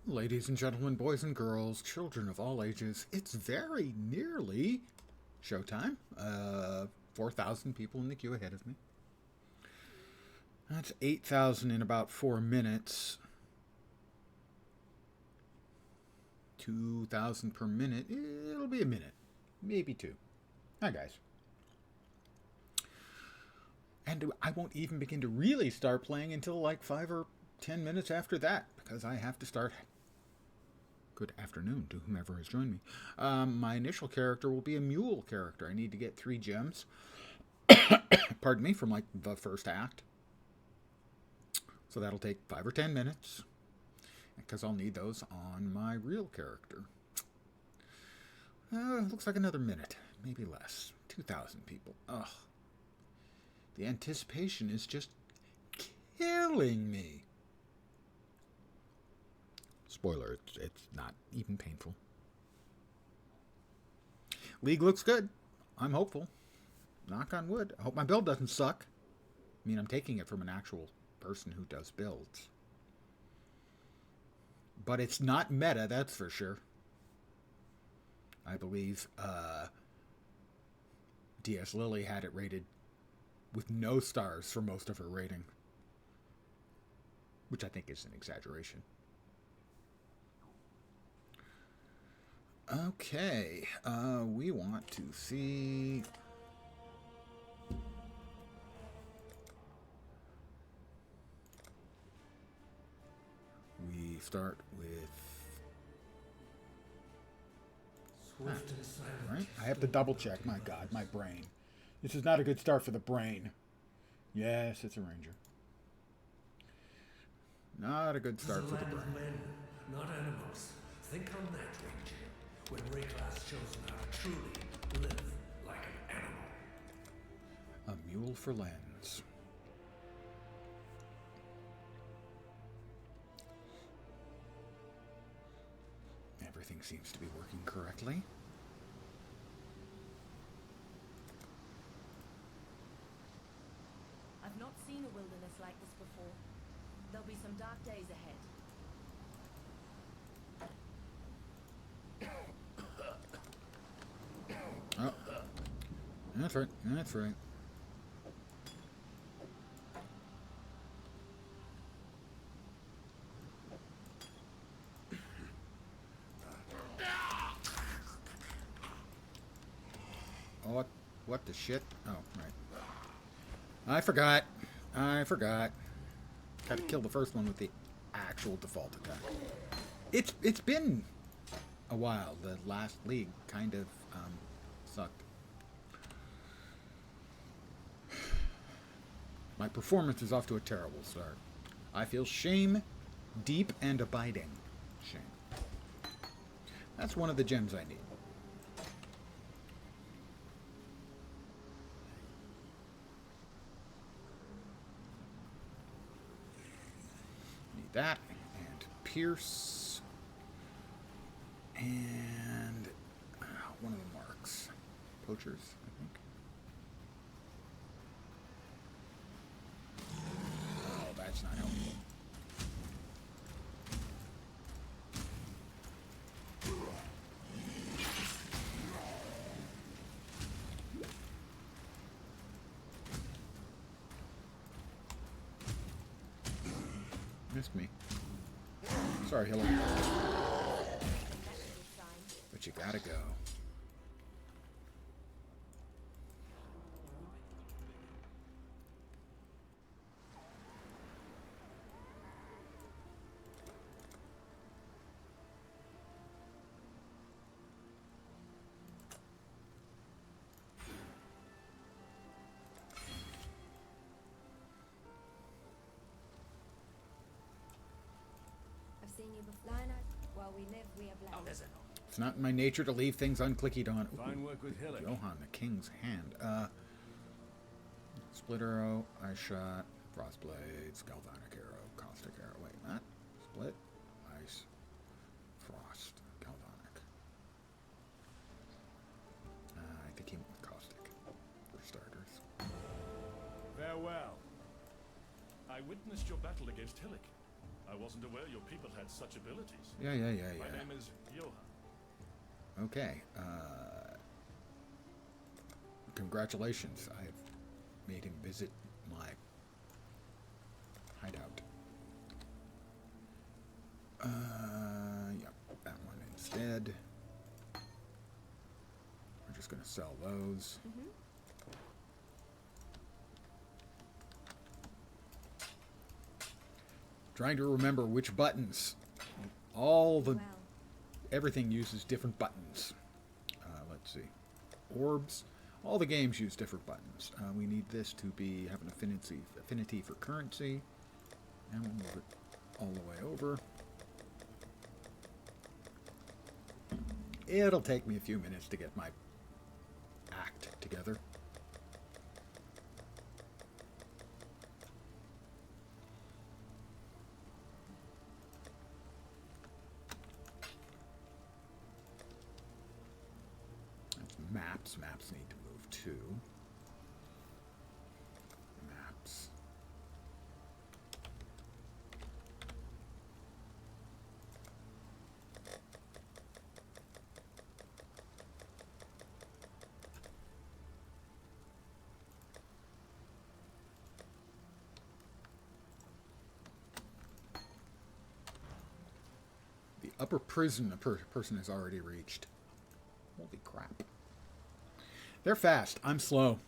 Ladies and gentlemen, boys and girls, children of all ages, it's very nearly showtime. 4,000 people in the queue ahead of me. That's 8,000 in about 4 minutes. 2,000 per minute. It'll be a minute. Maybe two. Hi, guys. And I won't even begin to really start playing until like 5 or 10 minutes after that, because I have to start. Good afternoon to whomever has joined me. My initial character will be a mule character. I need to get 3 gems. Pardon me, from like the first act. So that'll take 5 or 10 minutes, because I'll need those on my real character. Looks like another minute, maybe less. 2,000 people. Ugh. The anticipation is just killing me. Spoiler, it's not even painful. League looks good. I'm hopeful. Knock on wood. I hope my build doesn't suck. I mean, I'm taking it from an actual person who does builds. But it's not meta, that's for sure. I believe DS Lily had it rated with no stars for most of her rating, which I think is an exaggeration. Okay, we want to see... We start with... Right? I have to double check. My God, my brain. This is not a good start for the brain. Yes, it's a ranger. Not a good start for the brain. Men, not animals. Think on that, ranger. When Rayclass shows them how to truly live like an animal. A mule for lens. Everything seems to be working correctly. I've not seen a wilderness like this before. There'll be some dark days ahead. Oh, that's right. That's right. Oh, what the shit? Oh, right. I forgot. Had to kill the first one with the actual default attack. It's been a while. The last league kind of sucked. My performance is off to a terrible start. I feel shame, deep and abiding shame. That's one of the gems I need. Need that, and pierce, and one of the marks. Poachers, I think. Oh, that's not helpful. Missed me. Sorry, Hillary. But you gotta go. I've seen you before. While we live, we are blessed. It's not in my nature to leave things unclickied on. Fine work with Hillock. Johan, the king's hand. Split arrow, ice shot, frost blades, galvanic arrow, caustic arrow. Wait, not split, ice, frost, galvanic. I think he went with caustic for starters. Farewell. I witnessed your battle against Hillock. I wasn't aware your people had such abilities. Yeah. My name is Johan. Okay. Congratulations. I have made him visit my hideout. Yeah, that one instead. We're just going to sell those. Trying to remember which buttons. Everything uses different buttons. Let's see. Orbs. All the games use different buttons. We need this to have an affinity for currency. And we'll move it all the way over. It'll take me a few minutes to get my act together. That's maps. Maps need to move too. Maps. Upper prison a person has already reached. Holy crap. They're fast. I'm slow.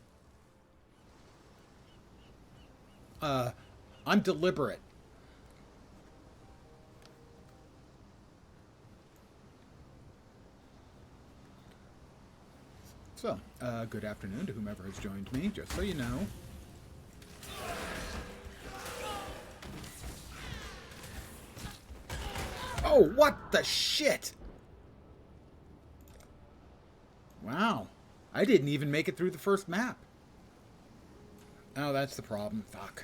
I'm deliberate. So, good afternoon to whomever has joined me, just so you know. Oh, what the shit? Wow. I didn't even make it through the first map. Oh, that's the problem. Fuck.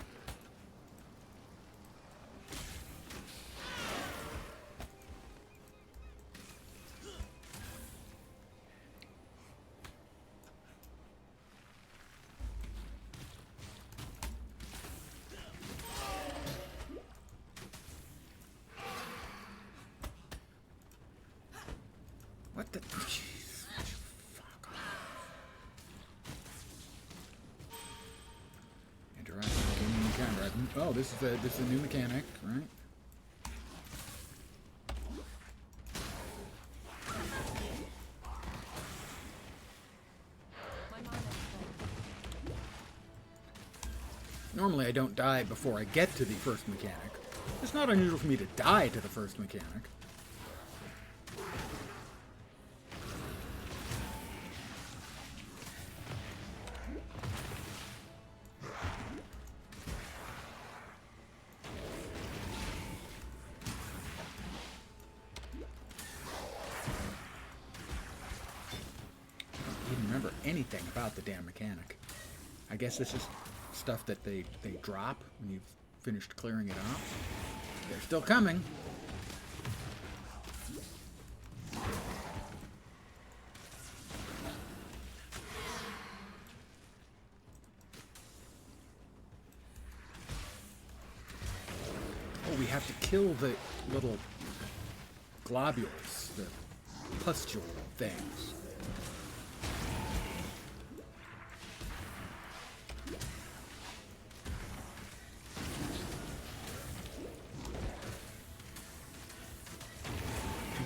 What the... Jeez. Fuck off. Interactive gaming mechanic. Oh, this is a new mechanic, right? Normally I don't die before I get to the first mechanic. It's not unusual for me to die to the first mechanic. Anything about the damn mechanic. I guess this is stuff that they drop when you've finished clearing it off. They're still coming. Oh, we have to kill the little globules, the pustule things.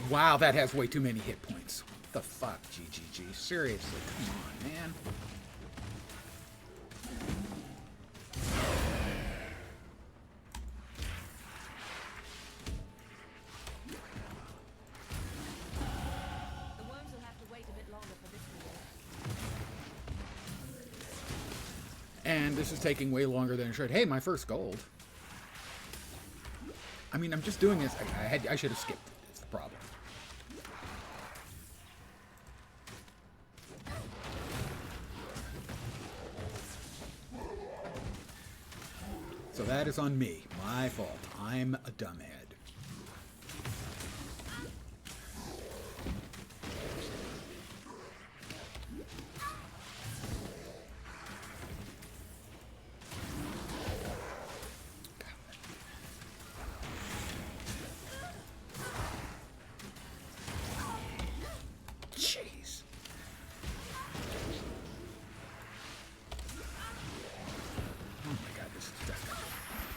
Wow, that has way too many hit points. What the fuck, GGG? Seriously, come on, man. The worms will have to wait a bit longer for this to work. And this is taking way longer than it should. Hey, my first gold. I mean, I'm just doing this. I should have skipped it. It's the problem. So that is on me. My fault. I'm a dumbhead.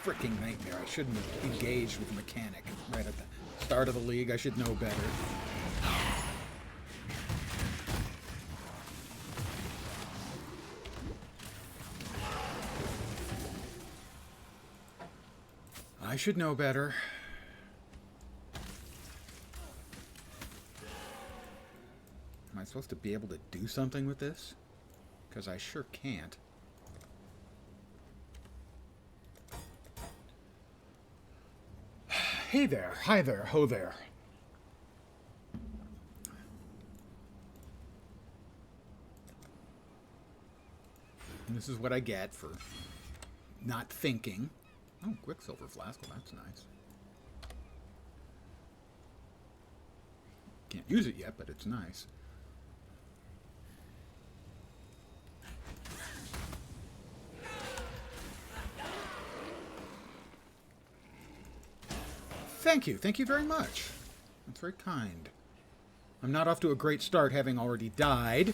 freaking nightmare. I shouldn't have engaged with Mechanic right at the start of the league. I should know better. I should know better. Am I supposed to be able to do something with this? Because I sure can't. Hey there. Hi there. Ho there. And this is what I get for not thinking. Oh, Quicksilver Flask. Well, that's nice. Can't use it yet, but it's nice. Thank you. Thank you very much. That's very kind. I'm not off to a great start, having already died,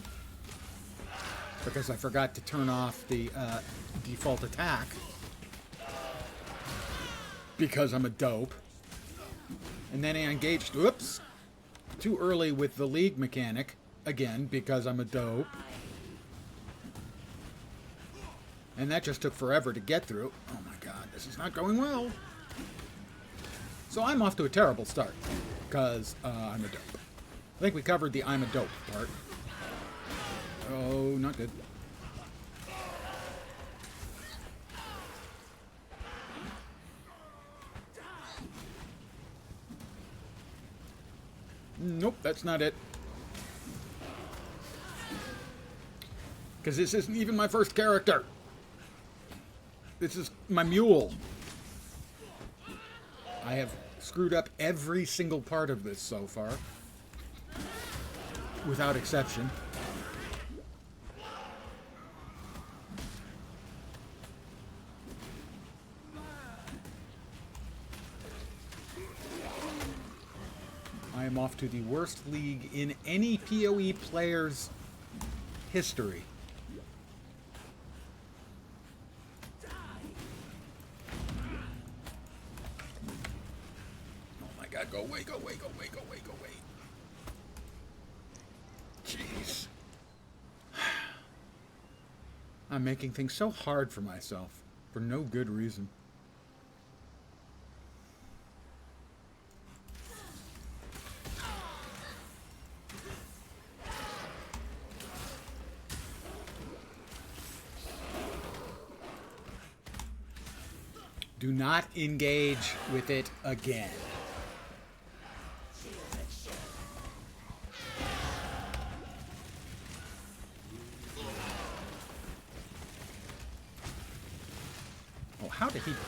because I forgot to turn off the default attack. Because I'm a dope. And then I engaged, whoops, too early with the League Mechanic, again, because I'm a dope. And that just took forever to get through. Oh my god, this is not going well. So I'm off to a terrible start, because I'm a dope. I think we covered the I'm a dope part. Oh, not good. Nope, that's not it. Because this isn't even my first character. This is my mule. I have screwed up every single part of this so far. Without exception. I am off to the worst league in any PoE player's history. God, go away, go away, go away, go away, go away. Jeez. I'm making things so hard for myself for no good reason. Do not engage with it again. How did he... God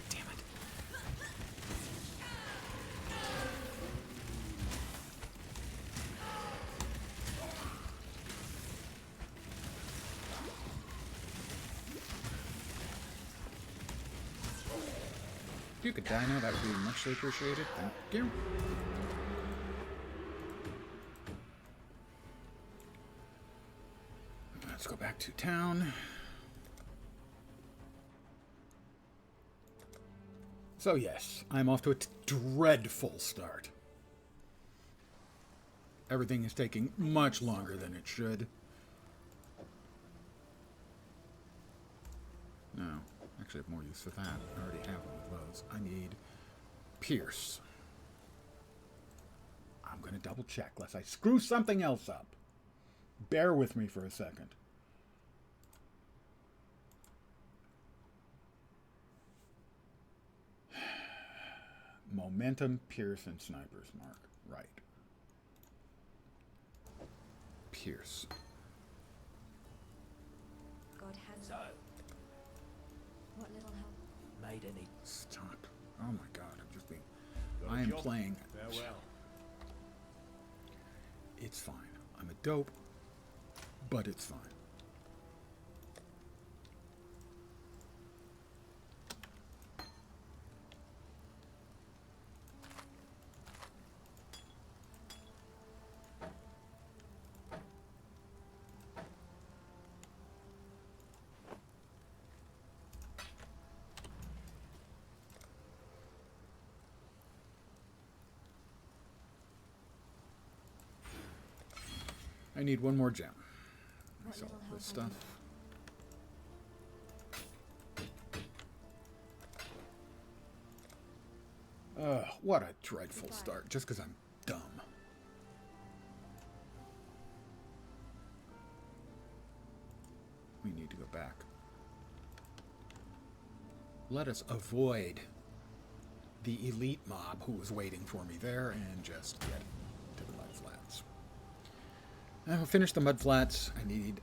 damn it. If you could die now, that would be muchly appreciated. Thank you. Let's go back to town. So yes, I'm off to a dreadful start. Everything is taking much longer than it should. No. Actually have more use for that. I already have one of those. I need Pierce. I'm going to double check lest I screw something else up. Bear with me for a second. Momentum, Pierce, and Sniper's Mark. Right. Pierce. God has So, what little help. made any... Stop. Oh my god, I'm just being... I am playing... Farewell. It's fine. I'm a dope, but it's fine. I need one more gem. What Sell little this help I stuff. What a dreadful start, just because I'm dumb. We need to go back. Let us avoid the elite mob who was waiting for me there and just get to the mudflats. I will finish the mudflats. I need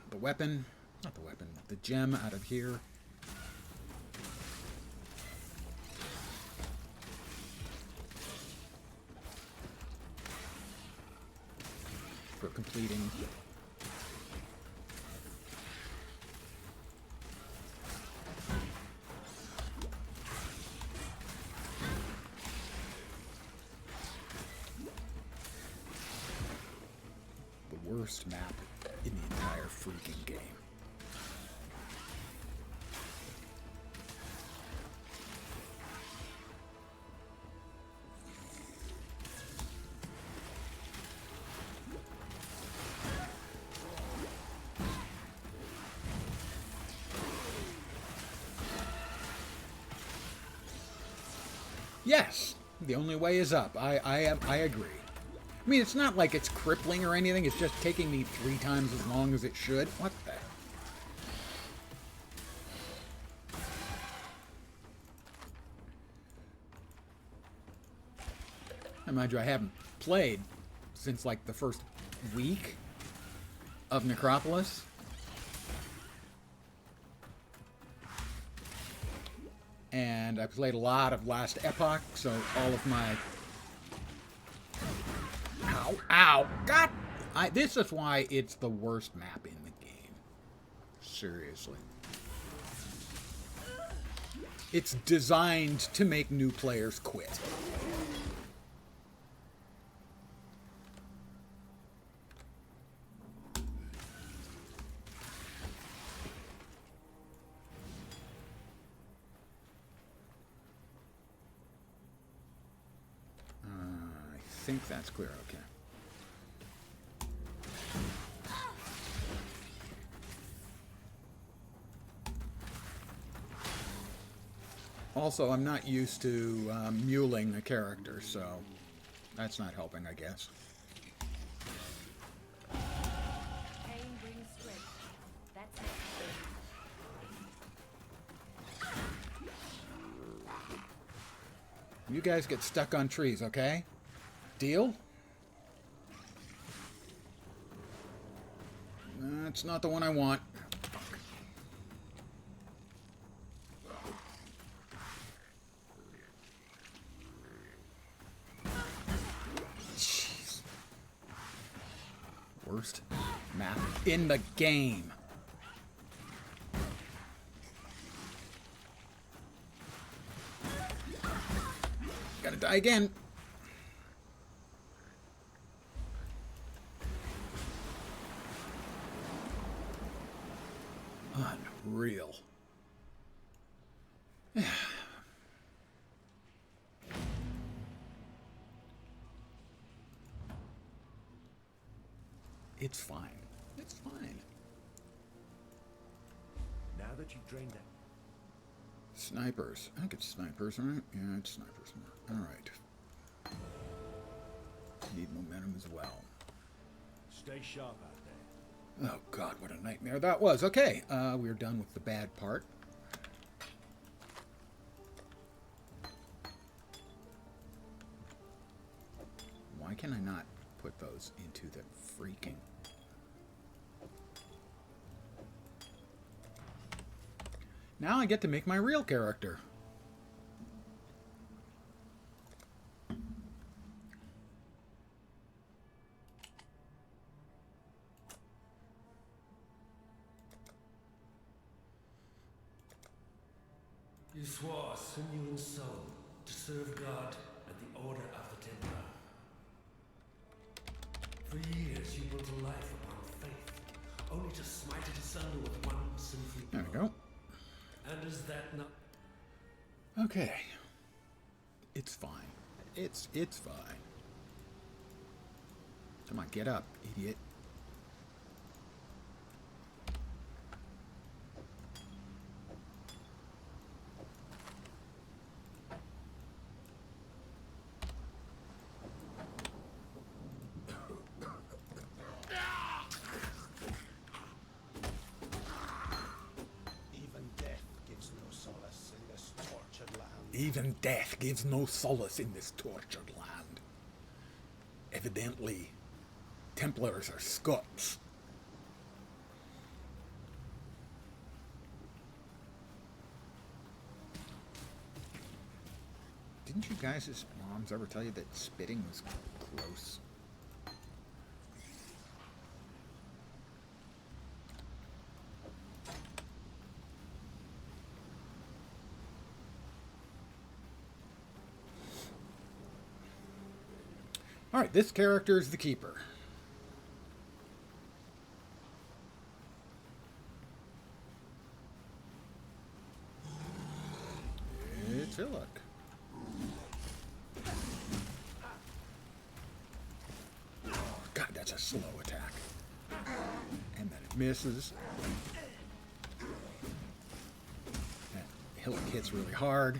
the weapon, not the weapon, the gem out of here. For completing the worst map in the entire freaking game. Yes, the only way is up. I agree. I mean, it's not like it's crippling or anything. It's just taking me 3 times as long as it should. What the? And mind you, I haven't played since like the first week of Necropolis. And I played a lot of Last Epoch, so all of my... Ow, ow, God! This is why it's the worst map in the game. Seriously. It's designed to make new players quit. I think that's clear, okay. Also, I'm not used to muling a character, so that's not helping, I guess. Pain brings strength. That's it. You guys get stuck on trees, okay? Deal? That's not the one I want. Jeez. Worst map in the game. Gotta die again. Unreal. It's fine. It's fine. Now that you've drained that. Snipers. I think it's snipers, right? Yeah, it's snipers. Alright. Need momentum as well. Stay sharp out there. Oh god, what a nightmare that was. Okay, we're done with the bad part. Why can I not put those into the freaking... Now I get to make my real character. You swore sinew and soul to serve God and the Order of the Templar. For years you built a life upon faith, only to smite it asunder with one sinful blow. There we go. And is that not... Okay. It's fine. It's fine. Come on, get up, idiot. Even death gives no solace in this tortured land. Even death gives no solace in this tortured land. Evidently, Templars are Scots. Didn't you guys' moms ever tell you that spitting was gross? Alright, this character is the keeper. It's Hillock. God, that's a slow attack. And then it misses. And Hillock hits really hard.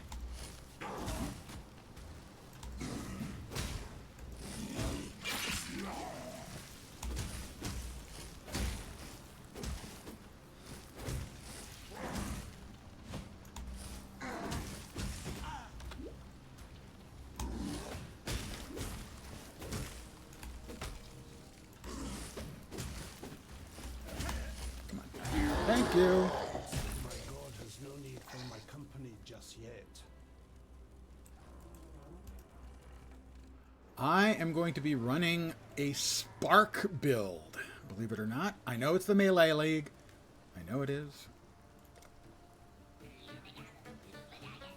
Thank you. My god has no need for my company just yet. I am going to be running a Spark build. Believe it or not. I know it's the Melee League. I know it is.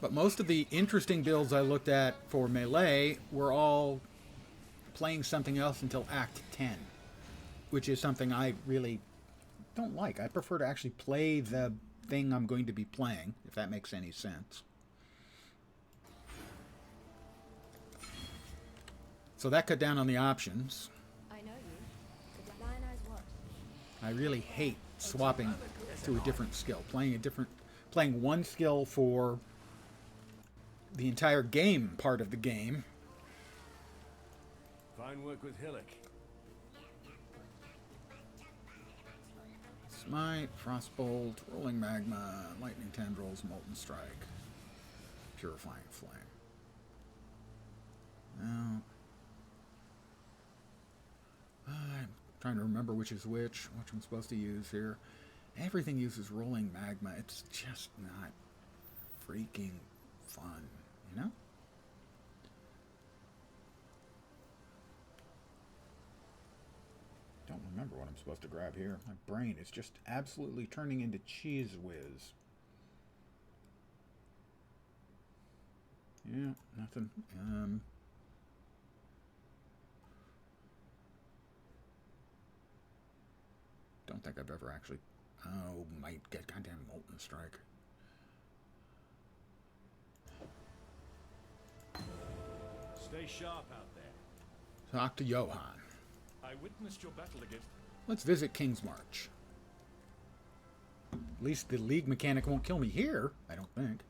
But most of the interesting builds I looked at for Melee were all playing something else until Act 10. Which is something I really don't like. I prefer to actually play the thing I'm going to be playing, if that makes any sense. So that cut down on the options. I know you. The Lion Eyes what? I really hate swapping to a different skill. Playing one skill for the entire game part of the game. Fine work with Hillock. Smite, Frostbolt, Rolling Magma, Lightning Tendrils, Molten Strike, Purifying Flame. Now, I'm trying to remember which is which I'm supposed to use here. Everything uses Rolling Magma. It's just not freaking fun, you know? Don't remember what I'm supposed to grab here. My brain is just absolutely turning into cheese whiz. Yeah, nothing. Don't think I've ever actually... Oh, might get goddamn Molten Strike. Stay sharp out there. Talk to Johan. I witnessed your battle against... Let's visit King's March. At least the League mechanic won't kill me here, I don't think.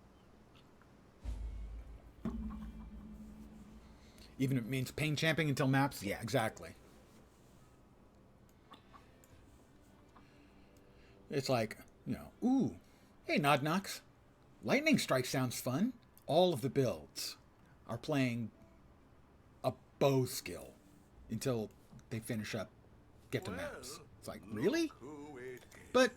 Even if it means pain champing until maps? Yeah, exactly. It's like, you know, ooh, hey, Nod Nox. Lightning Strike sounds fun. All of the builds are playing a bow skill until they finish up, get to maps. It's like, really? But,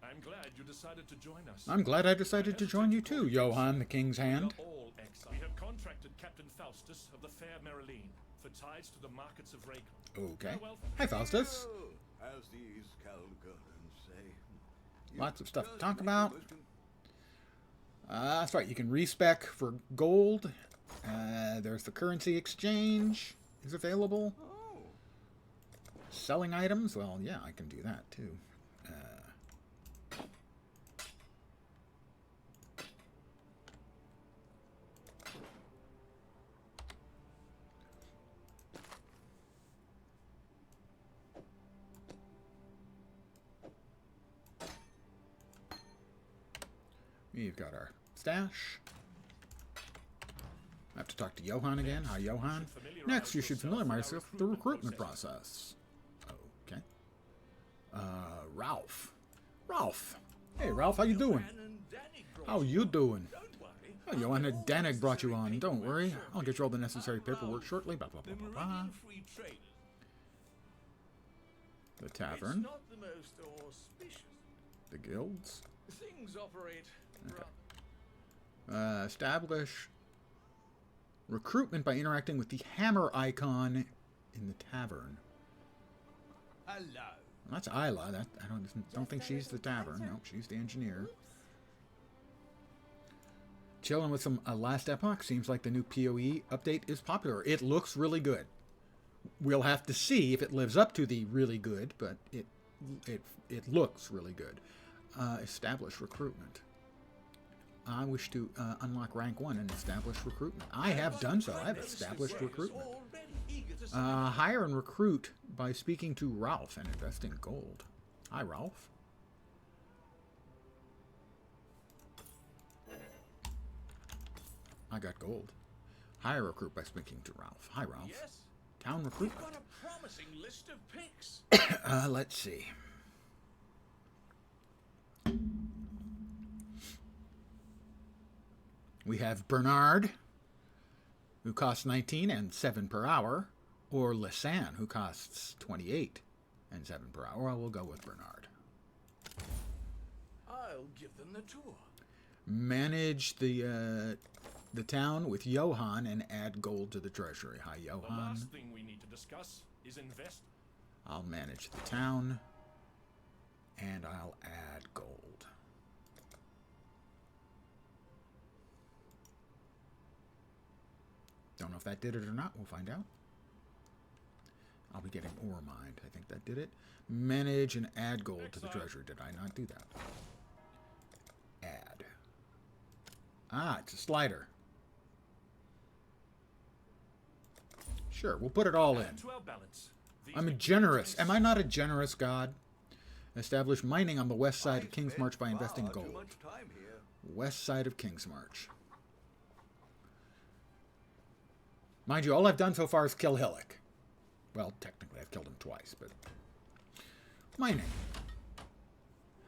I'm glad you decided to join us. I'm glad I decided to join you too, Johan the King's Hand. We are all exiled. We have contracted Captain Faustus of the Fair Marilene for ties to the markets of Raycon. Okay. Hi, Faustus. As these Kalguurans say. Lots of stuff to talk about. That's right, you can respec for gold. There's the currency exchange is available. Oh. Selling items, well, yeah, I can do that too. We've got our stash. I have to talk to Johan again. Hi, Johan. Next, you should familiarize yourself with the recruitment process. Okay. Ralph. Ralph. Hey, Ralph, how you doing? How you doing? Oh, Johan and Danig brought you on. Don't worry. I'll get you all the necessary paperwork shortly. Blah, blah, blah, blah, blah. The tavern. The guilds. Things operate. Okay. Establish recruitment by interacting with the hammer icon in the tavern. Hello. Well, that's Isla. I don't think she's the tavern. No, she's the engineer. Chilling with some Last Epoch. Seems like the new PoE update is popular. It looks really good. We'll have to see if it lives up to the really good, but it looks really good. Establish recruitment. I wish to unlock rank 1 and establish recruitment. I have done so. I have established recruitment. Hire and recruit by speaking to Ralph and investing gold. Hi, Ralph. I got gold. Hire recruit by speaking to Ralph. Hi, Ralph. Yes. Town recruitment. Got a promising list of picks. Let's see. We have Bernard, who costs 19 and 7 per hour, or Lisanne, who costs 28 and 7 per hour. Well, we'll go with Bernard. I'll give them the tour. Manage the town with Johan and add gold to the treasury. Hi, The Johan. last thing we need to discuss is invest. I'll manage the town, and I'll add gold. Don't know if that did it or not. We'll find out. I'll be getting ore mined. I think that did it. Manage and add gold to the treasury. Did I not do that? Add. Ah, it's a slider. Sure, we'll put it all in. To our balance. I'm a generous. Am I not a generous god? Establish mining on the west side of King's March by investing Too gold. much time here. West side of King's March. Mind you, all I've done so far is kill Hillock. Well, technically I've killed him twice, but... Mining.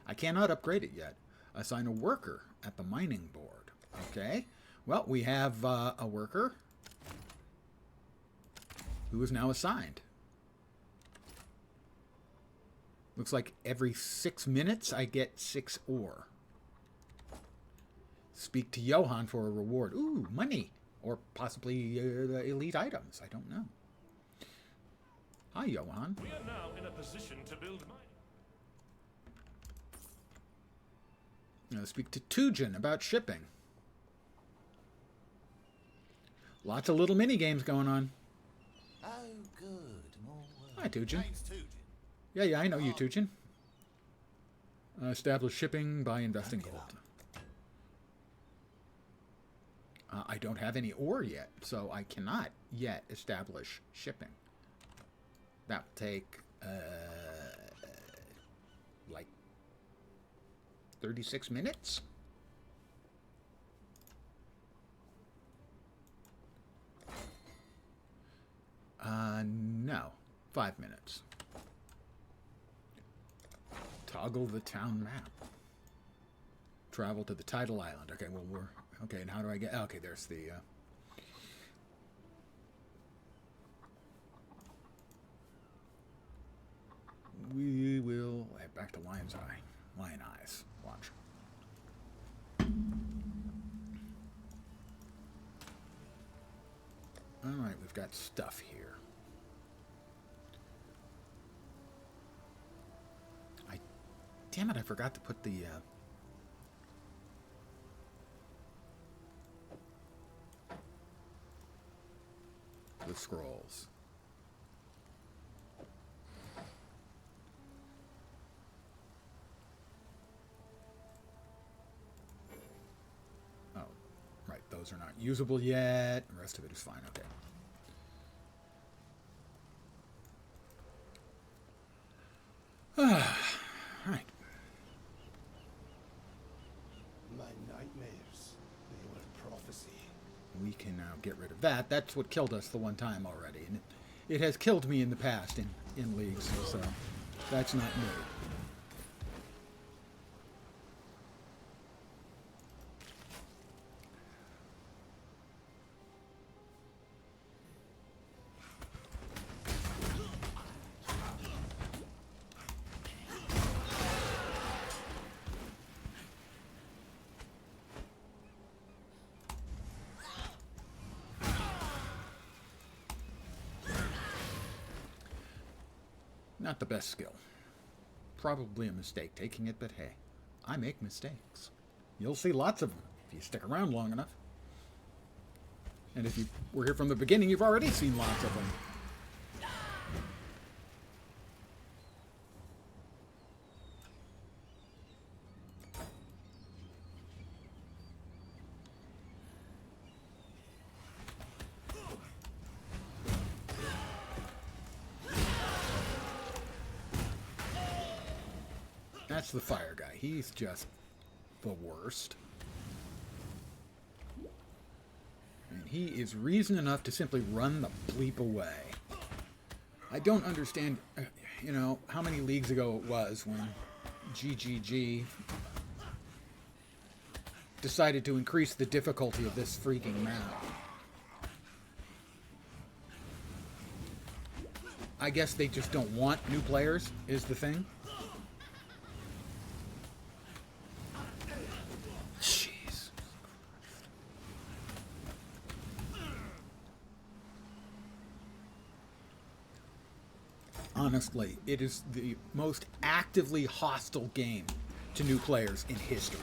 I cannot upgrade it yet. Assign a worker at the mining board. Okay. Well, we have a worker who is now assigned. Looks like every 6 minutes I get 6 ore. Speak to Johan for a reward. Ooh, money. Or possibly elite items. I don't know. Hi, Johan. We are now in a position to build mining. Now speak to Tujin about shipping. Lots of little mini games going on. Oh, good. More work. Hi, Tujin. Thanks, Tujin. Yeah, I know you, Tujin. Establish shipping by investing gold. I don't have any ore yet, so I cannot yet establish shipping. That'll take, like 36 minutes? No. 5 minutes. Toggle the town map. Travel to the tidal island. Okay, well, we're... Okay, and how do I get... Okay, there's the... We will head back to Lion's Eye. Lion Eyes. Watch. Alright, we've got stuff here. Damn it, I forgot to put the... the scrolls. Oh, right. Those are not usable yet. The rest of it is fine. Okay. Right. My night get rid of that. That's what killed us the one time already. And it has killed me in the past in leagues, so that's not new. Not the best skill. Probably a mistake taking it, but hey, I make mistakes. You'll see lots of them if you stick around long enough. And if you were here from the beginning, you've already seen lots of them. That's the fire guy. He's just the worst. And he is reason enough to simply run the bleep away. I don't understand, you know, how many leagues ago it was when GGG decided to increase the difficulty of this freaking map. I guess they just don't want new players, is the thing. Honestly, it is the most actively hostile game to new players in history.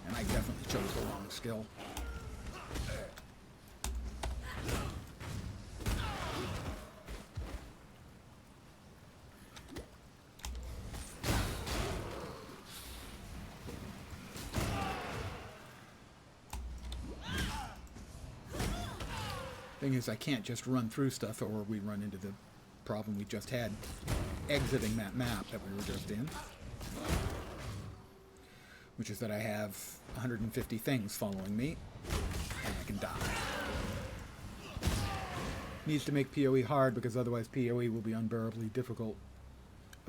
And I definitely chose the wrong skill. Thing is, I can't just run through stuff or we run into the problem we just had exiting that map that we were just in. Which is that I have 150 things following me and I can die. Needs to make PoE hard because otherwise PoE will be unbearably difficult.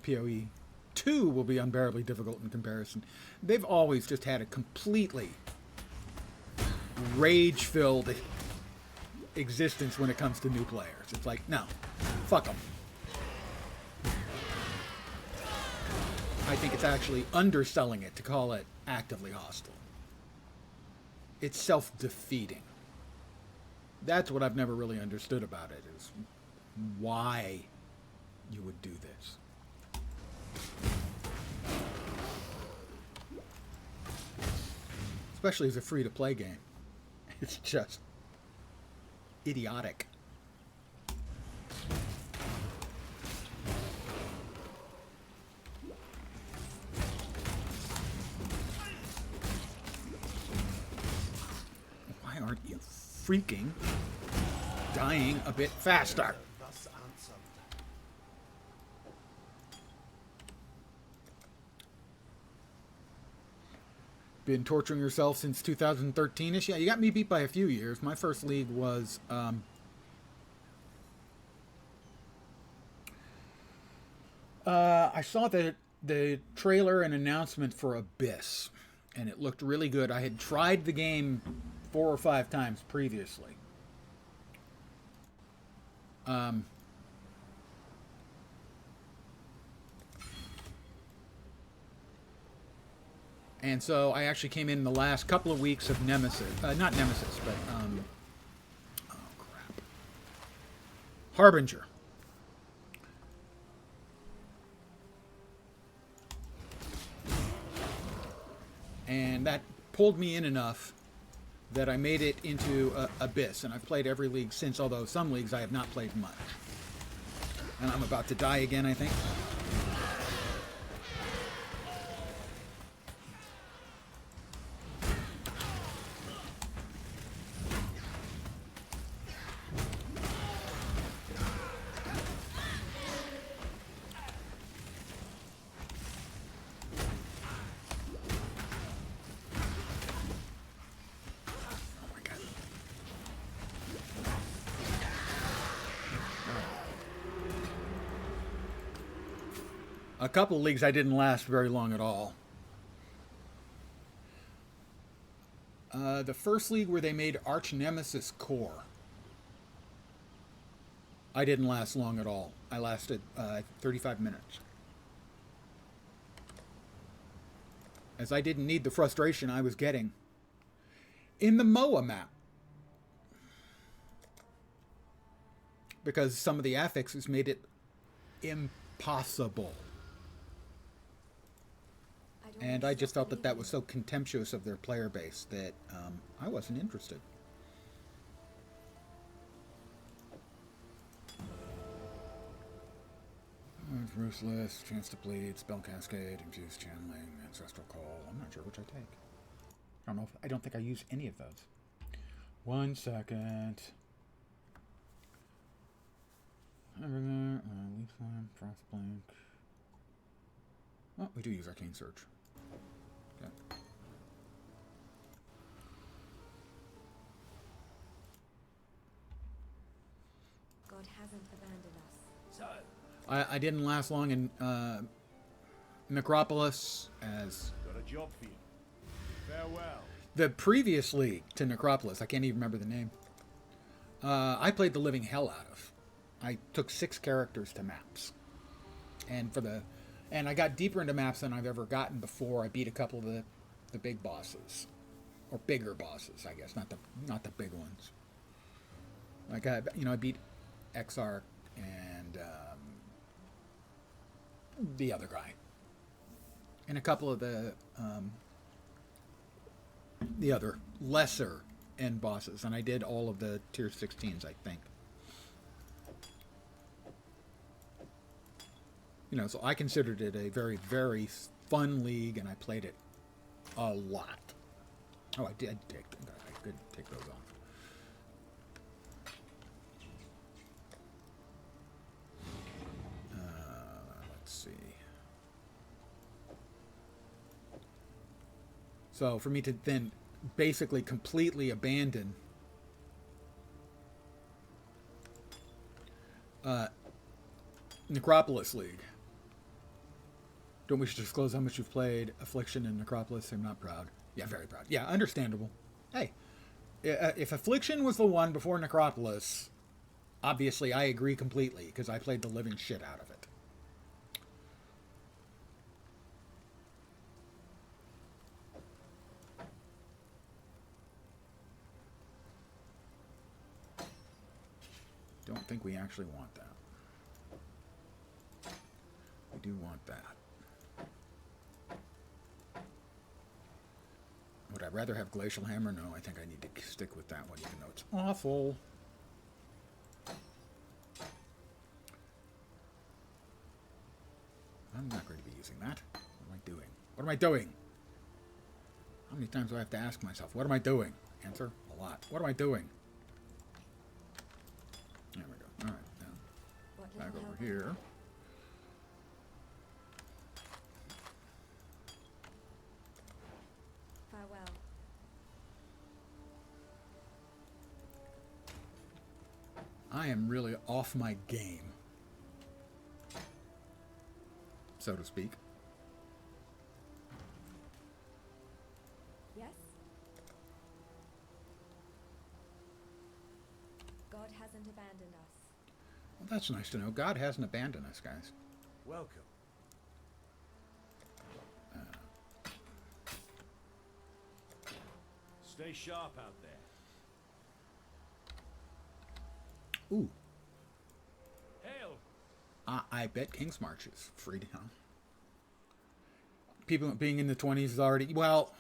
PoE 2 will be unbearably difficult in comparison. They've always just had a completely rage-filled existence when it comes to new players. It's like, no, fuck them. I think it's actually underselling it to call it actively hostile. It's self-defeating. That's what I've never really understood about it, is why you would do this. Especially as a free-to-play game. It's just idiotic. Why aren't you freaking dying a bit faster? Been torturing yourself since 2013-ish? Yeah, you got me beat by a few years. My first league was I saw the trailer and announcement for Abyss, and it looked really good. I had tried the game 4 or 5 times previously. And so I actually came in the last couple of weeks of Nemesis. Not Nemesis, but, oh, crap. Harbinger. And that pulled me in enough that I made it into Abyss. And I've played every league since, although some leagues I have not played much. And I'm about to die again, I think. A couple of leagues I didn't last very long at all. The first league where they made Arch Nemesis core, I didn't last long at all. I lasted 35 minutes. As I didn't need the frustration I was getting in the MOA map. Because some of the affixes made it impossible. And I just felt that that was so contemptuous of their player base that I wasn't interested. Ruthless, Chance to Bleed, Spell Cascade, Infused Channeling, Ancestral Call. I'm not sure which I take. I don't think I use any of those. 1 second. Leaf Slam, Frostblink. Oh, we do use Arcane Surge. Okay. God hasn't abandoned us. So, I didn't last long in Necropolis as Got a job for you. Farewell. the previous league to Necropolis. I can't even remember the name. I played the living hell out of. I took 6 characters to maps, and I got deeper into maps than I've ever gotten before. I beat a couple of the big bosses, or bigger bosses, I guess, not the big ones. Like I beat Exarch and the other guy, and a couple of the other lesser end bosses, and I did all of the tier 16s, I think. So I considered it a very, very fun league, and I played it a lot. Oh, I could take those off. Let's see. So for me to then basically completely abandon Necropolis League. Don't wish to disclose how much you've played Affliction and Necropolis. I'm not proud. Yeah, very proud. Yeah, understandable. Hey, if Affliction was the one before Necropolis, obviously I agree completely, because I played the living shit out of it. Don't think we actually want that. We do want that. Would I rather have Glacial Hammer? No, I think I need to stick with that one, even though it's awful. I'm not going to be using that. What am I doing? What am I doing? How many times do I have to ask myself, what am I doing? Answer, a lot. What am I doing? There we go. All right, now back over here. Farewell. I am really off my game, so to speak. Yes? God hasn't abandoned us. Well, that's nice to know. God hasn't abandoned us, guys. Welcome. Stay sharp out there. Ooh, Hail! I bet King's March is free now. People being in the 20s is already... Well,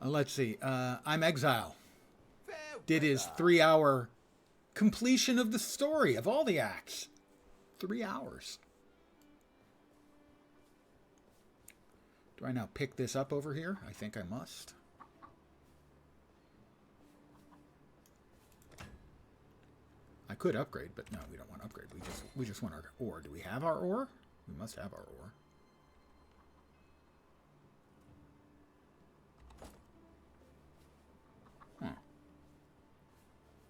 let's see. I'm Exile. Did his 3-hour completion of the story of all the acts. 3 hours. Do I now pick this up over here? I think I must. I could upgrade, but no, we don't want to upgrade. We just want our ore. Do we have our ore? We must have our ore. Huh.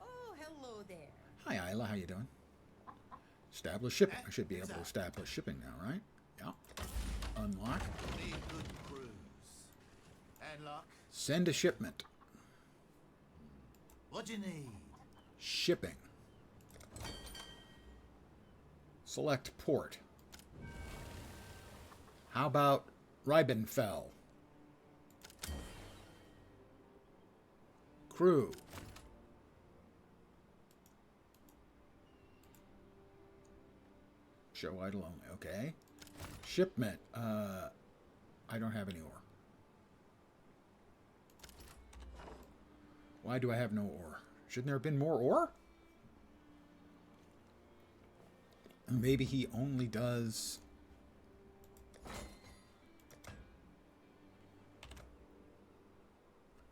Oh, hello there. Hi, Isla. How you doing? Establish shipping. I should be able to establish shipping now, right? Yeah. Unlock. Need good crews. And luck. Send a shipment. What do you need? Shipping. Select port. How about Reibenfell? Crew. Show idle only. Okay. Shipment. I don't have any ore. Why do I have no ore? Shouldn't there have been more ore? Maybe he only does...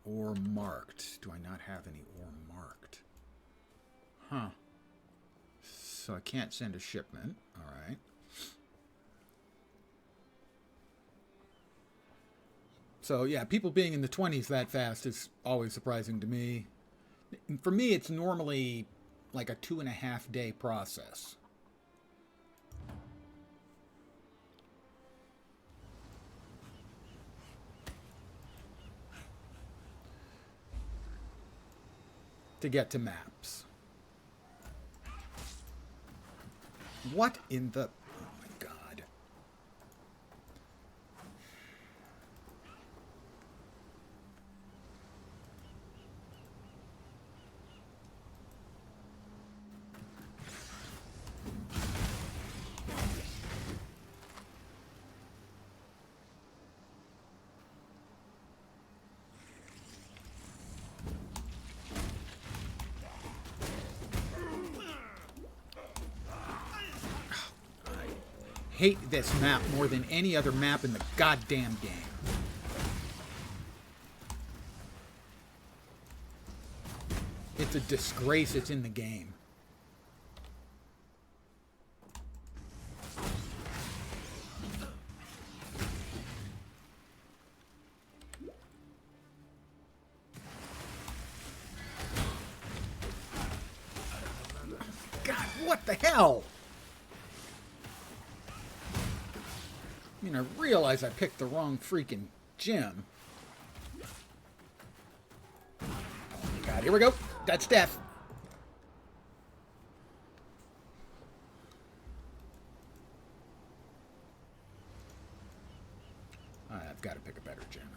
ore marked. Do I not have any ore marked? Huh. So I can't send a shipment. All right. So yeah, people being in the 20s that fast is always surprising to me. For me, it's normally like a 2.5 day process. To get to maps. What in the... Oh my god. Hate this map more than any other map in the goddamn game. It's a disgrace it's in the game. God, what the hell? I mean, I realize I picked the wrong freaking gem. Oh my god, here we go. That's death. I've got to pick a better gem.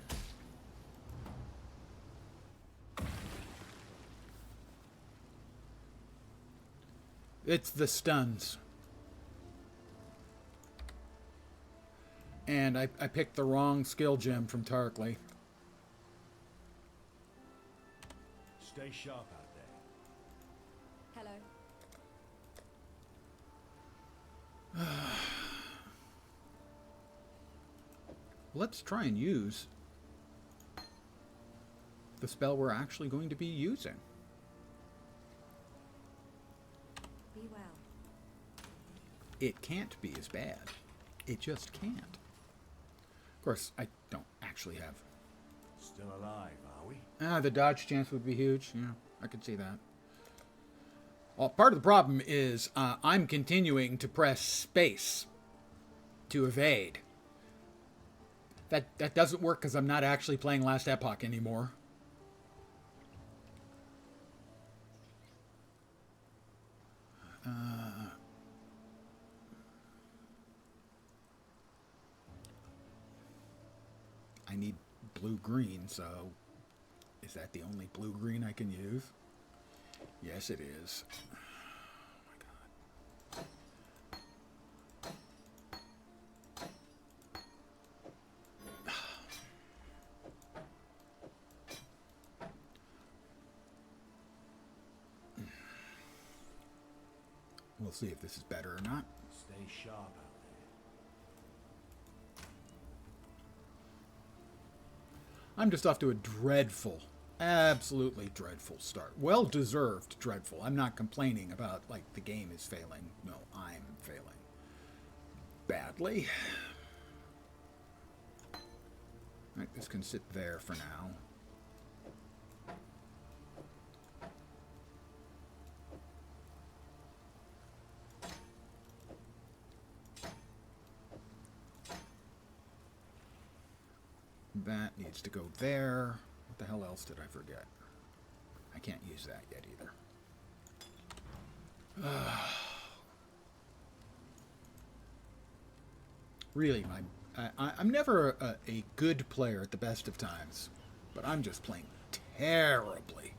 It's the stuns. And I picked the wrong skill gem from Tarkley. Stay sharp out there. Hello. Let's try and use the spell we're actually going to be using. Be well. It can't be as bad. It just can't. Of course, I don't actually have... Still alive, are we? The dodge chance would be huge. Yeah, I could see that. Well, part of the problem is I'm continuing to press space to evade. That doesn't work because I'm not actually playing Last Epoch anymore. I need blue-green, so is that the only blue-green I can use? Yes, it is. Oh my god. We'll see if this is better or not. Stay sharp out there. I'm just off to a dreadful, absolutely dreadful start. Well-deserved dreadful. I'm not complaining about, like, the game is failing. No, I'm failing. Badly. Alright, this can sit there for now. That needs to go there. What the hell else did I forget? I can't use that yet either. Really, I'm never a good player at the best of times, but I'm just playing terribly.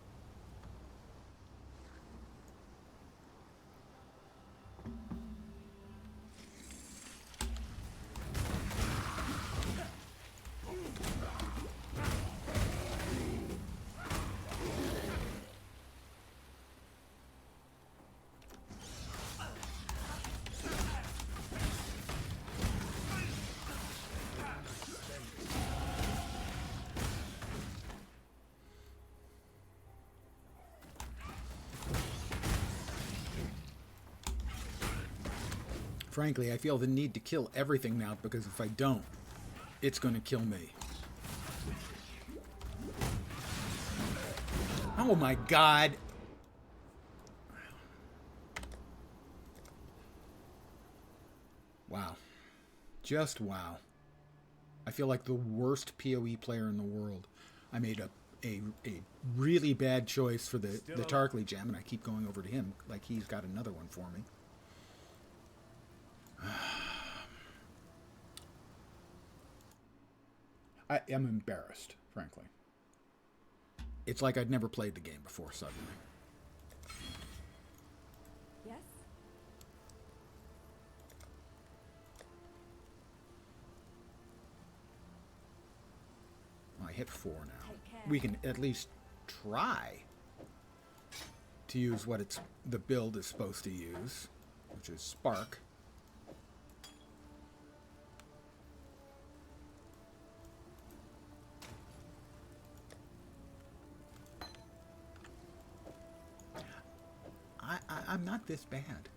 Frankly, I feel the need to kill everything now, because if I don't, it's going to kill me. Oh my god! Wow. Just wow. I feel like the worst PoE player in the world. I made a really bad choice for the Tarkleigh gem, and I keep going over to him like he's got another one for me. I am embarrassed, frankly. It's like I'd never played the game before suddenly. Yes? Well, I hit 4 now. Take care. We can at least try to use what the build is supposed to use, which is Spark. I'm not this bad.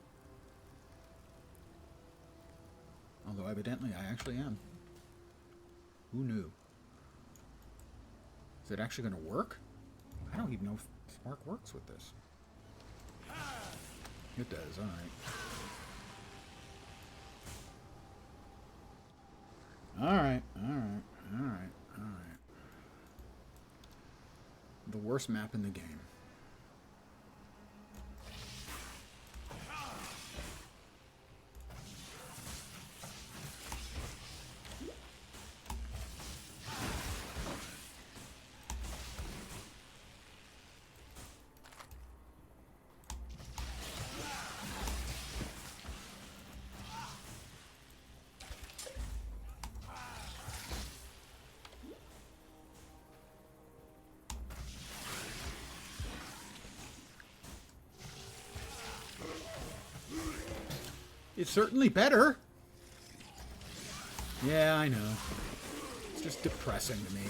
Although evidently I actually am. Who knew? Is it actually going to work? I don't even know if Spark works with this. It does, alright. Alright. The worst map in the game. It's certainly better. Yeah, I know. It's just depressing to me.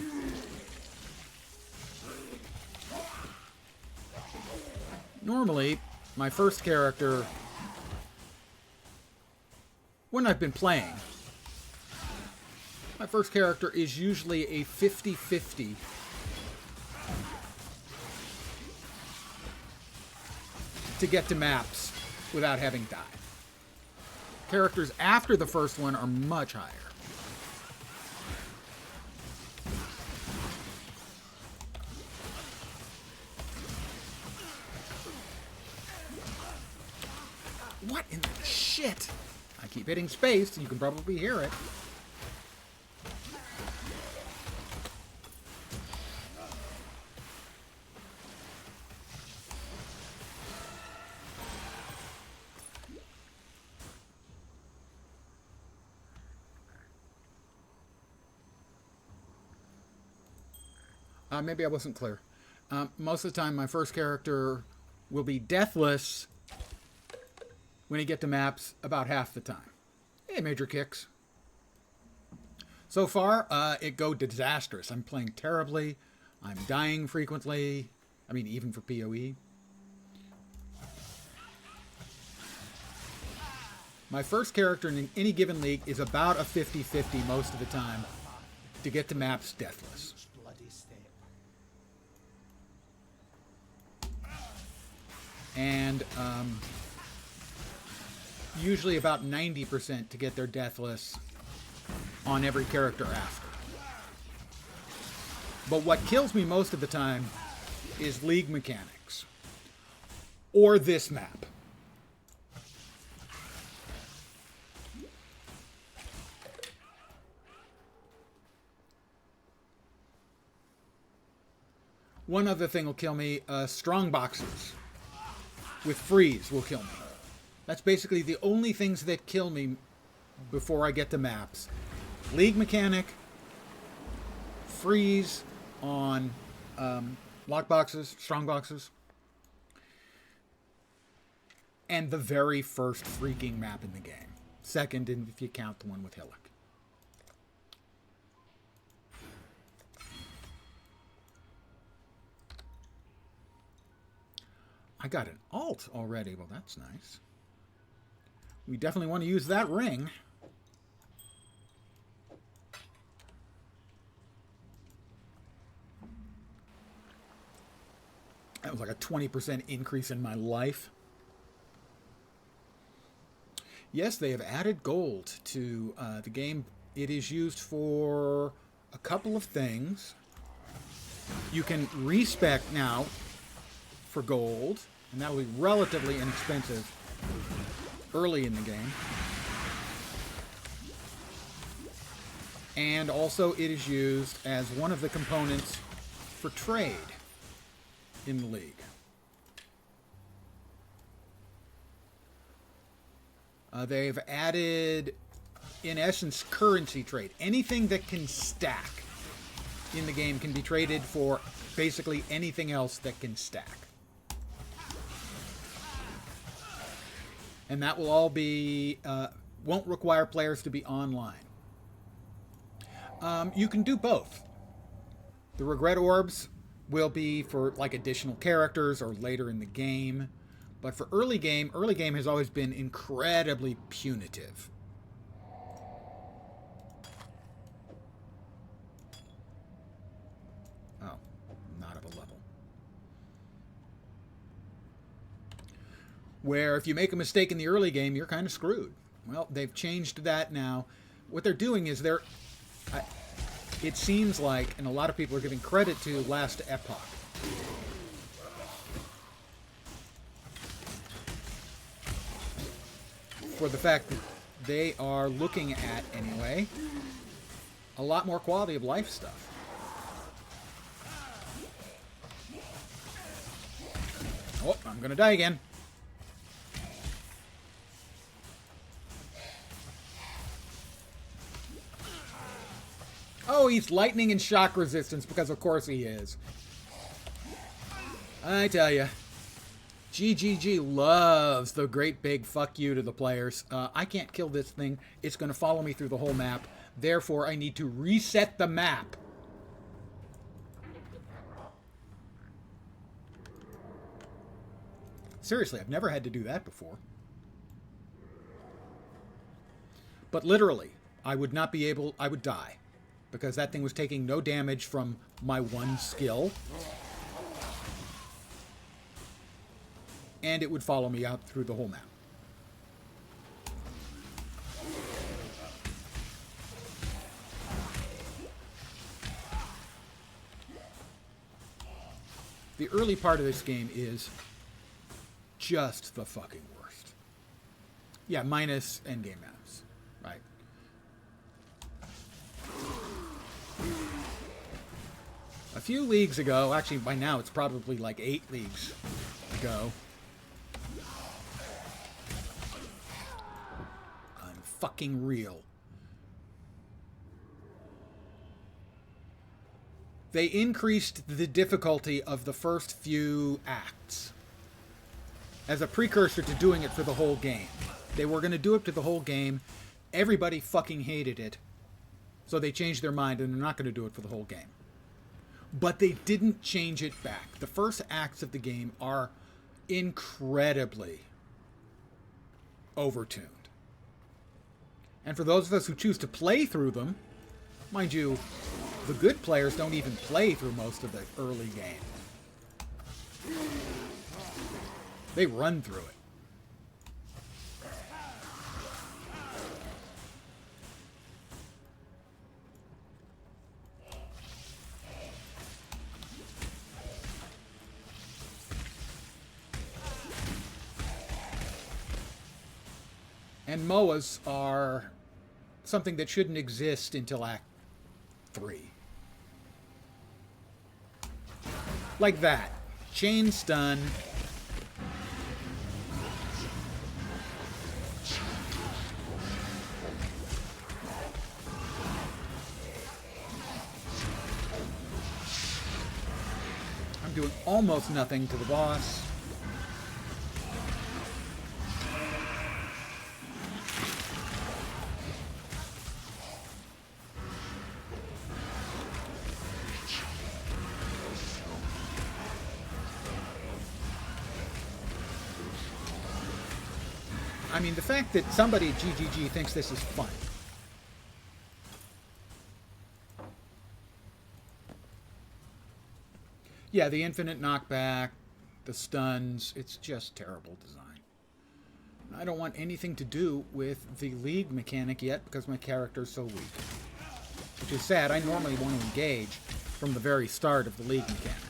Normally, my first character, when I've been playing, my first character is usually a 50-50 to get to maps without having died. Characters after the first one are much higher. What in the shit? I keep hitting space, you can probably hear it. Maybe I wasn't clear. Most of the time, my first character will be deathless when you get to maps about half the time. Hey, major kicks. So far, it go disastrous. I'm playing terribly. I'm dying frequently. I mean, even for PoE. My first character in any given league is about a 50-50 most of the time to get to maps deathless. And usually about 90% to get their deathless on every character after. But what kills me most of the time is League mechanics. Or this map. One other thing will kill me, strong boxes with freeze will kill me. That's basically the only things that kill me before I get to maps. League mechanic, freeze on lock boxes, strong boxes, and the very first freaking map in the game. Second, if you count the one with Hillock. I got an alt already. Well, that's nice. We definitely want to use that ring. That was like a 20% increase in my life. Yes, they have added gold to the game. It is used for a couple of things. You can respec now for gold, and that'll be relatively inexpensive early in the game. And also it is used as one of the components for trade in the league. They've added, in essence, currency trade. Anything that can stack in the game can be traded for basically anything else that can stack. And that will all be, won't require players to be online. You can do both. The regret orbs will be for like additional characters or later in the game. But for early game has always been incredibly punitive. Oh, not of a level. Where if you make a mistake in the early game, you're kind of screwed. Well, they've changed that now. What they're doing is it seems like, and a lot of people are giving credit to Last Epoch, for the fact that they are looking at, anyway, a lot more quality of life stuff. Oh, I'm gonna die again. Oh, he's lightning and shock resistance, because of course he is. I tell ya. GGG loves the great big fuck you to the players. I can't kill this thing. It's going to follow me through the whole map. Therefore, I need to reset the map. Seriously, I've never had to do that before. But literally, I would not be able... I would die. Because that thing was taking no damage from my one skill. And it would follow me out through the whole map. The early part of this game is just the fucking worst. Yeah, minus endgame maps. Right. A few leagues ago, actually by now it's probably like 8 leagues ago, fucking real. They increased the difficulty of the first few acts as a precursor to doing it for the whole game. They were going to do it to the whole game. Everybody fucking hated it. So they changed their mind and they're not going to do it for the whole game. But they didn't change it back. The first acts of the game are incredibly overtuned. And for those of us who choose to play through them, mind you, the good players don't even play through most of the early game. They run through it. And MOAs are something that shouldn't exist until Act 3. Like that. Chain stun. I'm doing almost nothing to the boss. I mean, the fact that somebody at GGG thinks this is fun. Yeah, the infinite knockback, the stuns, it's just terrible design. I don't want anything to do with the league mechanic yet because my character's so weak. Which is sad. I normally want to engage from the very start of the league mechanic.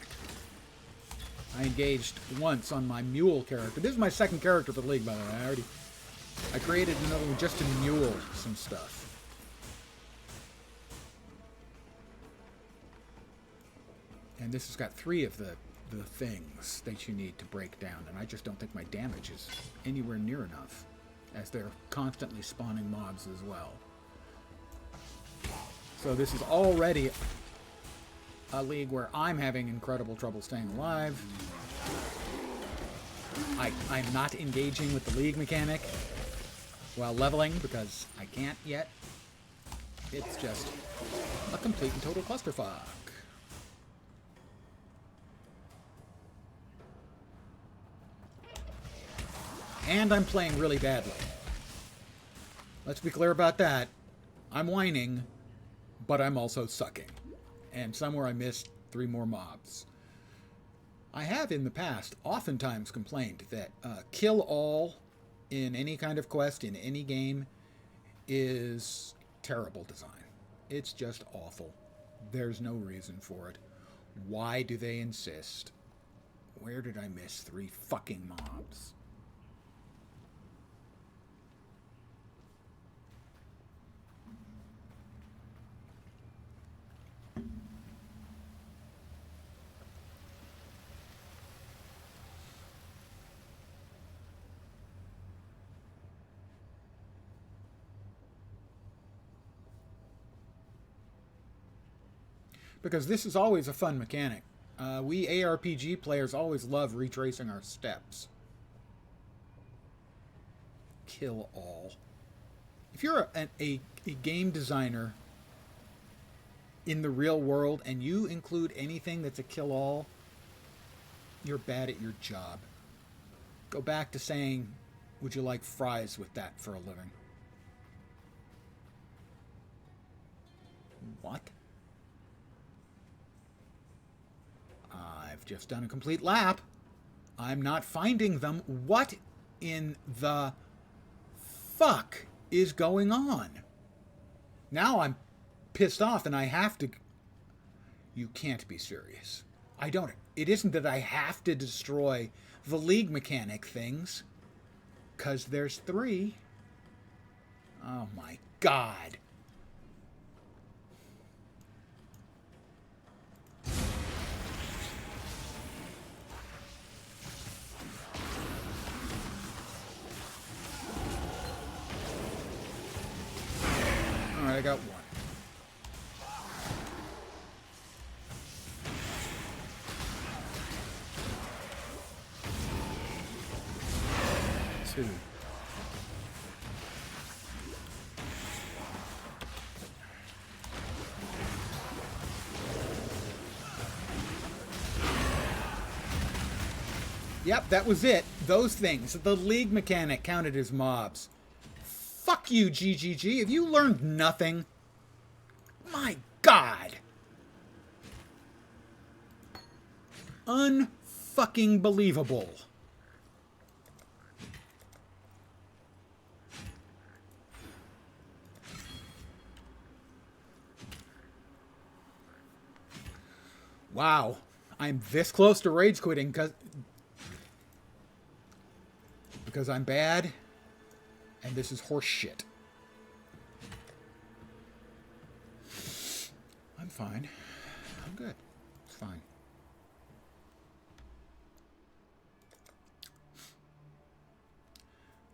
I engaged once on my mule character. This is my second character for the league, by the way. I created another one just to mule some stuff. And this has got 3 of the things that you need to break down, and I just don't think my damage is anywhere near enough, as they're constantly spawning mobs as well. So this is already a league where I'm having incredible trouble staying alive. I'm not engaging with the league mechanic while leveling because I can't yet. It's just a complete and total clusterfuck. And I'm playing really badly. Let's be clear about that. I'm whining, but I'm also sucking. And somewhere I missed 3 more mobs. I have in the past oftentimes complained that kill all in any kind of quest, in any game, is terrible design. It's just awful. There's no reason for it. Why do they insist? Where did I miss 3 fucking mobs? Because this is always a fun mechanic. We ARPG players always love retracing our steps. Kill all. If you're a game designer in the real world and you include anything that's a kill all, you're bad at your job. Go back to saying, would you like fries with that for a living? What? I've just done a complete lap. I'm not finding them. What in the fuck is going on? Now I'm pissed off and I have to... You can't be serious. I don't... It isn't that I have to destroy the league mechanic things. 'Cause there's 3. Oh my god. Alright, I got 1. Two. Yep, that was it. Those things. The league mechanic counted as mobs. Fuck you, GGG. Have you learned nothing? My God. Unfucking believable. Wow. I'm this close to rage quitting because I'm bad And this is horse shit. I'm fine. I'm good. It's fine.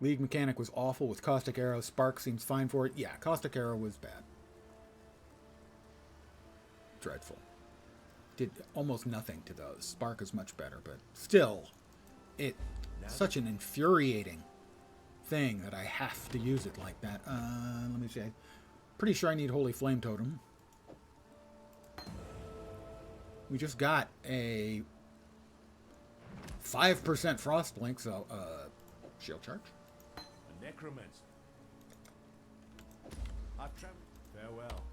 League mechanic was awful with Caustic Arrow. Spark seems fine for it. Yeah, Caustic Arrow was bad. Dreadful. Did almost nothing to those. Spark is much better, but still, it's such an infuriating thing that I have to use it like that. Let me see. Pretty sure I need Holy Flame Totem. We just got a 5% Frost Blink, so shield charge. A necromancer. I've traveled. Farewell.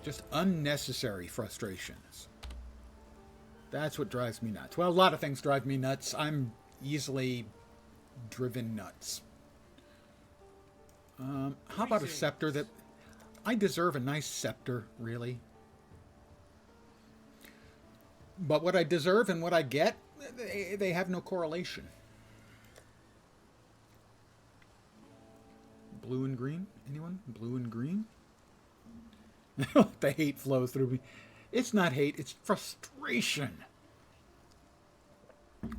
Just unnecessary frustrations. That's what drives me nuts. Well, a lot of things drive me nuts. I'm easily driven nuts. How about a scepter that... I deserve a nice scepter, really. But what I deserve and what I get, they have no correlation. Blue and green? Anyone? Blue and green? The hate flows through me. It's not hate, it's frustration.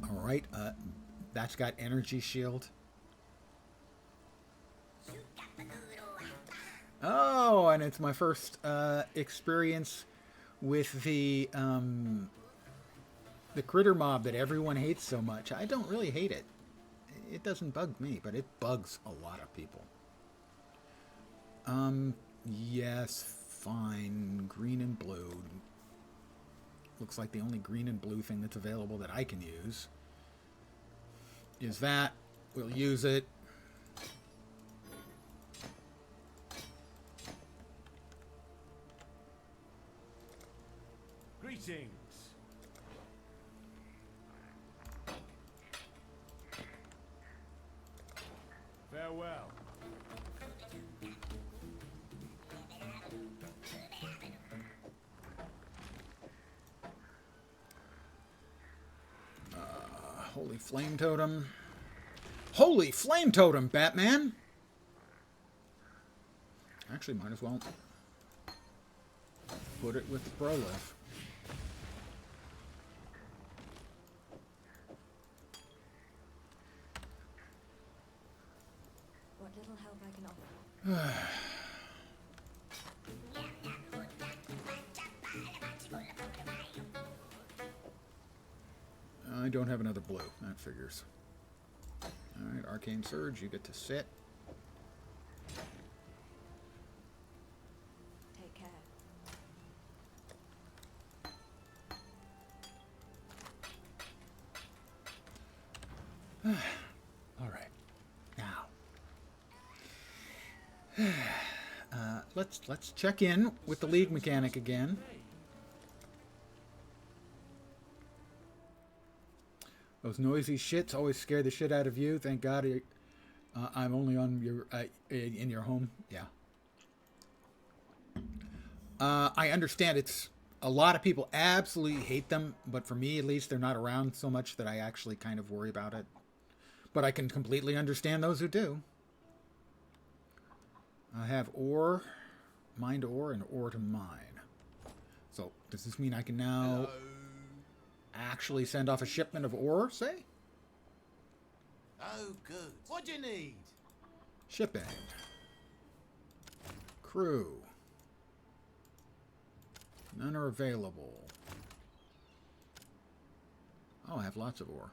Alright, that's got energy shield. Oh, and it's my first experience with the critter mob that everyone hates so much. I don't really hate it. It doesn't bug me, but it bugs a lot of people. Yes, fine. Green and blue. Looks like the only green and blue thing that's available that I can use is that. We'll use it. Greetings. Farewell. Holy Flame Totem. Holy Flame Totem, Batman! Actually, might as well put it with the Prolif. What little help I can offer. I don't have another blue. That figures. Alright, Arcane Surge, you get to sit. Take care. Alright. Now. Let's check in with the League mechanic again. Those noisy shits always scare the shit out of you. Thank God I'm only on your in your home. Yeah. I understand it's a lot of people absolutely hate them, but for me at least, they're not around so much that I actually kind of worry about it. But I can completely understand those who do. I have ore, mine to ore, and ore to mine. So does this mean I can now actually send off a shipment of ore, say? Oh, good. What do you need? Shipping. Crew. None are available. Oh, I have lots of ore.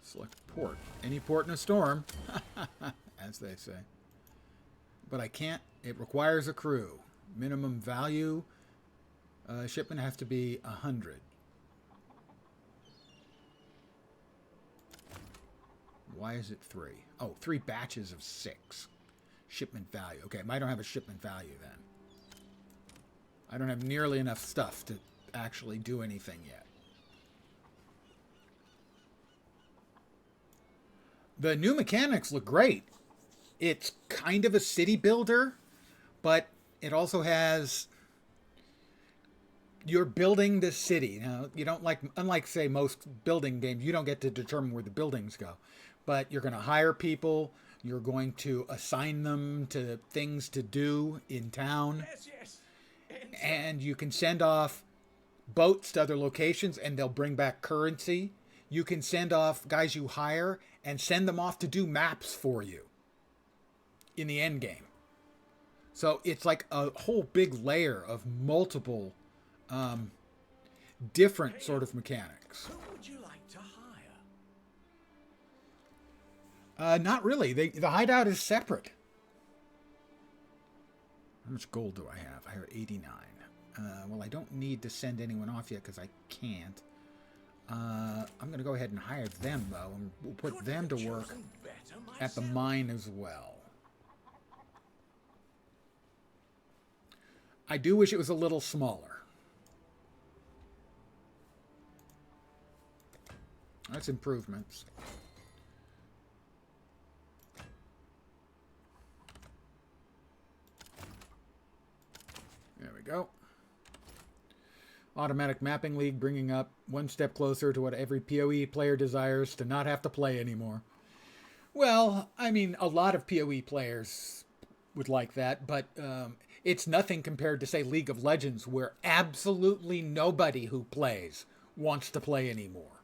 Select port. Any port in a storm, as they say. But I can't. It requires a crew. Minimum value. Shipment has to be 100. Why is it 3? Oh, 3 batches of 6. Shipment value. Okay, I don't have a shipment value then. I don't have nearly enough stuff to actually do anything yet. The new mechanics look great. It's kind of a city builder, but it also has you're building this city. Now, you don't unlike, say, most building games, you don't get to determine where the buildings go. But you're going to hire people. You're going to assign them to things to do in town. Yes, yes. And you can send off boats to other locations and they'll bring back currency. You can send off guys you hire and send them off to do maps for you in the end game. So it's like a whole big layer of multiple different sort of mechanics. Who would you like to hire? Not really. The hideout is separate. How much gold do I have? I have 89. Well, I don't need to send anyone off yet because I can't. I'm going to go ahead and hire them, though, and we'll put them to work at the mine as well. I do wish it was a little smaller. That's improvements. There we go. Automatic Mapping League bringing up one step closer to what every PoE player desires, to not have to play anymore. Well, I mean, a lot of PoE players would like that, but it's nothing compared to, say, League of Legends, where absolutely nobody who plays wants to play anymore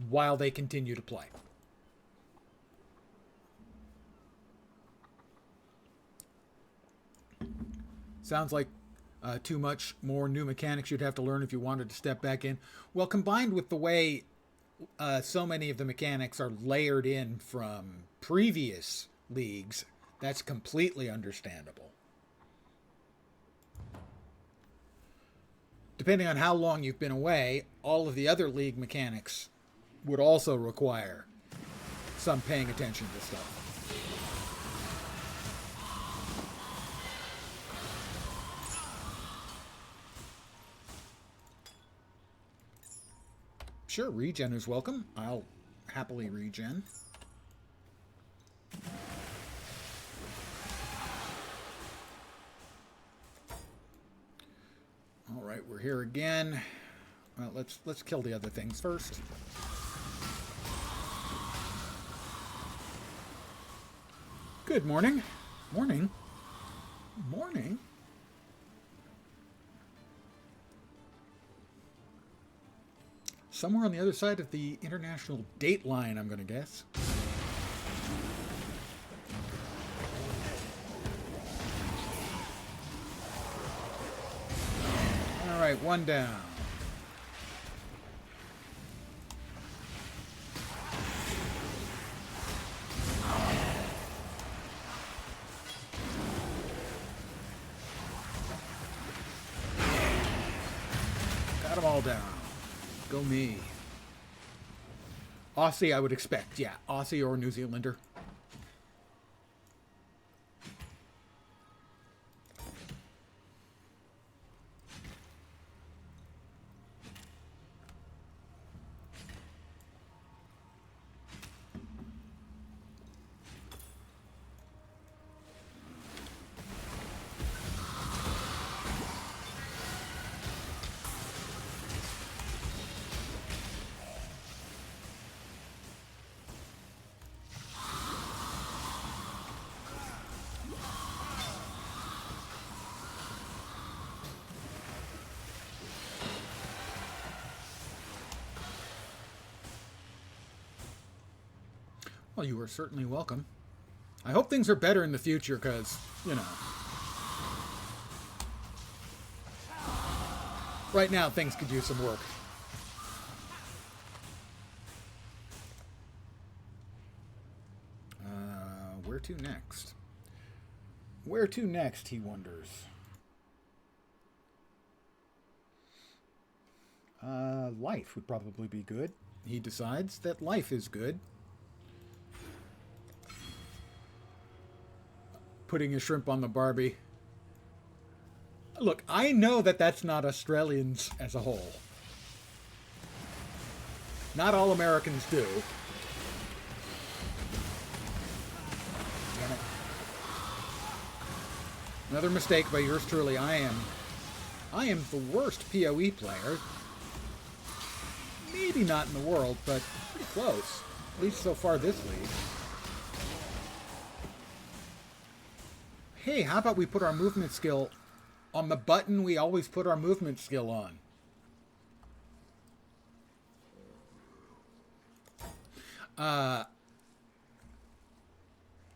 while they continue to play. Sounds like too much more new mechanics you'd have to learn if you wanted to step back in. Well, combined with the way so many of the mechanics are layered in from previous leagues, that's completely understandable. Depending on how long you've been away, all of the other league mechanics would also require some paying attention to stuff. Sure, regen is welcome. I'll happily regen. All right, we're here again. Well, let's kill the other things first. Good morning. Morning. Morning. Somewhere on the other side of the international date line, I'm going to guess. All right, one down. Got them all down. Go me. Aussie, I would expect. Yeah, Aussie or New Zealander. Well, you are certainly welcome. I hope things are better in the future, because, you know, right now things could use some work. Where to next? Where to next, he wonders. Life would probably be good. He decides that life is good. Putting a shrimp on the Barbie. Look, I know that that's not Australians as a whole. Not all Americans do. Damn it. Another mistake by yours truly. I am I am the worst PoE player. Maybe not in the world, but pretty close. At least so far this league. Hey, how about we put our movement skill on the button we always put our movement skill on? I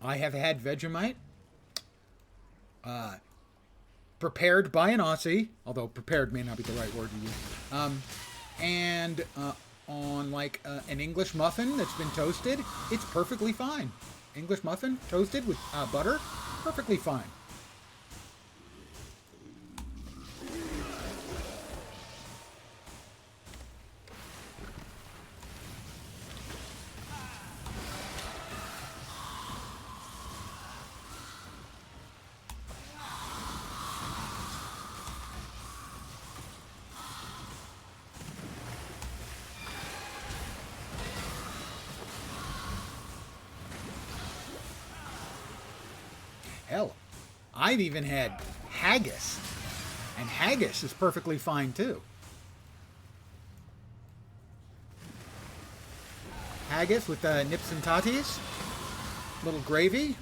have had Vegemite. Prepared by an Aussie, although prepared may not be the right word to use. And on like an English muffin that's been toasted, it's perfectly fine. English muffin toasted with butter, perfectly fine. Hell, I've even had haggis, and haggis is perfectly fine too. Haggis with nips and tatis, little gravy,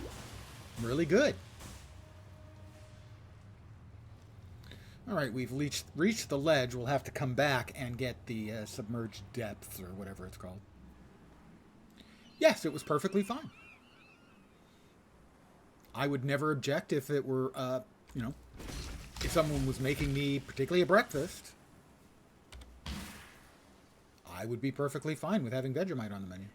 really good. All right, we've reached the ledge. We'll have to come back and get the submerged depths or whatever it's called. Yes, it was perfectly fine. I would never object if it were, if someone was making me particularly a breakfast. I would be perfectly fine with having Vegemite on the menu.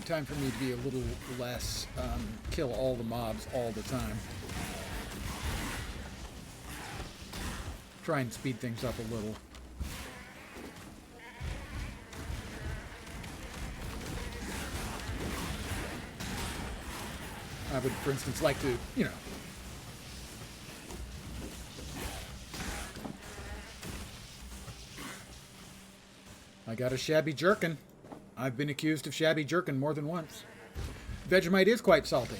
Time for me to be a little less kill all the mobs all the time. Try and speed things up a little. I would, for instance, like to, I got a shabby jerkin. I've been accused of shabby jerkin more than once. Vegemite is quite salty.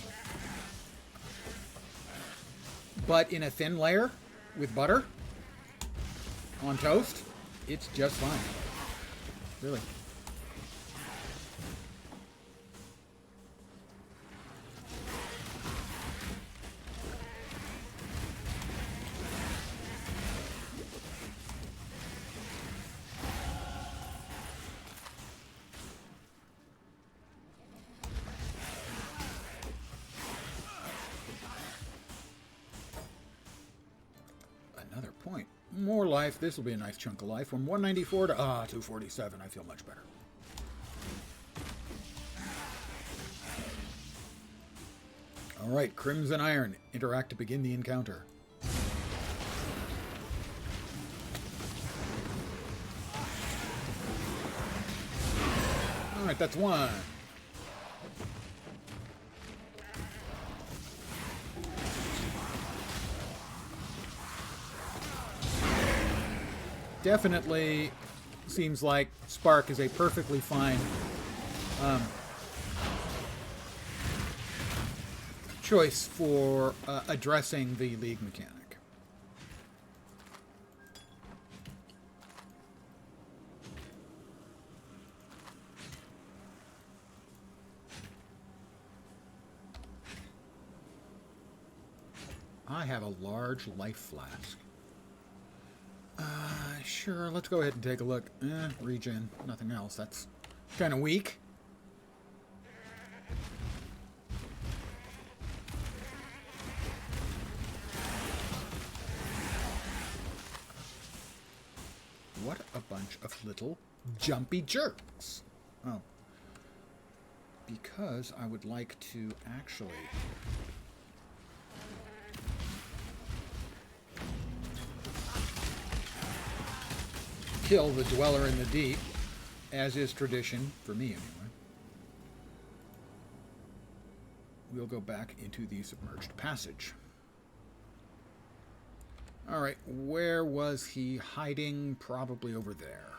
But in a thin layer with butter on toast, it's just fine. Really. More life. This will be a nice chunk of life. From 194 to 247. I feel much better. All right, Crimson Iron. Interact to begin the encounter. All right, that's one. Definitely seems like Spark is a perfectly fine choice for addressing the league mechanic. I have a large life flask. Sure, let's go ahead and take a look. Regen, nothing else. That's kind of weak. bunch of little jumpy jerks. Oh. Because I would like to actually kill the Dweller in the Deep, as is tradition, for me anyway. We'll go back into the submerged passage. Alright, where was he hiding? Probably over there.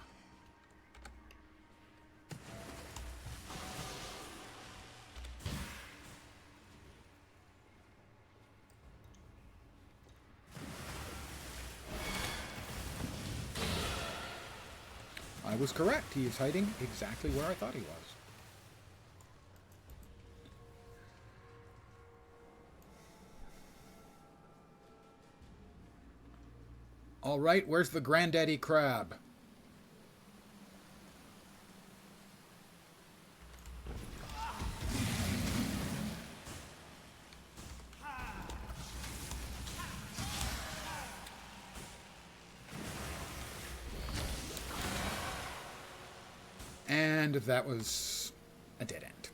I was correct. He is hiding exactly where I thought he was. All right, where's the Granddaddy Crab? And that was a dead end.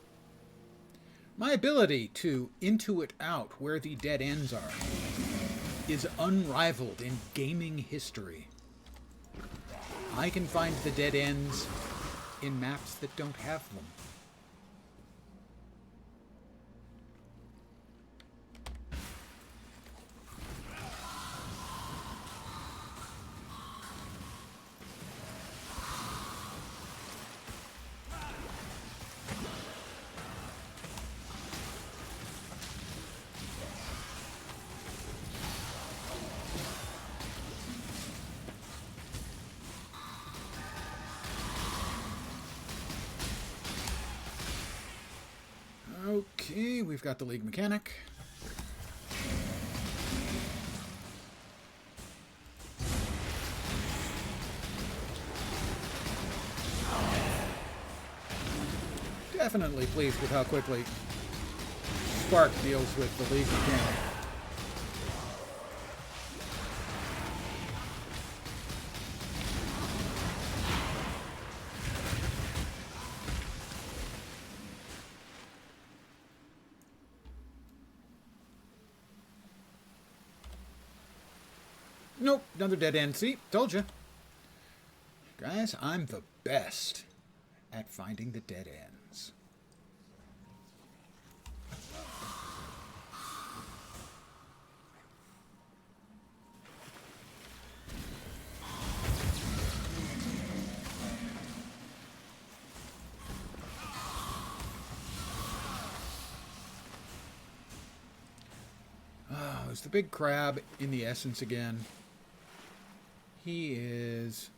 My ability to intuit out where the dead ends are is unrivaled in gaming history. I can find the dead ends in maps that don't have them. Okay, we've got the League Mechanic. Definitely pleased with how quickly Spark deals with the League Mechanic. Nope, another dead end. See, told you. Guys, I'm the best at finding the dead ends. Oh, is the big crab in the essence again? He is...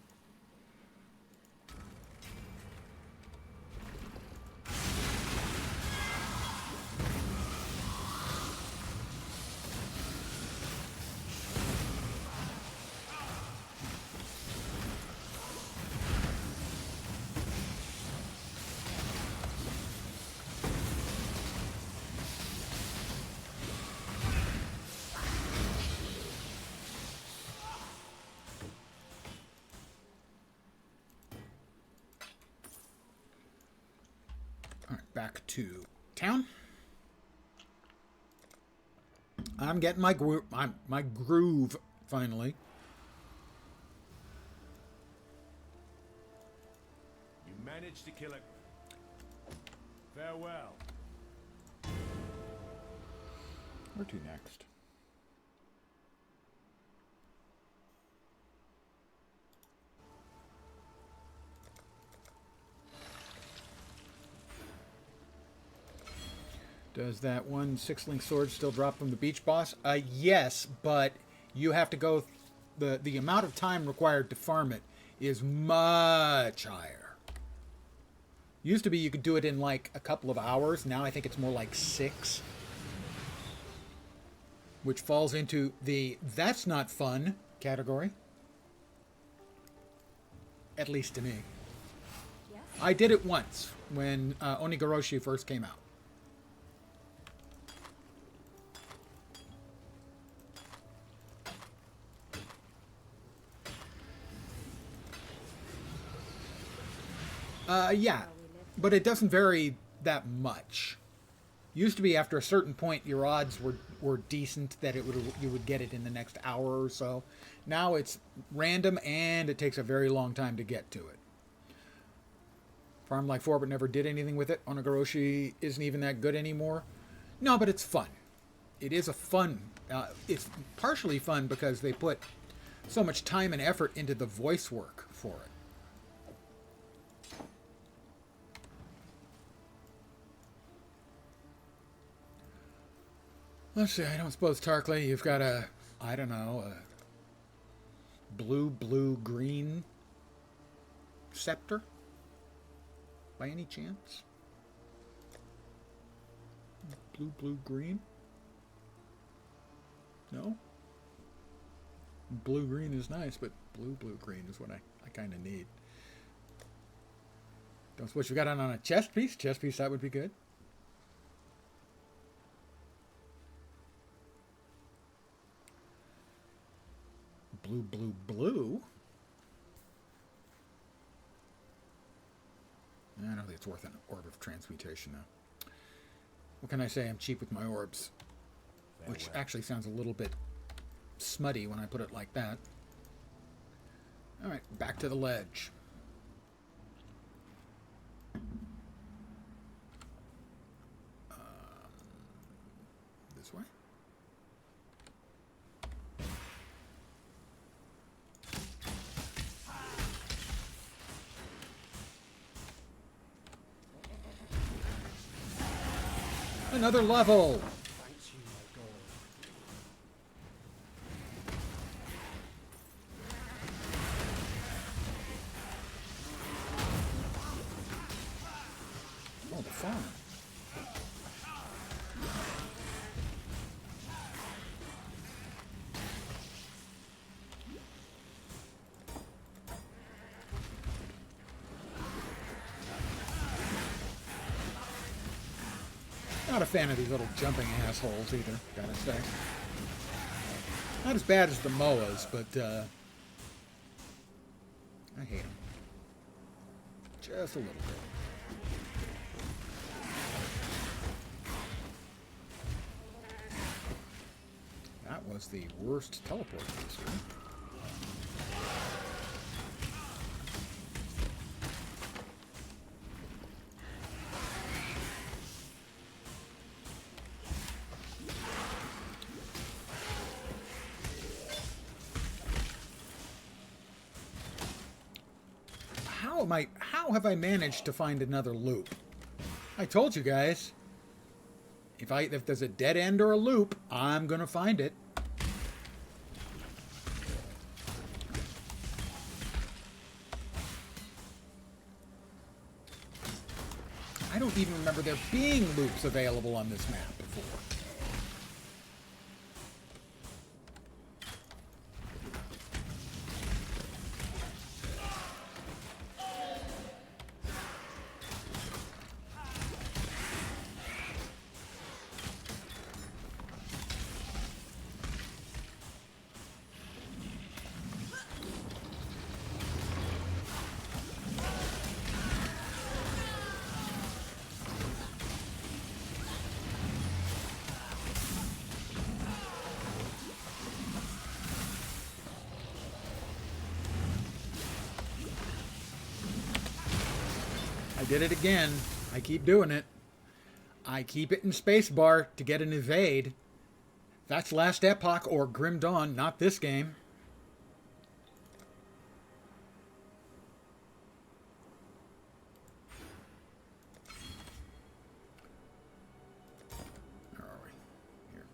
back to town. I'm getting my groove finally. You managed to kill it. Farewell. Where to next? Does that one 6-link sword still drop from the beach boss? Yes, but you have to go... The amount of time required to farm it is much higher. Used to be you could do it in like a couple of hours. Now I think it's more like 6. Which falls into the that's not fun category. At least to me. Yes? I did it once when Onigoroshi first came out. Yeah, but it doesn't vary that much. Used to be after a certain point your odds were decent that you would get it in the next hour or so. Now it's random and it takes a very long time to get to it. Farm Like 4 but never did anything with it. Onigoroshi isn't even that good anymore. No, but it's fun. It is a fun. It's partially fun because they put so much time and effort into the voice work for it. Let's see, I don't suppose, Tarkley, you've got a, I don't know, a blue-green scepter? By any chance? Blue-green? No? Blue-green is nice, but blue-green is what I kind of need. Don't suppose you got it on a chest piece? Chest piece, that would be good. Blue. I don't think it's worth an orb of transmutation now. What can I say? I'm cheap with my orbs. Which actually sounds a little bit smutty when I put it like that. Alright, back to the ledge. This way? Another level! Oh, the farm. Not a fan of these little jumping assholes either, gotta say. Not as bad as the Moas, but I hate them. Just a little bit. That was the worst teleport in history. How have I managed to find another loop? I told you guys. If there's a dead end or a loop, I'm gonna find it. I don't even remember there being loops available on this map before. I did it again. I keep doing it. I keep it in spacebar to get an evade. That's Last Epoch or Grim Dawn, not this game. Where are we? Here.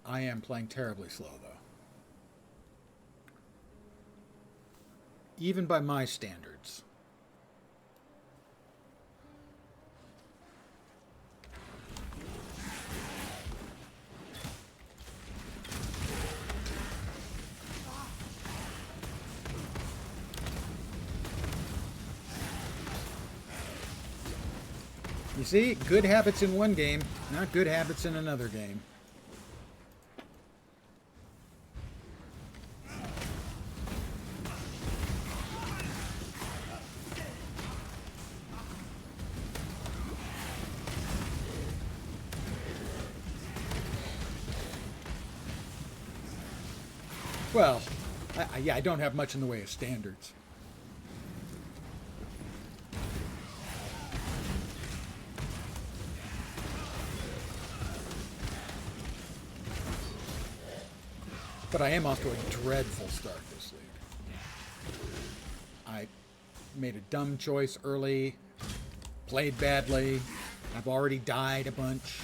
I am playing terribly slow, though. Even by my standards. You see, good habits in one game, not good habits in another game. Well, yeah, I don't have much in the way of standards. But I am off to a dreadful start this league. I made a dumb choice early, played badly, I've already died a bunch.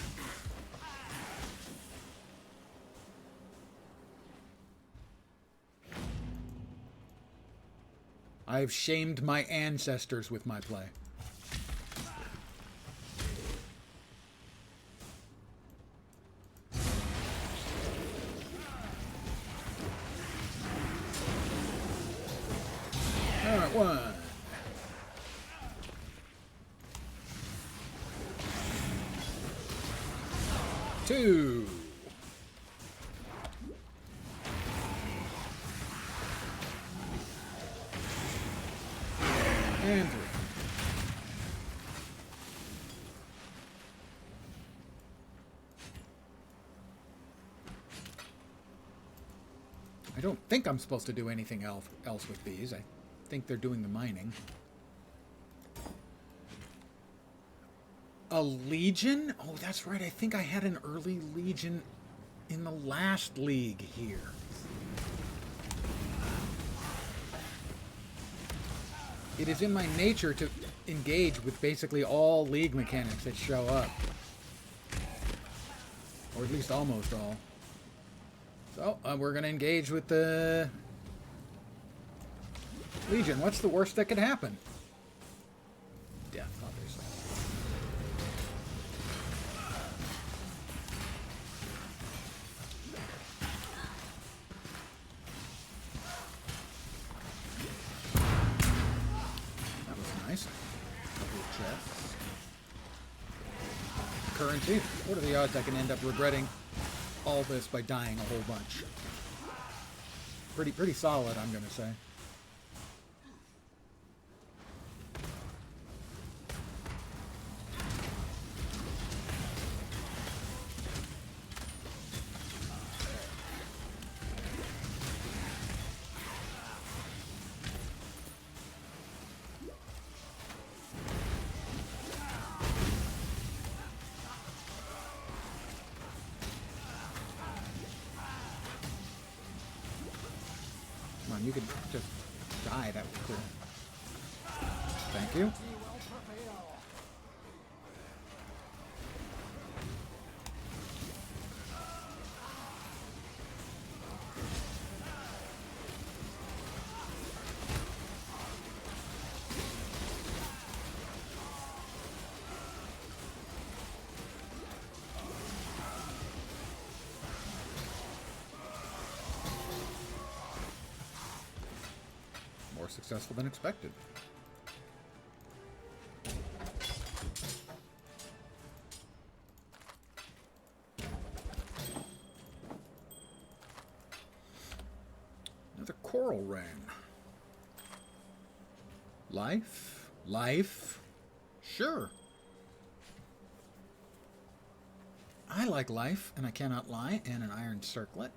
I've shamed my ancestors with my play. Alright, 1. 2. And 3. I don't think I'm supposed to do anything else with these. I think they're doing the mining. A legion? Oh, that's right. I think I had an early legion in the last league here. It is in my nature to engage with basically all league mechanics that show up. Or at least almost all. So, we're going to engage with the Legion. What's the worst that could happen? Death, obviously. That was nice. Couple of chests. Currency. What are the odds I can end up regretting all this by dying a whole bunch? Pretty solid, I'm gonna say. You could just die, that was cool. Thank you. More successful than expected. Another coral ring. Life? Life? Sure. I like life, and I cannot lie, and an iron circlet.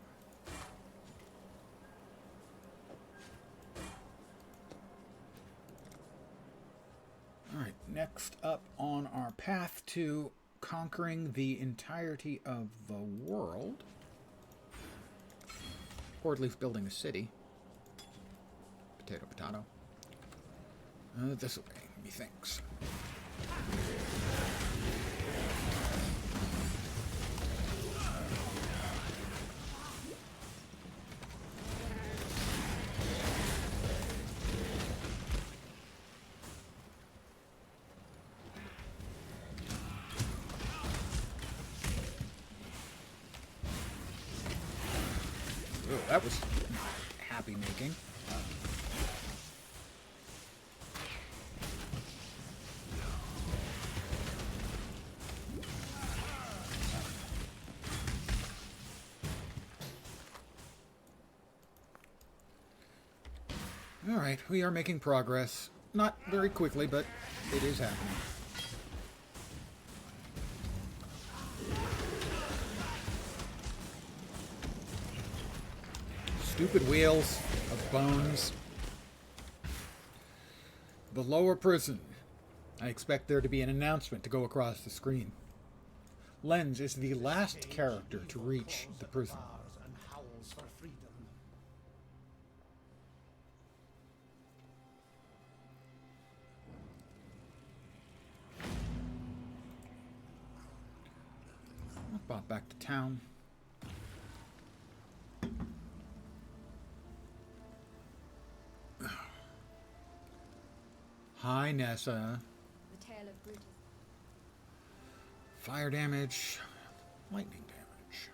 Alright, next up on our path to conquering the entirety of the world, or at least building a city. Potato, potato. This way, methinks. Ooh, that was happy making. Alright, we are making progress. Not very quickly, but it is happening. Stupid wheels of bones. The lower prison. I expect there to be an announcement to go across the screen. Lens is the last character to reach the prison. And howls for freedom. Brought back to town. Hi, Nessa. The tale of Brutus. Fire damage. Lightning damage.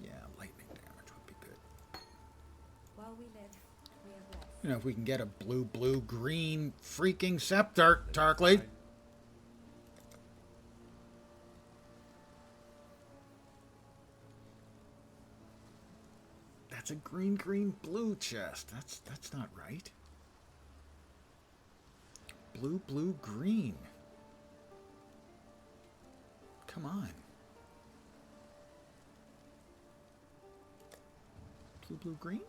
Yeah, lightning damage would be good. While we live, we are blessed. You know, if we can get a blue, green, freaking scepter, Tarkley. That's a green, blue chest. That's not right. Blue, green. Come on. Blue, green?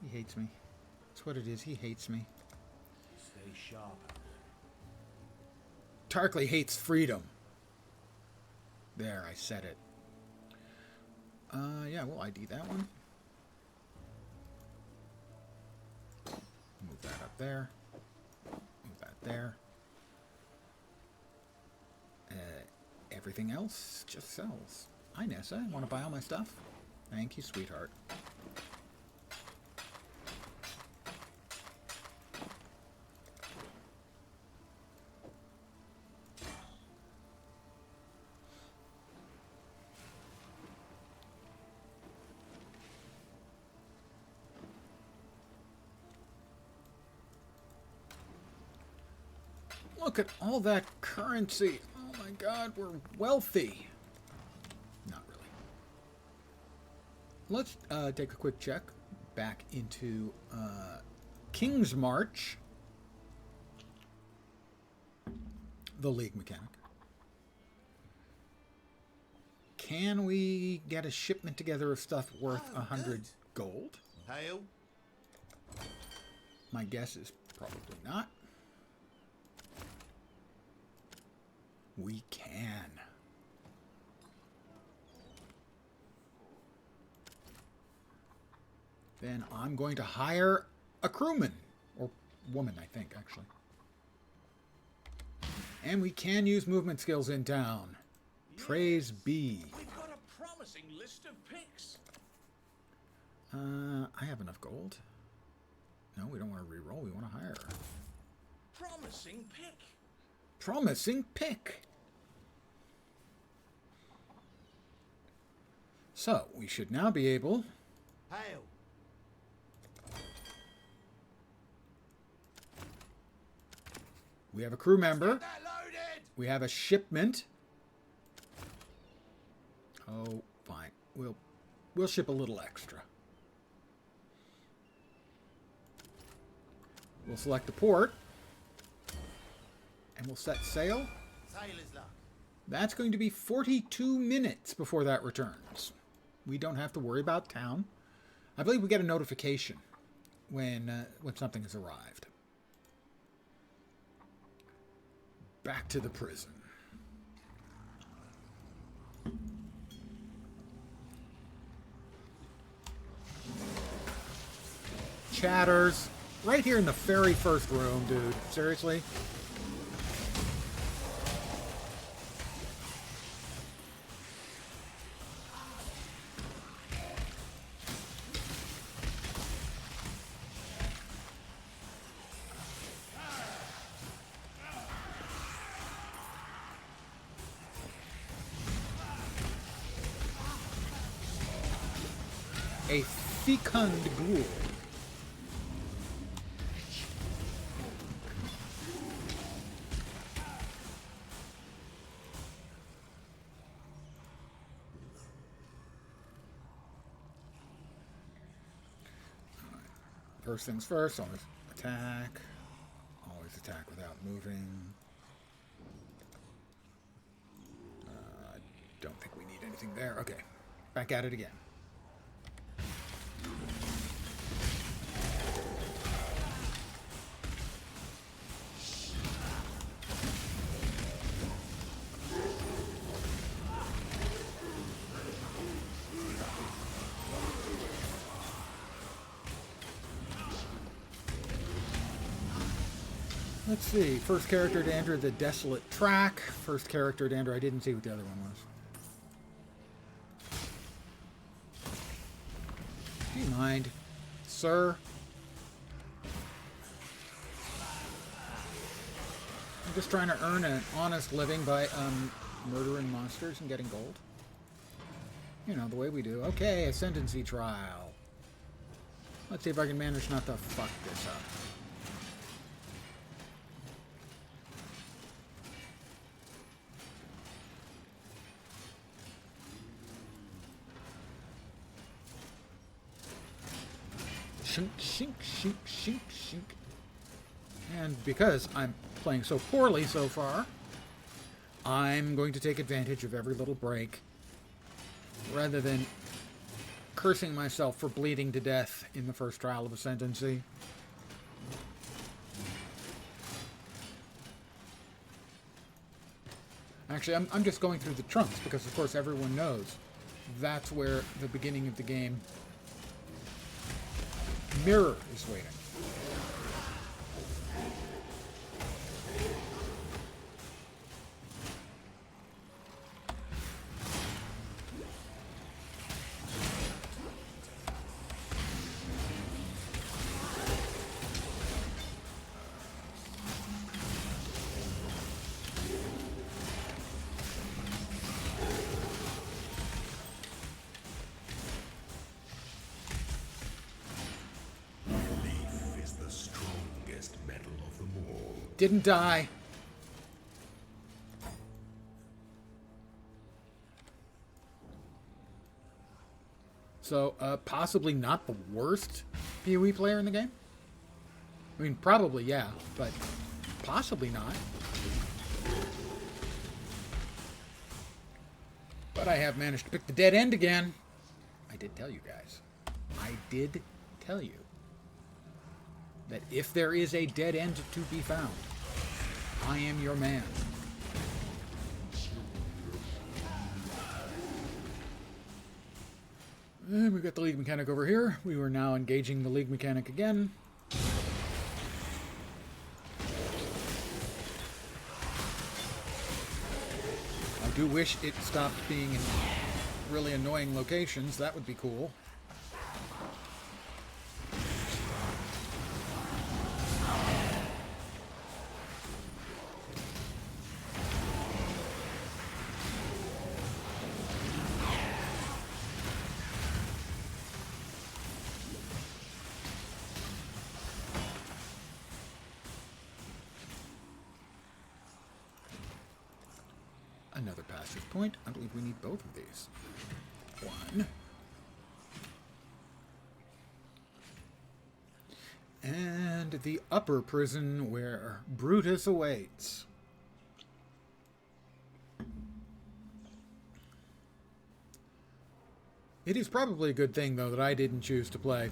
He hates me. That's what it is. He hates me. Stay sharp. Tarkley hates freedom. There, I said it. Yeah, we'll ID that one. Move that up there. Move that there. Everything else just sells. Hi, Nessa. Want to buy all my stuff? Thank you, sweetheart. Look at all that currency. Oh my god, we're wealthy. Not really. Let's take a quick check back into King's March. The League mechanic. Can we get a shipment together of stuff worth 100 gold? Hail. My guess is probably not. We can. Then I'm going to hire a crewman. Or woman, I think, actually. And we can use movement skills in town. Praise be. We've got a promising list of picks. I have enough gold. No, we don't want to reroll. We want to hire. Promising pick. Promising pick. So, we should now be able... Hail. We have a crew member. Get that loaded. We have a shipment. Oh, fine. We'll ship a little extra. We'll select a port. And we'll set sail. Sailor's luck. That's going to be 42 minutes before that returns. We don't have to worry about town. I believe we get a notification when something has arrived. Back to the prison. Chatters. Right here in the very first room, dude. Seriously? A fecund ghoul. First things first, always attack. Always attack without moving. I don't think we need anything there. Okay, back at it again. Let's see. First character to enter the desolate track. First character to enter. I didn't see what the other one was. Do you mind, sir? I'm just trying to earn an honest living by murdering monsters and getting gold. You know, the way we do. Okay, ascendancy trial. Let's see if I can manage not to fuck this up. Shink, shink, shink, shink, shink. And because I'm playing so poorly so far, I'm going to take advantage of every little break rather than cursing myself for bleeding to death in the first trial of ascendancy. Actually, I'm just going through the trunks because, of course, everyone knows that's where the beginning of the game mirror is waiting. Didn't die. So, possibly not the worst PoE player in the game? I mean, probably, yeah, but possibly not. But I have managed to pick the dead end again. I did tell you guys. I did tell you that if there is a dead end to be found, I am your man. And we've got the League Mechanic over here. We were now engaging the League Mechanic again. I do wish it stopped being in really annoying locations. That would be cool. Another passive point. I believe we need both of these. One. And the upper prison where Brutus awaits. It is probably a good thing, though, that I didn't choose to play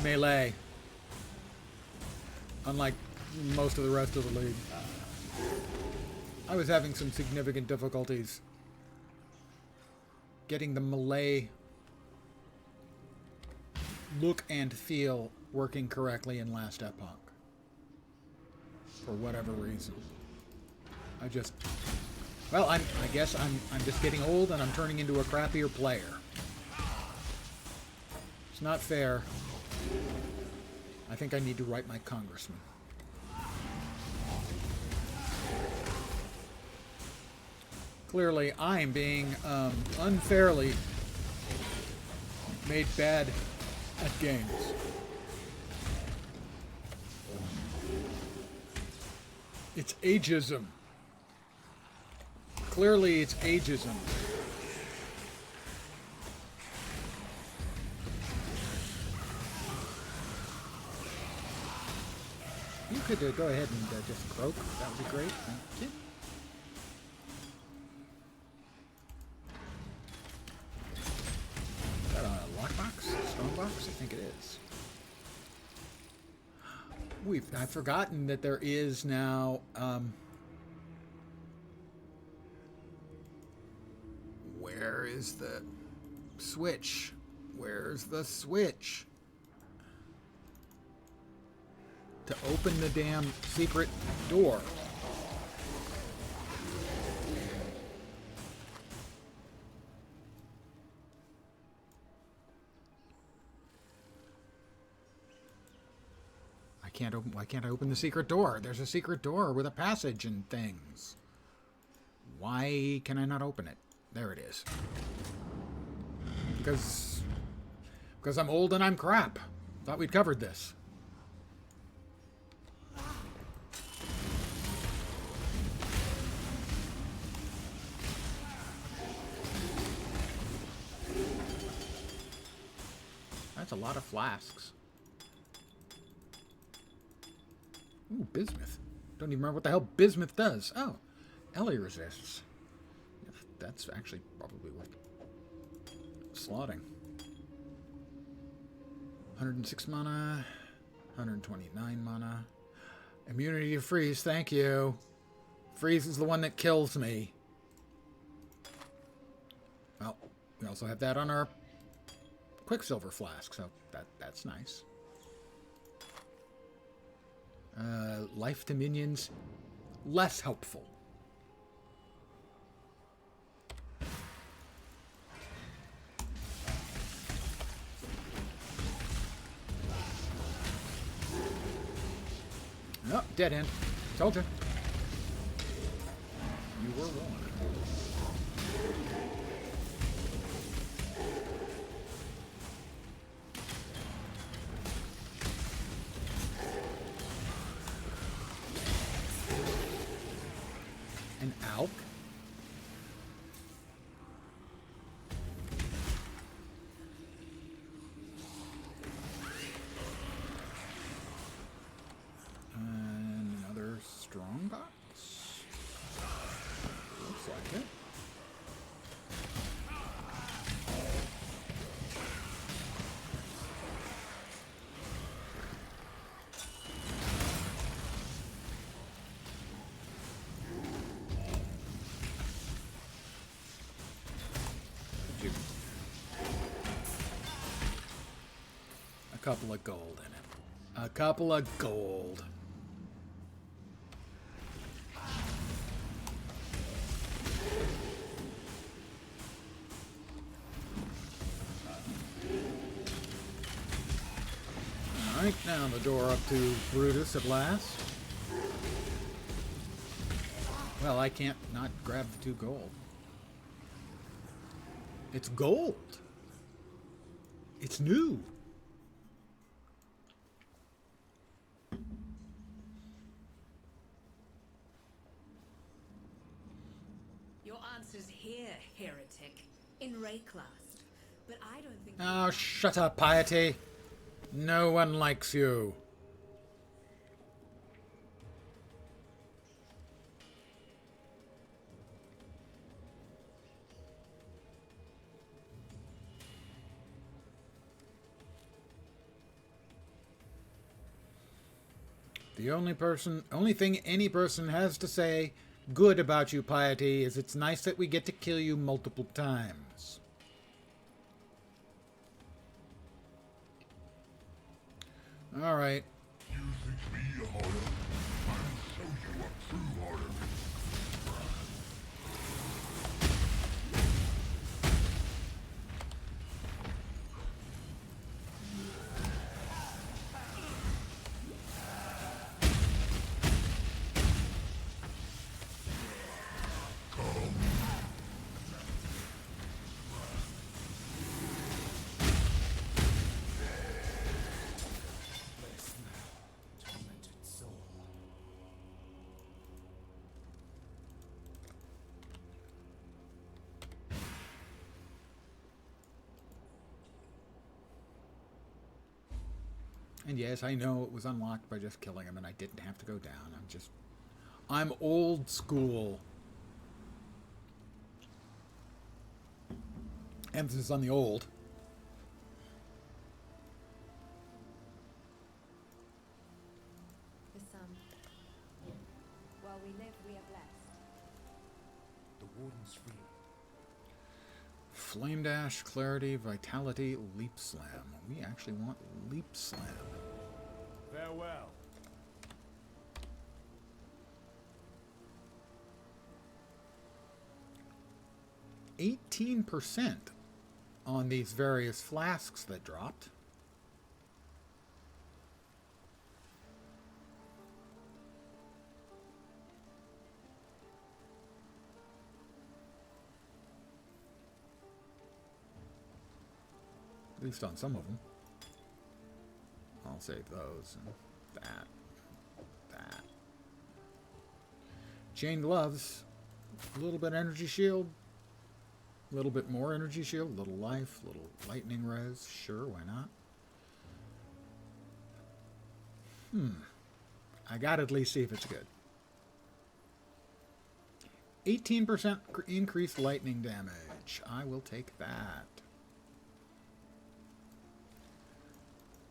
melee, unlike most of the rest of the league. I was having some significant difficulties getting the melee look and feel working correctly in Last Epoch. For whatever reason. I guess I'm just getting old and I'm turning into a crappier player. It's not fair. I think I need to write my congressman. Clearly, I am being unfairly made bad at games. It's ageism. Clearly, it's ageism. you could go ahead and just croak, that would be great. Thank you. Is that a lockbox? Strongbox? I think it is. I've forgotten that there is now where is the switch? Where's the switch? To open the damn secret door. Why can't I open the secret door? There's a secret door with a passage and things. Why can I not open it? There it is. Because I'm old and I'm crap. Thought we'd covered this. That's a lot of flasks. Ooh, bismuth. Don't even remember what the hell bismuth does. Oh, Ellie resists. That's actually probably worth slotting. 106 mana. 129 mana. Immunity to freeze, thank you. Freeze is the one that kills me. Well, we also have that on our Quicksilver flask, so that's nice. Life to minions, less helpful. Oh, dead end. Told you. You were warned. An alk? And another strong box? Looks like it. A couple of gold in it. A couple of gold. Alright, now the door up to Brutus at last. Well, I can't not grab the 2 gold. It's gold. It's new. Your answer's here, heretic. In Rayclast. But I don't think... Oh, shut up, Piety. No one likes you. The only thing any person has to say good about you, Piety, is it's nice that we get to kill you multiple times. All right. You think me harder? I'll show you a true harder. Tormented soul. And yes, I know it was unlocked by just killing him and I didn't have to go down. I'm old school. Emphasis on the old. The sun. While we live, we are blessed. The warden's free. Flame Dash, Clarity, Vitality, Leap Slam. We actually want Leap Slam. Farewell. 18% on these various flasks that dropped. At least on some of them. I'll save those and that. Chain gloves. A little bit energy shield. A little bit more energy shield. Little life. Little lightning res. Sure, why not? I gotta at least see if it's good. 18% increased lightning damage. I will take that.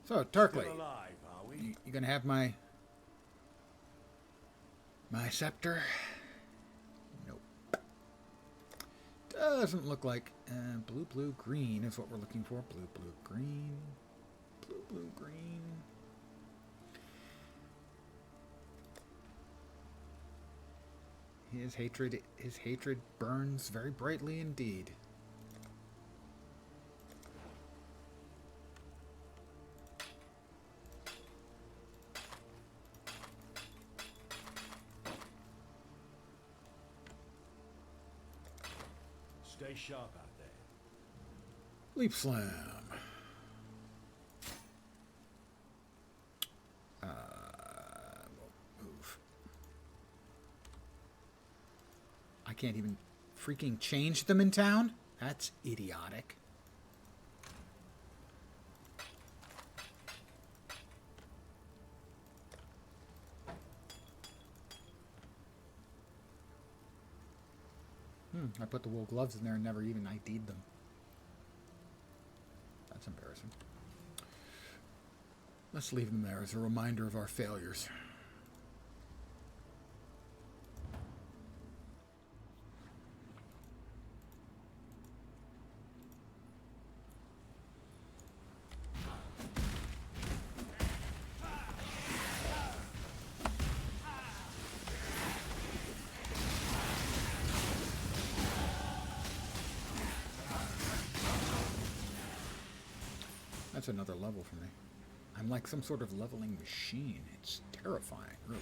So, Tarkley, Still alive, are we? you gonna have my scepter? Nope. Doesn't look like blue, blue, green is what we're looking for. Blue, blue, green. Blue, blue, green. His hatred burns very brightly indeed. Stay sharp out there. Leap Slam. Move. I can't even freaking change them in town? That's idiotic. I put the wool gloves in there and never even ID'd them. That's embarrassing. Let's leave them there as a reminder of our failures. That's another level for me. I'm like some sort of leveling machine. It's terrifying, really.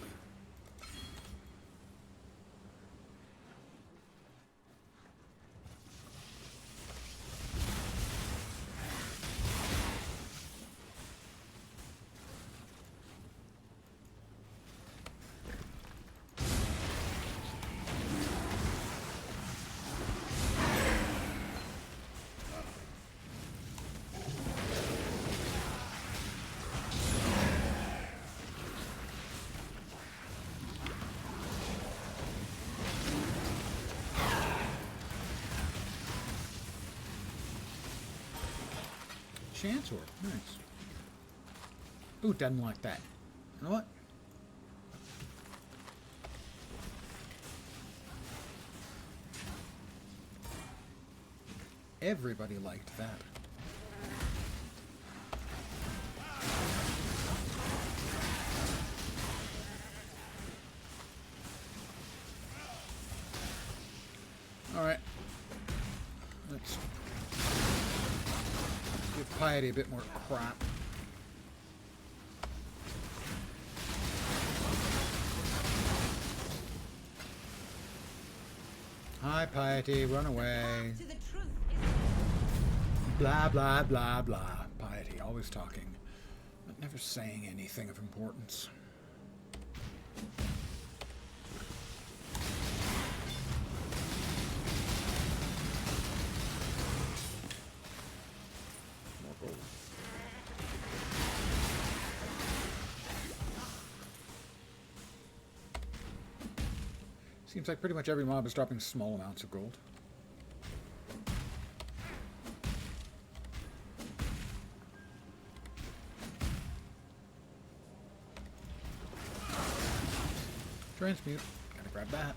Chancellor, nice. Ooh, doesn't like that. You know what? Everybody liked that. All right. Let's give Piety a bit more crap. Hi, Piety, run away. To the truth, isn't it? Blah, blah, blah, blah. Piety, always talking, but never saying anything of importance. More gold. Seems like pretty much every mob is dropping small amounts of gold. Transmute. Gotta grab that.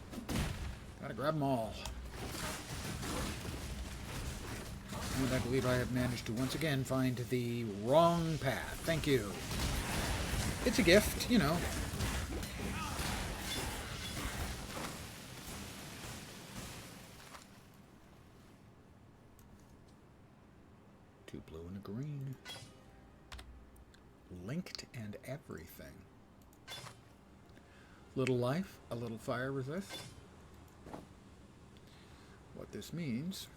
Gotta grab them all. And I believe I have managed to once again find the wrong path. Thank you. It's a gift, you know. Two blue and a green. Linked and everything. Little life, a little fire resist. What this means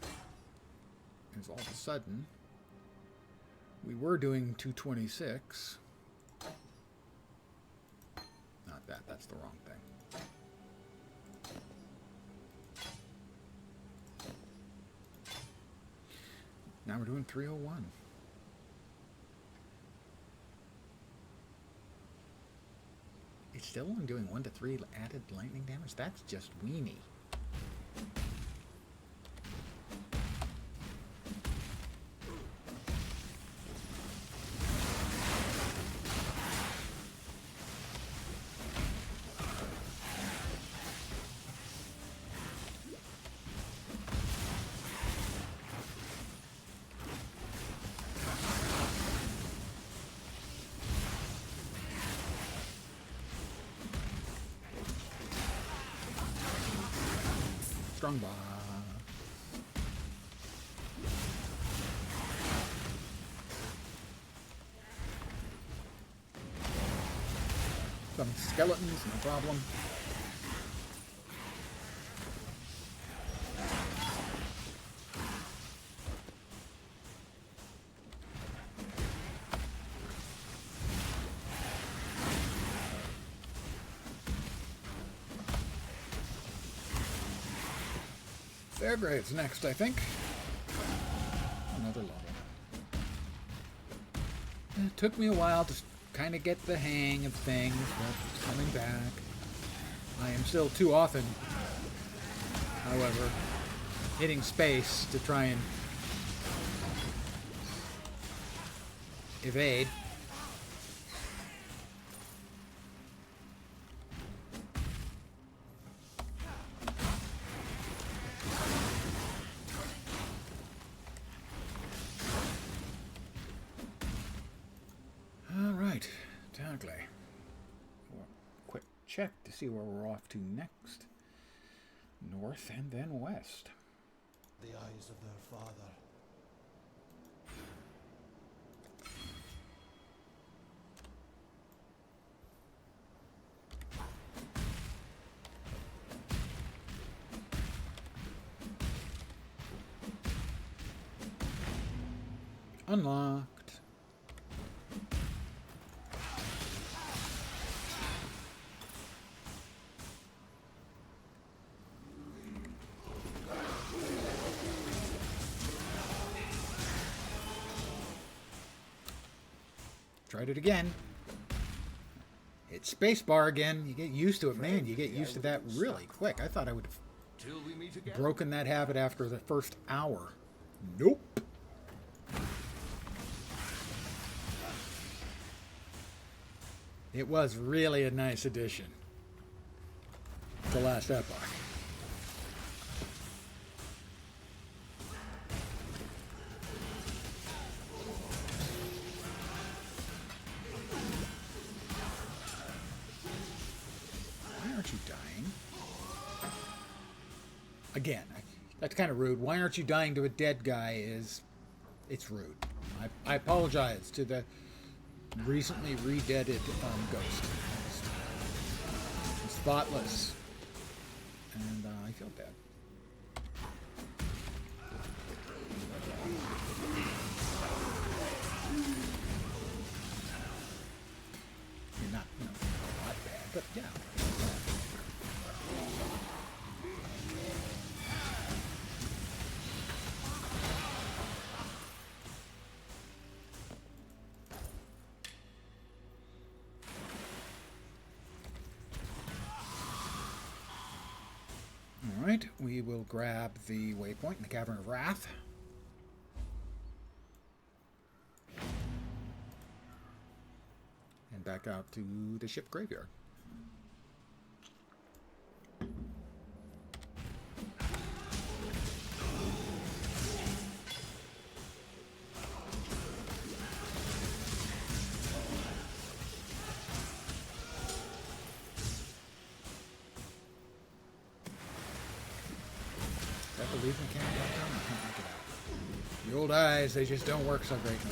is all of a sudden we were doing 226. Not that, that's the wrong thing. Now we're doing 301. It's still only doing 1 to 3 added lightning damage? That's just weenie. Strong bar. Some skeletons, no problem. Fairgrade's next, I think. Another level. It took me a while to kind of get the hang of things, but it's coming back. I am still too often, however, hitting space to try and evade. Quick check to see where we're off to next. North and then west. The eyes of their father. Unlocked. Tried it again. Hit spacebar again. You get used to it, man. You get used to that really quick. I thought I would have broken that habit after the first hour. Nope. It was really a nice addition to Last Epoch. Why aren't you dying? Again, that's kind of rude. Why aren't you dying to a dead guy it's rude. I apologize to the recently redeaded ghost. It's thoughtless, and I feel bad. You're not, a lot bad, but yeah. point, we will grab the waypoint in the Cavern of Wrath. And back out to the ship graveyard. I believe we can't get down. I can't make it out. The old eyes, they just don't work so great no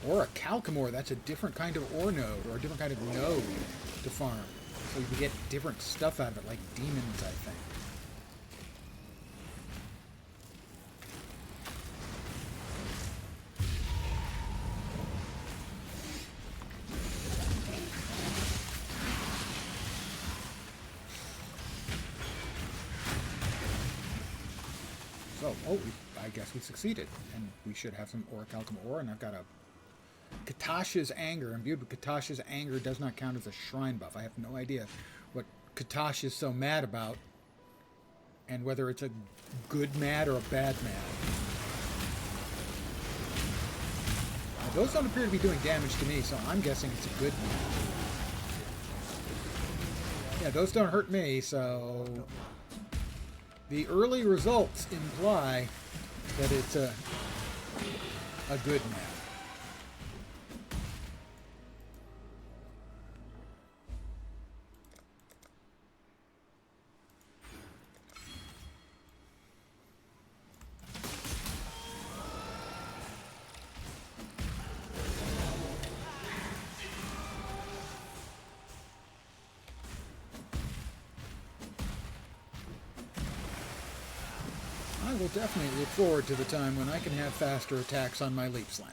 more. Or a Kalguur, that's a different kind of ore node, or a different kind of node to farm. So you can get different stuff out of it, like demons, I think. So, I guess we succeeded, and we should have some Kalguur ore, and I've got a Katash's Anger. Imbued with Katash's Anger does not count as a shrine buff. I have no idea what Katash is so mad about, and whether it's a good mad or a bad mad. Those don't appear to be doing damage to me, so I'm guessing it's a good mad. Yeah, those don't hurt me, so the early results imply that it's a good mad. I will definitely look forward to the time when I can have faster attacks on my Leap Slam.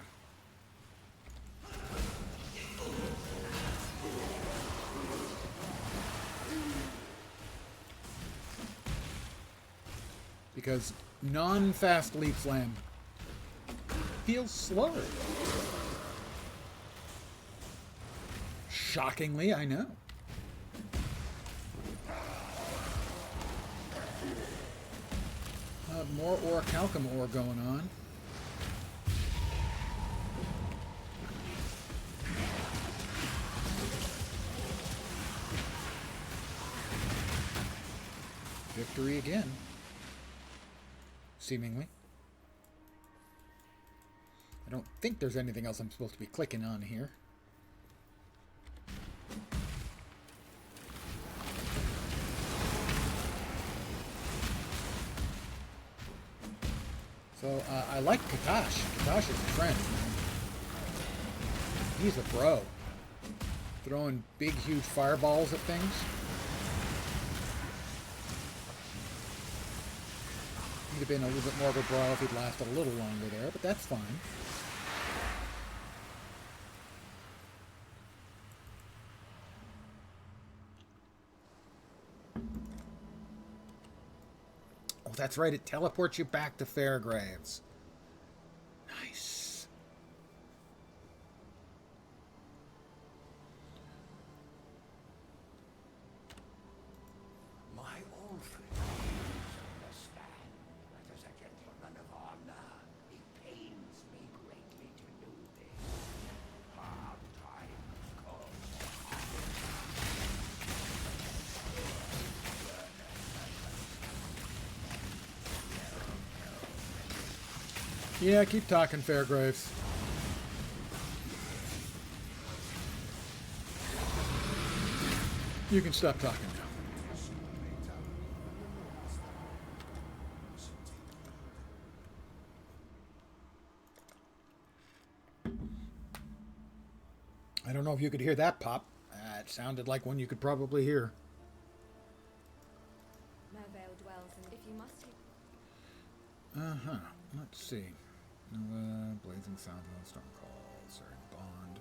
Because non-fast Leap Slam feels slower. Shockingly, I know. More Kalguur ore going on. Victory again. Seemingly. I don't think there's anything else I'm supposed to be clicking on here. So, I like Katash. Katash is a friend. He's a bro. Throwing big, huge fireballs at things. He'd have been a little bit more of a bro if he'd lasted a little longer there, but that's fine. Oh, that's right, it teleports you back to Fairgraves. Nice. My old friend, understand that as a gentleman of honor, it pains me greatly to do this. Hard times call. Yeah, keep talking, Fairgraves. You can stop talking now. I don't know if you could hear that pop. It sounded like one you could probably hear. No veil dwells, and if you must... Uh-huh. Let's see. Blazing Southwell, Storm Call, Surrey Bond,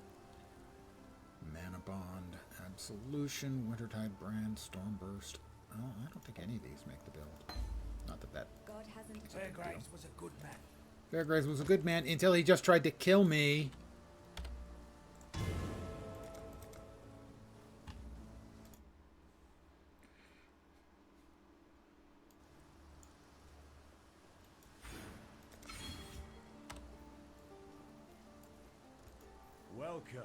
Mana Bond, Absolution, Wintertide Brand, Stormburst. Oh, I don't think any of these make the build. Not that that... God hasn't... Fairgraves was a good man. Fairgraves was a good man until he just tried to kill me. Welcome.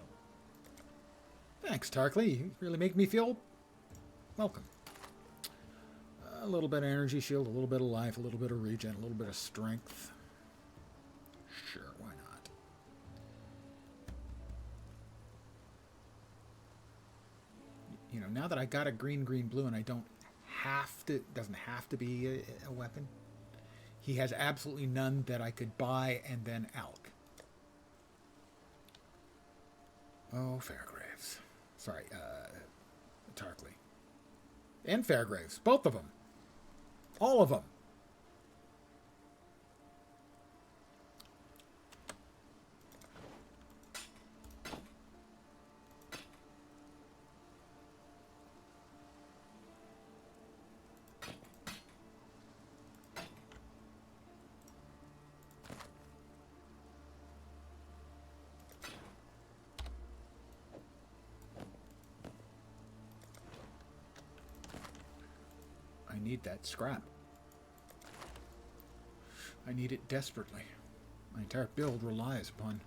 Thanks, Tarkley. You really make me feel welcome. A little bit of energy shield, a little bit of life, a little bit of regen, a little bit of strength. Sure, why not? You know, now that I got a green, blue, and I don't have to, doesn't have to be a weapon. He has absolutely none that I could buy and then alch. Oh, Fairgraves. Sorry, Tarkley. And Fairgraves. Both of them. All of them. I need that scrap. I need it desperately. My entire build relies upon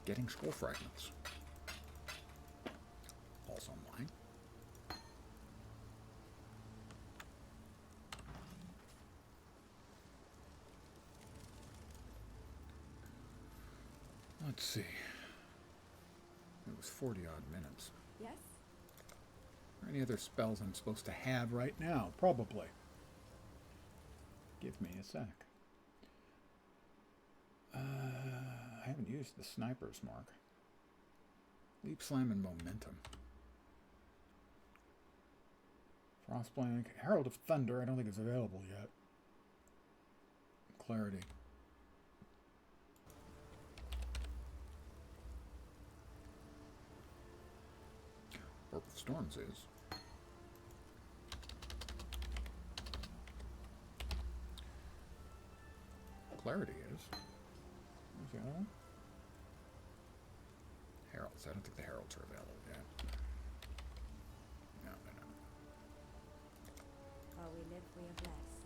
getting scroll fragments. Also online. Let's see. It was 40 odd minutes. Yes? Are there any other spells I'm supposed to have right now? Probably. Give me a sec. I haven't used the sniper's mark. Leap, slam, and momentum. Frostblank. Herald of Thunder. I don't think it's available yet. Clarity. Orb of Storms is. Clarity is. Where's the other one? Heralds. I don't think the Heralds are available yet. No. While we live, we are blessed.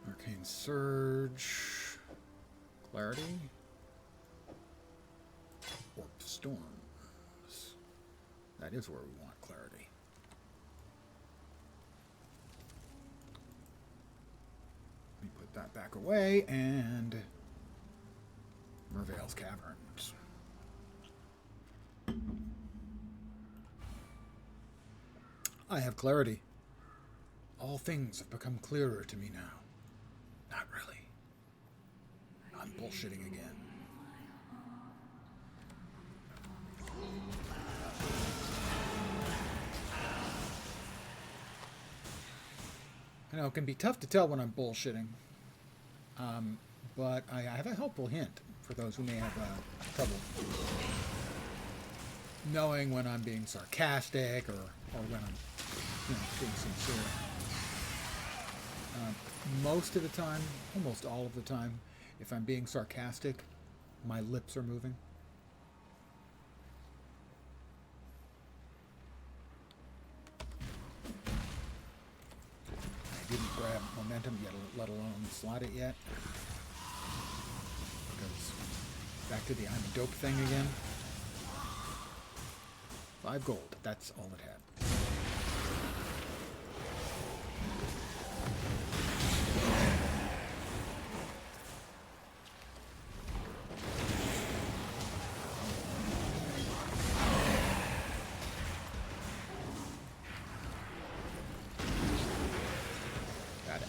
Arcane Surge. Clarity. Orb of Storms. That is where we want clarity. Let me put that back away and Merveil's Caverns. I have clarity. All things have become clearer to me now. Not really. I'm bullshitting again. I know it can be tough to tell when I'm bullshitting, but I have a helpful hint for those who may have trouble knowing when I'm being sarcastic or when I'm being sincere. Most of the time, almost all of the time, if I'm being sarcastic, my lips are moving. I didn't grab momentum yet, let alone slot it yet. Because back to the I'm a dope thing again. 5 gold, that's all it had. Got it.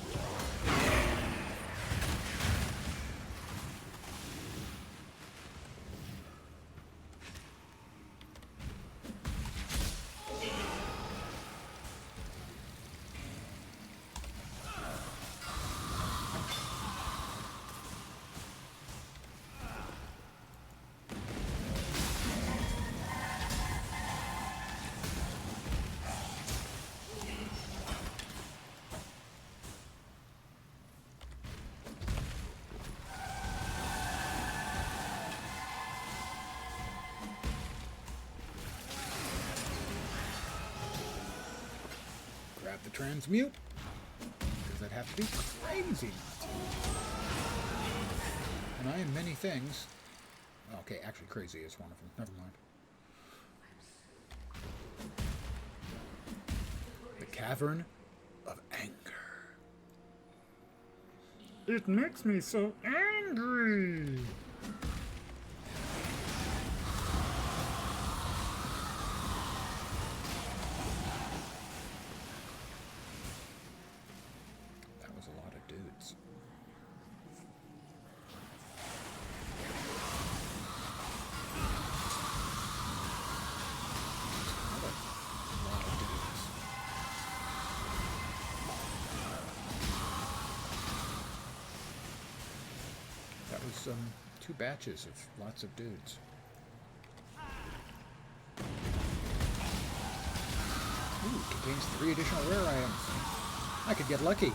the transmute, because I'd have to be crazy not to. And I am many things. Okay, actually crazy is one of them. Never mind. The Cavern of Anger. It makes me so angry! That was a lot of dudes. That was 2 batches of lots of dudes. Ooh, contains 3 additional rare items. I could get lucky.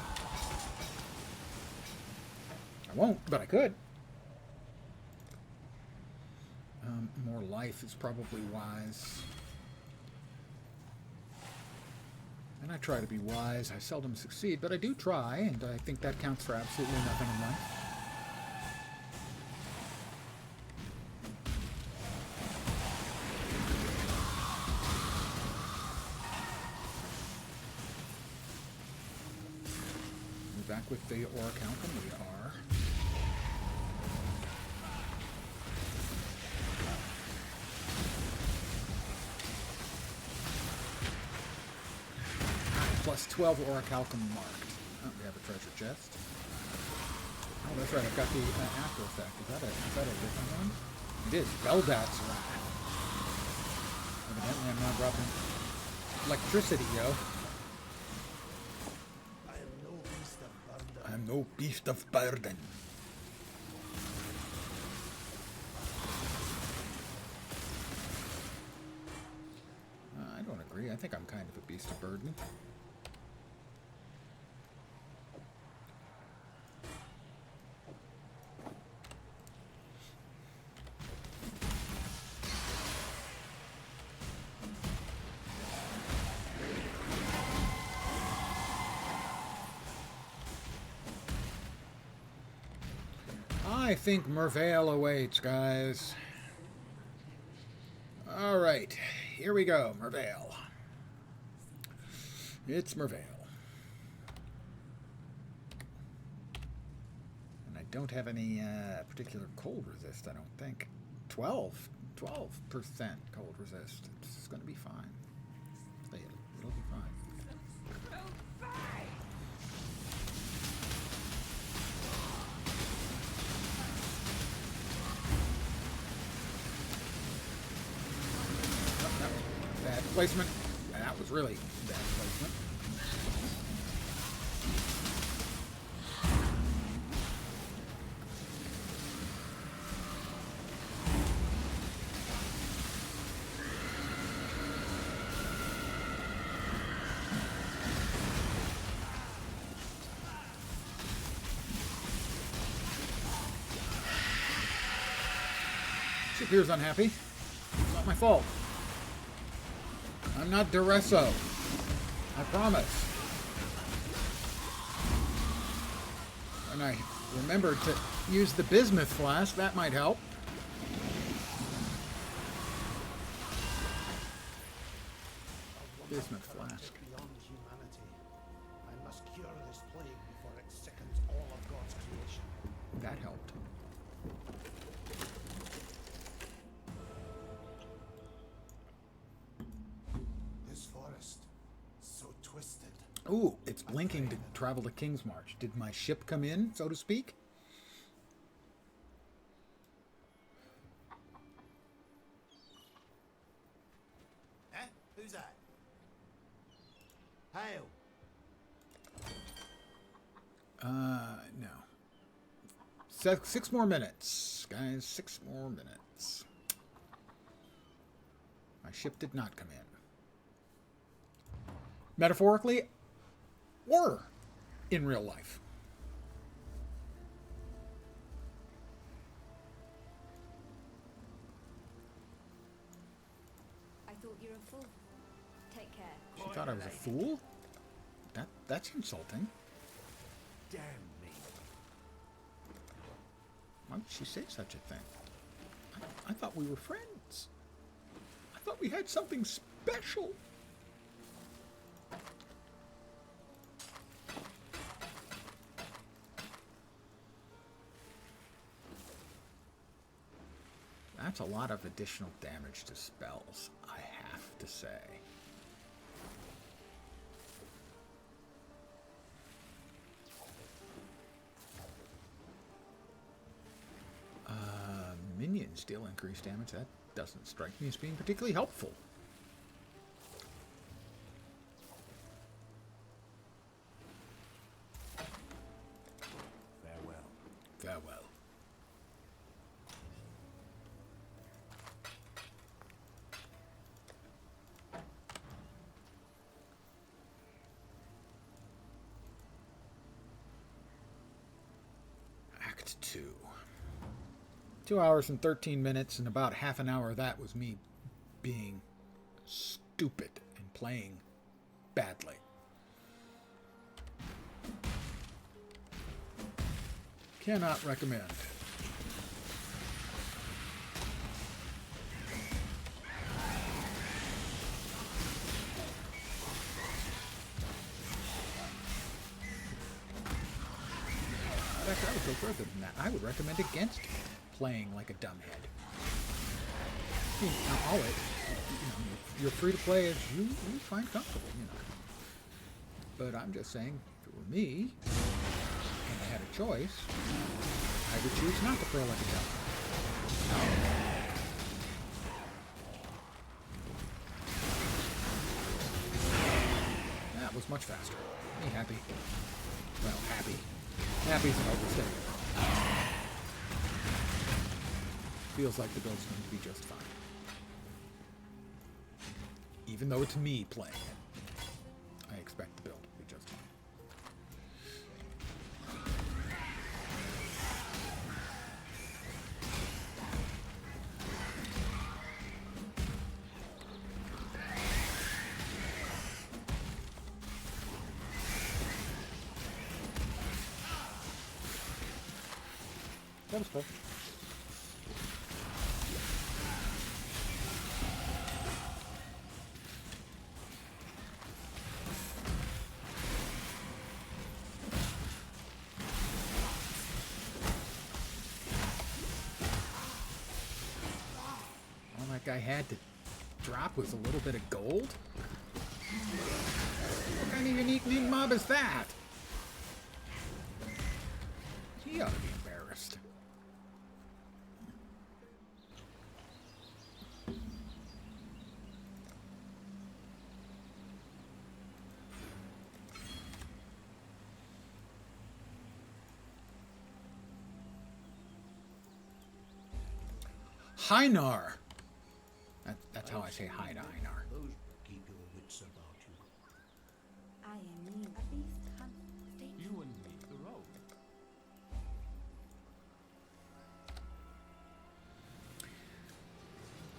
I won't, but I could. More life is probably wise. And I try to be wise. I seldom succeed, but I do try, and I think that counts for absolutely nothing in life. We're back with the Orichalcum. We are. Plus 12 Orichalcum marked. Oh, we have a treasure chest. Oh, that's right. I've got the after effect. Is that a different one? It is. Beldat's Wrath. Evidently, I'm now dropping electricity, yo. I am no beast of burden. I don't agree. I think I'm kind of a beast of burden. I think Mervale awaits, guys. Alright, here we go, Mervale. It's Mervale. And I don't have any particular cold resist, I don't think. 12% cold resist. It's going to be fine. It'll be fine. Bad placement. That was really bad placement. She appears unhappy. It's not my fault. I'm not Duresso. I promise. And I remembered to use the bismuth flask. That might help. Bismuth flask. Beyond humanity. I must cure this plague before it sickens all of God's creation. That helped. This forest, so twisted. Ooh, it's blinking to travel to King's March. Did my ship come in, so to speak? Eh? Who's that? Hail. No. 6 more minutes, guys. 6 more minutes. My ship did not come in. Metaphorically, or in real life. I thought you were a fool. Take care. She thought I was a fool? That's insulting. Damn me. Why would she say such a thing? I thought we were friends. I thought we had something special. That's a lot of additional damage to spells, I have to say. Minions deal increased damage. That doesn't strike me as being particularly helpful. Farewell. Farewell. Act 2. 2 hours and 13 minutes, and about half an hour of that was me being stupid and playing badly. Cannot recommend. In fact, I would go further than that. I would recommend against playing like a dumbhead. I mean, all it, you're free to play as you find comfortable, But I'm just saying, if it were me, and I had a choice, I would choose not to play like a dumbhead. That was much faster. Me happy. Well, happy. Happy's an overstatement. Feels like the build's going to be just fine. Even though it's me playing it, I expect the build to be just fine. That was cool. All that guy had to drop was a little bit of gold? What kind of unique name mob is that? He ought to be embarrassed. Heinar. That's how I say hi to Heinar. Those keep your wits about you. I am new. At least stay You and me, the road.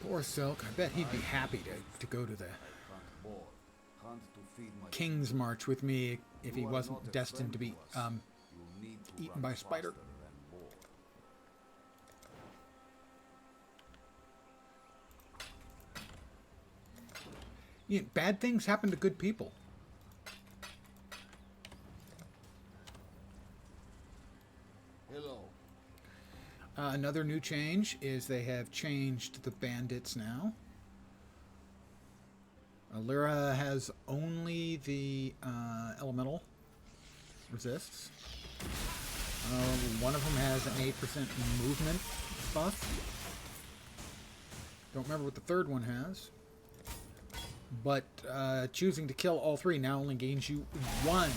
Poor Silk. I bet he'd be happy to go to the King's March with me if he wasn't destined to be eaten by a spider. Bad things happen to good people. Hello. Another new change is they have changed the bandits now. Lyra has only the elemental resists. One of them has an 8% movement buff. Don't remember what the third one has. But choosing to kill all three now only gains you one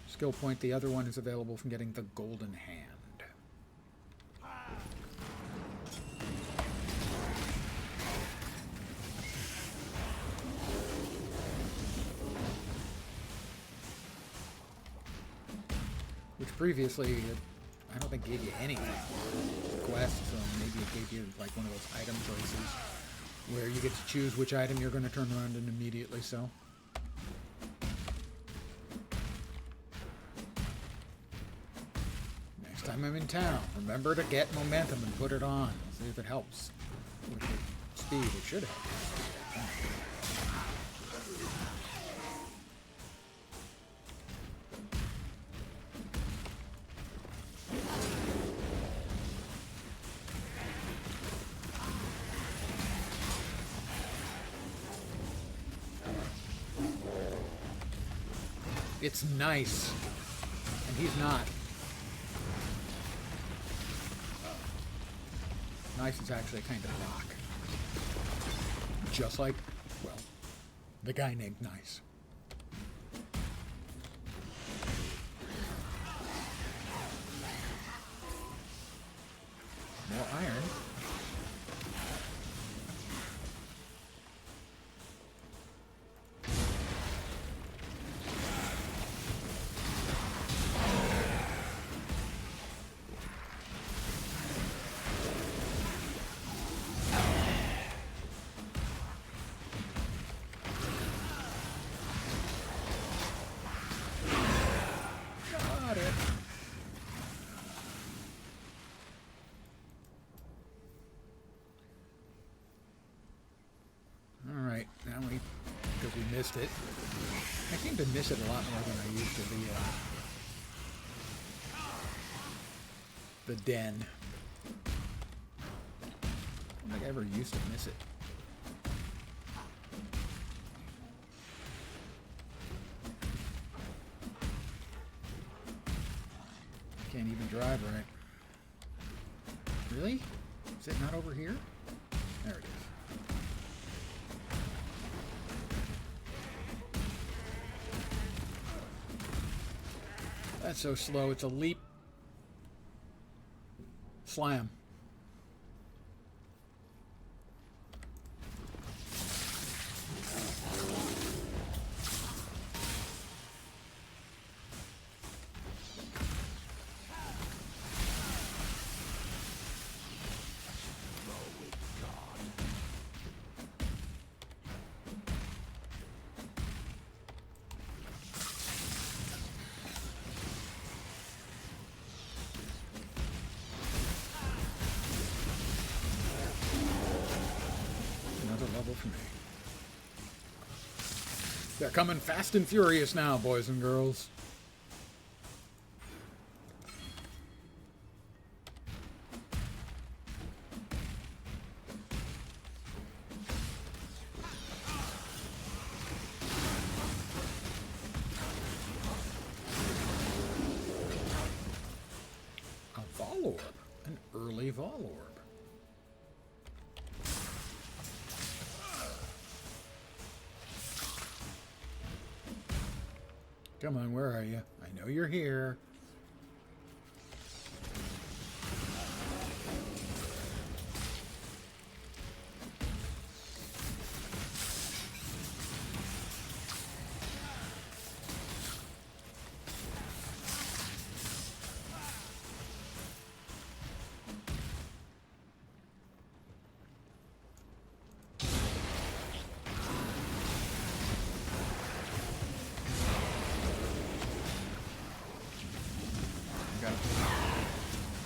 skill point. The other one is available from getting the golden hand. Which previously, I don't think gave you anything. Quest, so maybe it gave you like one of those item choices where you get to choose which item you're going to turn around and immediately sell. time I'm in town. Remember to get momentum and put it on. See if it helps. With the speed, it should help. It's nice. And he's not. Nice is actually kind of rock. Just like, well, the guy named Nice. More iron. Got it. All right, now because we missed it. I seem to miss it a lot more than I used to. The den. I don't think I ever used to miss it. Can't even drive right. Really? Is it not over here? There it is. That's so slow. It's a leap. Slam. Level for me. They're coming fast and furious now, boys and girls. A Vol Orb. An early Vol Orb. Come on, where are you? I know you're here.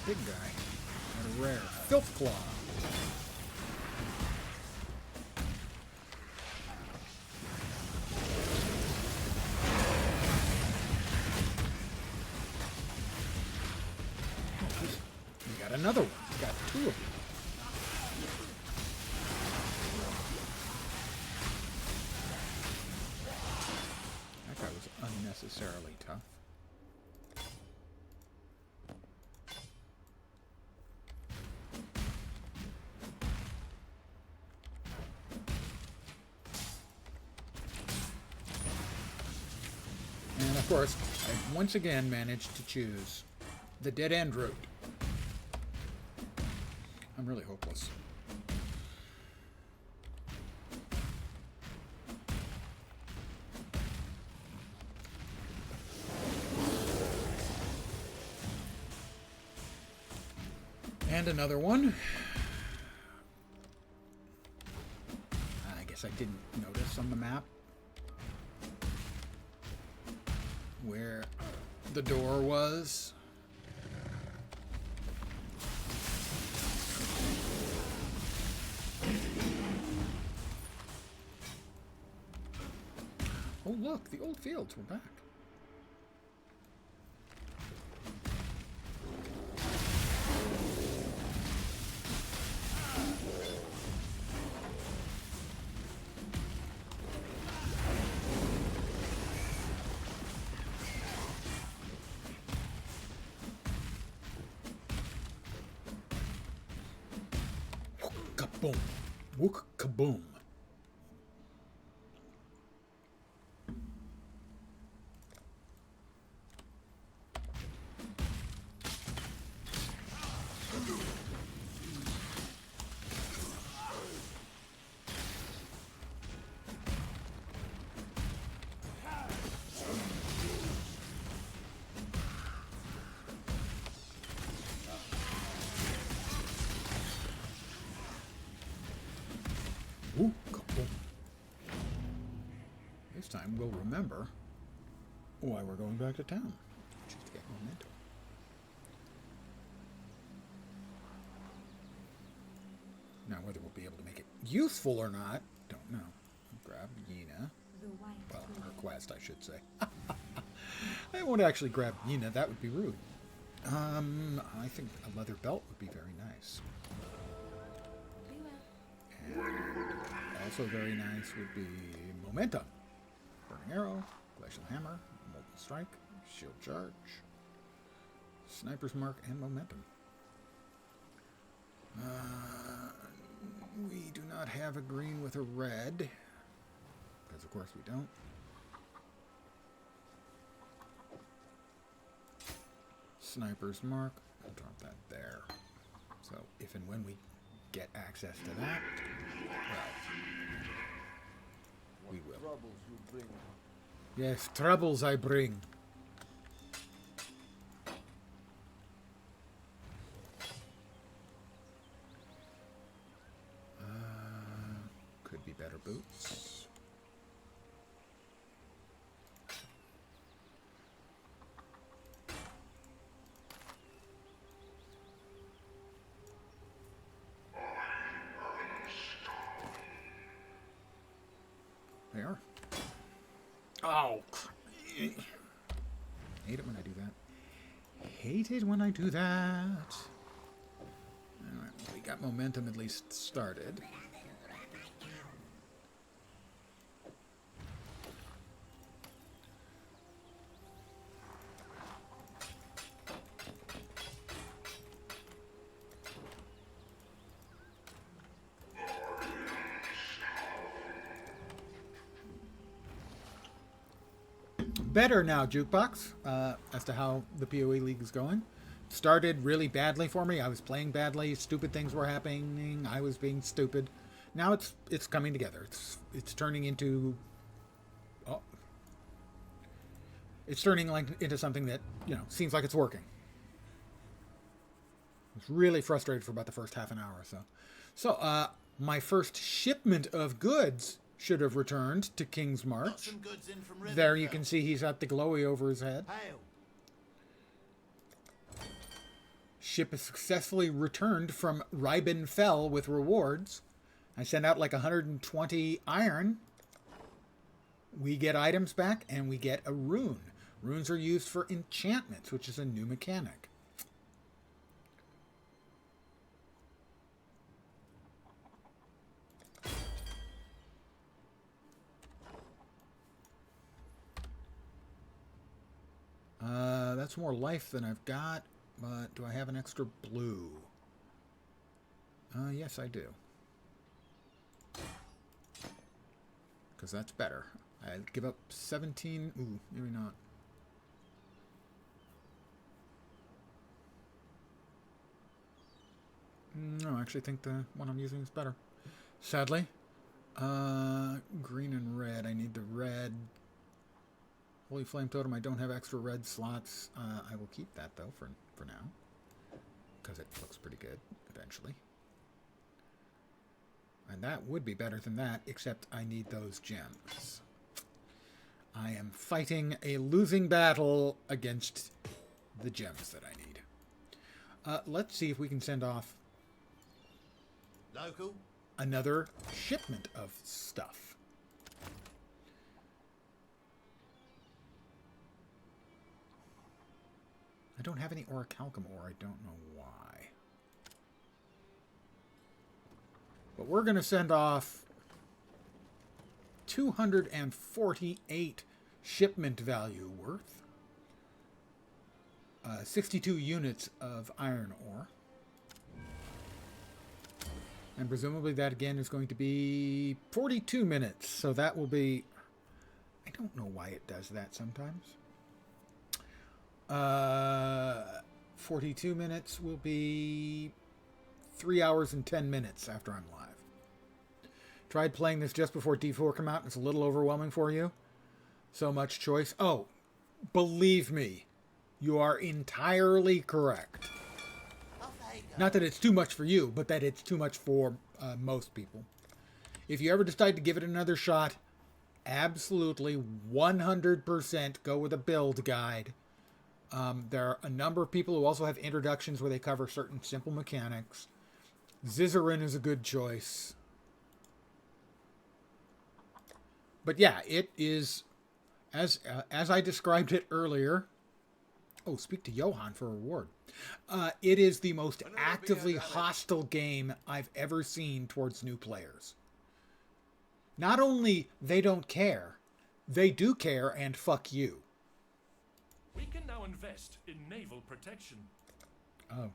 Big guy. What a rare. Filth Claw. Oh, we got another one. We got two of them. That guy was unnecessarily tough. Of course, I once again managed to choose the dead end route. I'm really hopeless. And another one. I guess I didn't notice on the map where the door was. look, the old fields were back. Kaboom. Wook kaboom. Ooh, kaboom. This time we'll remember why we're going back to town. Just to get momentum. Now, whether we'll be able to make it useful or not, don't know. Grab Yina. The white Well, will her quest, I should say. I won't actually grab Yina. That would be rude. I think a leather belt would be very nice. be well. And also very nice would be momentum. Burning arrow, glacial hammer, molten strike, shield charge, sniper's mark, and momentum. We do not have a green with a red, because of course we don't. Sniper's mark, I'll drop that there. So if and when we get access to that, well, we will. Troubles you bring. Yes, troubles I bring. Could be better boots. They are. Oh, hate it when I do that. Hate it when I do that. Alright, we got momentum at least started. Better now, Jukebox, as to how the PoE League is going. Started really badly for me. I was playing badly. Stupid things were happening. I was being stupid. Now it's coming together. It's turning into... Oh. It's turning into something that, seems like it's working. I was really frustrated for about the first half an hour or so. So, my first shipment of goods should have returned to King's March. There you can see he's got the glowy over his head. Ship is successfully returned from Ribon Fell with rewards. I sent out like 120 iron. We get items back and we get a rune. Runes are used for enchantments, which is a new mechanic. That's more life than I've got, but do I have an extra blue? Yes, I do. Because that's better. I'd give up 17. Ooh, maybe not. No, I actually think the one I'm using is better. Sadly. Green and red. I need the red. Holy Flame Totem, I don't have extra red slots. I will keep that, though, for now. Because it looks pretty good, eventually. And that would be better than that, except I need those gems. I am fighting a losing battle against the gems that I need. Let's see if we can send off another shipment of stuff. I don't have any orichalcum ore. I don't know why. But we're going to send off 248 shipment value worth. 62 units of iron ore. And presumably that again is going to be 42 minutes. So that will be... I don't know why it does that sometimes. 42 minutes will be 3 hours and 10 minutes after I'm live. Tried playing this just before D4 come out and it's a little overwhelming for you. So much choice. Oh, believe me, you are entirely correct. Not that it's too much for you, but that it's too much for most people. If you ever decide to give it another shot, absolutely 100% go with a build guide. There are a number of people who also have introductions where they cover certain simple mechanics. Zizzarin is a good choice. But yeah, it is, as I described it earlier... Oh, speak to Johan for a reward. It is the most actively hostile game I've ever seen towards new players. Not only they don't care, they do care and fuck you. We can now invest in naval protection. Oh.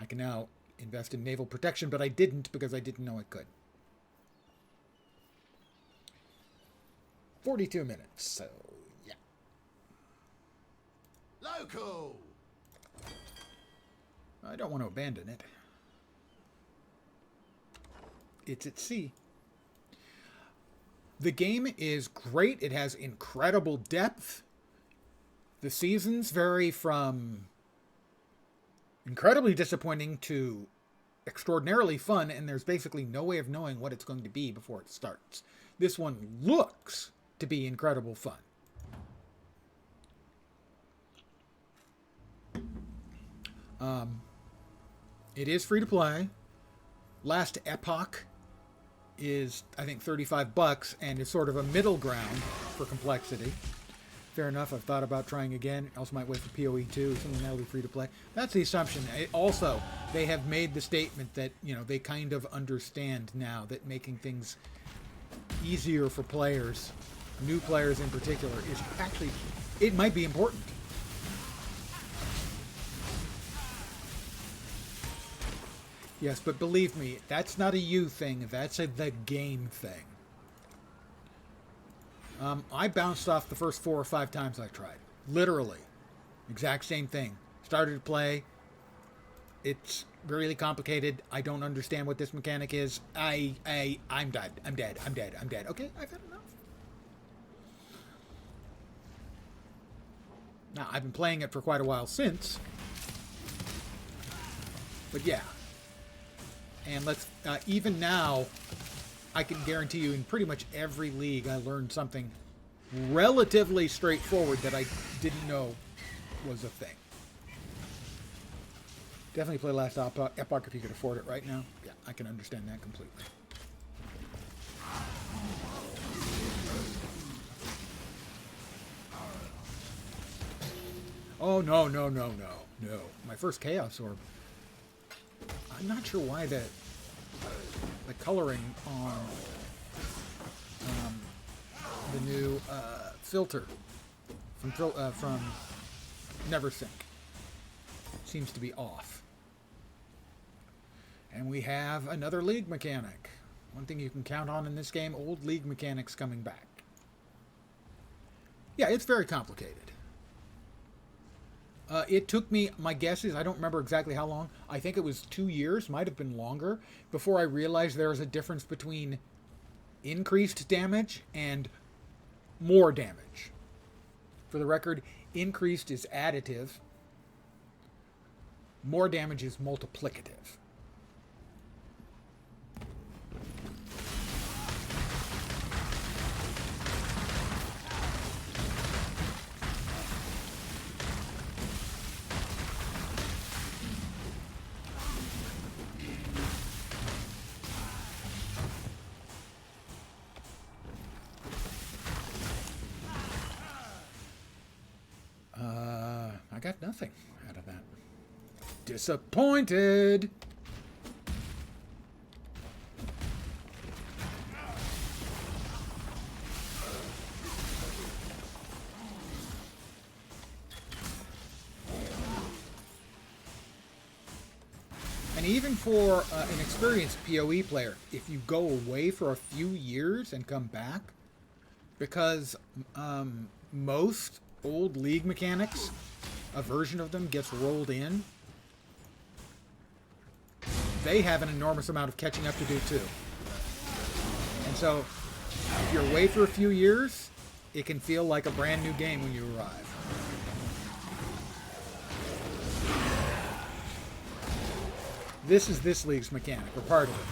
I can now invest in naval protection, but I didn't because I didn't know I could. 42 minutes, so yeah. Local! I don't want to abandon it. It's at sea. The game is great. It has incredible depth. The seasons vary from incredibly disappointing to extraordinarily fun, and there's basically no way of knowing what it's going to be before it starts. This one looks to be incredible fun. It is free to play. Last Epoch is, I think, $35 and is sort of a middle ground for complexity. Fair enough. I've thought about trying again. I also might wait for PoE 2, something that'll be free to play. That's the assumption. Also, they have made the statement that, you know, they kind of understand now that making things easier for players, new players in particular, is actually, it might be important. Yes, but believe me, that's not a you thing. That's a the game thing. I bounced off the first 4 or 5 times I tried. Literally. Exact same thing. Started to play. It's really complicated. I don't understand what this mechanic is. I'm dead. I'm dead. Okay, I've had enough. Now, I've been playing it for quite a while since. But yeah. And let's, even now, I can guarantee you in pretty much every league I learned something relatively straightforward that I didn't know was a thing. Definitely play Last Epoch if you could afford it right now. Yeah, I can understand that completely. Oh, no. My first Chaos Orb. I'm not sure why the coloring on the new filter from NeverSync seems to be off. And we have another League mechanic. One thing you can count on in this game, old League mechanics coming back. Yeah, it's very complicated. It took me, my guess is, I don't remember exactly how long. I think it was 2 years, might have been longer, before I realized there was a difference between increased damage and more damage. For the record, increased is additive. More damage is multiplicative. got nothing out of that. Disappointed! And even for an experienced PoE player, if you go away for a few years and come back, because most old League mechanics, a version of them gets rolled in, they have an enormous amount of catching up to do too. And so, if you're away for a few years, it can feel like a brand new game when you arrive. This is this league's mechanic, or part of it.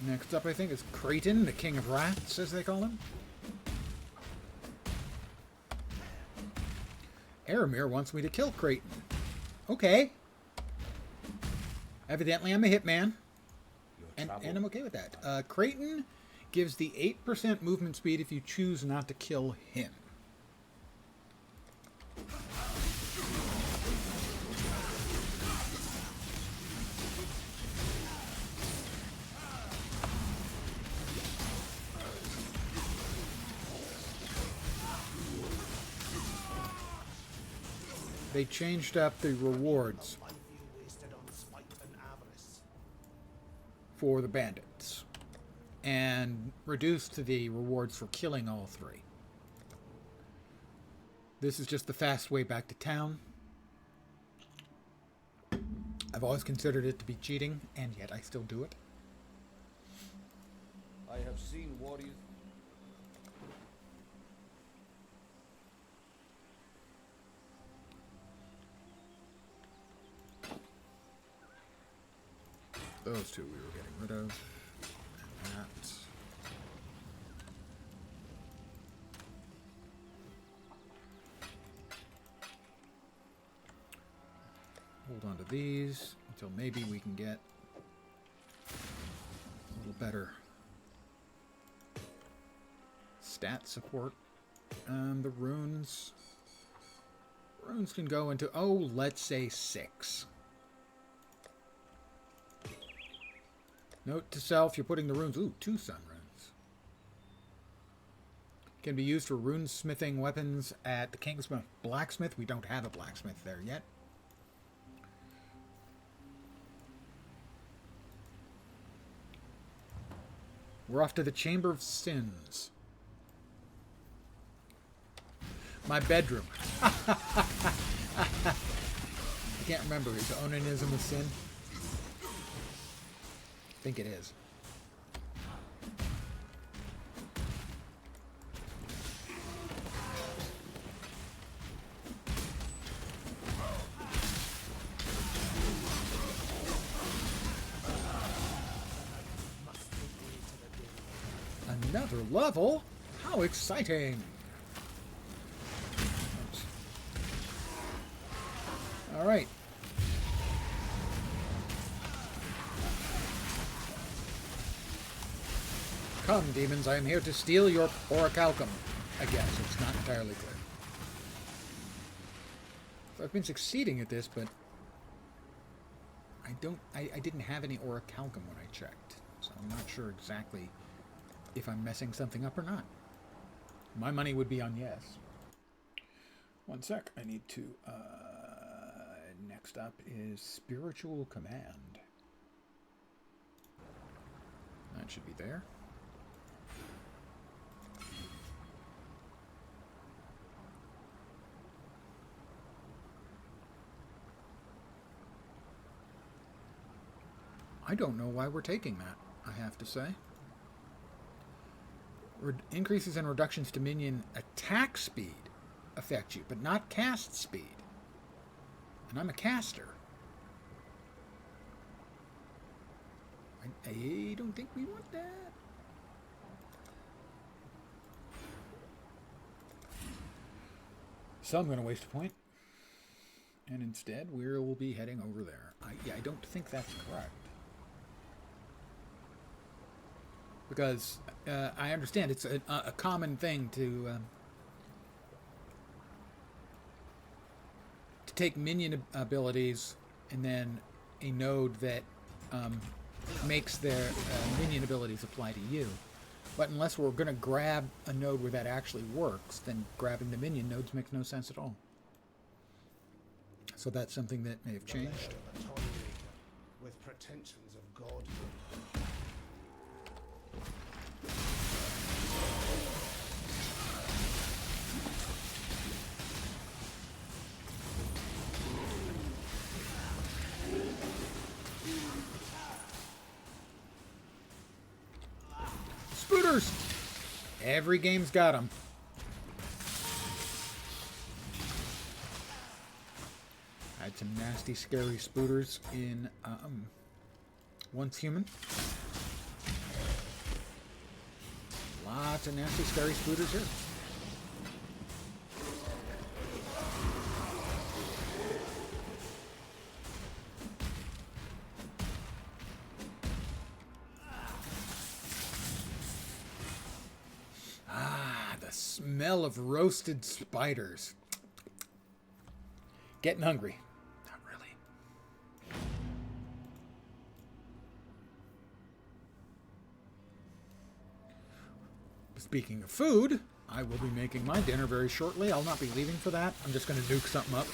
Next up, I think, is Kraton, the King of Rats, as they call him. Aramir wants me to kill Kraton. Okay. Evidently, I'm a hitman. And I'm okay with that. Kraton gives the 8% movement speed if you choose not to kill him. They changed up the rewards for the bandits and reduced the rewards for killing all three. This is just the fast way back to town. I've always considered it to be cheating, and yet I still do it. I have seen warriors. Those two we were getting rid of. And that. Hold on to these until maybe we can get a little better stat support. The runes. Runes can go into, oh, let's say 6. Note to self, you're putting the runes... Ooh, 2 sun runes. Can be used for rune-smithing weapons at the Kingsmouth Blacksmith. We don't have a blacksmith there yet. We're off to the Chamber of Sins. My bedroom. I can't remember. Is onanism a sin? I think it is. Another level? How exciting! Oops. All right. Come, demons, I am here to steal your orichalcum. I guess, it's not entirely clear. So I've been succeeding at this, but I didn't have any orichalcum when I checked. So I'm not sure exactly if I'm messing something up or not. My money would be on yes. One sec, I need to, next up is Spiritual Command. That should be there. I don't know why we're taking that, I have to say. Increases and reductions to minion attack speed affect you, but not cast speed. And I'm a caster. I don't think we want that. So I'm going to waste a point. And instead, we'll be heading over there. I don't think that's correct. Because I understand it's a common thing to take minion abilities and then a node that makes their minion abilities apply to you. But unless we're going to grab a node where that actually works, then grabbing the minion nodes makes no sense at all. So that's something that may have changed. With pretensions of God. Spooters! Every game's got them. I had some nasty, scary spooters in Once Human. Lots of nasty, scary spooters here. Smell of roasted spiders. Getting hungry. Not really. Speaking of food, I will be making my dinner very shortly. I'll not be leaving for that. I'm just going to nuke something up.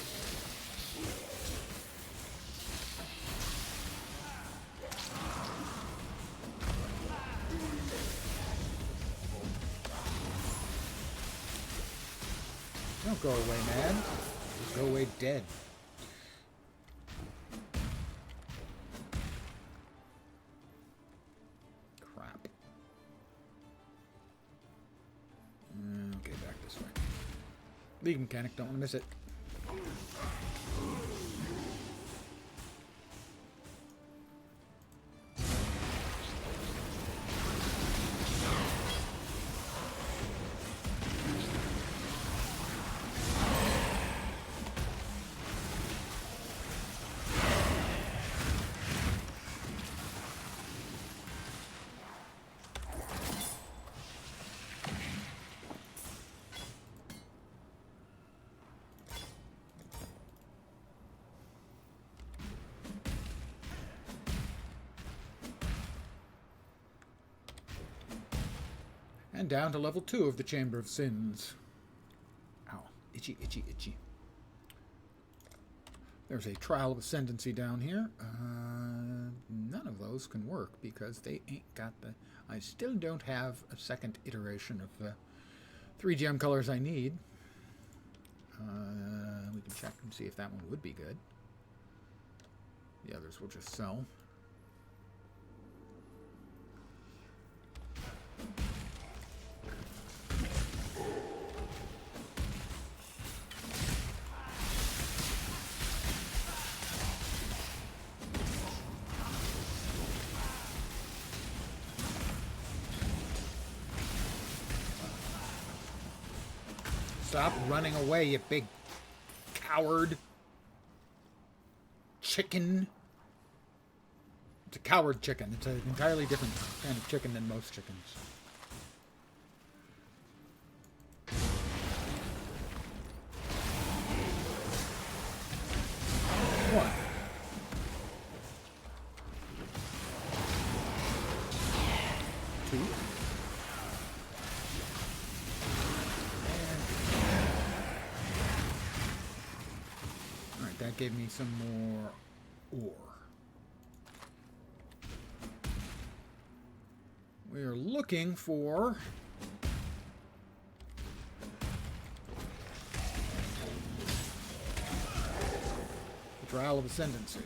Don't go away, man. Just go away dead. Crap. Okay, back this way. League mechanic, don't want to miss it. And down to level 2 of the Chamber of Sins. Ow. Itchy, itchy, itchy. There's a Trial of Ascendancy down here. None of those can work because they ain't got the... I still don't have a second iteration of the 3 gem colors I need. We can check and see if that one would be good. The others will just sell. Stop running away, you big coward. Chicken. It's a coward chicken. It's an entirely different kind of chicken than most chickens. One. Two. That gave me some more ore. We are looking for the Trial of Ascendancy.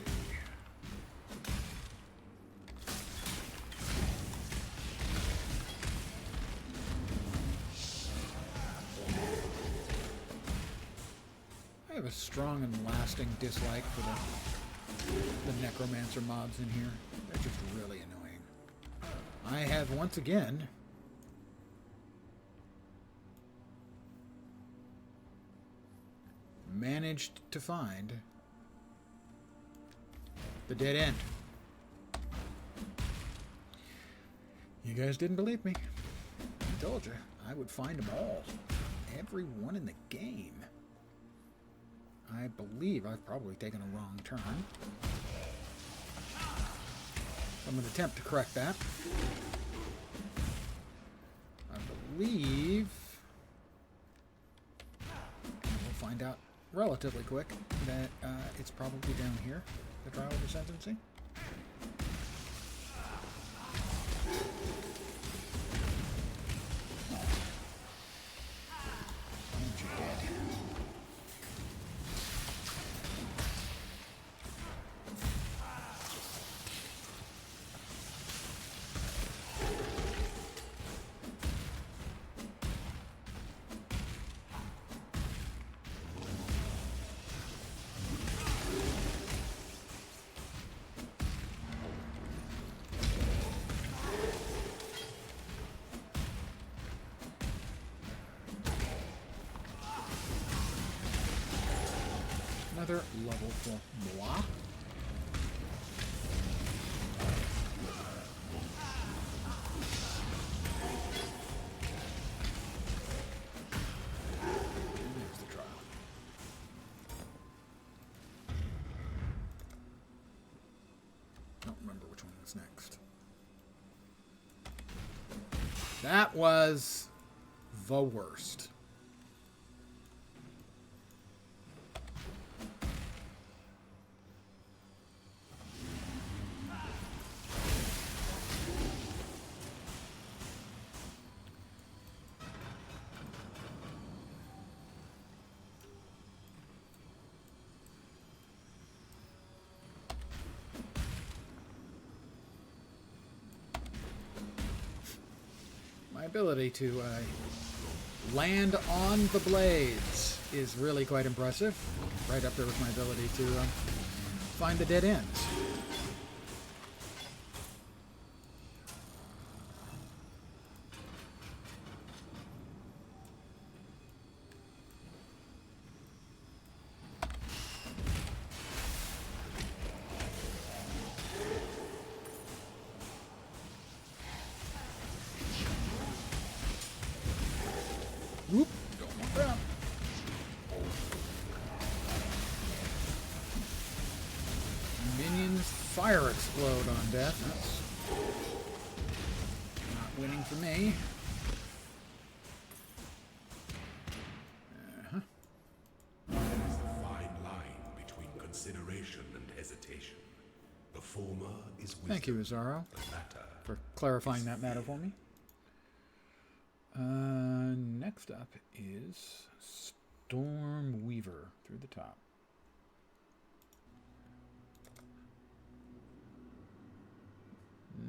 have a strong and lasting dislike for the necromancer mobs in here. They're just really annoying. I have once again managed to find the dead end. You guys didn't believe me. I told you I would find them all. Every one in the game. I believe I've probably taken a wrong turn. I'm going to attempt to correct that. I believe... we'll find out relatively quick that it's probably down here, the trial of the sentencing. And you're dead. Another level for moi. And there's the trial. Don't remember which one was next. That was the worst. My ability to land on the blades is really quite impressive. Right up there with my ability to find the dead ends. Whoop, don't want that. Minions fire explode on death. That's not winning for me. There is a fine line between consideration and hesitation. The former is wisdom. Thank you, Azaro, The latter for clarifying that matter for me. Next up is Storm Weaver through the top.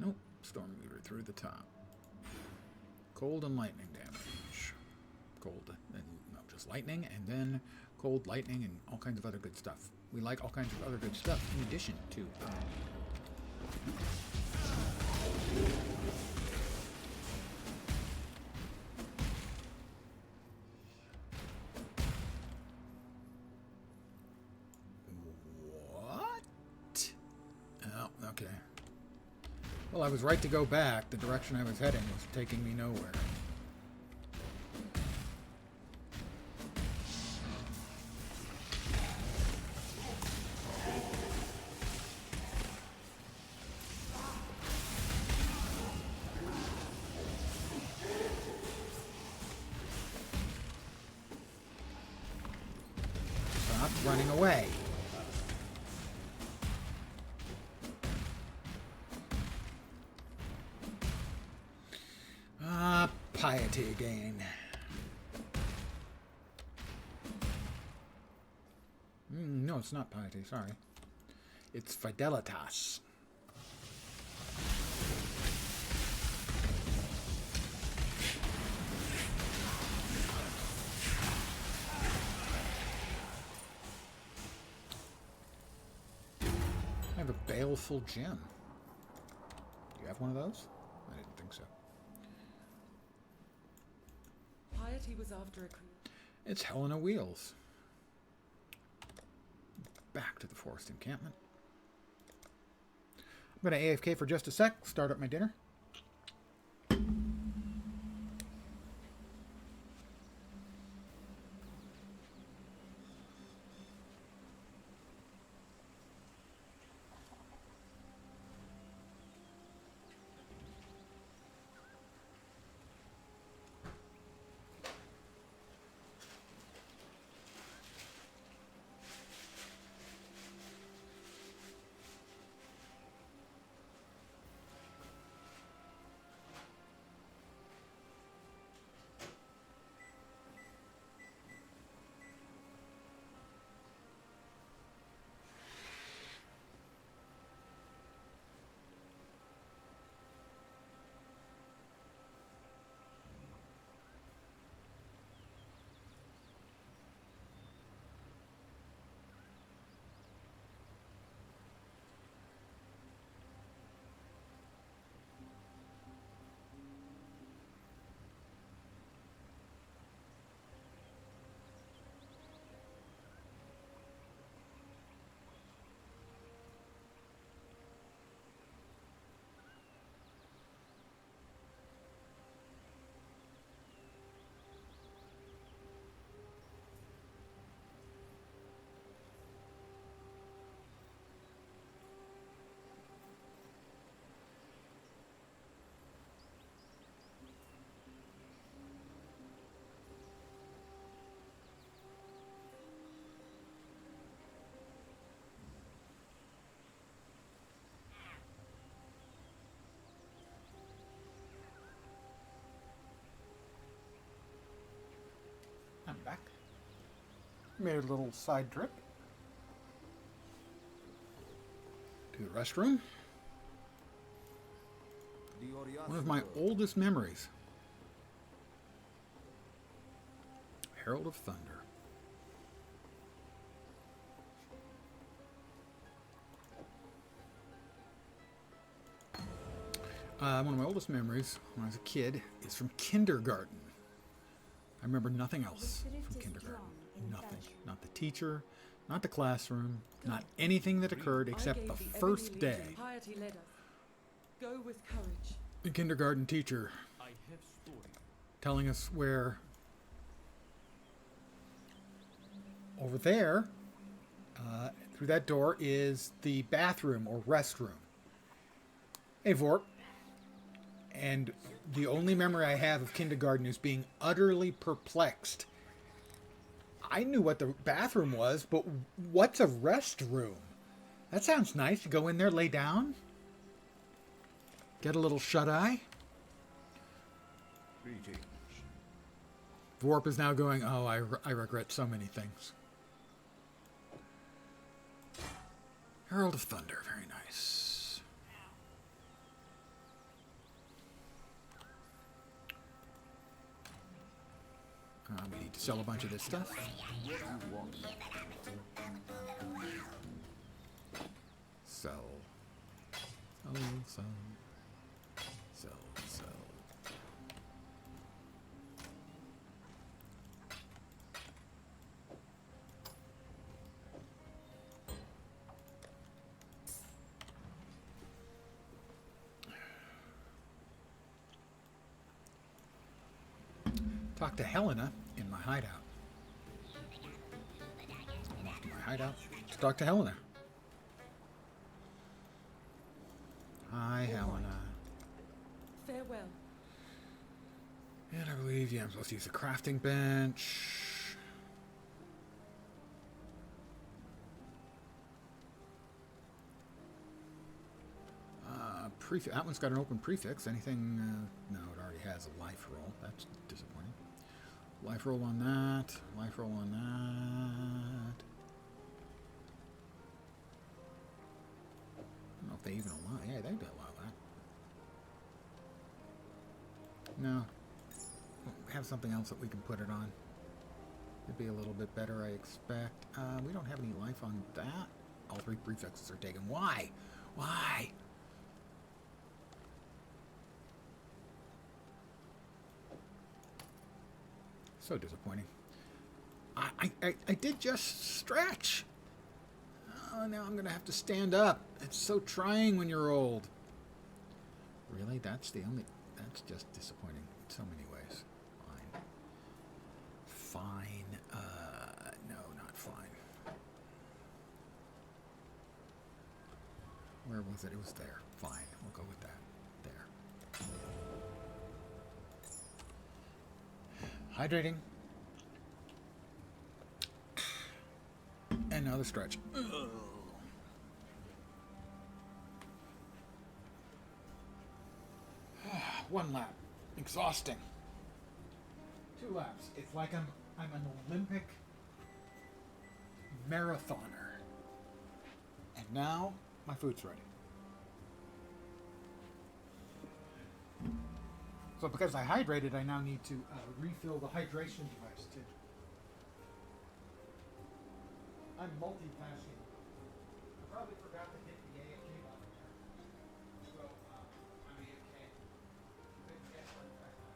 Nope, Storm Weaver through the top. Cold and lightning damage. Cold and no, just lightning, and then cold, lightning, and all kinds of other good stuff. We like all kinds of other good stuff in addition to. Okay. Well, I was right to go back. The direction I was heading was taking me nowhere. Stop running away. Piety again. No, it's not piety, sorry. It's fidelitas. have a baleful gem. Do you have one of those? I didn't think so. Piety was after a It's Helena Wheels. Back to the forest encampment. I'm going to AFK for just a sec, start up my dinner. I'm back. Made a little side trip to the restroom. One of my oldest memories. Herald of Thunder. One of my oldest memories when I was a kid is from kindergarten. I remember nothing else from kindergarten. Nothing. Not the teacher, not the classroom, not anything that occurred except the first day. Piety led us. Go with courage. The kindergarten teacher telling us where over there, through that door, is the bathroom or restroom. Hey, Vorp. And the only memory I have of kindergarten is being utterly perplexed. I knew what the bathroom was, but what's a restroom? That sounds nice. You go in there, lay down, get a little shut-eye. Vorp is now going, oh, I regret so many things. Herald of Thunder, very nice. We need to sell a bunch of this stuff. Sell. Sell. Talk to Helena in my hideout. I'm off to my hideout to talk to Helena. Hi, Helena. Farewell. And I believe, yeah, I'm supposed to use the crafting bench. That one's got an open prefix. Anything? No, it already has a life roll. That's disappointing. Life roll on that. Life roll on that. I don't know if they even allow. Yeah, they do allow that. No. We'll have something else that we can put it on. It'd be a little bit better, I expect. We don't have any life on that. All 3 prefixes are taken. Why? Why? So disappointing. I did just stretch. Oh, now I'm going to have to stand up. It's so trying when you're old. Really? That's just disappointing in so many ways. Fine. Fine. No, not fine. Where was it? It was there. Fine. We'll go with that. There. Hydrating. And now the stretch. Ugh. One lap. Exhausting. 2 laps. It's like I'm an Olympic marathoner. And now my food's ready. So because I hydrated, I now need to refill the hydration device too. I'm multitasking. I probably forgot to hit the AFK button there. So, I'm AFK. But guess what? In fact, I'm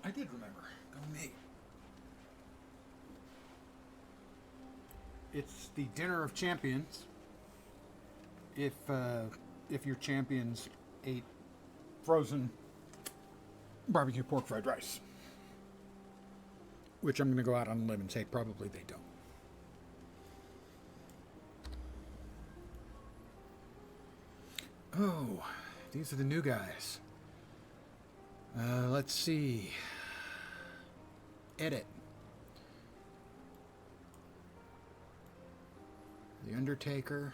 I did remember. Go me. It's the Dinner of Champions. If your champions ate frozen barbecue pork fried rice, which I'm going to go out on a limb and say probably they don't. Oh, these are the new guys. Let's see. Edit. The Undertaker.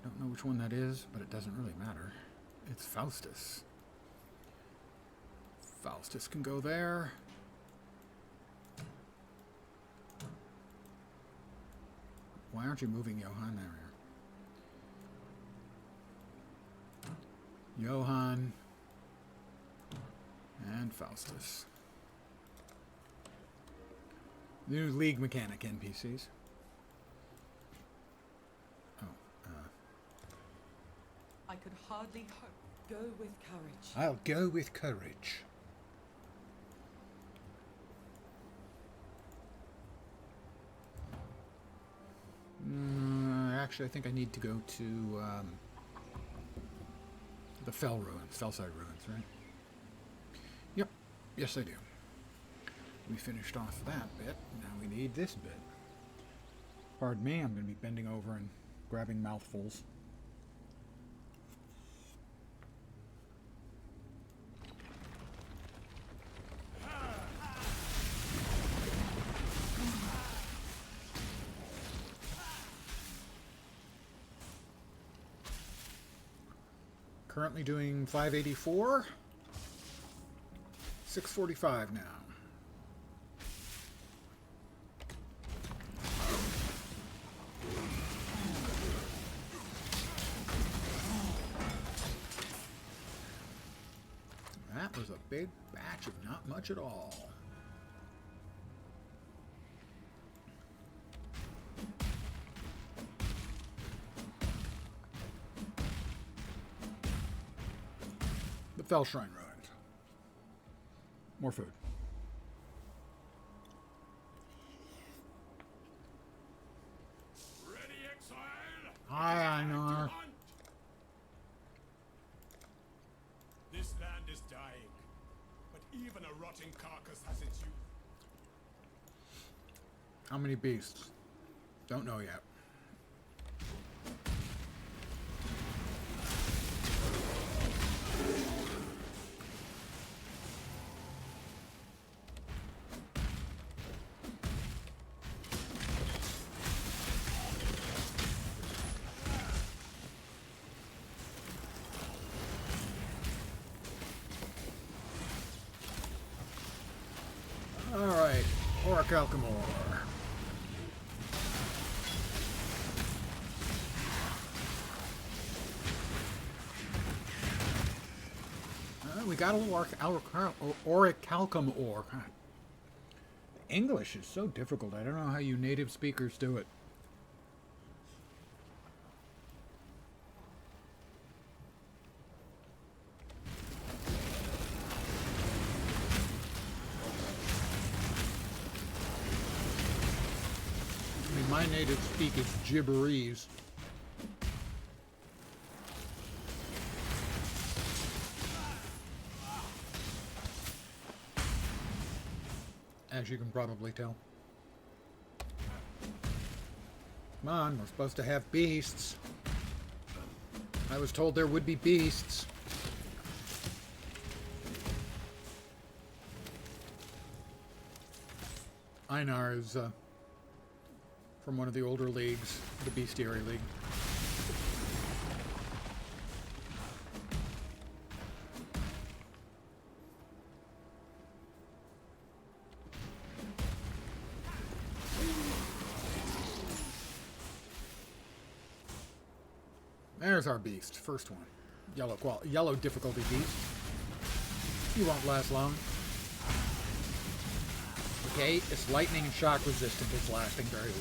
I don't know which one that is, but it doesn't really matter. It's Faustus. Faustus can go there. Why aren't you moving Johan there? Johan and Faustus. New League mechanic NPCs. Oh, I could hardly hope. Go with courage. I'll go with courage. Actually, I think I need to go to the Fell Ruins, Fellside Ruins, right? Yep. Yes, I do. We finished off that bit. Now we need this bit. Pardon me, I'm going to be bending over and grabbing mouthfuls. Currently doing 584. 645 now. That was a big batch of not much at all. The Fell Shrine Ruins. More food. Hi, Einar. This land is dying, but even a rotting carcass has its use. How many beasts? Don't know yet. Alright, Kalguur. We got a little orichalcum ore. God. English is so difficult. I don't know how you native speakers do it. I mean, my native speak is gibberese. As you can probably tell. Come on, we're supposed to have beasts. I was told there would be beasts. Einar is from one of the older leagues, the Bestiary League. There's our beast, first one. Yellow difficulty beast. He won't last long. Okay, it's lightning and shock resistant. It's lasting very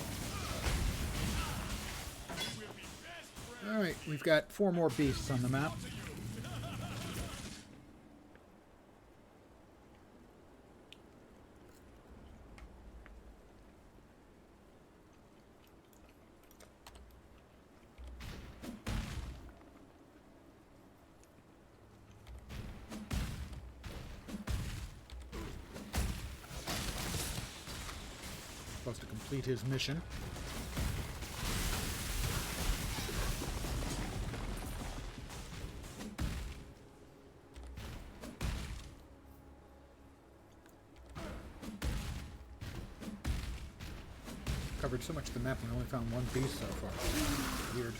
long. Alright, we've got 4 more beasts on the map. Supposed to complete his mission. Covered so much of the map and only found 1 beast so far. Weird.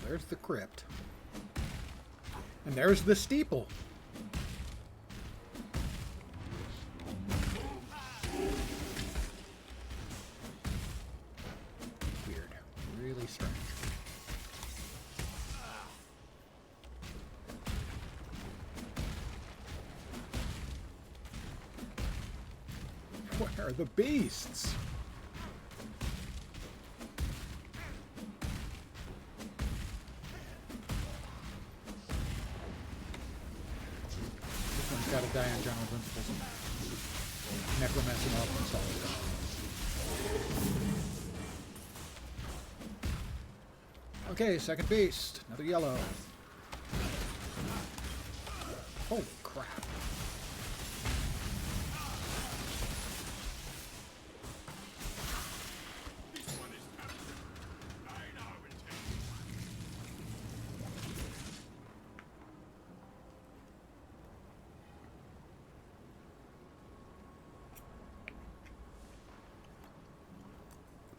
There's the crypt. And there's the steeple. Weird. Really strange. Where are the beasts? Got to die on general principles and necromancy and all stuff. Okay, second beast. Another yellow. Holy crap.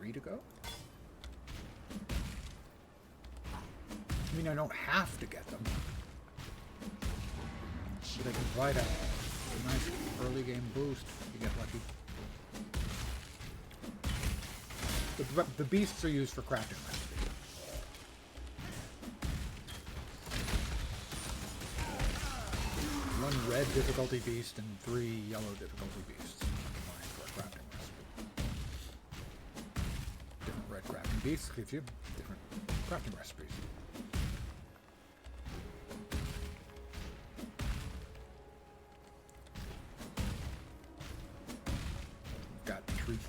To go. I mean, I don't have to get them, but they can provide a nice early game boost if you get lucky. The beasts are used for crafting recipes. One red difficulty beast and 3 yellow difficulty beasts combined for a crafting recipe. Red crafting beasts gives you different crafting recipes.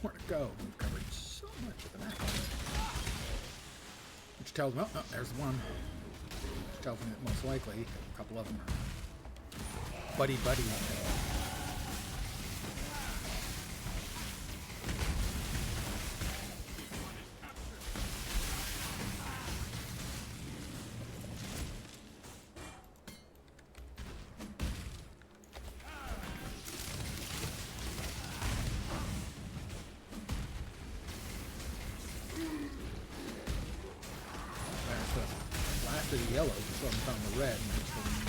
more to go. We've covered so much of the map. Which tells me, oh, there's one. Which tells me that most likely a couple of them are buddy-buddy. The yellow, just so I'm on the red, and that's the one you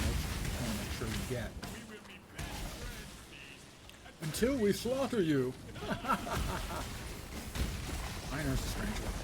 want to make sure you get. Until we slaughter you! Miner's a strange one.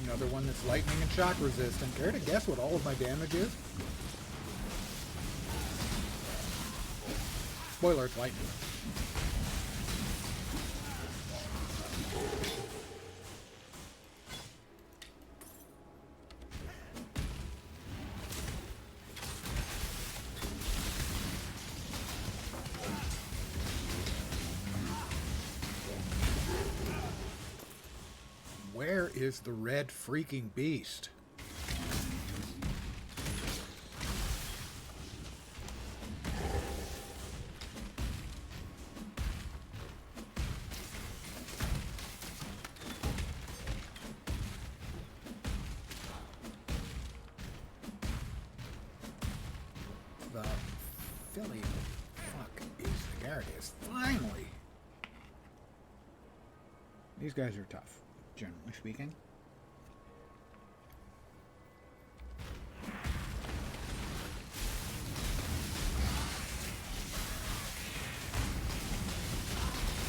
Another one that's lightning and shock resistant. Care to guess what all of my damage is? Spoiler, it's lightning. Where is the red freaking beast? The Philly fuck is the Gyarados. Finally! These guys are tough, generally speaking.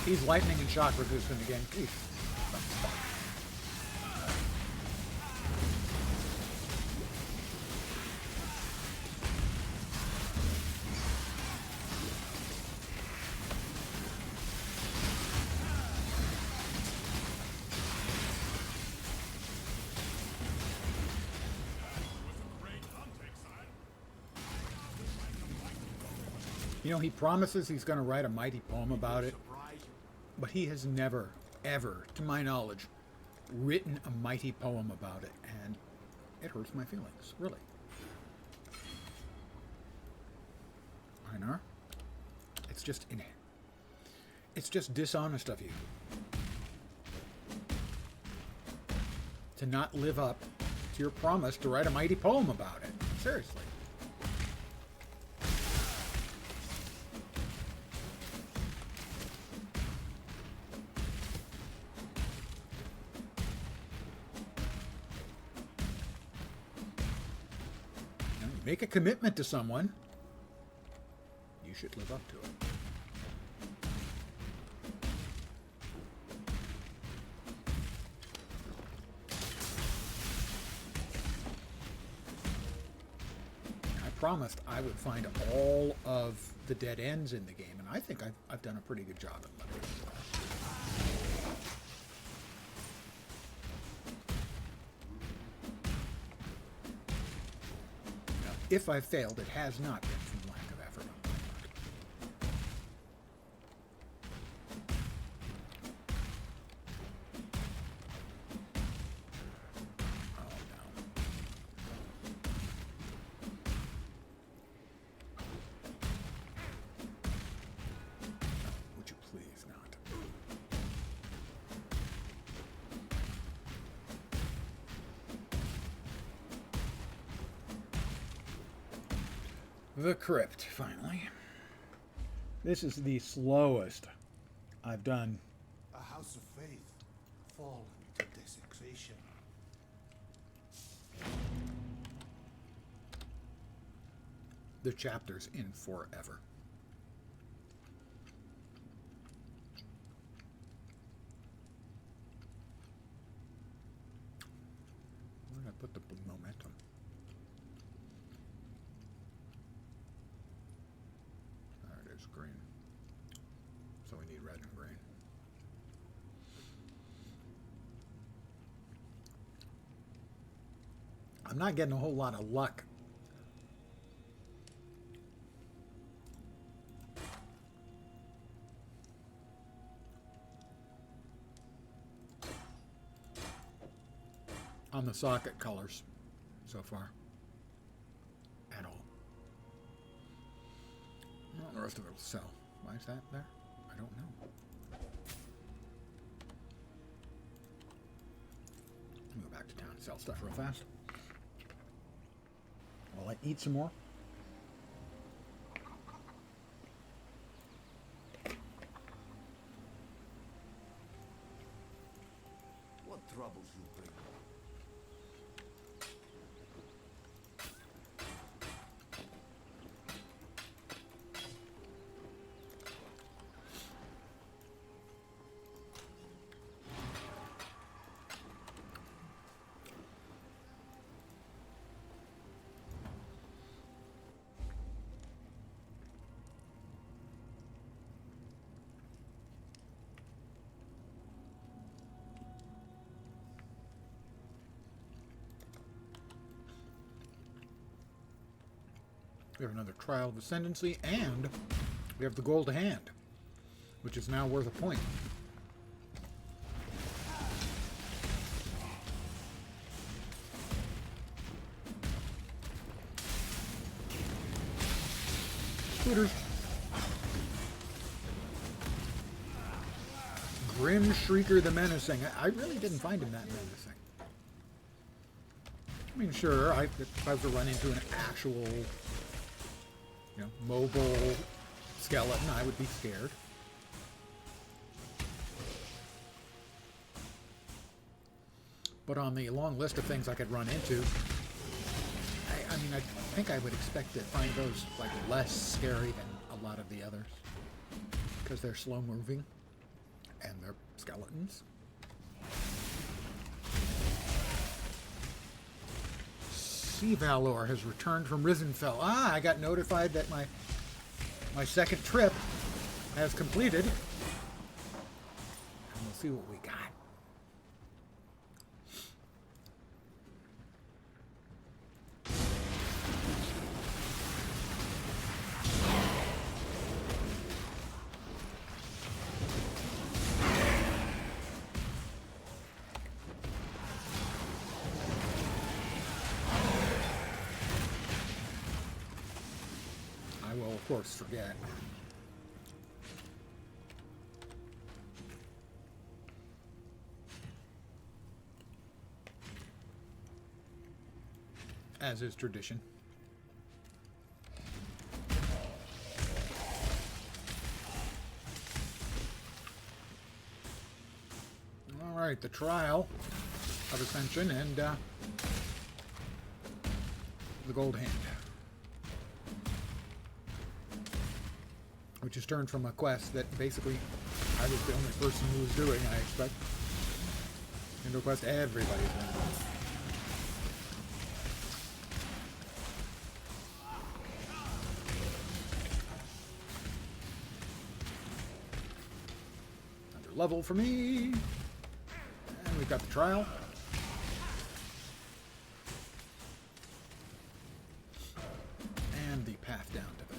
He's lightning and shock resistant again. Please. You know, he promises he's going to write a mighty poem about it, but he has never, ever, to my knowledge, written a mighty poem about it, and it hurts my feelings, really. Einar, it's just dishonest of you to not live up to your promise to write a mighty poem about it. Seriously. Make a commitment to someone, you should live up to it. I promised I would find all of the dead ends in the game, and I think I've done a pretty good job at limiting that. If I've failed, it has not been from lack of effort on my part. Oh, no. Would you please not? The crypt, finally. This is the slowest I've done. A house of faith, fallen to desecration. The chapter's in forever. Where did I put the momentum. There it is, green. So we need red and green. I'm not getting a whole lot of luck. On the socket colors so far. At all. Well, the rest of it will sell. Why is that there? I don't know. Let me go back to town and sell stuff real fast. While I eat some more. What troubles you bring? We have another Trial of Ascendancy, and we have the Gold Hand, which is now worth a point. Scooters. Grim Shrieker the Menacing. I really didn't find him that menacing. I mean, sure, if I was to run into an actual, mobile skeleton, I would be scared. But on the long list of things I could run into, I mean, I think I would expect to find those like less scary than a lot of the others, because they're slow moving and they're skeletons. Sea Valor has returned from Risenfell. I got notified that my second trip has completed. And we'll see what we got. Of course, forget. As is tradition. All right, the Trial of Ascension and the Gold Hand, which is turned from a quest that basically I was the only person who was doing, I expect, into a quest everybody's doing. Another level for me. And we've got the Trial. And the path down to the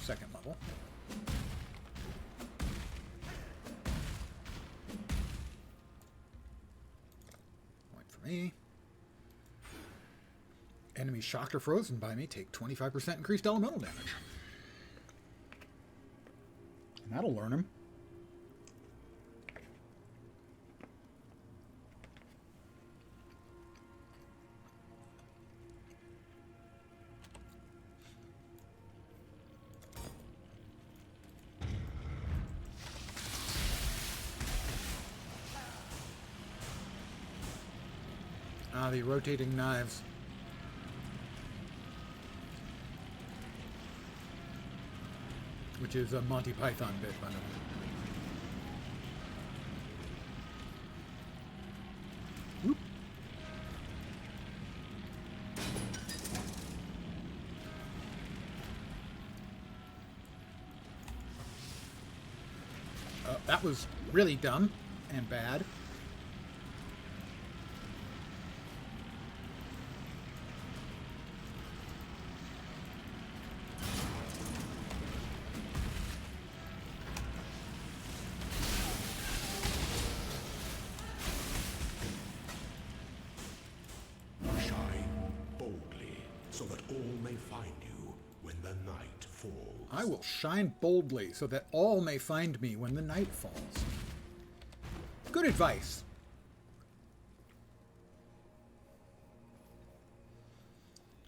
second level. Point for me. Enemies shocked or frozen by me take 25% increased elemental damage. And that'll learn him. The rotating knives. Which is a Monty Python bit, by the way. Whoop. That was really dumb and bad. Shine boldly, so that all may find you when the night falls. I will shine boldly so that all may find me when the night falls. Good advice.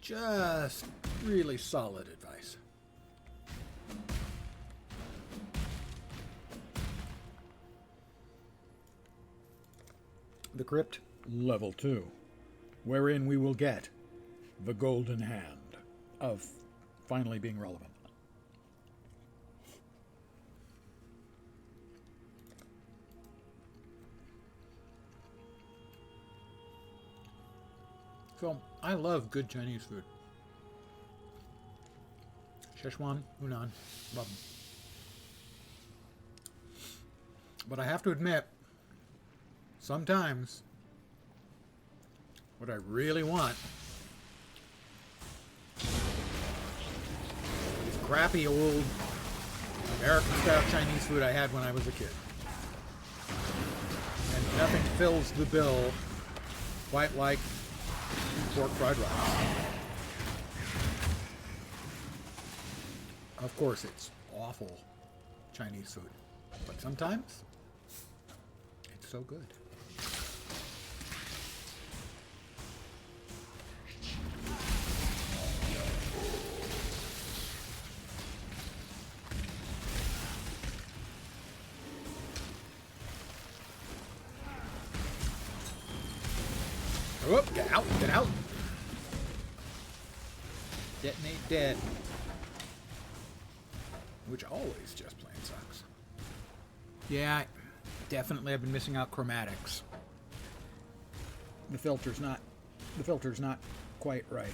Just really solid advice. The Crypt, Level 2, wherein we will get the golden hand of finally being relevant. So, I love good Chinese food. Szechuan, Hunan, love them. But I have to admit, sometimes what I really want is crappy old American-style Chinese food I had when I was a kid. And nothing fills the bill quite like pork fried rice. Of course, it's awful Chinese food, but sometimes it's so good. Oh, get out, get out. Detonate dead. Which always just plain sucks. Yeah, definitely I've been missing out chromatics. The filter's not quite right.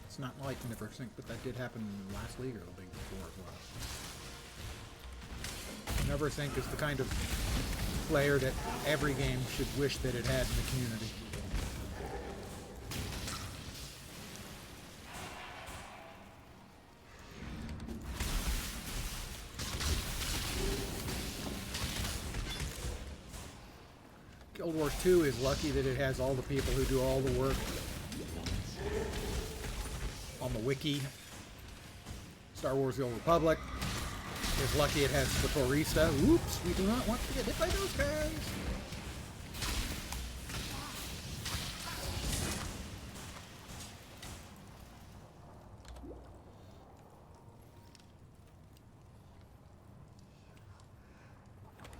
It's not like never sync, but that did happen last league or the league before as well. Never sync is the kind of player that every game should wish that it had in the community. Guild Wars 2 is lucky that it has all the people who do all the work on the wiki. Star Wars The Old Republic is lucky it has the Forista. Oops, we do not want to get hit by those guys.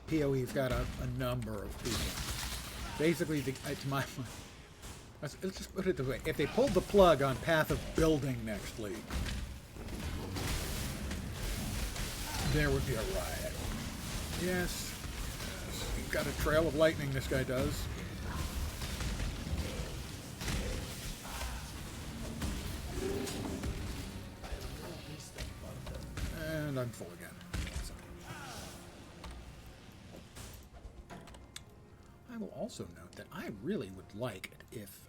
PoE's got a number of people. Basically, to my mind, let's just put it this way. If they pulled the plug on Path of Building next league, there would be a riot. Yes, he's got a trail of lightning, this guy does. And I'm full again. I will also note that I really would like it if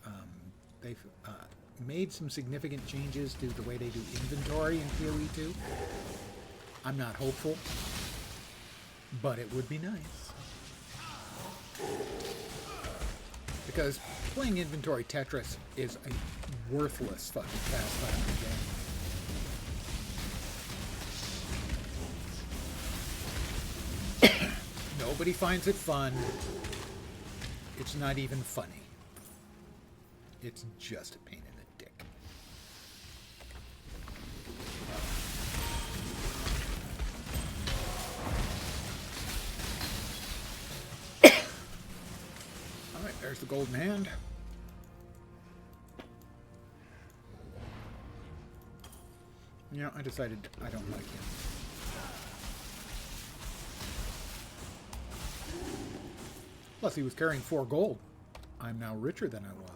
they've made some significant changes to the way they do inventory in PoE 2. I'm not hopeful, but it would be nice. Because playing inventory Tetris is a worthless fucking pastime in the game. Nobody finds it fun. It's not even funny. It's just a pain in the dick. Alright, there's the golden hand. Yeah, I decided I don't like him. Plus, he was carrying 4 gold. I'm now richer than I was.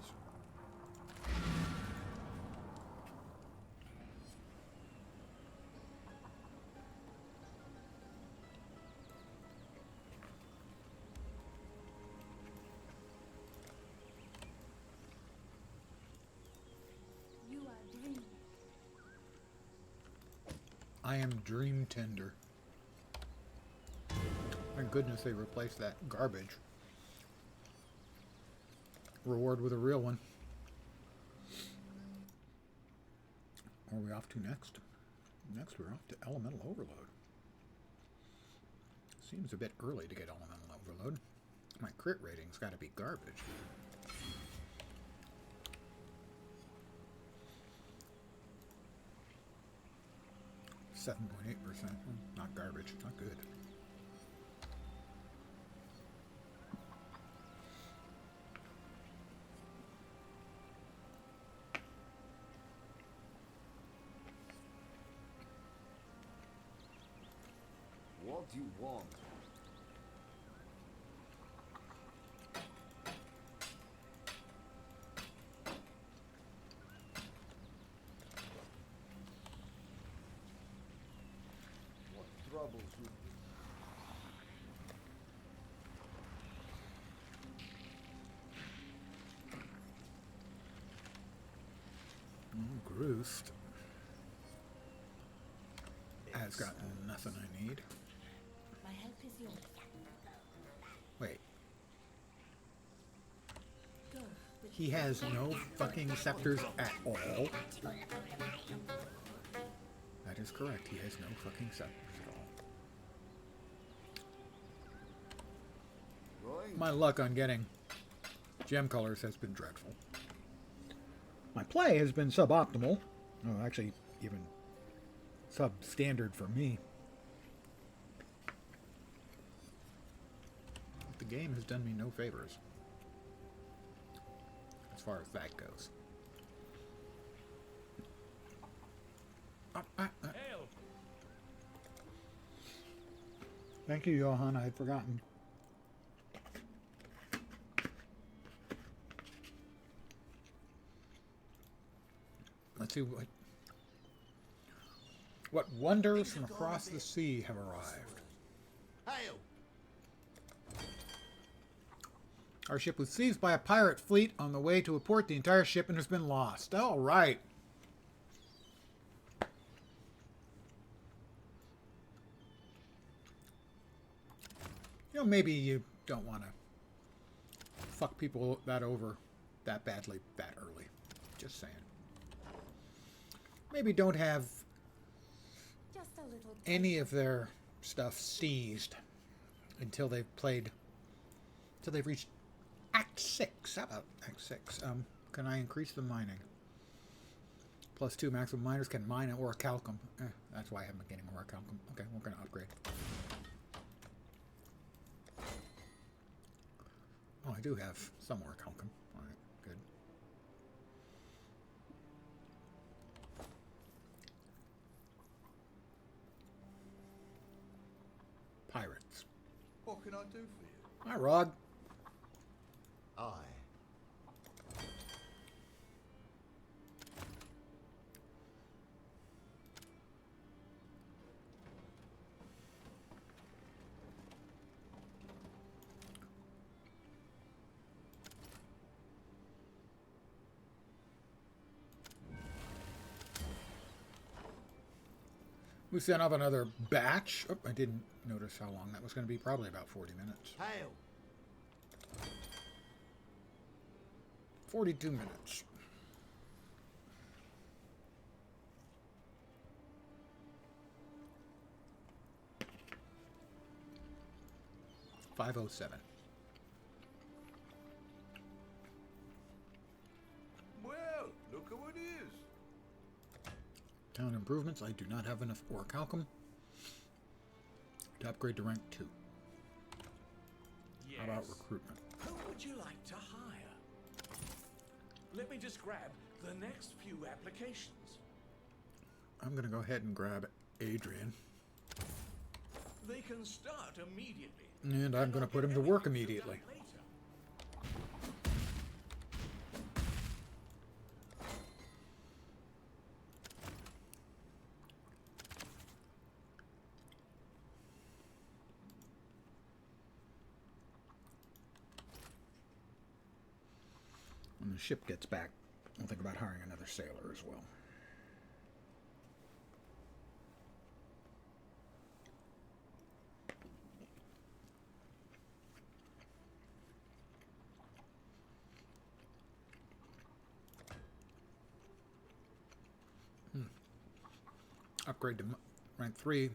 You are dreaming. I am dream tender. Thank goodness they replaced that garbage. Reward with a real one. Where are we off to next? Next we're off to Elemental Overload. Seems a bit early to get Elemental Overload. My crit rating's got to be garbage. .8%. Not garbage. Not good. What do you want? What troubles you? Groost has got nothing I need. My help is yours. Wait, Go. he has no fucking scepters at all? That is correct, he has no fucking scepters at all. My luck on getting gem colors has been dreadful. My play has been suboptimal. Oh, actually, even substandard for me. The game has done me no favors, as far as that goes. Hail! Thank you, Johan. I had forgotten. Let's see what wonders from across the sea have arrived. Hail! Our ship was seized by a pirate fleet on the way to a port. The entire shipment has been lost. All right. You know, maybe you don't want to fuck people that over that badly that early. Just saying. Maybe don't have Just a little. any of their stuff seized until they've played, until they've reached Act 6. How about Act 6? Can I increase the mining? +2 maximum miners can mine an orichalcum. That's why I haven't been getting orichalcum. Okay, we're going to upgrade. Oh, I do have some orichalcum. All right, good. Pirates. What can I do for you? Hi, Rog. Aye. We sent up another batch. Oh, I didn't notice how long that was going to be. Probably about 40 minutes. Hail! 42 minutes. .507. Well, look at what it is. Town improvements. I do not have enough orichalcum to upgrade to rank 2. Yes. How about recruitment? Who would you like to hire? Let me just grab the next few applications. I'm going to go ahead and grab Adrian. They can start immediately. And I'm going to put him to work immediately. Later. the ship gets back, I'll think about hiring another sailor as well. Upgrade to rank 3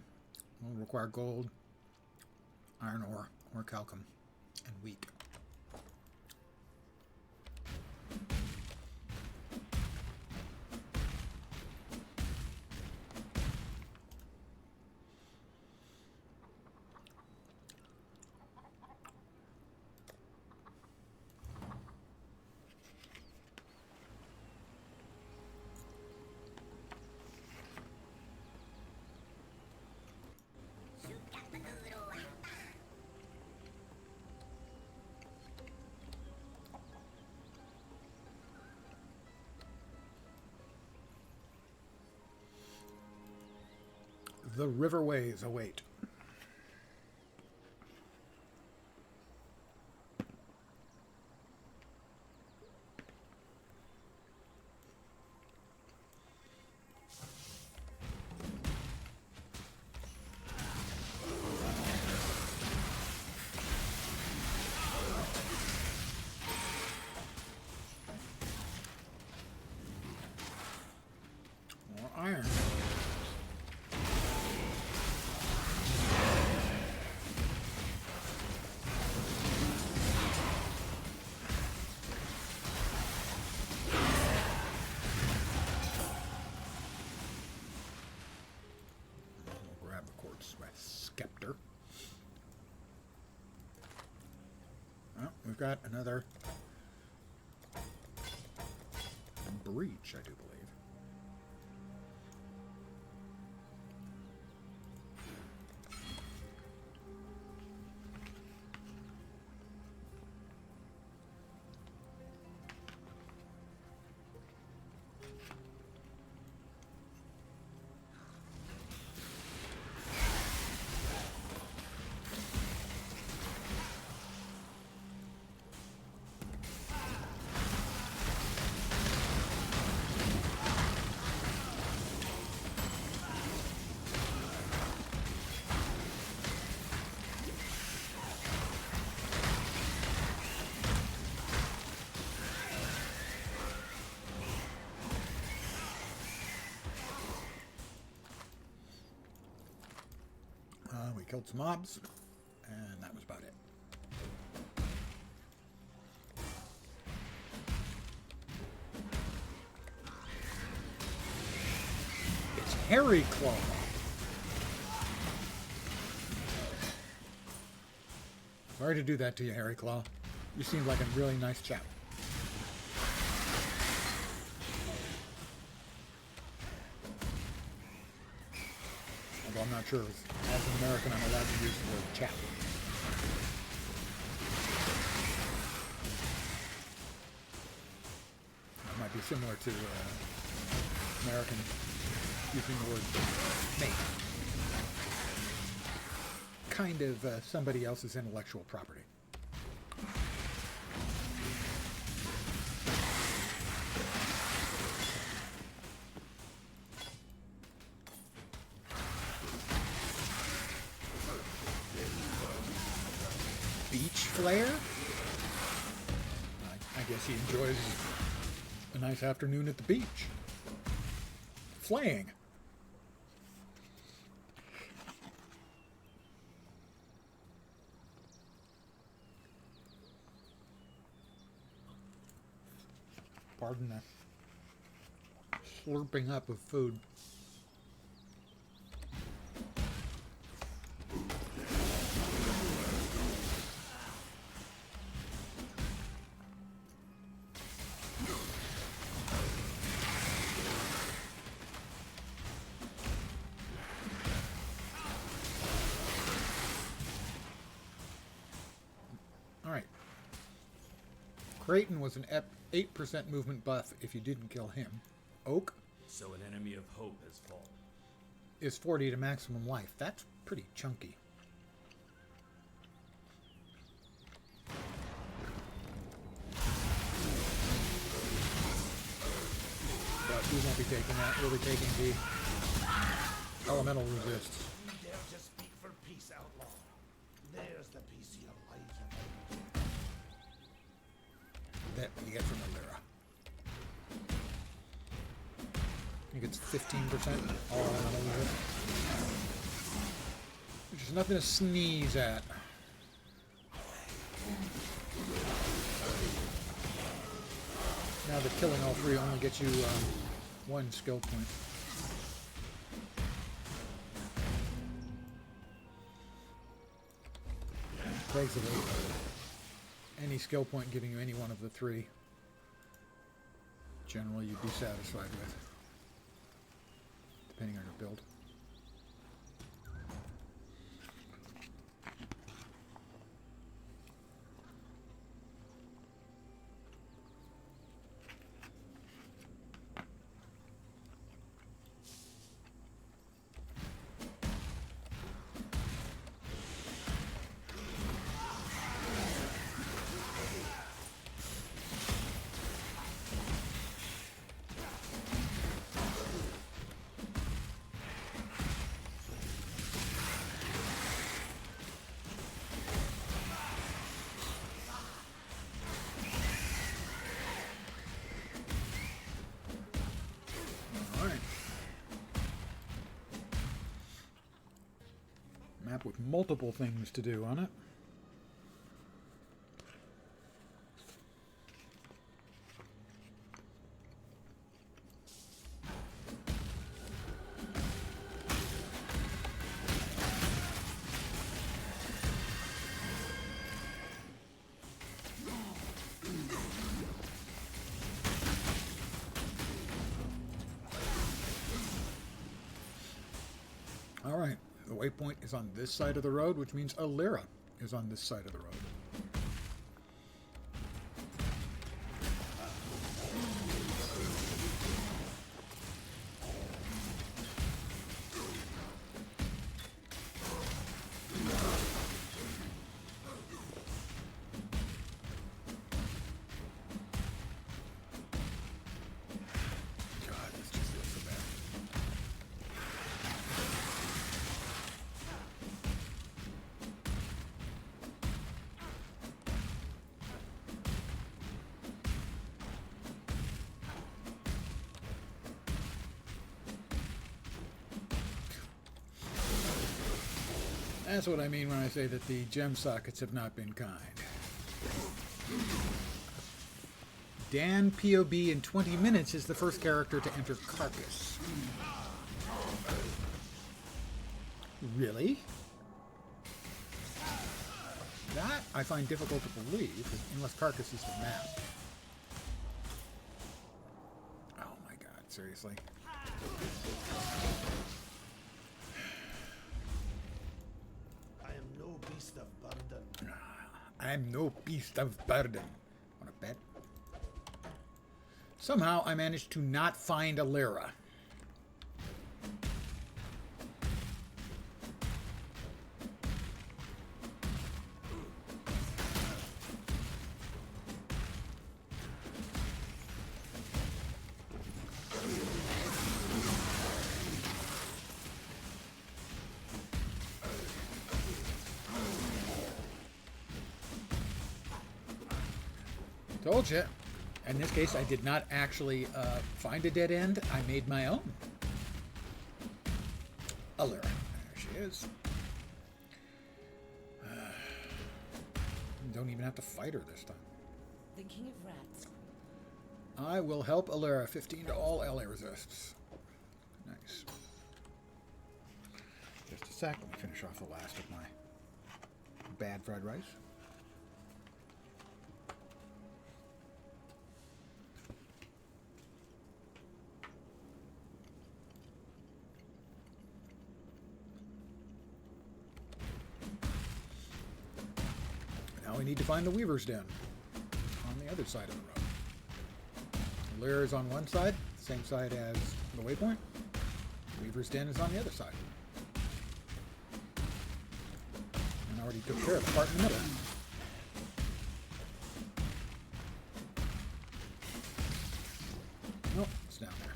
will require gold, iron ore, or calcum, and wheat. The riverways await. More iron. Scepter. Oh, we've got another breach, I do believe. We killed some mobs, and that was about it. It's Harry Claw. Sorry to do that to you, Harry Claw. You seemed like a really nice chap. Although I'm not sure, as an American, I'm allowed to use the word chap. That might be similar to American using the word mate. Kind of somebody else's intellectual property. Flare? I guess he enjoys a nice afternoon at the beach. Flaying. Pardon the slurping up of food. Creighton was an 8% movement buff if you didn't kill him. Oak? So an enemy of hope has fallen. Is 40 to maximum life. That's pretty chunky. taking that. Really taking the elemental resists. You dare to speak for peace, outlaw. There's the peace your lies about. That you get from Alira. I think it's 15% all elemental resist. Which is nothing to sneeze at. Now that killing all three only gets you one skill point. Basically, any skill point giving you any one of the three, generally you'd be satisfied with, depending on your build. Map with multiple things to do on it. All right. The waypoint is on this side of the road, which means Alira is on this side of the road. God, this just feels so bad. That's what I mean when I say that the gem sockets have not been kind. Dan POB in 20 minutes is the first character to enter Carcass. Really? That I find difficult to believe, unless Carcass is the map. Oh my god, seriously? I'm no beast of burden. Want to bet? Somehow I managed to not find Alira. Told you. In this case, I did not actually find a dead end. I made my own. Alira. There she is. Don't even have to fight her this time. The King of Rats. I will help Alira. 15 to all LA resists. Nice. Just a sec. Let me finish off the last of my bad fried rice. Now we need to find the Weaver's Den on the other side of the road. Alira is on one side, same side as the waypoint. Weaver's Den is on the other side. And I already took care of the part in the middle. Nope, it's down there.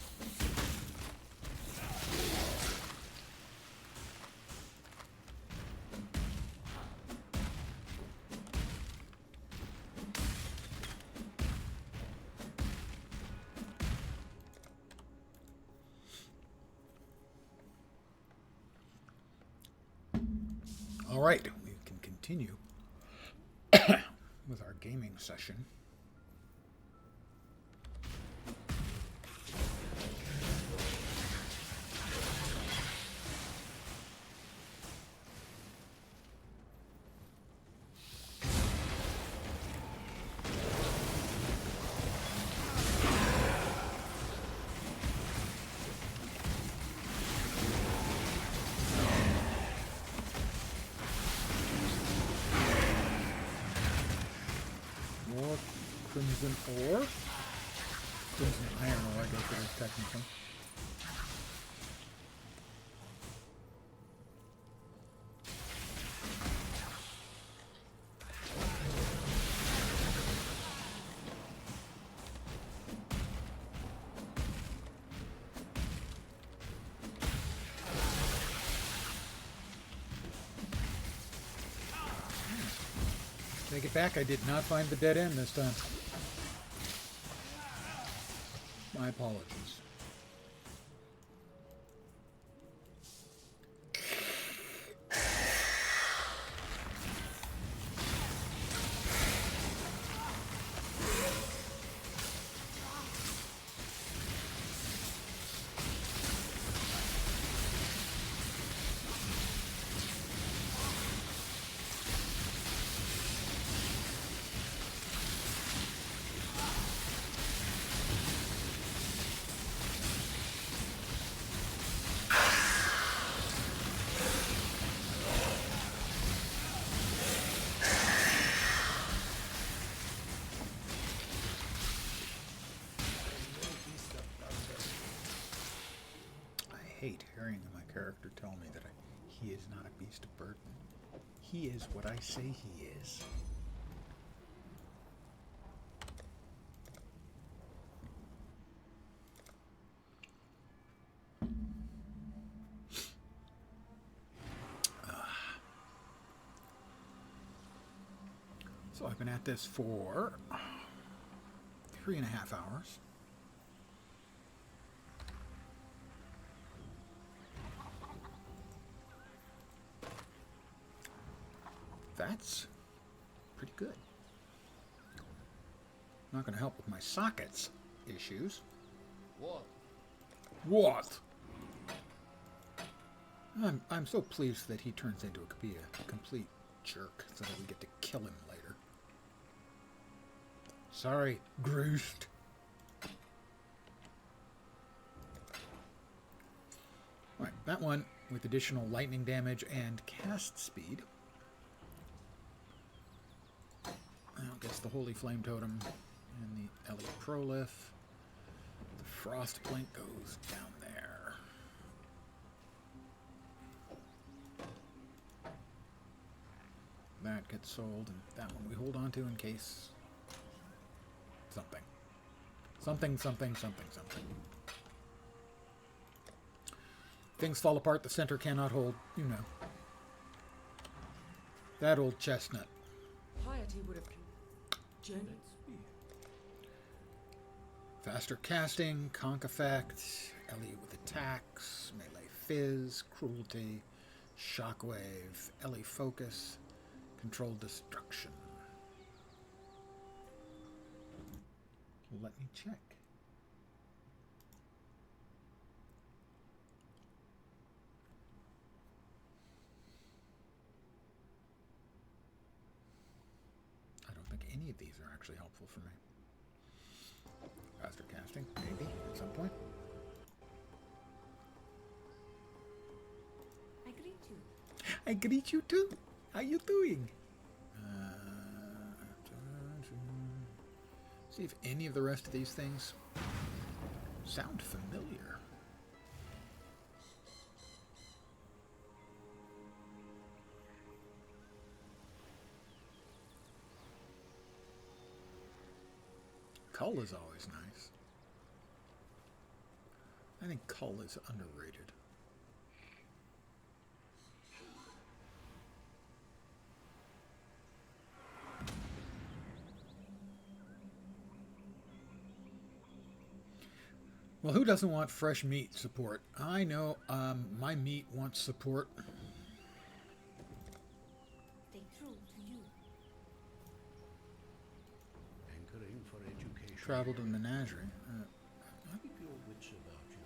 All right, we can continue with our gaming session. More crimson ore. Crimson iron ore, I guess it is technically. Take it back, I did not find the dead end this time. My apologies. I hate hearing my character tell me that he is not a beast of burden. He is what I say he is. So I've been at this for 3.5 hours. That's pretty good. Not going to help with my sockets issues. What? I'm so pleased that he turns into be a complete jerk so that we get to kill him later. Sorry, Groost. Alright, that one with additional lightning damage and cast speed. I guess the Holy Flame Totem and the Ellie Prolith. The Frost Blink goes down there. That gets sold, and that one we hold on to in case something. Something. Things fall apart, the center cannot hold, you know. That old chestnut. Piety would have journeyed. Faster casting, conk effect, Ellie with attacks, melee fizz, cruelty, shockwave, Ellie focus, controlled destruction. Let me check. I don't think any of these are actually helpful for me. Faster casting, maybe, at some point. I greet you. I greet you too. How you doing? See if any of the rest of these things sound familiar. Cull is always nice. I think Cull is underrated. Well, who doesn't want fresh meat support? I know my meat wants support. Travel to the menagerie. Keep your wits about you.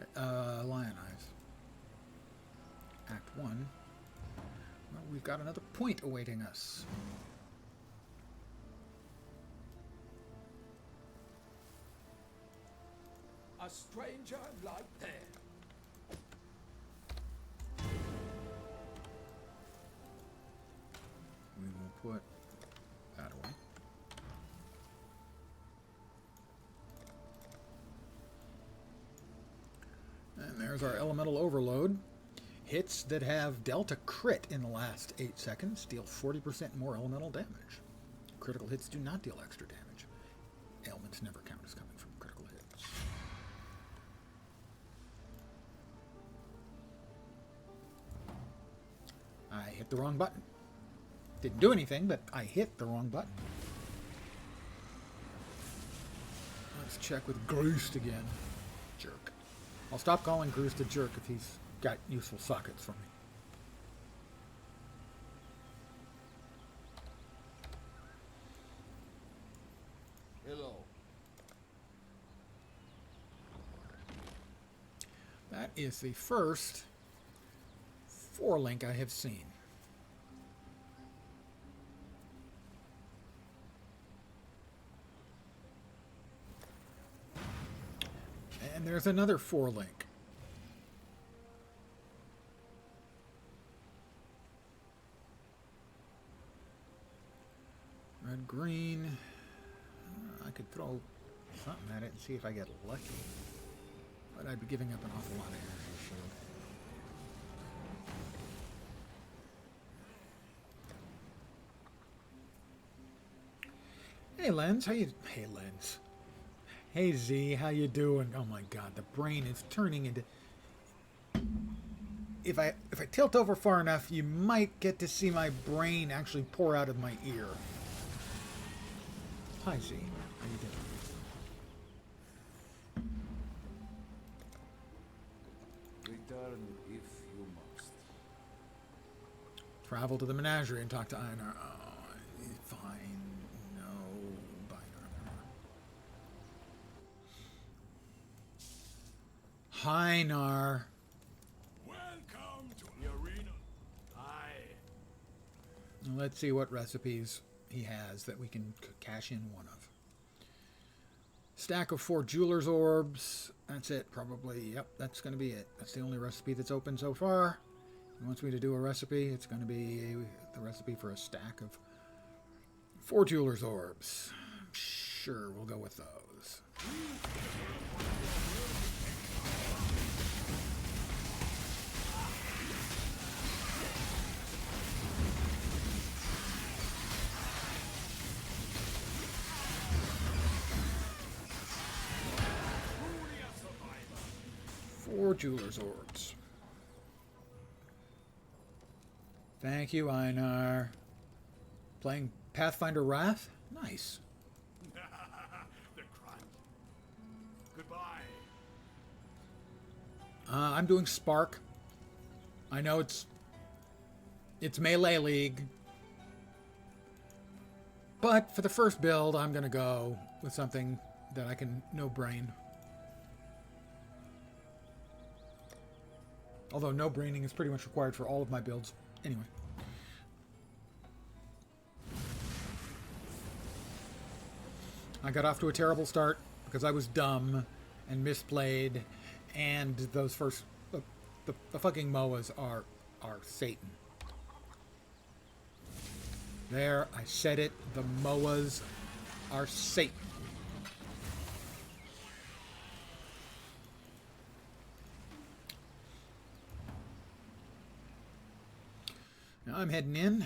Okay. Lion Eyes. Act 1. Well, we've got another point awaiting us. A stranger like that. We will put that away. And there's our elemental overload. Hits that have dealt a crit in the last 8 seconds deal 40% more elemental damage. Critical hits do not deal extra damage. Ailments never count as coming from critical hits. I hit the wrong button. Didn't do anything, but I hit the wrong button. Let's check with Groost again. Jerk. I'll stop calling Groost a jerk if he's got useful sockets for me. Hello. That is the first 4-link I have seen. And there's another 4-link. Red, green. I could throw something at it and see if I get lucky. But I'd be giving up an awful lot of energy shield. Hey Lens, Hey Lens. Hey Z, how you doing? Oh my god, the brain is turning into... If I tilt over far enough, you might get to see my brain actually pour out of my ear. Hi Z, how you doing? Return if you must. Travel to the menagerie and talk to Einar. Oh, fine. No, Einar. Welcome to the arena. Let's see what recipes he has that we can cash in one of. Stack of 4 jeweler's orbs. That's it, probably. Yep, that's going to be it. That's the only recipe that's open so far. He wants me to do a recipe. It's going to be the recipe for a stack of 4 jeweler's orbs. Sure, we'll go with those. 4 jeweler's orbs. Thank you, Einar. Playing Pathfinder Wrath? Nice. The crunch. Goodbye. I'm doing Spark. I know it's Melee League. But for the first build, I'm going to go with something that I can no-brain. Although no-braining is pretty much required for all of my builds. Anyway. I got off to a terrible start because I was dumb and misplayed, and those first... The fucking MOAs are Satan. There, I said it. The MOAs are Satan. Now I'm heading in.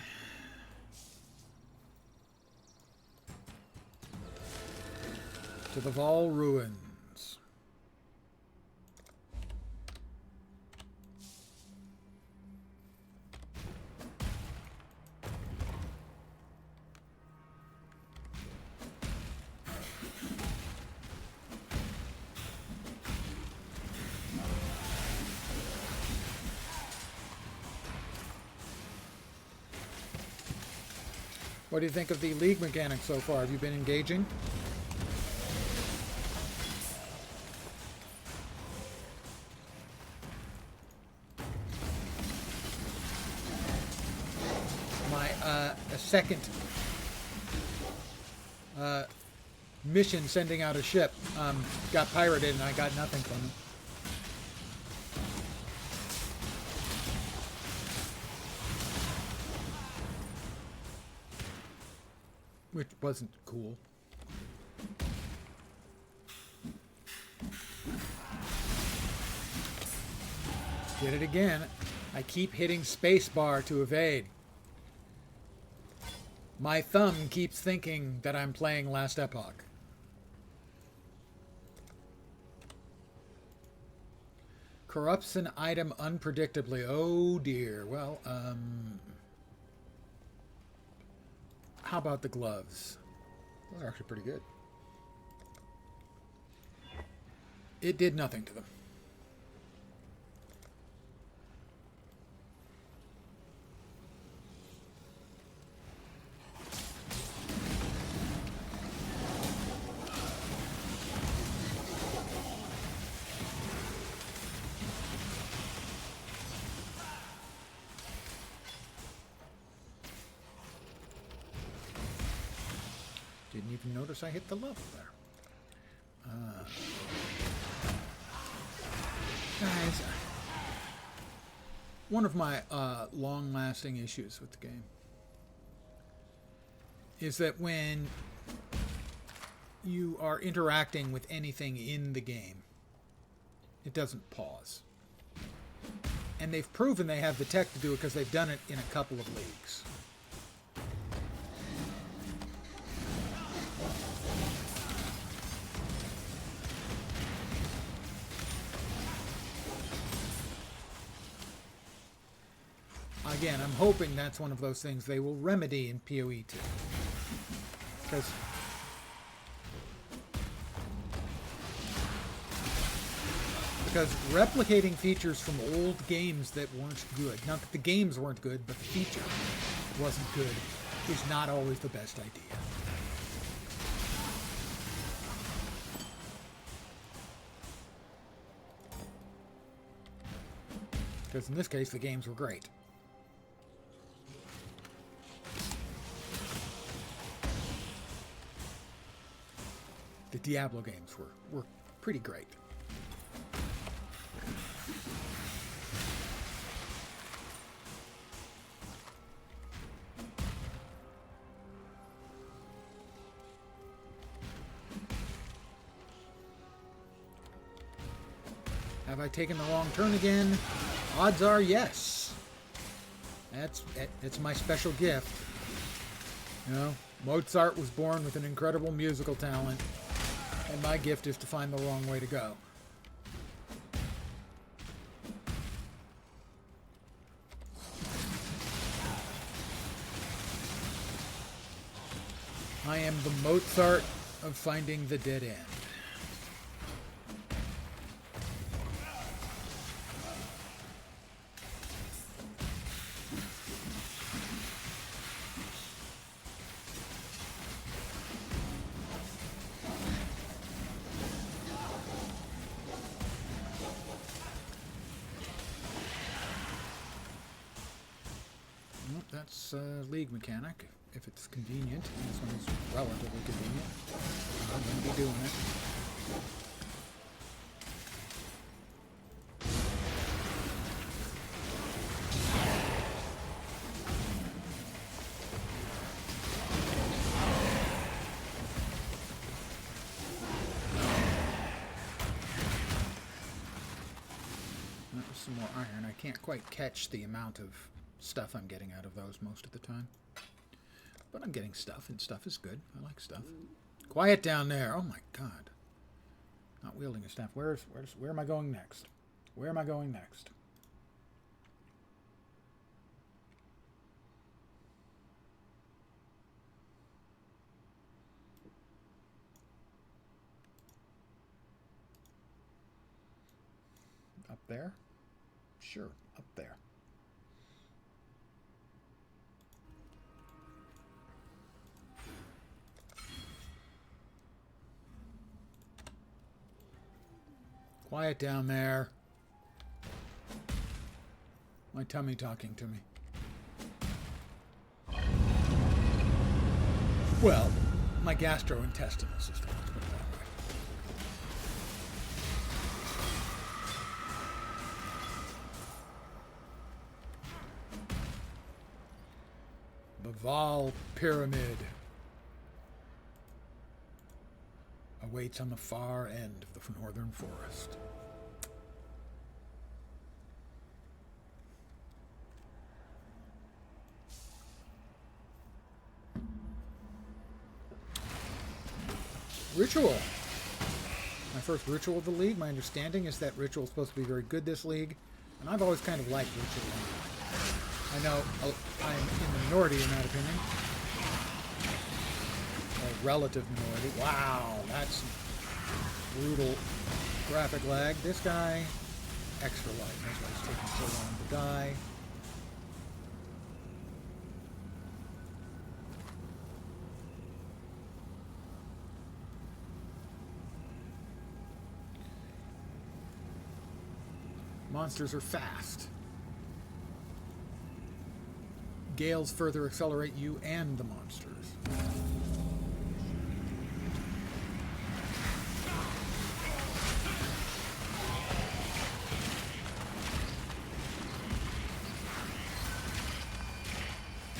To the Vol Ruins. What do you think of the league mechanics so far? Have you been engaging? a second mission sending out a ship got pirated, and I got nothing from it. Which wasn't cool. Did it again. I keep hitting spacebar to evade. My thumb keeps thinking that I'm playing Last Epoch. Corrupts an item unpredictably. Oh dear. Well, how about the gloves? Those are actually pretty good. It did nothing to them. Didn't even notice I hit the level there. Guys, one of my long-lasting issues with the game is that when you are interacting with anything in the game, it doesn't pause. And they've proven they have the tech to do it because they've done it in a couple of leagues. Again, I'm hoping that's one of those things they will remedy in PoE 2. Because replicating features from old games that weren't good, not that the games weren't good, but the feature wasn't good, is not always the best idea. Because in this case, the games were great. The Diablo games were pretty great. Have I taken the wrong turn again? Odds are yes. That's my special gift. You know, Mozart was born with an incredible musical talent, and my gift is to find the wrong way to go. I am the Mozart of finding the dead end. That's League mechanic, if it's convenient. This one is relatively convenient. I'm going to be doing it. That was some more iron. I can't quite catch the amount of stuff I'm getting out of those most of the time. But I'm getting stuff, and stuff is good. I like stuff. Quiet down there. Oh my god. Not wielding a staff. Where am I going next? Where am I going next? Up there? Sure, up there. Quiet down there. My tummy talking to me. Well, my gastrointestinal system, let's put it that way. Baval Pyramid awaits on the far end of the northern forest. Ritual. My first ritual of the league. My understanding is that ritual is supposed to be very good this league, and I've always kind of liked ritual. I know I'm in the minority in that opinion. A relative minority. Wow, that's brutal graphic lag. This guy, extra life. That's why it's taking so long to die. Monsters are fast. Gales further accelerate you and the monsters.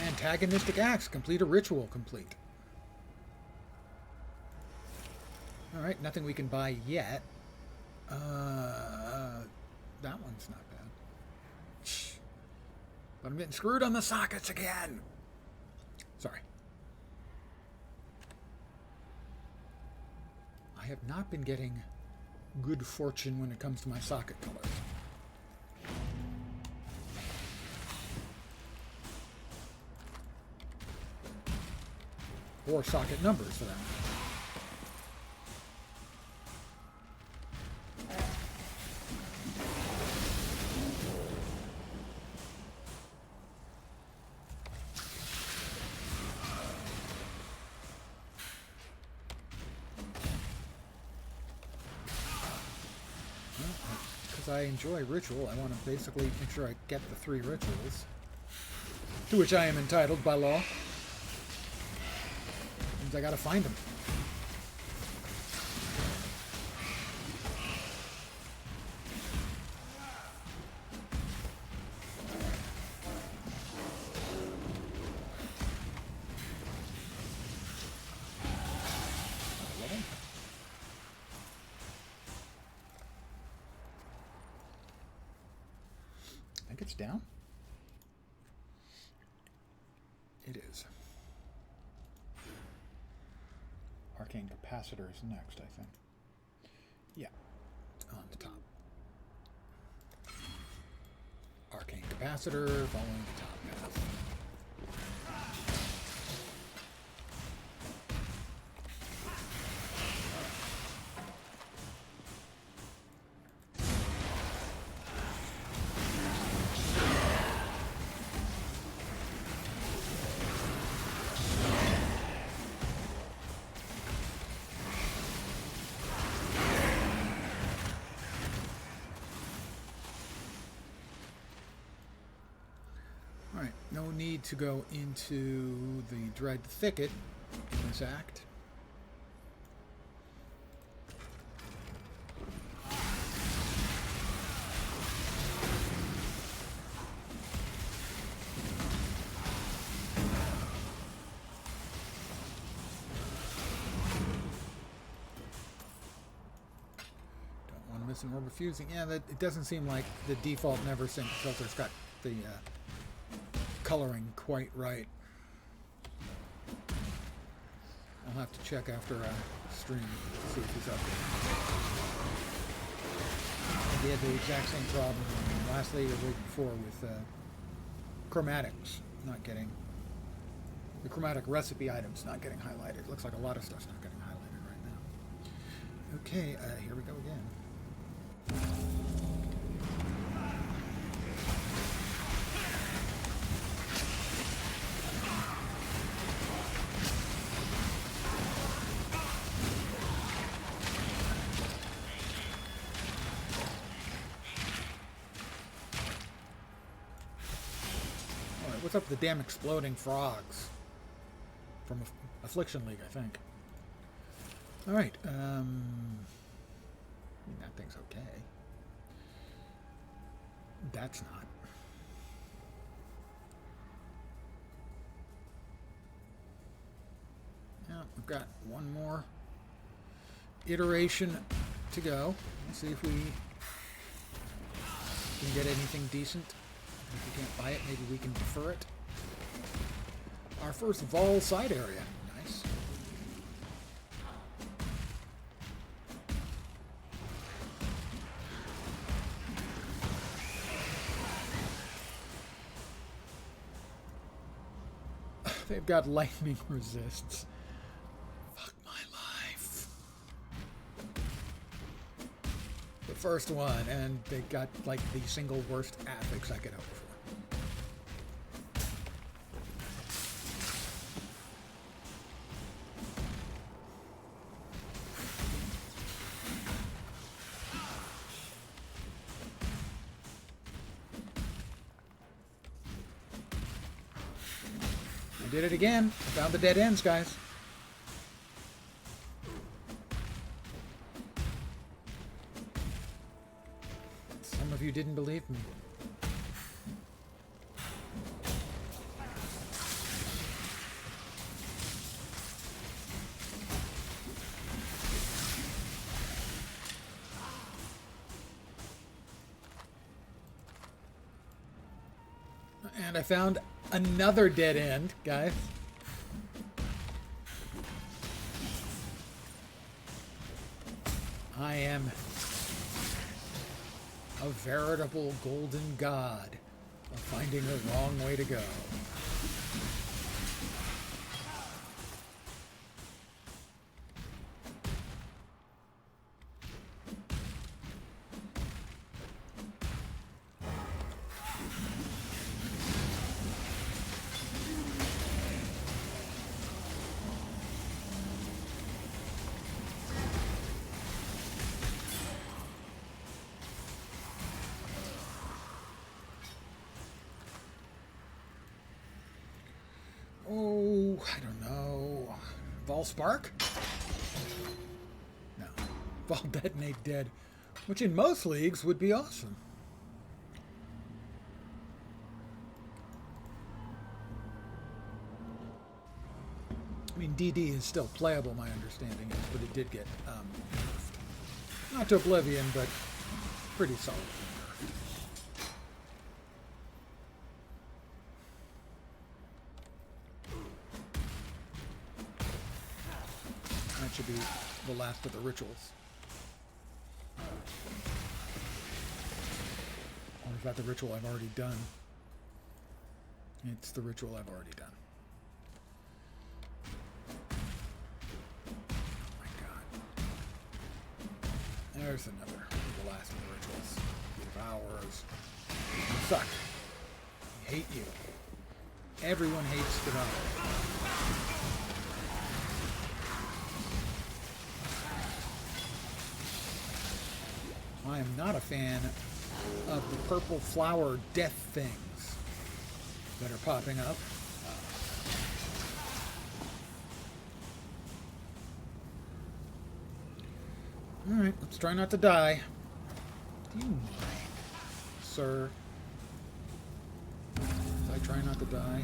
Antagonistic acts. Complete a ritual. Complete. Alright, nothing we can buy yet. That one's not bad. But I'm getting screwed on the sockets again. Sorry. I have not been getting good fortune when it comes to my socket colors. Or socket numbers, for that matter. I enjoy ritual. I want to basically make sure I get the 3 rituals to which I am entitled by law. Means I gotta find them. It's down. It is. Arcane capacitor is next, I think. Yeah, on the top. Arcane capacitor following the top path. No need to go into the Dread Thicket in this act. Don't want to miss an orb of fusing. Yeah, that it doesn't seem like the default never sync filter's got the coloring quite right. I'll have to check after stream to see if he's up there. He had the exact same problem lastly or the week before with chromatics not getting the chromatic recipe items not getting highlighted. It looks like a lot of stuff's not getting highlighted right now. Okay, here we go again. What's up with the damn exploding frogs? from Affliction League, I think. All right. I mean, that thing's okay. That's not. Yeah, we've got one more iteration to go. Let's see if we can get anything decent. If we can't buy it, maybe we can defer it. Our first Vol side area. Nice. They've got lightning resists. Fuck my life. The first one, and they got like the single worst affix I could hope for. I did it again. I found the dead ends, guys. Some of you didn't believe me. And I found another dead end, guys. I am a veritable golden god of finding the wrong way to go. Oh, I don't know. Vol Spark? No. Vol Detonate Dead. Which in most leagues would be awesome. I mean, DD is still playable, my understanding is, but it did get nerfed. Not to oblivion, but pretty solid. That should be the last of the rituals. Or is that the ritual I've already done? It's the ritual I've already done. Oh my god. There's another. The last of the rituals. Devourers. You suck. I hate you. Everyone hates Devourers. I am not a fan of the purple flower death things that are popping up. Alright, let's try not to die. Do you mind, sir? As I try not to die.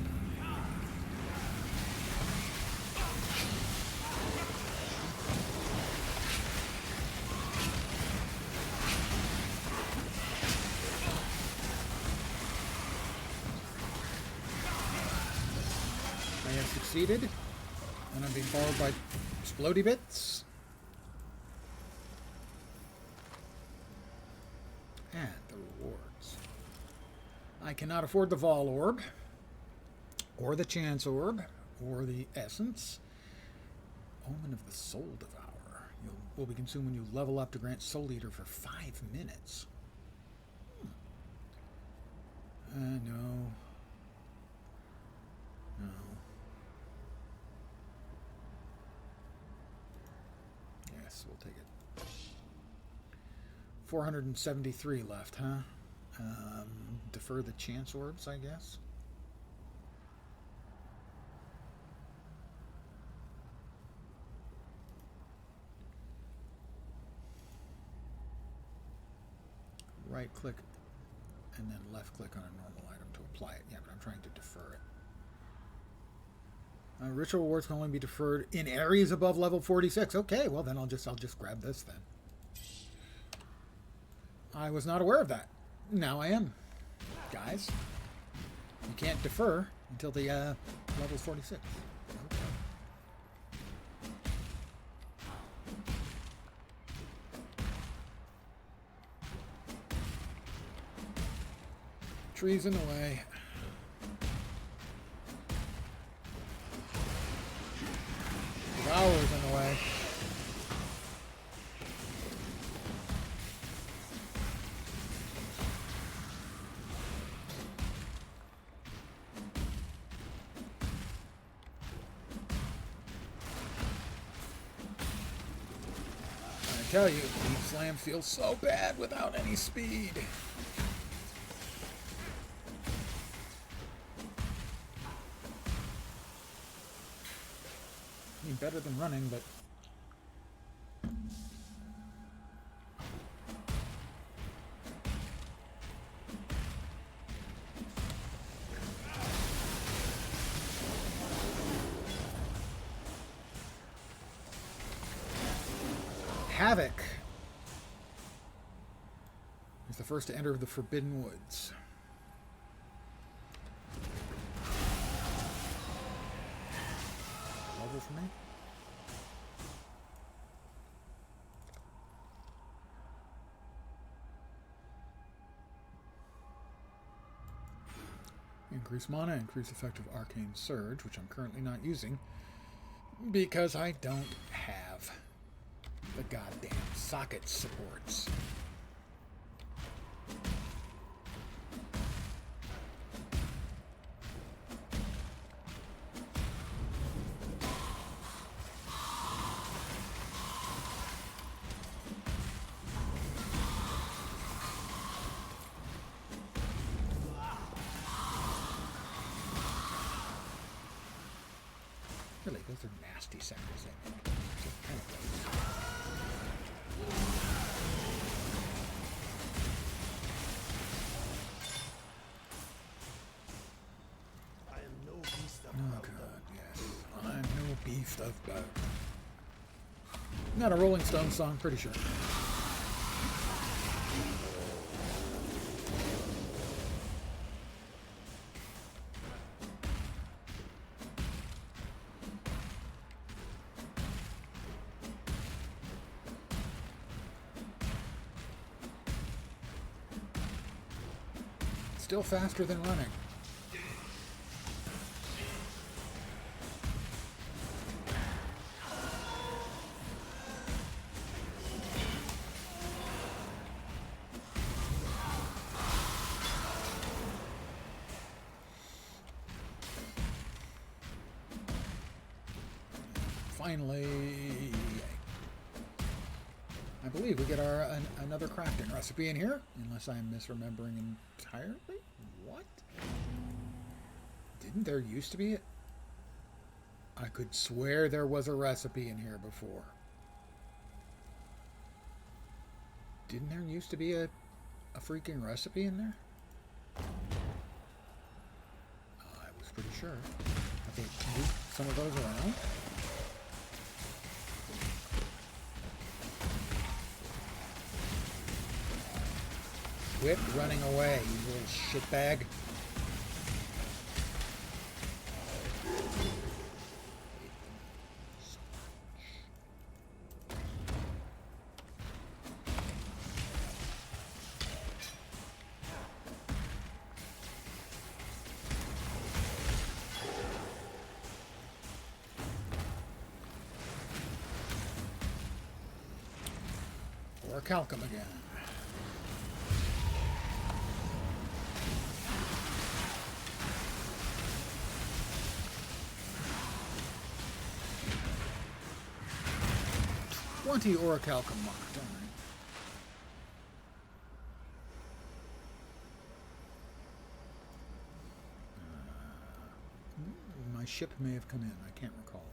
Succeeded, and I'm being followed by explodey bits. And the rewards. I cannot afford the Vol Orb, or the Chance Orb, or the Essence. Omen of the Soul Devourer. Will be consumed when you level up to grant Soul Eater for 5 minutes. No. No. Yes, we'll take it. 473 left, huh? Defer the Chance Orbs, I guess. right click and then left click on a normal item to apply it. Yeah, but I'm trying to defer it. Ritual rewards can only be deferred in areas above level 46. Okay, well then I'll just grab this then. I was not aware of that. Now I am, guys. You can't defer until the level's 46. Okay. Trees in the way. Devourer's in the way. I tell you, Deep Slam feels so bad without any speed. I mean, better than running, but Havoc is the first to enter the Forbidden Woods. Level for me? Increase mana, increase effective arcane surge, which I'm currently not using because I don't have the goddamn socket supports. Really, those are nasty sounds they make. Just kind of I am no beast of oh god, yes. I'm no beast of boat. Not a Rolling Stones song, pretty sure. Still faster than running. Finally, I believe we get our another crafting recipe in here, unless I'm misremembering entirely. What? Didn't there used to be it? I could swear there was a recipe in here before. Didn't there used to be a freaking recipe in there? I was pretty sure. I think some of those around. Quit running away, you little shitbag. Or Calcum again. Orichalcum marked, alright. My ship may have come in, I can't recall.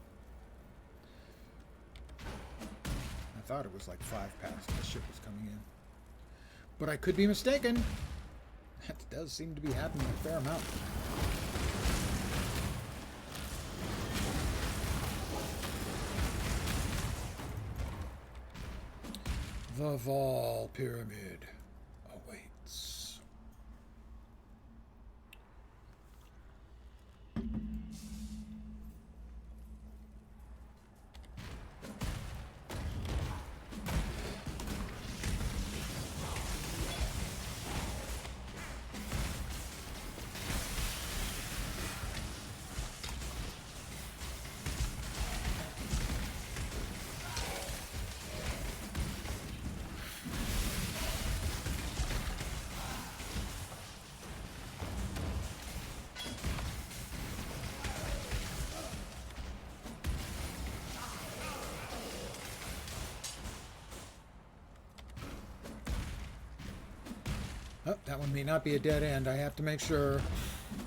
I thought it was like 5 past the ship was coming in. But I could be mistaken. That does seem to be happening a fair amount. The Vol Pyramid awaits. Oh, that one may not be a dead end. I have to make sure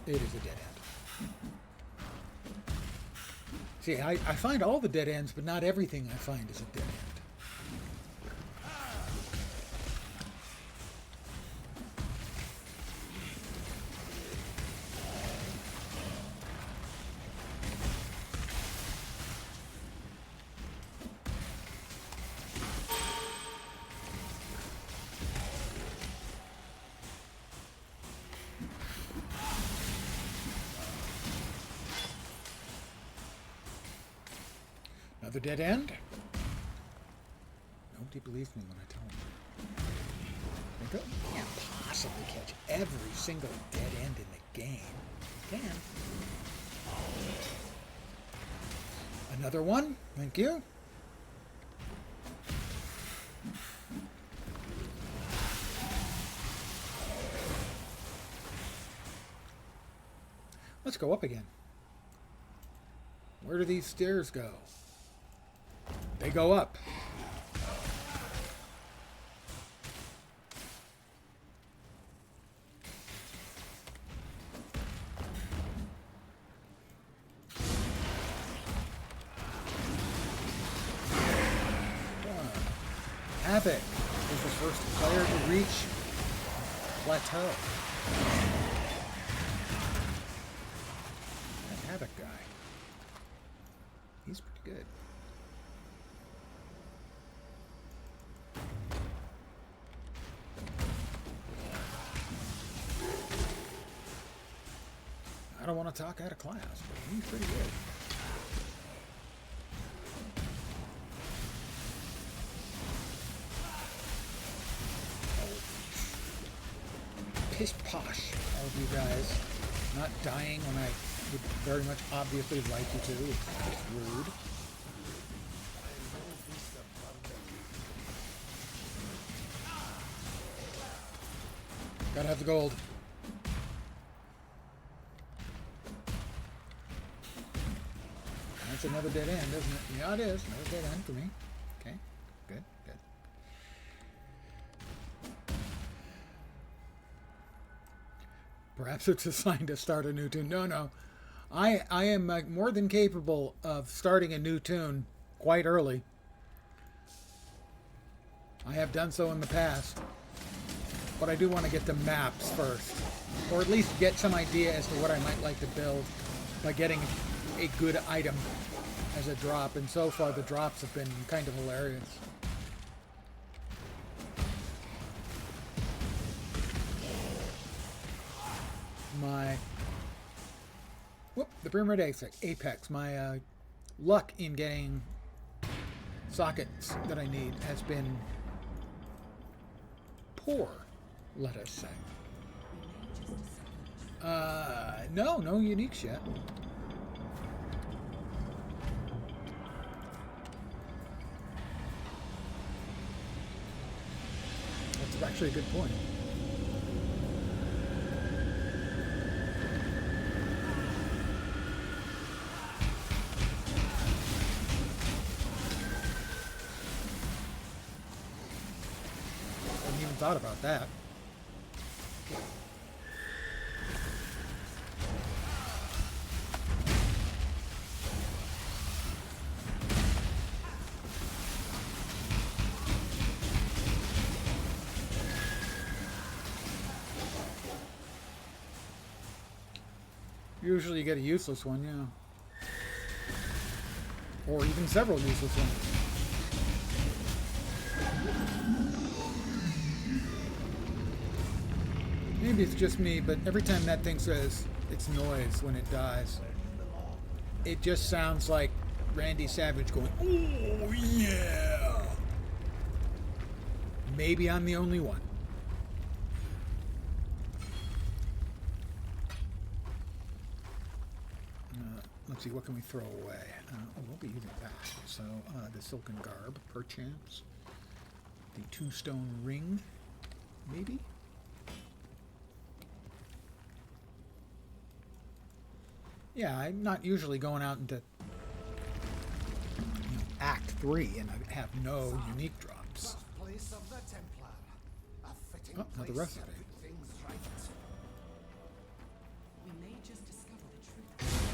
it is a dead end. See, I find all the dead ends, but not everything I find is a dead end. Another dead end? Nobody believes me when I tell them. They go, you can't possibly catch every single dead end in the game. You can. Another one? Thank you. Let's go up again. Where do these stairs go? They go up. Havoc is the first player to reach plateau. That Havoc guy, he's pretty good. I don't want to talk out of class, but he's pretty good. Pish posh, all of you guys. Not dying when I would very much obviously like you to. It's rude. Gotta have the gold. That's another dead end, isn't it? Yeah, it is. Another dead end for me. Okay, good, good. Perhaps it's a sign to start a new tune. No. I am more than capable of starting a new tune quite early. I have done so in the past. But I do want to get the maps first. Or at least get some idea as to what I might like to build by getting a good item as a drop. And so far the drops have been kind of hilarious. The Pyramid Apex. My luck in getting sockets that I need has been poor, let us say. No uniques yet. That's actually a good point. Thought about that. Usually you get a useless one, yeah. Or even several useless ones. Maybe it's just me, but every time that thing says its noise when it dies, it just sounds like Randy Savage going, "Oh yeah!" Maybe I'm the only one. Let's see, what can we throw away? We'll be using that. So, the silken garb, perchance. The two-stone ring, maybe? Yeah, I'm not usually going out into Act 3 and I have no unique drops. Place of the Templar. A fitting Another place recipe. to put things right. We may just discover the truth.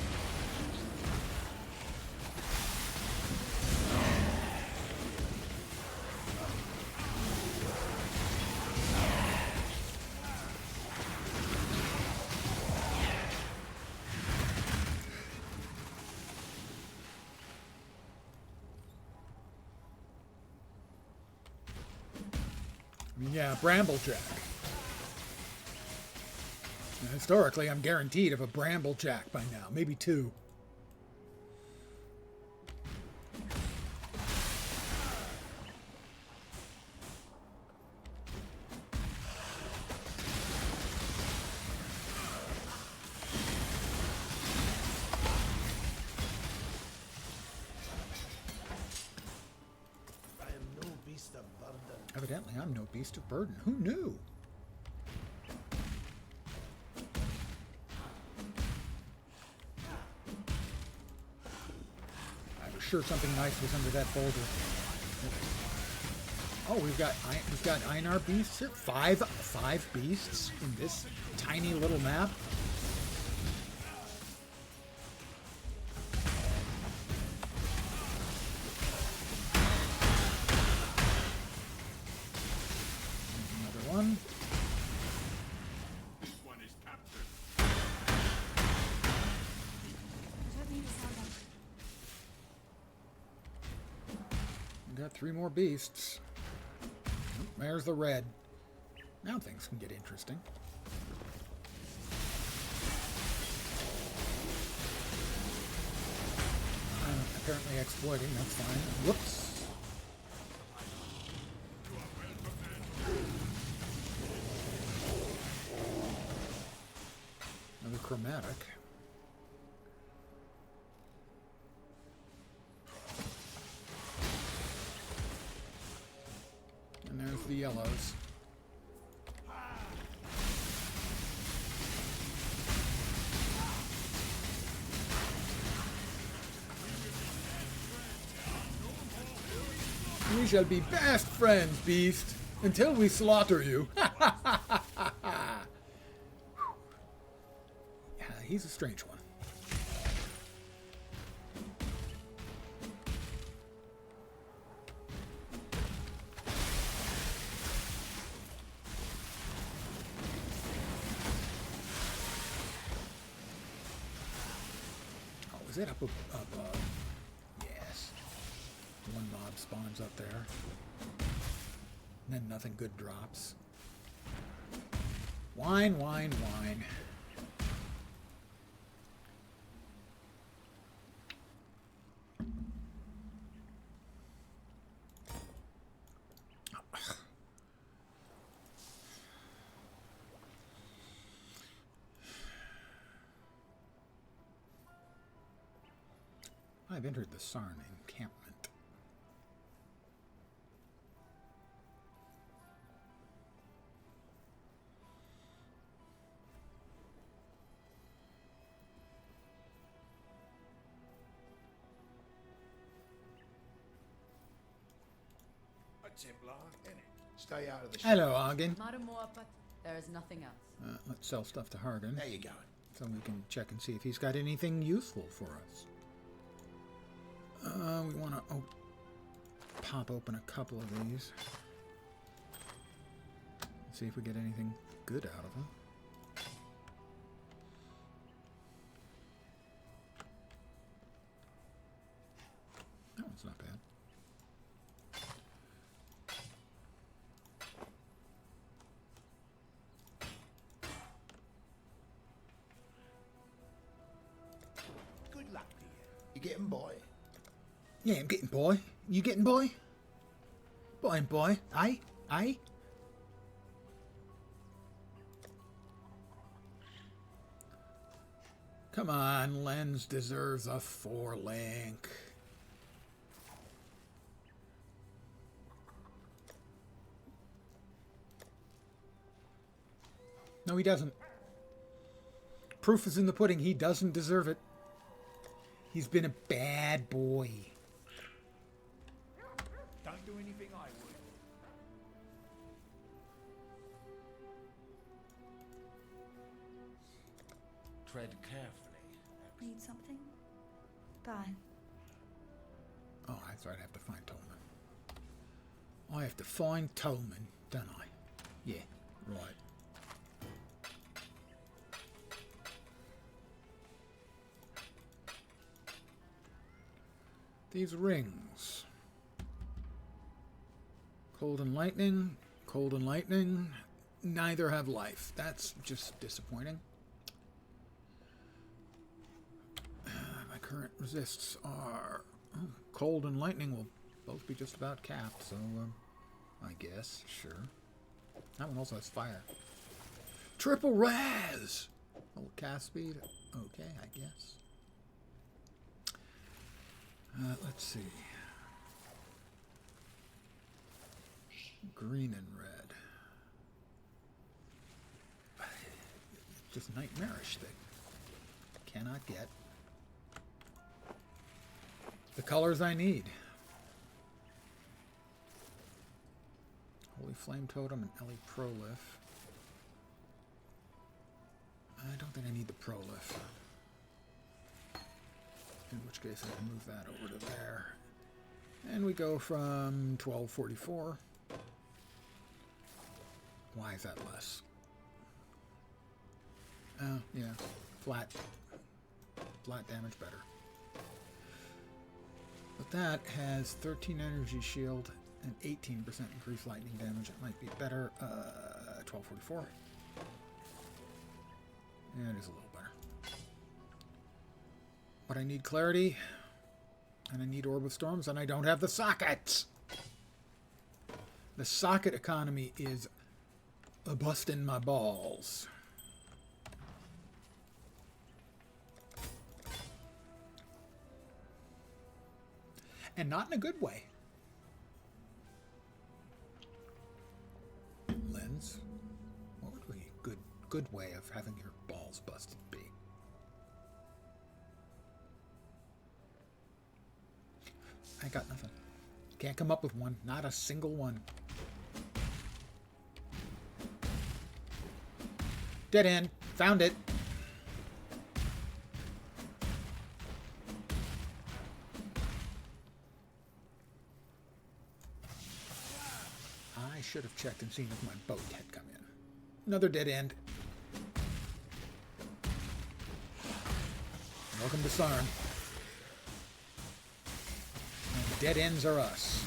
Yeah, Bramblejack. Now, historically, I'm guaranteed of a Bramblejack by now. Maybe two. I am no beast of burden. Evidently, I'm no beast of burden. Who knew? I was sure something nice was under that boulder. Oh, we've got Einar beasts here. Five beasts in this tiny little map. Another one. This one is captured. We got three more beasts. There's the red. Now things can get interesting. Apparently exploiting, that's fine. Whoops. Another chromatic. And there's the yellows. We shall be best friends, beast, until we slaughter you. Yeah, he's a strange one. Oh, is it up above? Yes. One mob spawns up there. And then nothing good drops. Wine, wine, wine. I've entered the Sarn encampment. A Templar in it. Stay out of the Hello, Hagen. But there is nothing else. Let's sell stuff to Hagen. There you go. So we can check and see if he's got anything useful for us. We want to pop open a couple of these. See if we get anything good out of them. You getting, boy? Yeah, I'm getting boy. You getting boy? Boy and boy. Aye? Aye? Come on, Lens deserves a 4-link. No, he doesn't. Proof is in the pudding. He doesn't deserve it. He's been a bad boy. Don't do anything I would. Tread carefully. Need something? Bye. Oh, that's right. I have to find Tolman. I have to find Tolman, don't I? Yeah, right. These rings. Cold and lightning. Cold and lightning. Neither have life. That's just disappointing. My current resists are... cold and lightning will both be just about capped, so I guess, sure. That one also has fire. Triple Raz! Oh, cast speed? Okay, I guess. Let's see. Green and red. Just nightmarish thing. Cannot get the colors I need. Holy Flame Totem and Ellie Prolif. I don't think I need the Prolif. In which case I can move that over to there. And we go from 1244. Why is that less? Oh, yeah. Flat. Flat damage better. But that has 13 energy shield and 18% increased lightning damage. It might be better. 1244. Yeah, it is a little better. But I need clarity, and I need Orb of Storms, and I don't have the sockets! The socket economy is busting my balls. And not in a good way. Lens, what would be a good way of having your balls busted be? I got nothing. Can't come up with one. Not a single one. Dead end. Found it. I should have checked and seen if my boat had come in. Another dead end. Welcome to Sarn. And dead ends are us.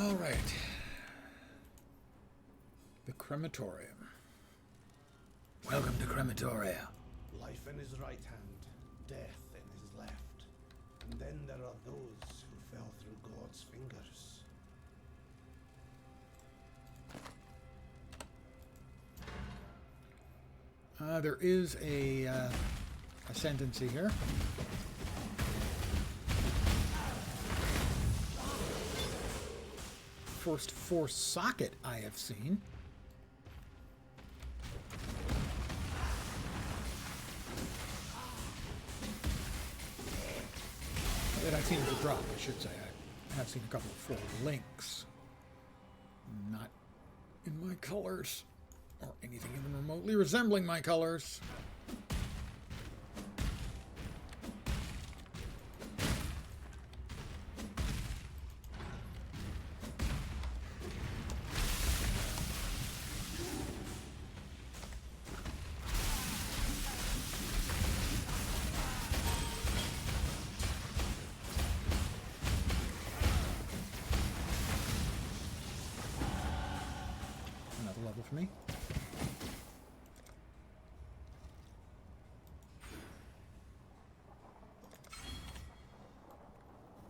All right. The crematorium. Welcome to crematoria. Life in his right hand, death in his left. And then there are those who fell through God's fingers. There is a ascendancy here. First 4-socket I have seen. That I've seen as a drop, I should say. I have seen a couple of 4-links. Not in my colors, or anything even remotely resembling my colors. Another level for me.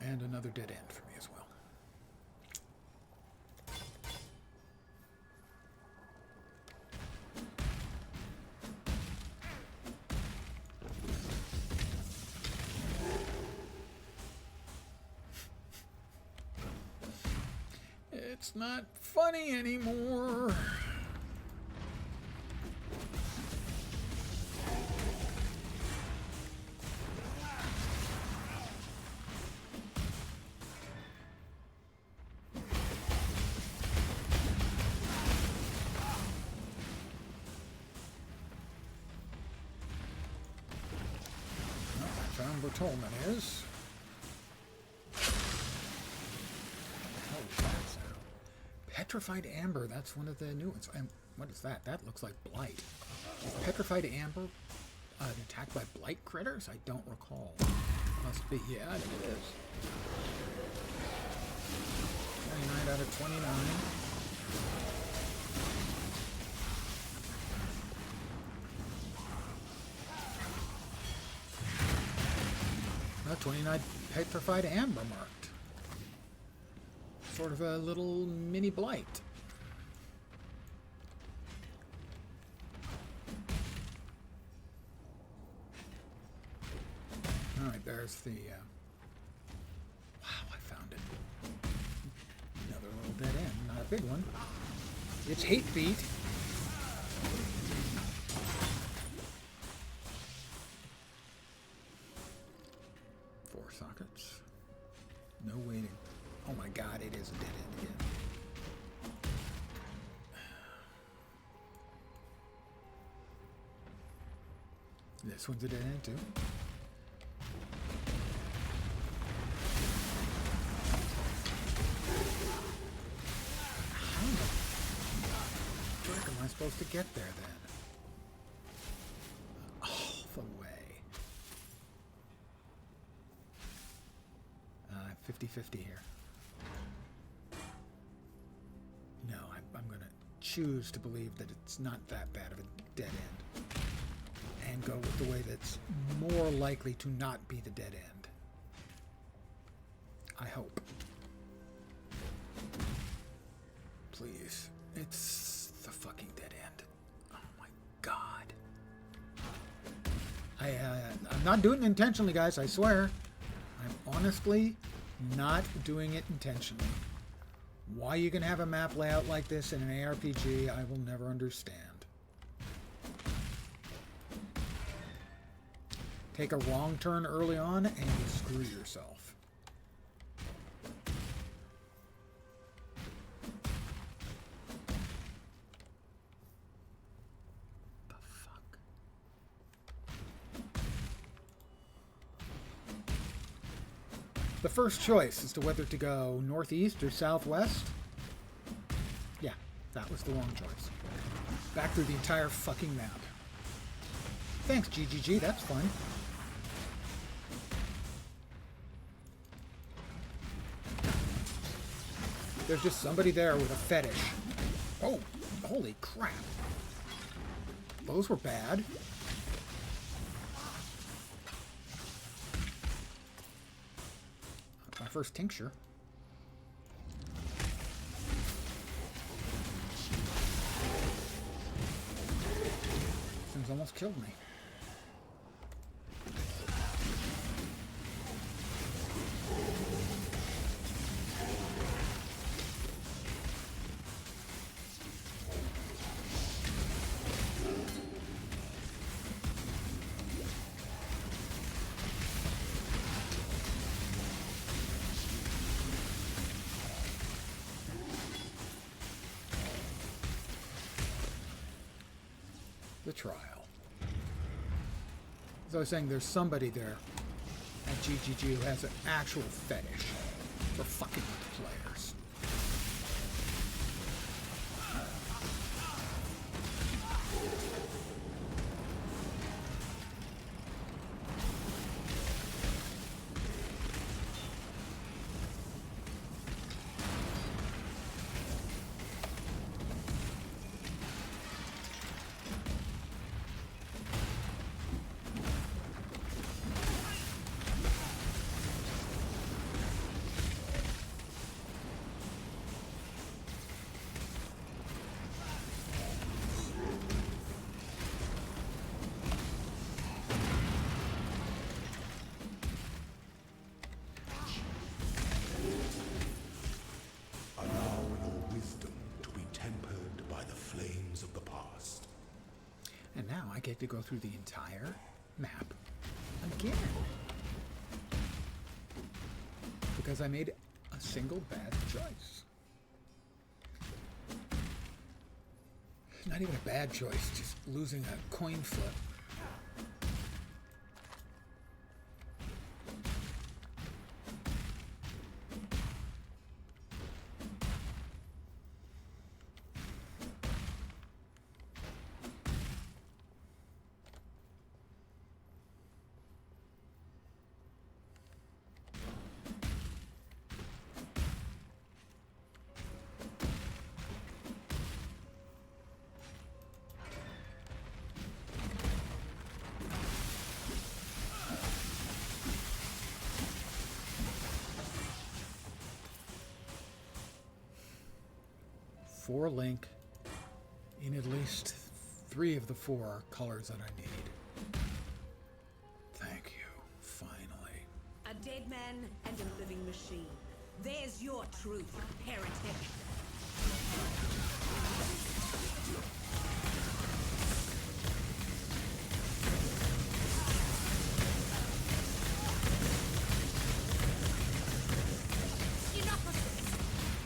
And another dead end for me as well. It's not funny anymore. Found where Tolman is. What was that sound? Petrified Amber, that's one of the new ones. What is that? That looks like Blight. Is Petrified Amber an attack by Blight critters? I don't recall. Must be, yeah, it is. 29 out of 29. 29 Petrified Amber marked. Sort of a little mini Blight. Alright, there's the... wow, I found it. Another little dead end. Not a big one. It's Hate Beat. Sockets. No waiting. Oh my god, it is a dead end again. This one's a dead end too. How the frick am I supposed to get there then? Oh, the way. 50-50 here. No, I'm going to choose to believe that it's not that bad of a dead end. And go with the way that's more likely to not be the dead end. I hope. Please. It's the fucking dead end. Oh my god. I'm not doing it intentionally, guys, I swear. I'm honestly not doing it intentionally. Why you can have a map layout like this in an ARPG, I will never understand. Take a wrong turn early on and you screw yourself. The fuck? The first choice as to whether to go northeast or southwest. Yeah, that was the wrong choice. Back through the entire fucking map. Thanks, GGG, that's fun. There's just somebody there with a fetish. Oh, holy crap. Those were bad. My first tincture. Things almost killed me. the trial. As I was saying, there's somebody there at GGG who has an actual fetish for fucking with the players. And now I get to go through the entire map again. Because I made a single bad choice. Not even a bad choice, just losing a coin flip. Four link in at least 3 of the 4 colors that I need. Thank you, finally. A dead man and a living machine. There's your truth, heretic.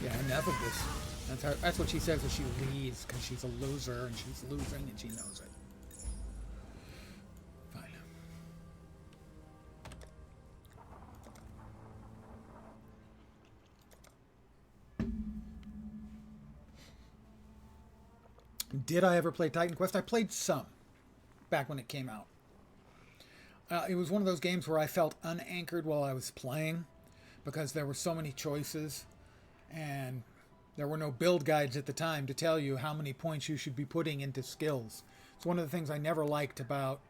Yeah, enough of this. That's what she says as she leaves, because she's a loser and she's losing and she knows it. Fine. Did I ever play Titan Quest? I played some back when it came out. It was one of those games where I felt unanchored while I was playing because there were so many choices and there were no build guides at the time to tell you how many points you should be putting into skills. It's one of the things I never liked about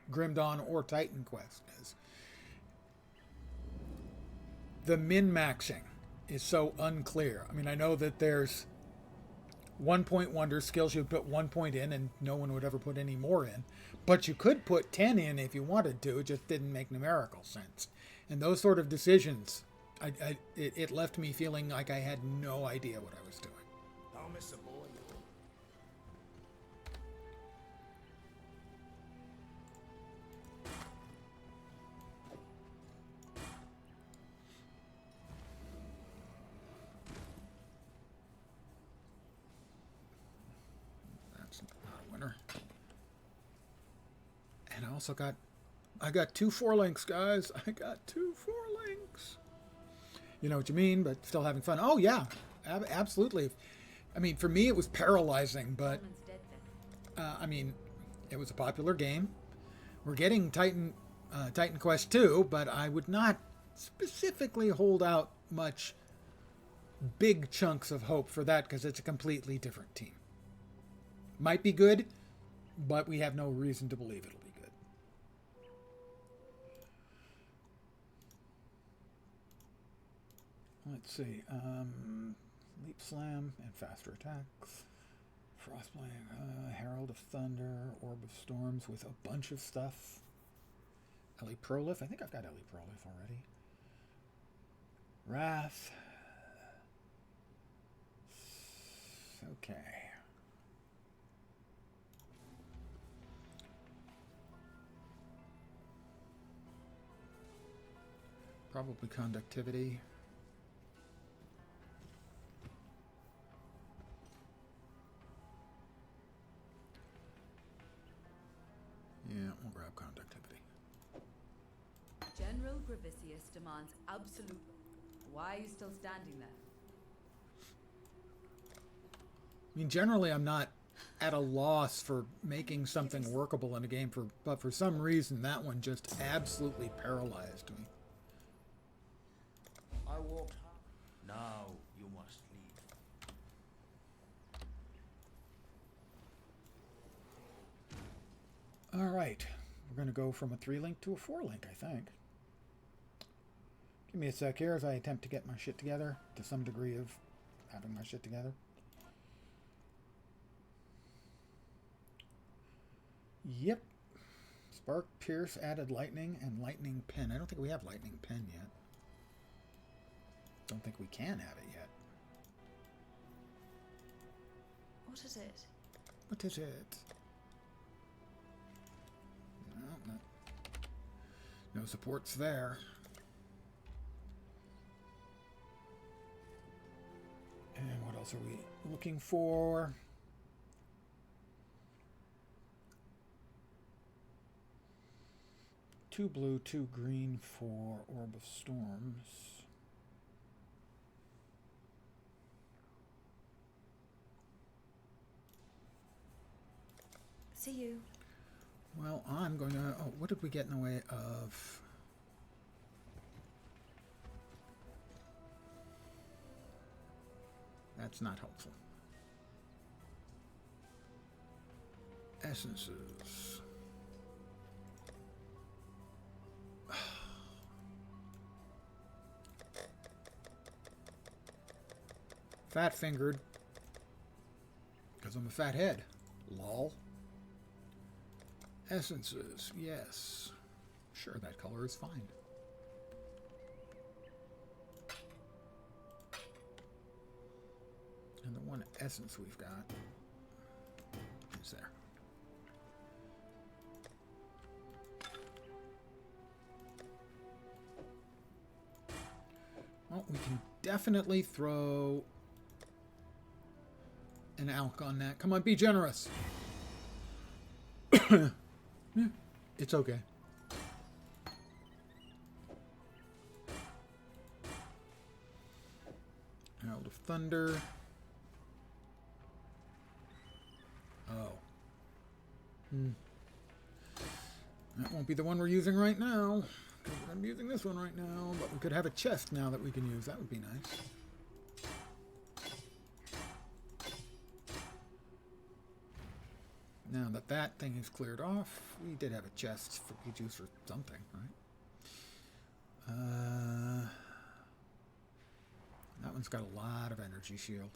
Grim Dawn or Titan Quest is the min-maxing is so unclear. I mean, I know that there's 1 point wonder skills you put 1 point in and no one would ever put any more in. But you could put 10 in if you wanted to. It just didn't make numerical sense. And those sort of decisions, it left me feeling like I had no idea what I was doing. I'll miss a boy. That's not a winner. And I got 2 4 links, guys. I got 2 4 links. You know what you mean, but still having fun. Oh, yeah, absolutely. I mean, for me, it was paralyzing, but, I mean, it was a popular game. We're getting Titan Quest 2, but I would not specifically hold out much big chunks of hope for that because it's a completely different team. Might be good, but we have no reason to believe it'll be good. Let's see. Leap Slam and faster attacks. Frostblade, Herald of Thunder, Orb of Storms with a bunch of stuff. Ellie Prolif. I think I've got Ellie Prolif already. Wrath. Okay. Probably Conductivity. Yeah, we'll grab conductivity. General Gravicius demands absolute... Why are you still standing there? I mean, generally, I'm not at a loss for making something workable in a game, but for some reason, that one just absolutely paralyzed me. I walked hard. Now you must leave. All right. We're going to go from a 3-link to a 4-link, I think. Give me a sec here as I attempt to get my shit together, to some degree of having my shit together. Yep. Spark, Pierce, added Lightning, and Lightning Pen. I don't think we have Lightning Pen yet. Don't think we can have it yet. What is it? What is it? No, no supports there. And what else are we looking for? Two blue, 2 green for Orb of Storms. See you. Well, I'm going to... Oh, what did we get in the way of... That's not helpful. Essences. Fat-fingered. Because I'm a fat head. Lol. Essences, yes. Sure, that color is fine. And the one essence we've got is there. Well, we can definitely throw an alk on that. Come on, be generous. Yeah, it's okay. Herald of Thunder. Oh. That won't be the one we're using right now. I'm using this one right now, but we could have a chest now that we can use. That would be nice. Now that that thing is cleared off, we did have a chest for juice or something, right? That one's got a lot of energy shield.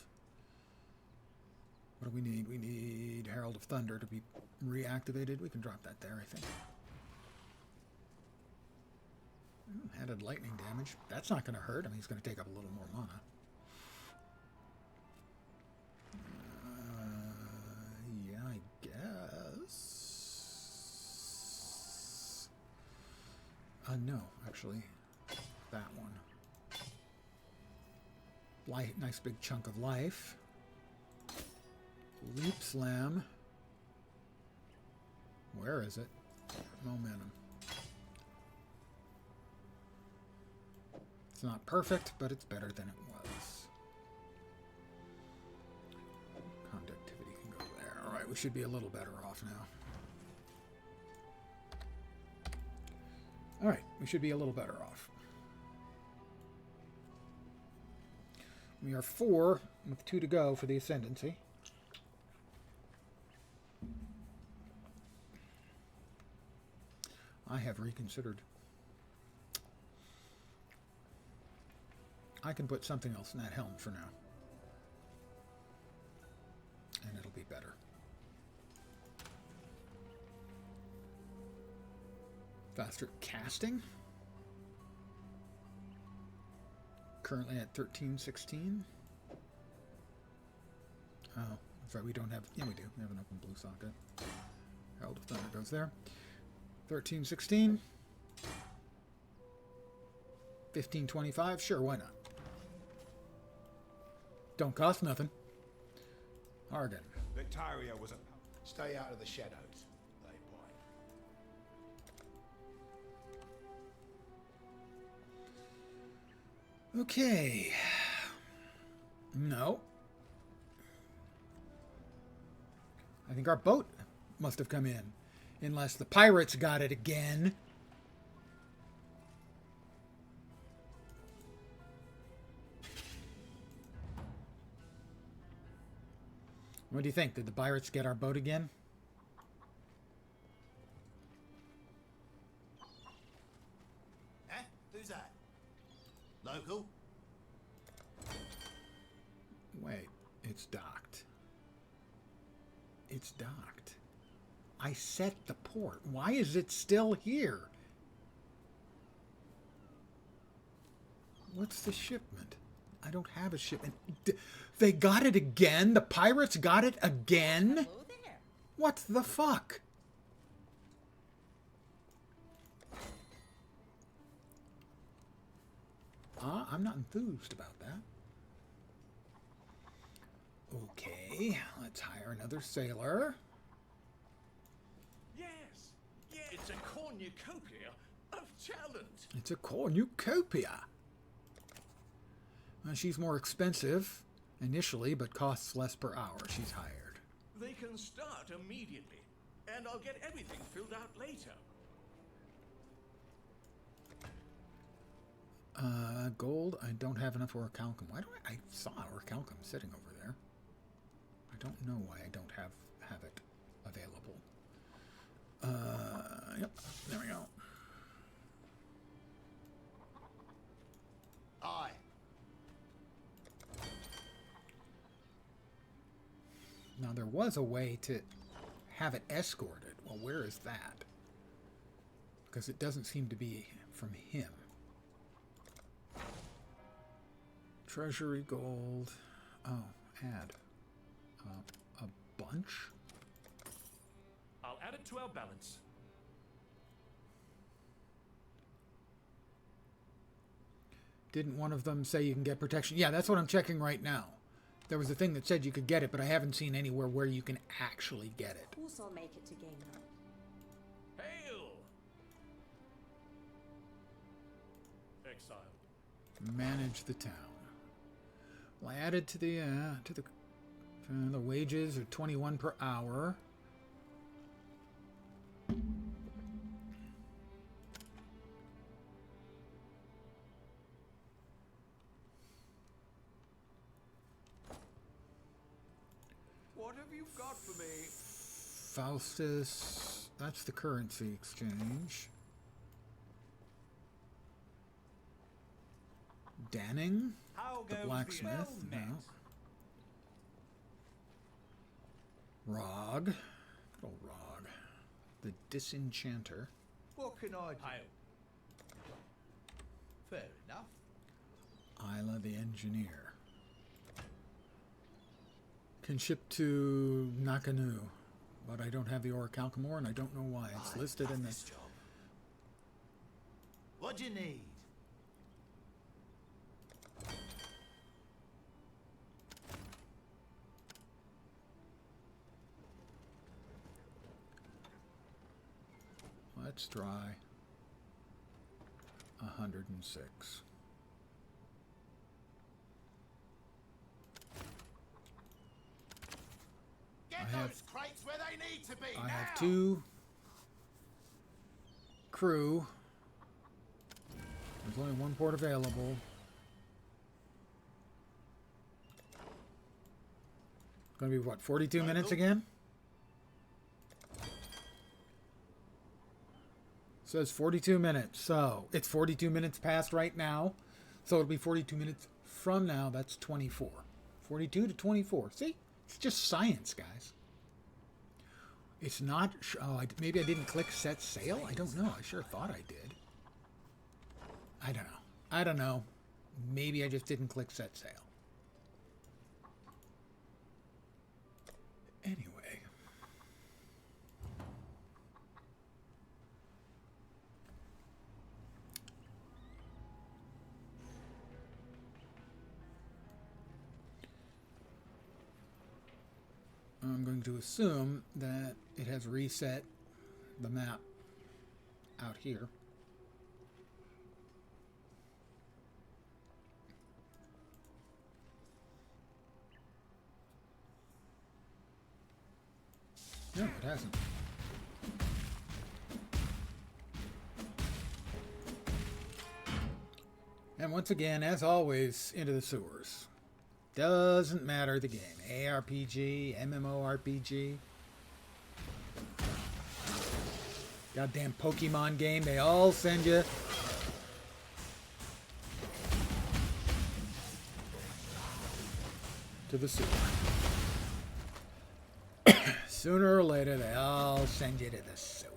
What do we need? We need Herald of Thunder to be reactivated. We can drop that there, I think. Added lightning damage. That's not going to hurt. I mean, he's going to take up a little more mana. Yeah, I guess. No, actually, that one. Nice big chunk of life. Leap Slam. Where is it? Momentum. It's not perfect, but it's better than it was. Conductivity can go there. Alright, we should be a little better off now. Alright, we should be a little better off. We are 4 with 2 to go for the Ascendancy. I have reconsidered. I can put something else in that helm for now. And it'll be better. Faster casting. Currently at 1316. Oh, that's right, we don't have... Yeah, we do. We have an open blue socket. Herald of Thunder goes there. 1316. 1525. Sure, why not? Don't cost nothing. Argon. Victaria was a... Stay out of the shadows, they boy. Okay. No. I think our boat must have come in. Unless the pirates got it again. What do you think? Did the pirates get our boat again? Eh? Who's that? Local? Wait, it's docked. It's docked. I set the port. Why is it still here? What's the shipment? I don't have a shipment. They got it again? The pirates got it again? Hello there. What the fuck? I'm not enthused about that. Okay, let's hire another sailor. Yes, yes. It's a cornucopia of talent. It's a cornucopia. She's more expensive initially, but costs less per hour. She's hired. They can start immediately, and I'll get everything filled out later. Gold. I don't have enough orichalcum. Why do I saw orichalcum sitting over there. I don't know why I don't have it available. Yep. There we go. Aye. Now there was a way to have it escorted. Well, where is that? Because it doesn't seem to be from him. Treasury gold. Oh, add. A bunch? I'll add it to our balance. Didn't one of them say you can get protection? Yeah, that's what I'm checking right now. There was a thing that said you could get it, but I haven't seen anywhere where you can actually get it. Who'll make it to game night? Hail! Exile. Manage the town. Well, I added to the wages are 21 per hour. What have you got for me? Faustus, that's the currency exchange. Danning, How the goes blacksmith. the No. Rog, good old Rog, the disenchanter. What can I do? Fair enough. Isla the engineer. Can ship to Nakanu, but I don't have the orichalcum ore, and I don't know why. It's listed in this job. What do you need? Let's try 106. Get those crates where they need to be. I have 2 crew. There's only 1 port available. It's going to be, what, 42 minutes again? Says 42 minutes. So, it's 42 minutes past right now. So, it'll be 42 minutes from now. That's 24. 42 to 24. See? It's just science, guys. It's not... Oh, maybe I didn't click set sail? I don't know. I sure thought I did. I don't know. I don't know. Maybe I just didn't click set sail. Anyway. I'm going to assume that it has reset the map out here. No, it hasn't. And once again, as always, into the sewers. Doesn't matter the game. ARPG, MMORPG. Goddamn Pokemon game, they all send you to the sewer. Sooner or later, they all send you to the sewer.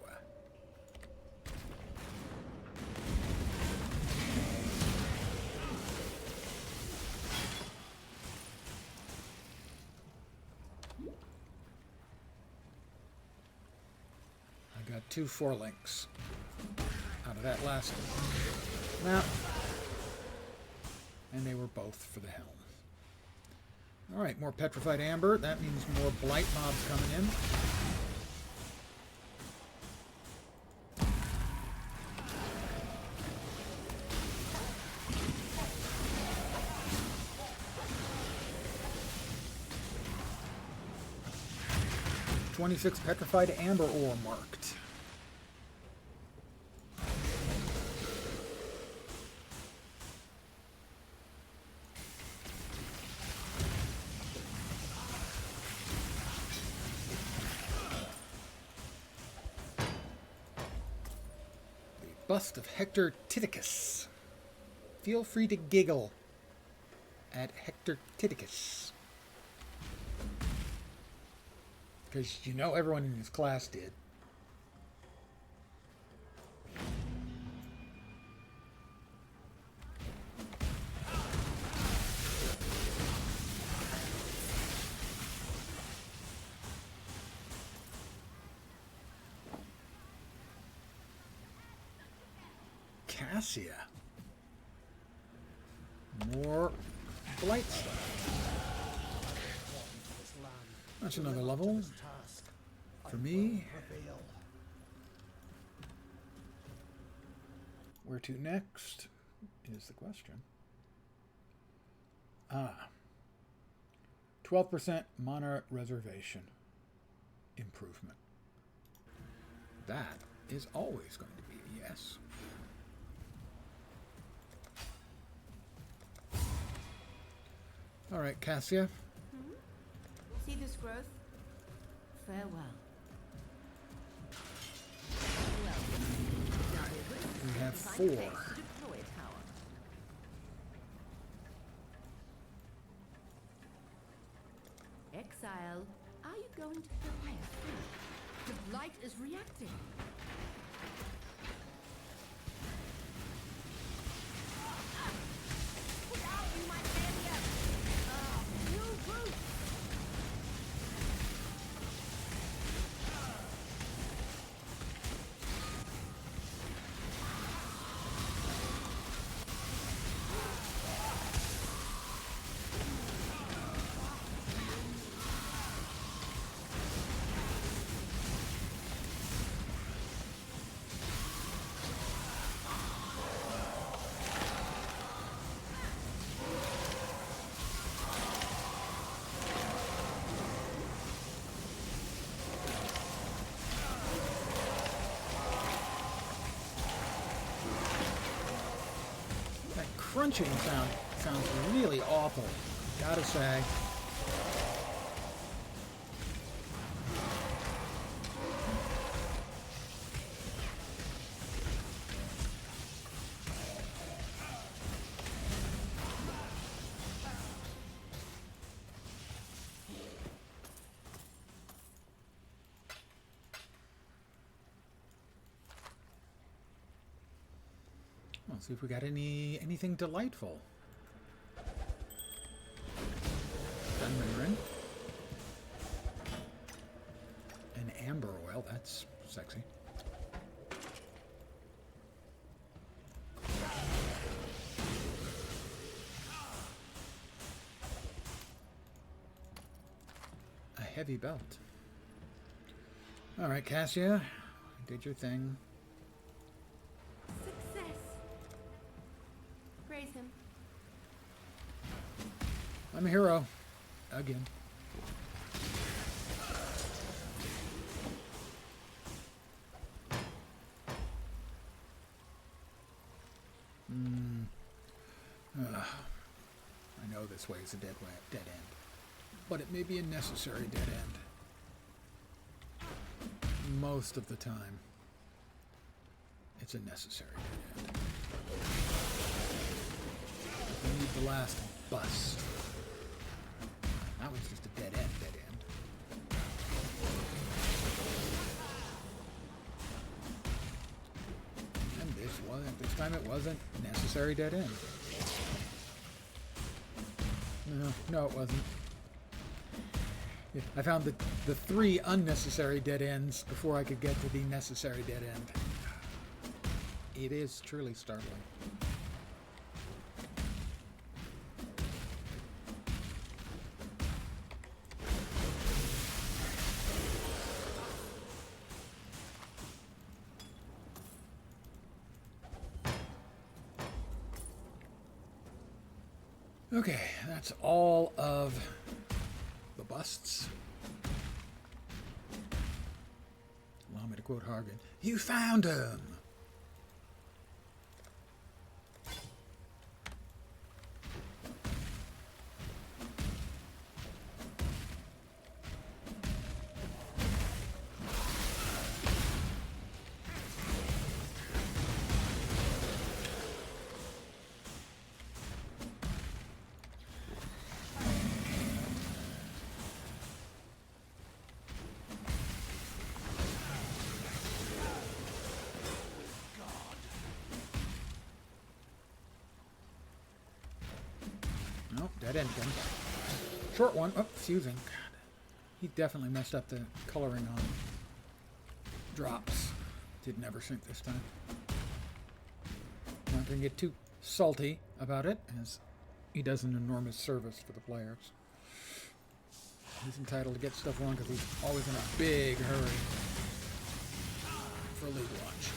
I got 2 4 links out of that last map, and they were both for the helm. Alright, more petrified amber. That means more blight mobs coming in. "26 petrified amber ore marked." Bust of Hector Titicus. Feel free to giggle at Hector Titicus. Because you know everyone in his class did. Cassia. More blight stuff. That's another level for me. Where to next is the question. 12% mana reservation improvement. That is always going to be a yes. All right, Cassia. See this growth? Farewell. We have 4. Exile, are you going to prepare? The light is reacting. Crunching sounds really awful, gotta say. Let's see if we got anything delightful. Diamond ring. An amber oil, that's sexy. A heavy belt. All right, Cassia, did your thing. Him. I'm a hero. Again. this way is a dead end. But it may be a necessary dead end. Most of the time, it's a necessary dead end. We need the last bust. That was just a dead end. And this time it wasn't necessary dead end. No, it wasn't. Yeah, I found the 3 unnecessary dead ends before I could get to the necessary dead end. It is truly startling. Okay, that's all of the busts. Allow me to quote Hargan. You found him! Nope, dead end again. Short one. Oh, fusing. God. He definitely messed up the coloring on drops. Did never sync this time. Not going to get too salty about it, as he does an enormous service for the players. He's entitled to get stuff wrong because he's always in a big hurry for league launch.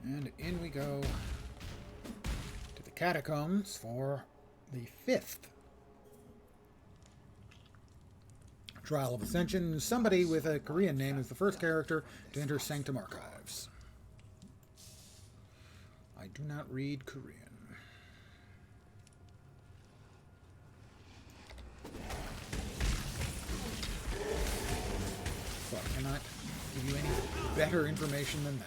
And in we go to the catacombs for the 5th Trial of Ascension. Somebody with a Korean name is the first character to enter Sanctum Archives. I do not read Korean. So I cannot give you any better information than that.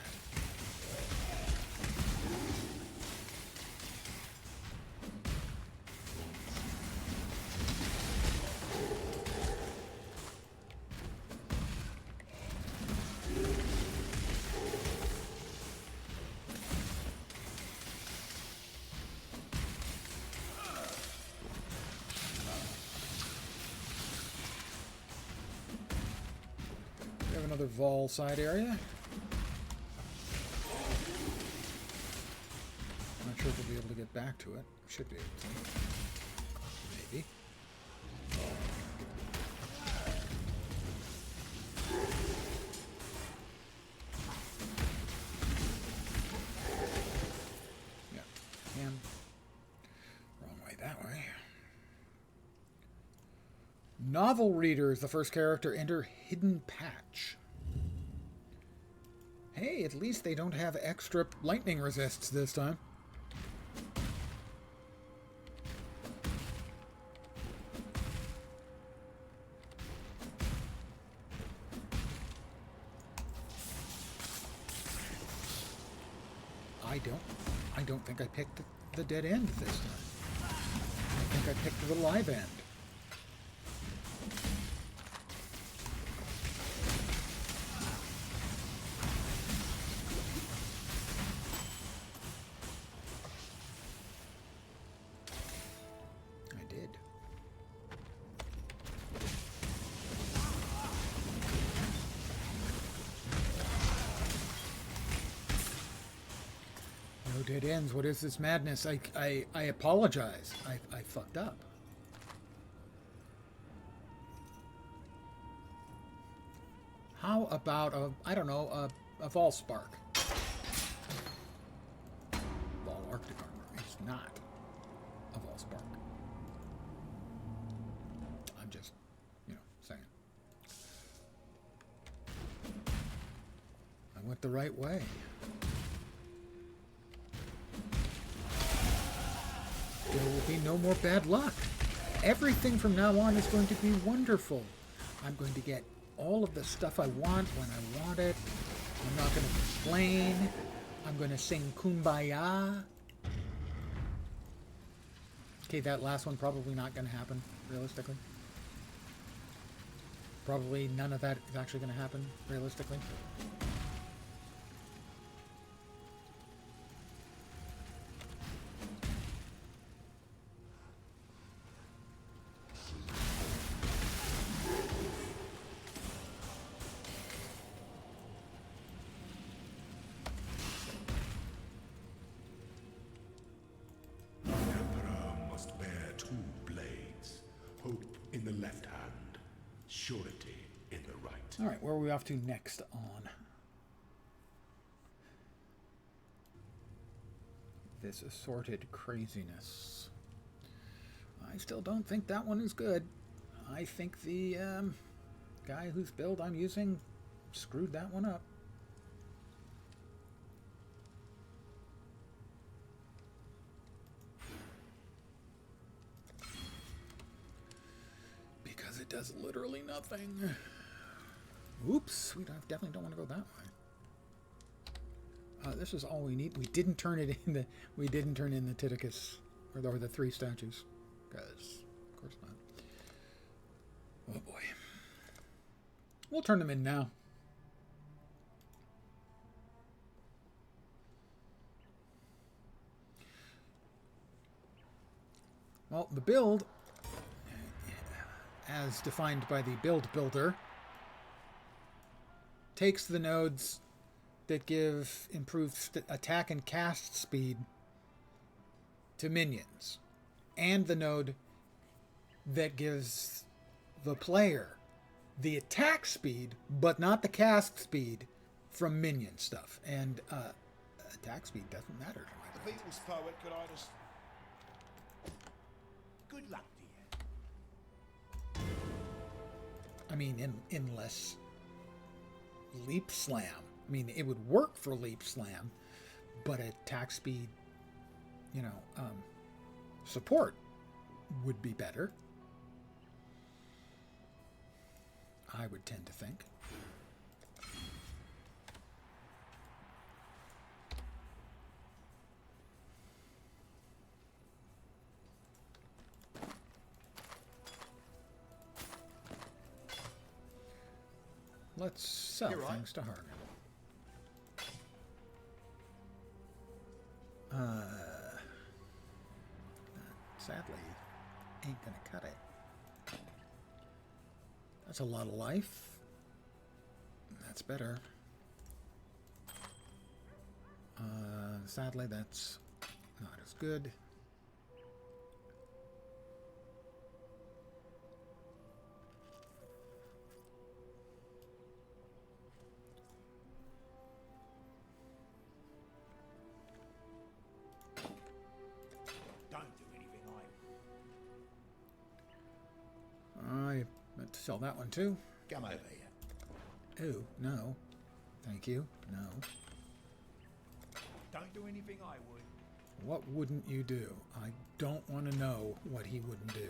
Another Vol side area. I'm not sure if we'll be able to get back to it. Should be able to. Maybe. Novel Reader is the first character. Enter Hidden Patch. Hey, at least they don't have extra lightning resists this time. I don't think I picked the dead end this time. I think I picked the live end. I did. No dead ends. What is this madness? I apologize. I fucked up. How about I don't know, a Volspark? Vol Arctic armor. It's not a Volspark. I'm just, saying. I went the right way. There will be no more bad luck. Everything from now on is going to be wonderful. I'm going to get all of the stuff I want when I want it. I'm not going to complain. I'm going to sing Kumbaya. Okay, that last one probably not going to happen, realistically. Probably none of that is actually going to happen, realistically. In the left hand, surety in the right. All right, where are we off to next on this assorted craziness? I still don't think that one is good. I think the guy whose build I'm using screwed that one up. It does literally nothing. Oops, we definitely don't want to go that way. This is all we need. We didn't turn it in the. We didn't turn in the Titicus or the 3 statues, because of course not. Oh boy. We'll turn them in now. Well, the build, as defined by the build builder, takes the nodes that give improved attack and cast speed to minions, and the node that gives the player the attack speed but not the cast speed from minion stuff. And attack speed doesn't matter to me. The Beatles poet could I just... Good luck to you. I mean, unless Leap Slam. I mean, it would work for Leap Slam, but attack speed, support would be better. I would tend to think. Let's sell things to Hargan. Sadly, ain't gonna cut it. That's a lot of life. That's better. Sadly, that's not as good. have to sell that one too. Come over here. Ooh, no. Thank you. No. Don't do anything I would. What wouldn't you do? I don't want to know what he wouldn't do.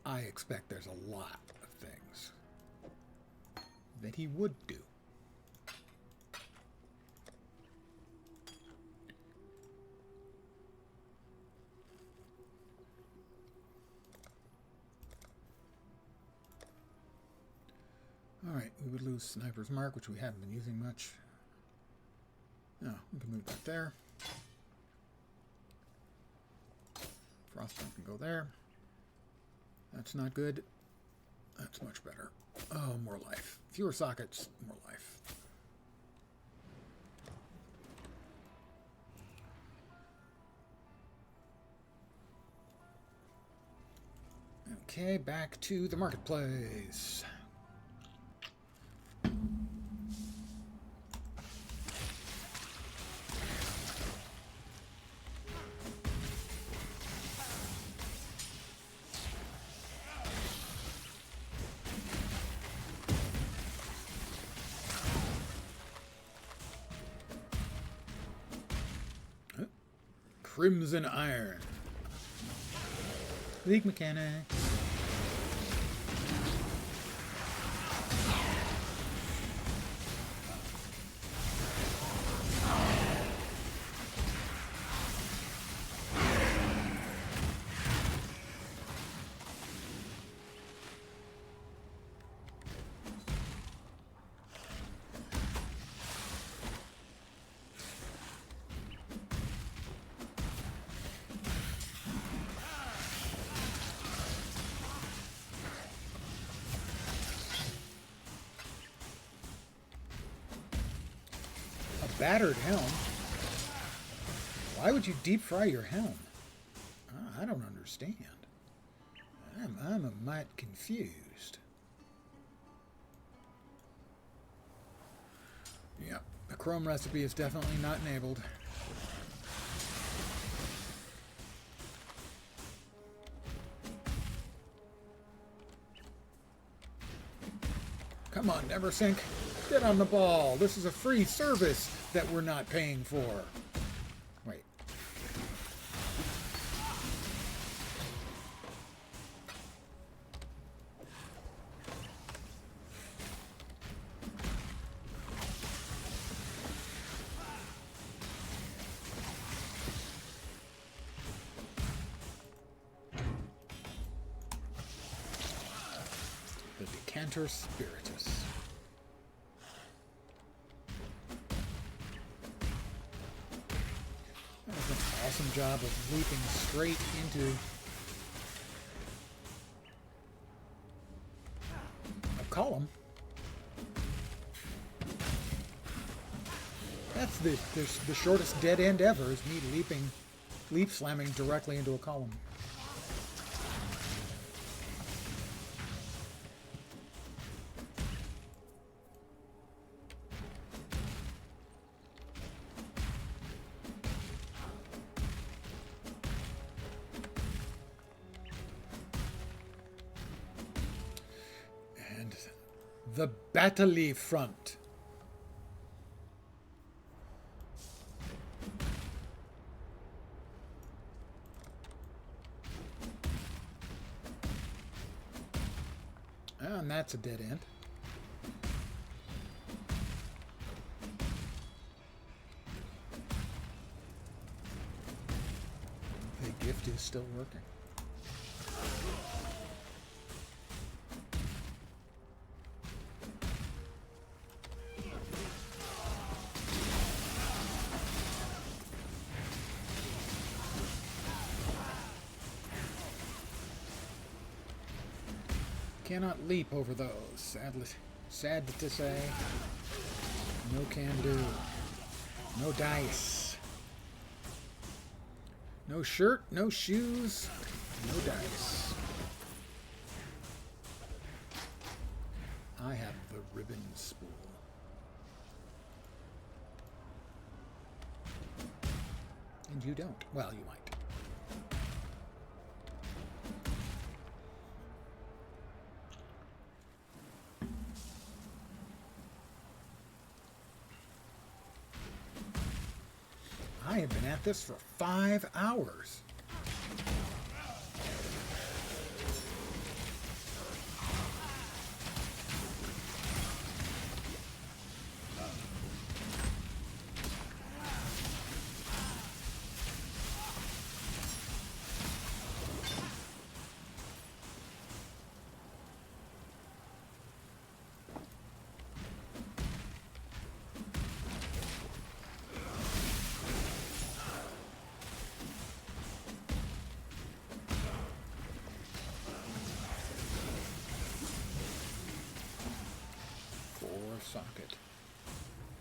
I expect there's a lot of things that he would do. Alright, we would lose Sniper's Mark, which we haven't been using much. No, we can move that there. Frostbite can go there. That's not good. That's much better. Oh, more life. Fewer sockets, more life. Okay, back to the marketplace. Crimson Iron. League mechanic. Battered helm? Why would you deep fry your helm? I don't understand. I'm a mite confused. Yep, the Chrome recipe is definitely not enabled. Come on, Neversink. Get on the ball. This is a free service that we're not paying for. Wait. The Decanter Spiritus. Awesome job of leaping straight into a column. That's the shortest dead end ever, is me leap slamming directly into a column. The Battley Front. And that's a dead end. The gift is still working. Cannot leap over those. Sad to say. No can do. No dice. No shirt, no shoes, no dice. I have the ribbon spool. And you don't. Well, you might. I have been at this for 5 hours. Socket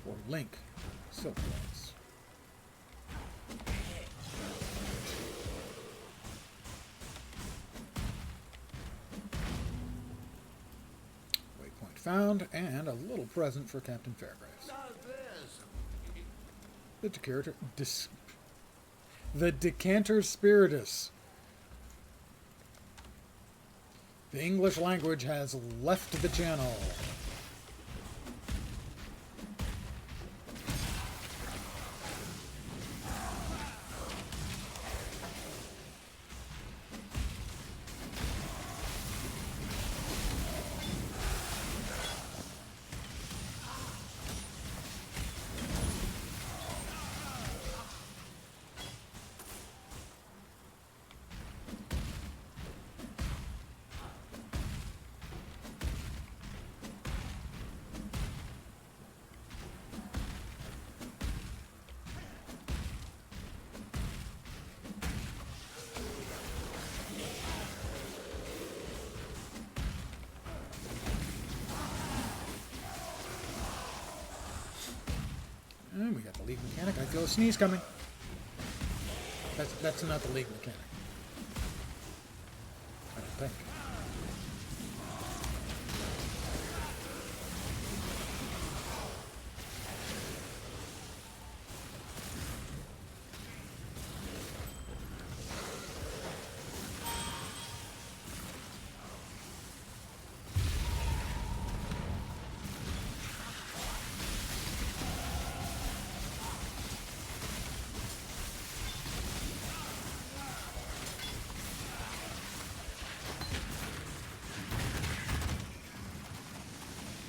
for Link Silk Blades. Waypoint found, and a little present for Captain Fairgraves. The Decanter Spiritus. The English language has left the channel. And we got the league mechanic. I feel a sneeze coming. That's not the league mechanic. I don't think.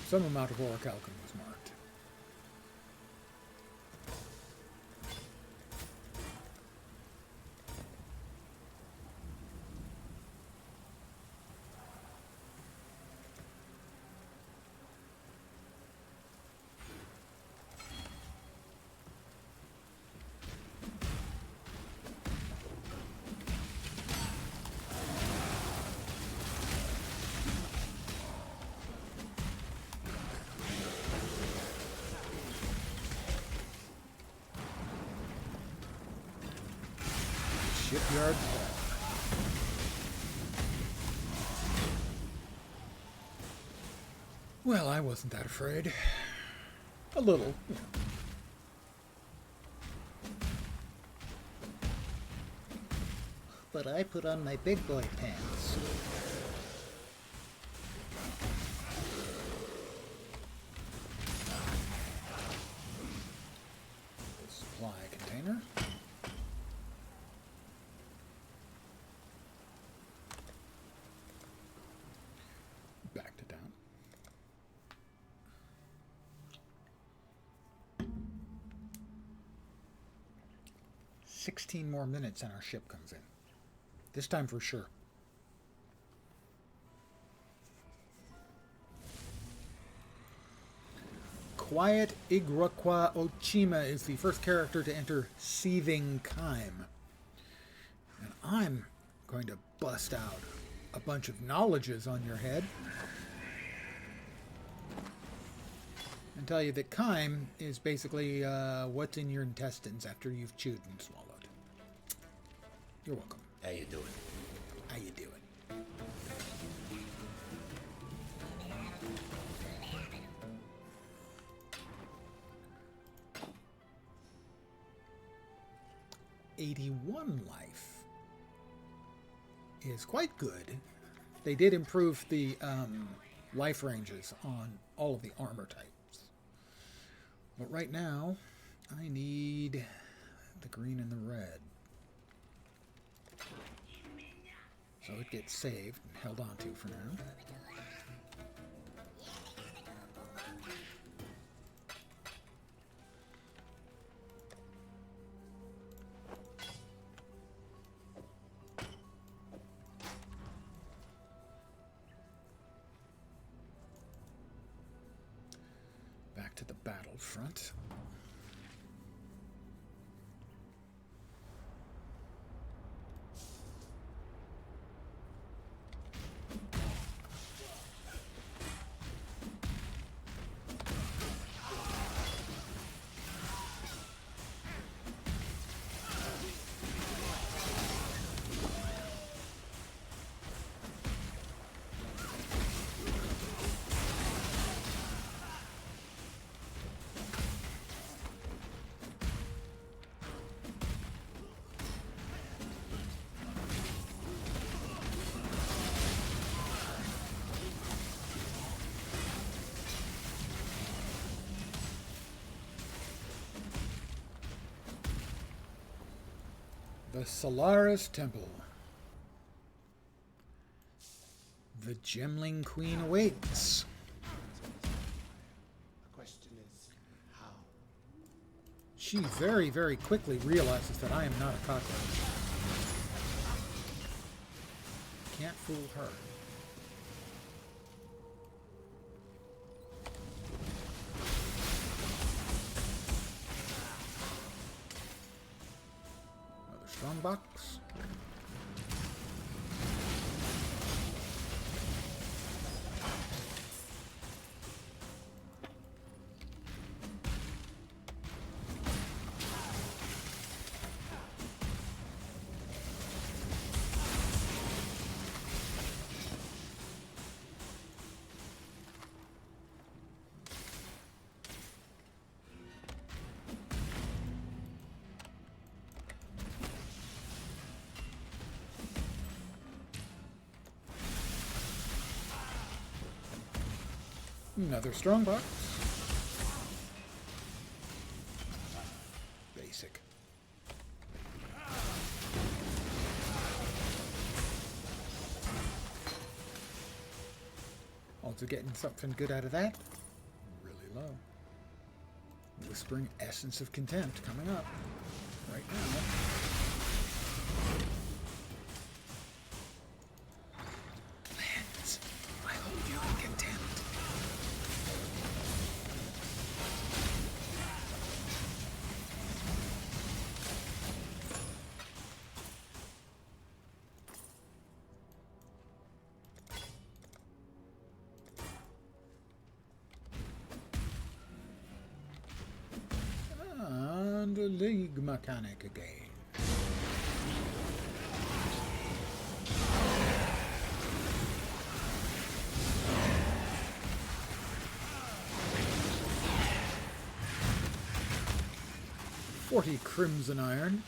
Some amount of orichalcum was marked. Shipyard Bar. Well, I wasn't that afraid. A little, you know. But I put on my big boy pants. Supply container. Back to town. 16 more minutes and our ship comes in. This time for sure. Quiet Igrakwa Ochima is the first character to enter Seething Kime. And I'm going to bust out a bunch of knowledges on your head and tell you that Kime is basically what's in your intestines after you've chewed and swallowed. You're welcome. How you doing? How you doing? 81 life is quite good. They did improve the life ranges on all of the armor types. But right now, I need the green and the red. So it gets saved and held on to for now. Back to the battlefront. The Solaris Temple. The Gemling Queen awaits. The question is, how? She very, very quickly realizes that I am not a cockroach. Can't fool her. Strongbox. Another strongbox. Basic. Also getting something good out of that. Really low. Whispering Essence of Contempt coming up right now. Lands, I hold you in contempt. And a league mechanic again. $40 crimson iron.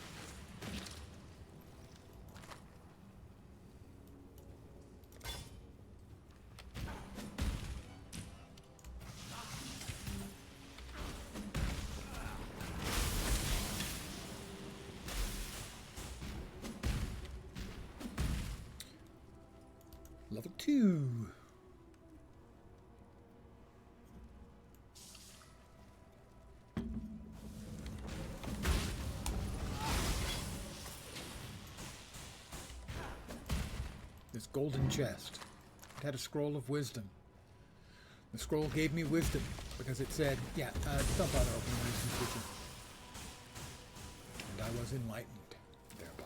Level 2. This golden chest. It had a scroll of wisdom. The scroll gave me wisdom because it said, yeah, don't bother opening these in future. And I was enlightened thereby.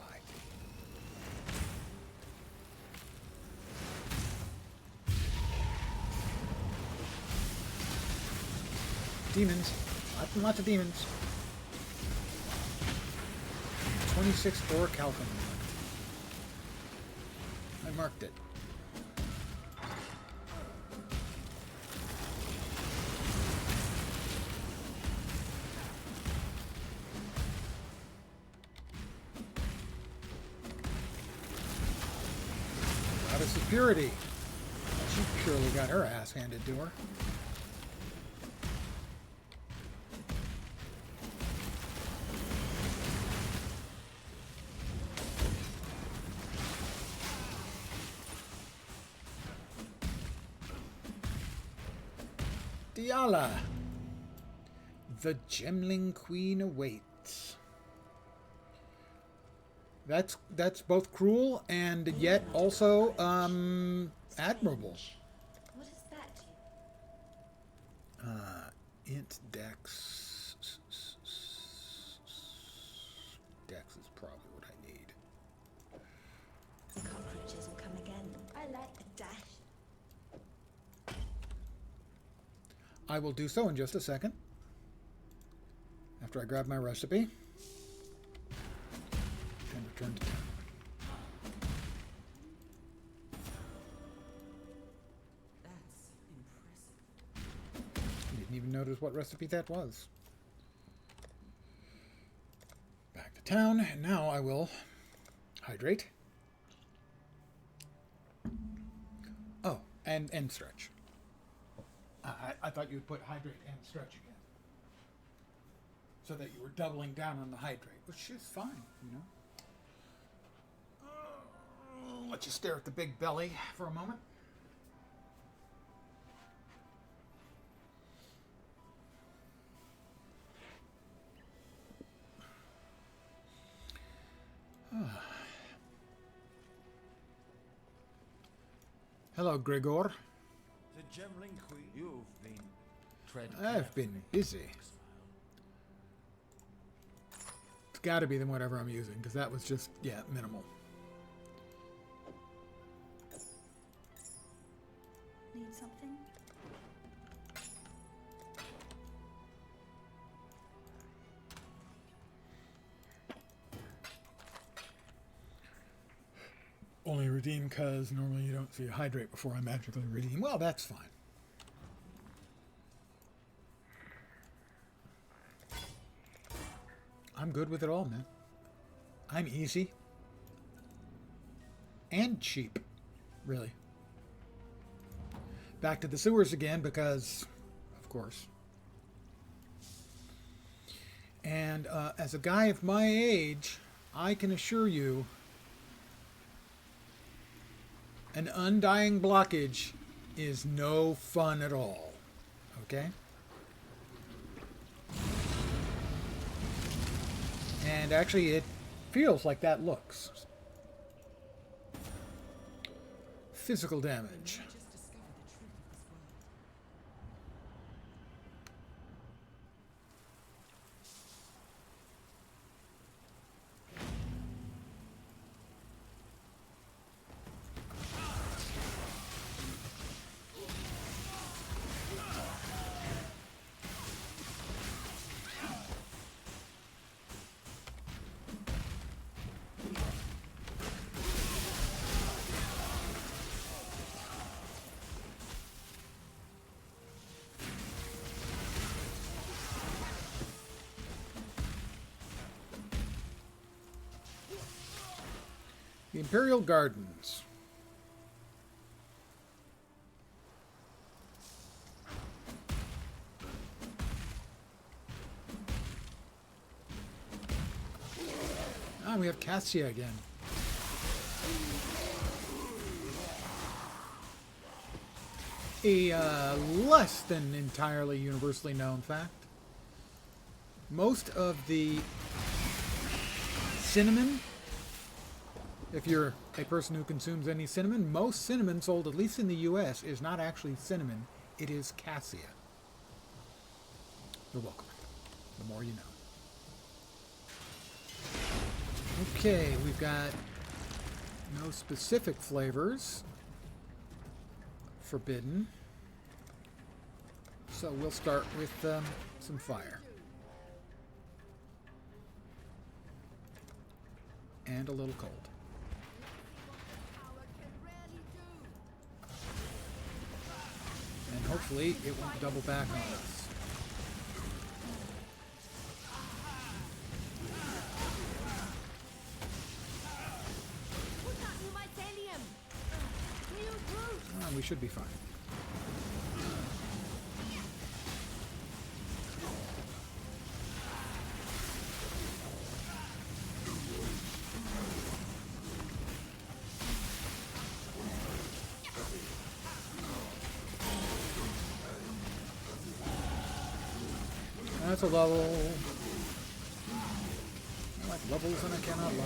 Demons. Lots and lots of demons. 26 orichalcum. I marked it. goddess of purity. She surely got her ass handed to her. Diala. The Gemling Queen awaits. That's both cruel and yet also admirable. What is that? Int Dex. Dex is probably what I need. The cockroaches will come again. I like a dash. I will do so in just a second. After I grab my recipe. And return to town. That's impressive. Didn't even notice what recipe that was. Back to town, and now I will hydrate. Oh, and stretch. I thought you'd put hydrate and stretch again. So that you were doubling down on the hydrate, which is fine, you know. Let you stare at the big belly for a moment. Hello, Gregor. The Gemling Queen. You've been tread I've been busy. It's got to be than whatever I'm using, because that was just, yeah, minimal. Need something? Only redeem because normally you don't see a hydrate before I magically redeem. Well, that's fine. I'm good with it all, man. I'm easy. And cheap, really. Back to the sewers again because, of course. And as a guy of my age, I can assure you an undying blockage is no fun at all. Okay? And actually, it feels like that looks. Physical damage. The Imperial Gardens. Ah, we have Cassia again. A less than entirely universally known fact. Most of the cinnamon, if you're a person who consumes any cinnamon, most cinnamon sold, at least in the US, is not actually cinnamon. It is cassia. You're welcome. The more you know. Okay, we've got no specific flavors. Forbidden. So we'll start with some fire. And a little cold. And hopefully it won't double back on us. we should be fine. That's a level. I like levels and I cannot lie.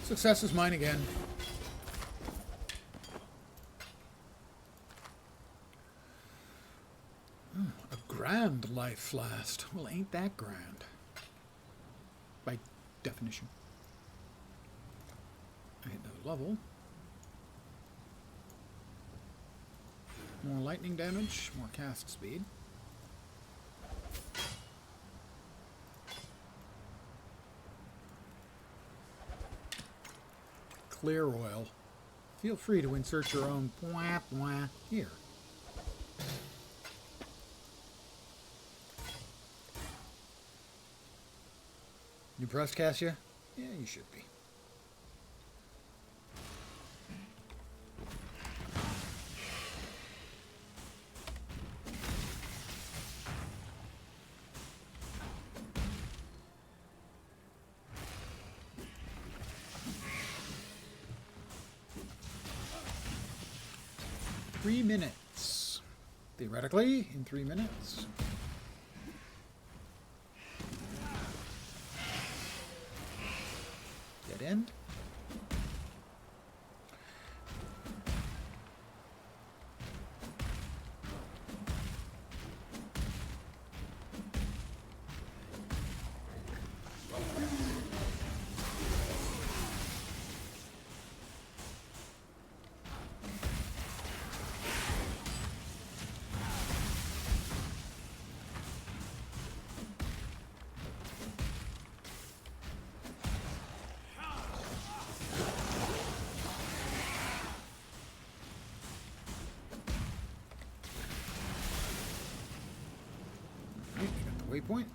Success is mine again. A grand life last. Well, ain't that grand? By definition. I hit another level. More lightning damage, more cast speed. Clear oil. Feel free to insert your own bwah bwah here. You impressed, Cassia? Yeah, you should be. Minutes. Theoretically, in 3 minutes. Dead end. Waypoint.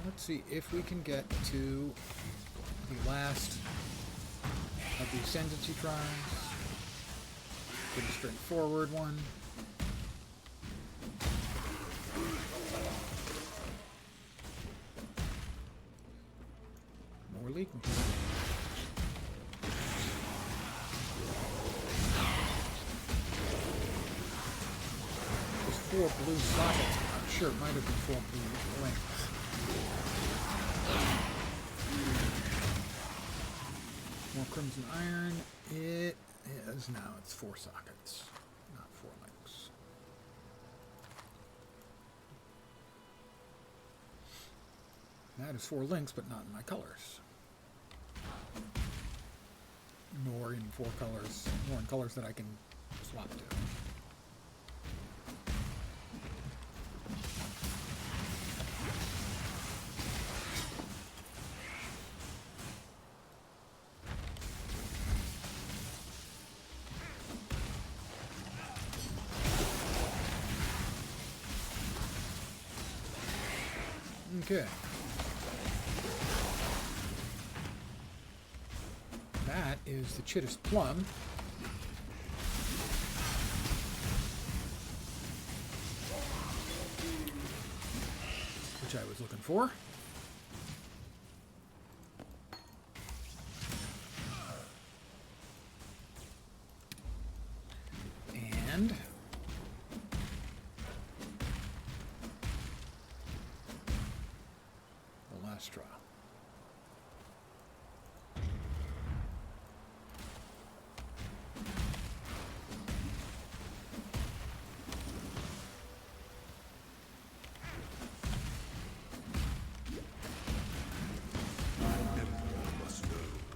Let's see if we can get to the last of the ascendancy trials. Pretty straightforward one. More leak. There's 4 blue sockets. I'm sure it might have been 4 blue links. More crimson iron. It is now. It's 4 sockets, not 4 links. That is 4 links, but not in my colors. Nor in 4 colors, nor in colors that I can swap to. Okay. That is the Chittest Plum. before. And the last draw.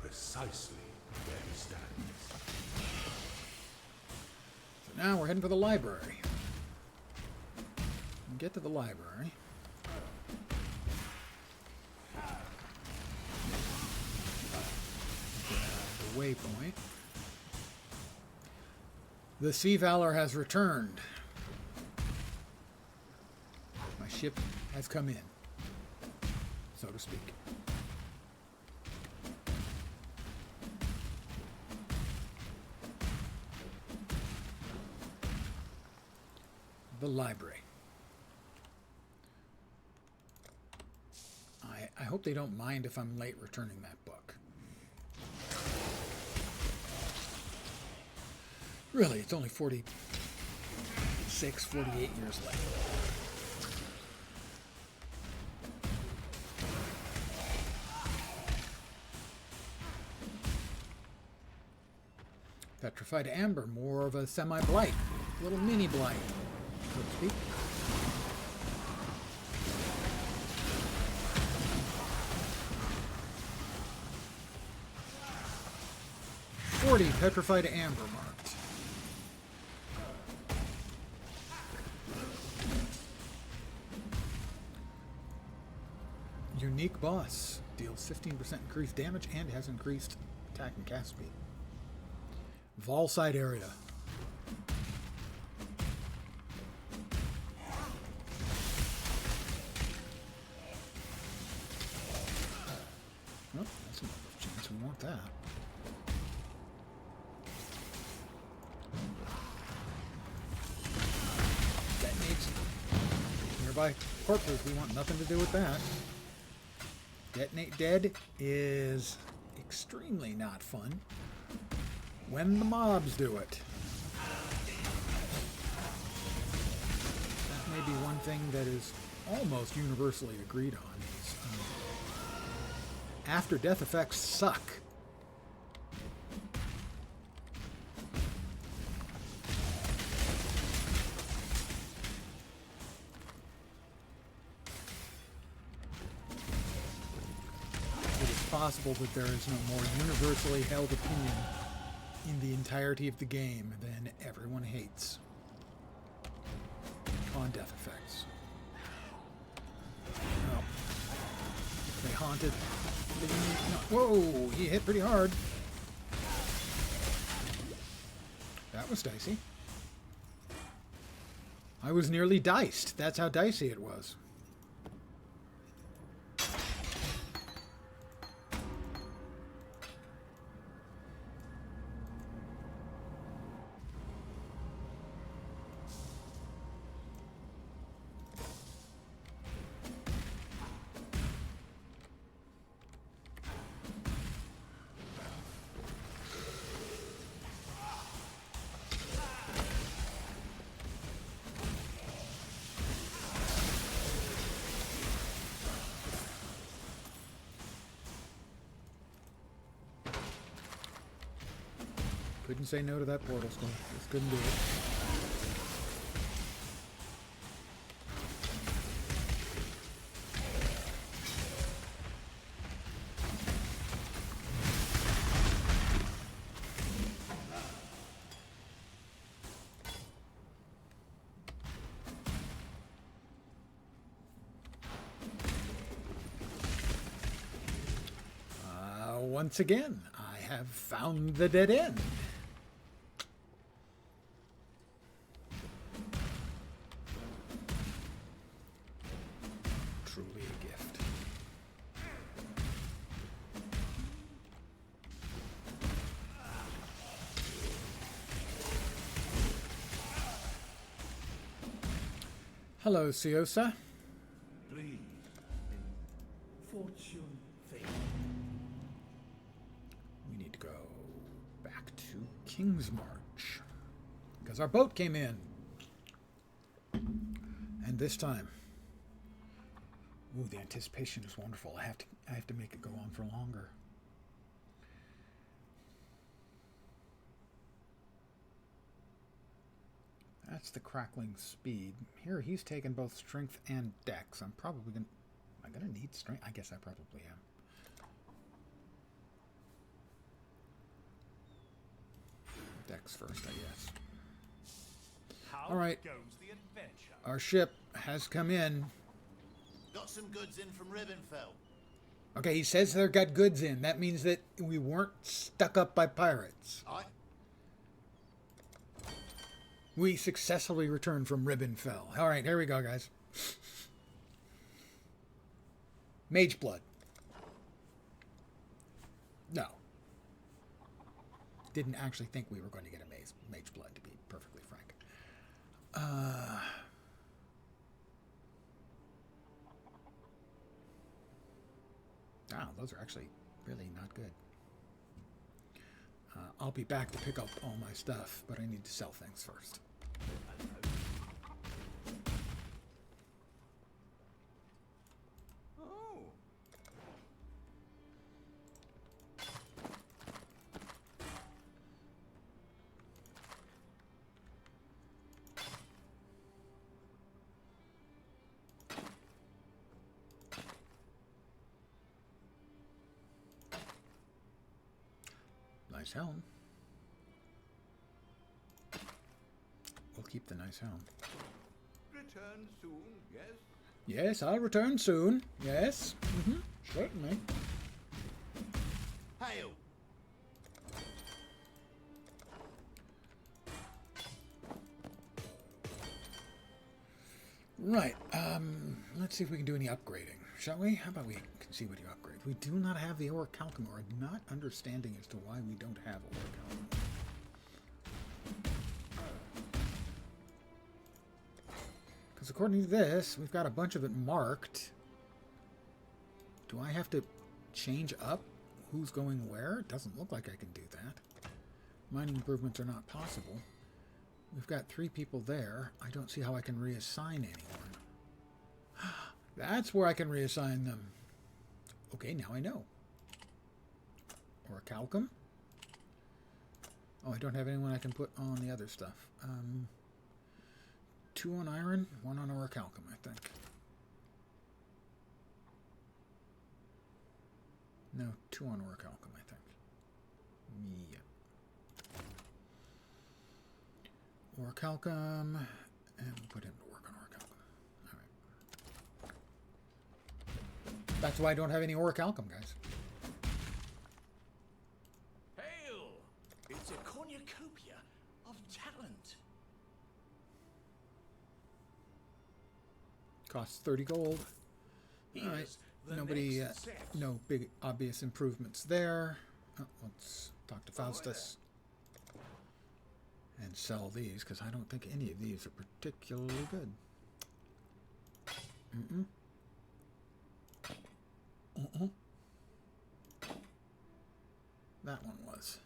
Precisely where he stands. So now we're heading for the library. We'll get to the library. The waypoint. The Sea Valor has returned. My ship has come in, so to speak. The library. I hope they don't mind if I'm late returning that book. Really, it's only 46, 48 years late. Petrified Amber, more of a semi-blight. Little mini blight, so to speak. Petrified Amber marked. Unique boss. Deals 15% increased damage and has increased attack and cast speed. Valside area. Oh, that's another chance. We want that. Detonates nearby corpses. We want nothing to do with that. Detonate dead is extremely not fun when the mobs do it. That may be one thing that is almost universally agreed on. Is, after death effects suck. Possible that there is no more universally held opinion in the entirety of the game than everyone hates on death effects. Well, they haunted. Whoa, he hit pretty hard. That was dicey. I was nearly diced. That's how dicey it was. Couldn't say no to that portal skull. Just couldn't do it. Once again, I have found the dead end. Truly a gift. Hello, Siosa. Please to King's March. Because our boat came in. And this time, ooh, the anticipation is wonderful. I have to make it go on for longer. That's the crackling speed. Here, he's taken both strength and dex. I'm probably going to... Am I going to need strength? I guess I probably am. Dex first, I guess. All right. Goes the adventure. Our ship has come in. Got some goods in from Rivenfell. Okay, he says they've got goods in. That means that we weren't stuck up by pirates. We successfully returned from Rivenfell. All right, here we go, guys. Mage blood. No. Didn't actually think we were going to get a mage blood, to be perfectly frank. Wow, those are actually really not good. I'll be back to pick up all my stuff, but I need to sell things first. Oh. Nice helm. We'll keep the nice helm. Return soon, yes? Yes, I'll return soon. Yes. Certainly. Hail! Right. Let's see if we can do any upgrading, shall we? How about we can see what you upgrade? We do not have the orichalcum, or not understanding as to why we don't have orichalcum. Because according to this, we've got a bunch of it marked. Do I have to change up who's going where? It doesn't look like I can do that. Mining improvements are not possible. We've got 3 people there. I don't see how I can reassign anyone. That's where I can reassign them. Okay, now I know. Orichalcum. Oh, I don't have anyone I can put on the other stuff. 2 on iron, 1 on orichalcum, I think. No, 2 on orichalcum, I think. Yep. Orichalcum, and we'll put him to work on orichalcum. All right. That's why I don't have any orichalcum, guys. Hail! It's a cornucopia of talent. Costs 30 gold. All right. Nobody, no big obvious improvements there. Oh, let's talk to Faustus and sell these, because I don't think any of these are particularly good. That one was.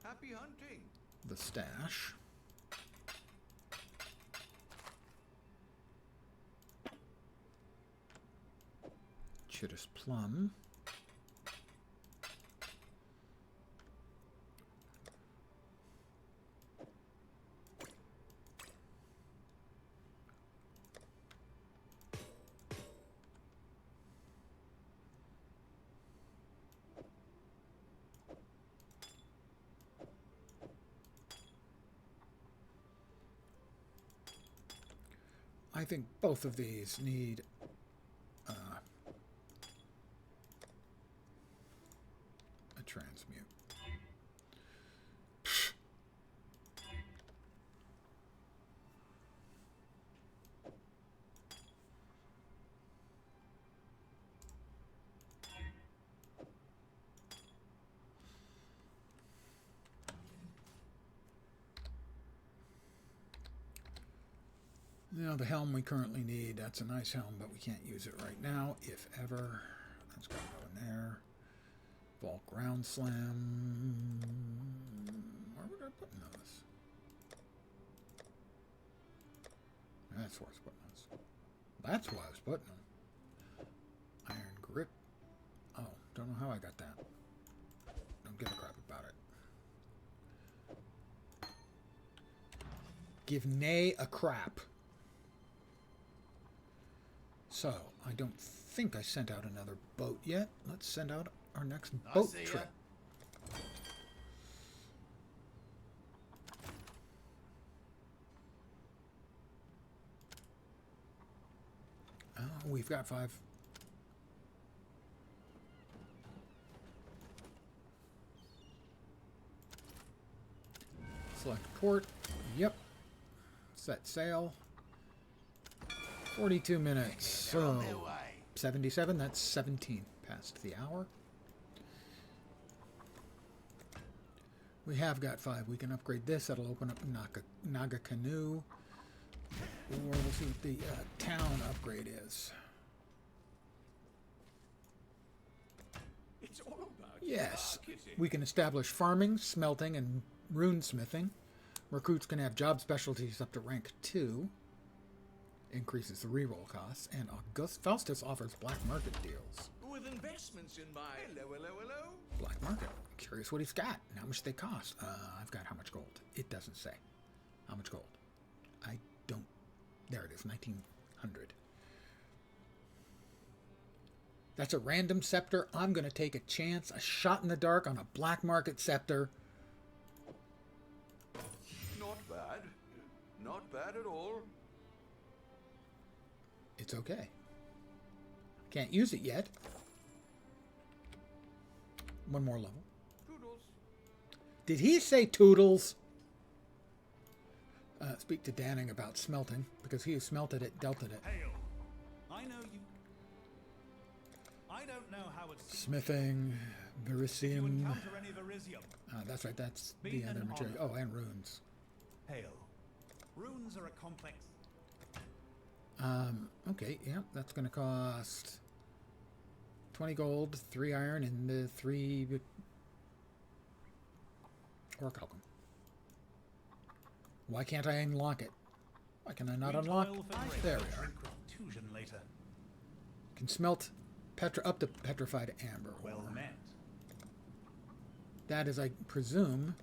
Happy hunting. The stash. Chittis plum. I think both of these need a transmute. Now the helm we currently need, that's a nice helm, but we can't use it right now, if ever. That's got to go in there. Bulk ground slam. Where would I put those? That's where I was putting those. That's why I was putting them. Iron grip. Oh, don't know how I got that. Don't give a crap about it. Give nay a crap. So, I don't think I sent out another boat yet. Let's send out our next boat trip. Oh, we've got 5. Select port. Yep. Set sail. 42 minutes. So 77. That's 17 past the hour. We have got 5. We can upgrade this. That'll open up Naga Canoe. Or we'll see what the town upgrade is. It's all about Yes. We can establish farming, smelting, and runesmithing. Recruits can have job specialties up to rank 2. Increases the reroll costs. And Faustus offers black market deals. with investments in my hello. Black market. Curious what he's got and how much they cost. I've got how much gold. It doesn't say. How much gold? I don't. There it is, 1900. That's a random scepter. I'm going to take a chance, a shot in the dark on a black market scepter. Not bad. Not bad at all. It's okay. Can't use it yet. One more level. Toodles. Did he say toodles? Speak to Danning about smelting, because he who smelted it, delted it. Hail. I know you. I don't know how it's... Smithing, If you Verisium. encounter any Verisium, That's right, that's Be the other an material. honor. Oh, and runes. hail. Runes are a complex... Okay, yeah, that's going to cost 20 gold, 3 iron, and the 3 orichalcum. Why can't I unlock it? Why can I not unlock? Recoil for There we great are. contusion later. Can smelt up to petrified amber. Well ore. met. That is, I presume,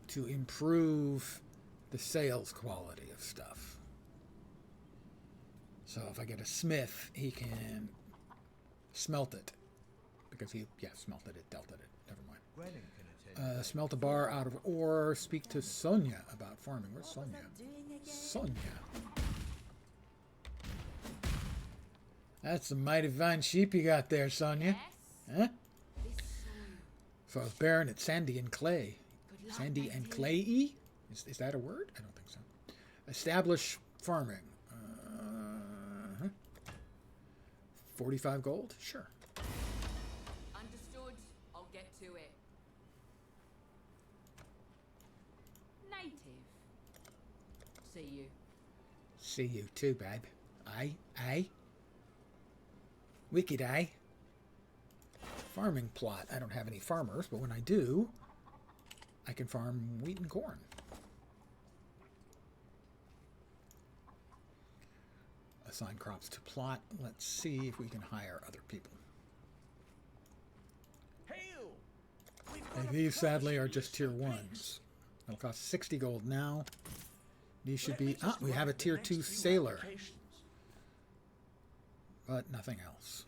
to improve the sales quality of stuff. So if I get a smith, he can smelt it. Because he, smelted it, delted it. Never mind. Smelt a bar out of ore. Speak to Sonia about farming. Where's Sonia? Sonia. That's a mighty fine sheep you got there, Sonia. Huh? So I was Baron at Sandy and Clay. Sandy and Clay? Is that a word? I don't think so. Establish farming. 45 gold? Sure. Understood. I'll get to it. Native. See you. See you too, babe. Aye? Wicked, aye? Farming plot. I don't have any farmers, but when I do, I can farm wheat and corn. Assign crops to plot. Let's see if we can hire other people. Hail! And these, sadly, are just tier 1s. That'll cost 60 gold now. These should be... we have a tier 2 sailor. But nothing else.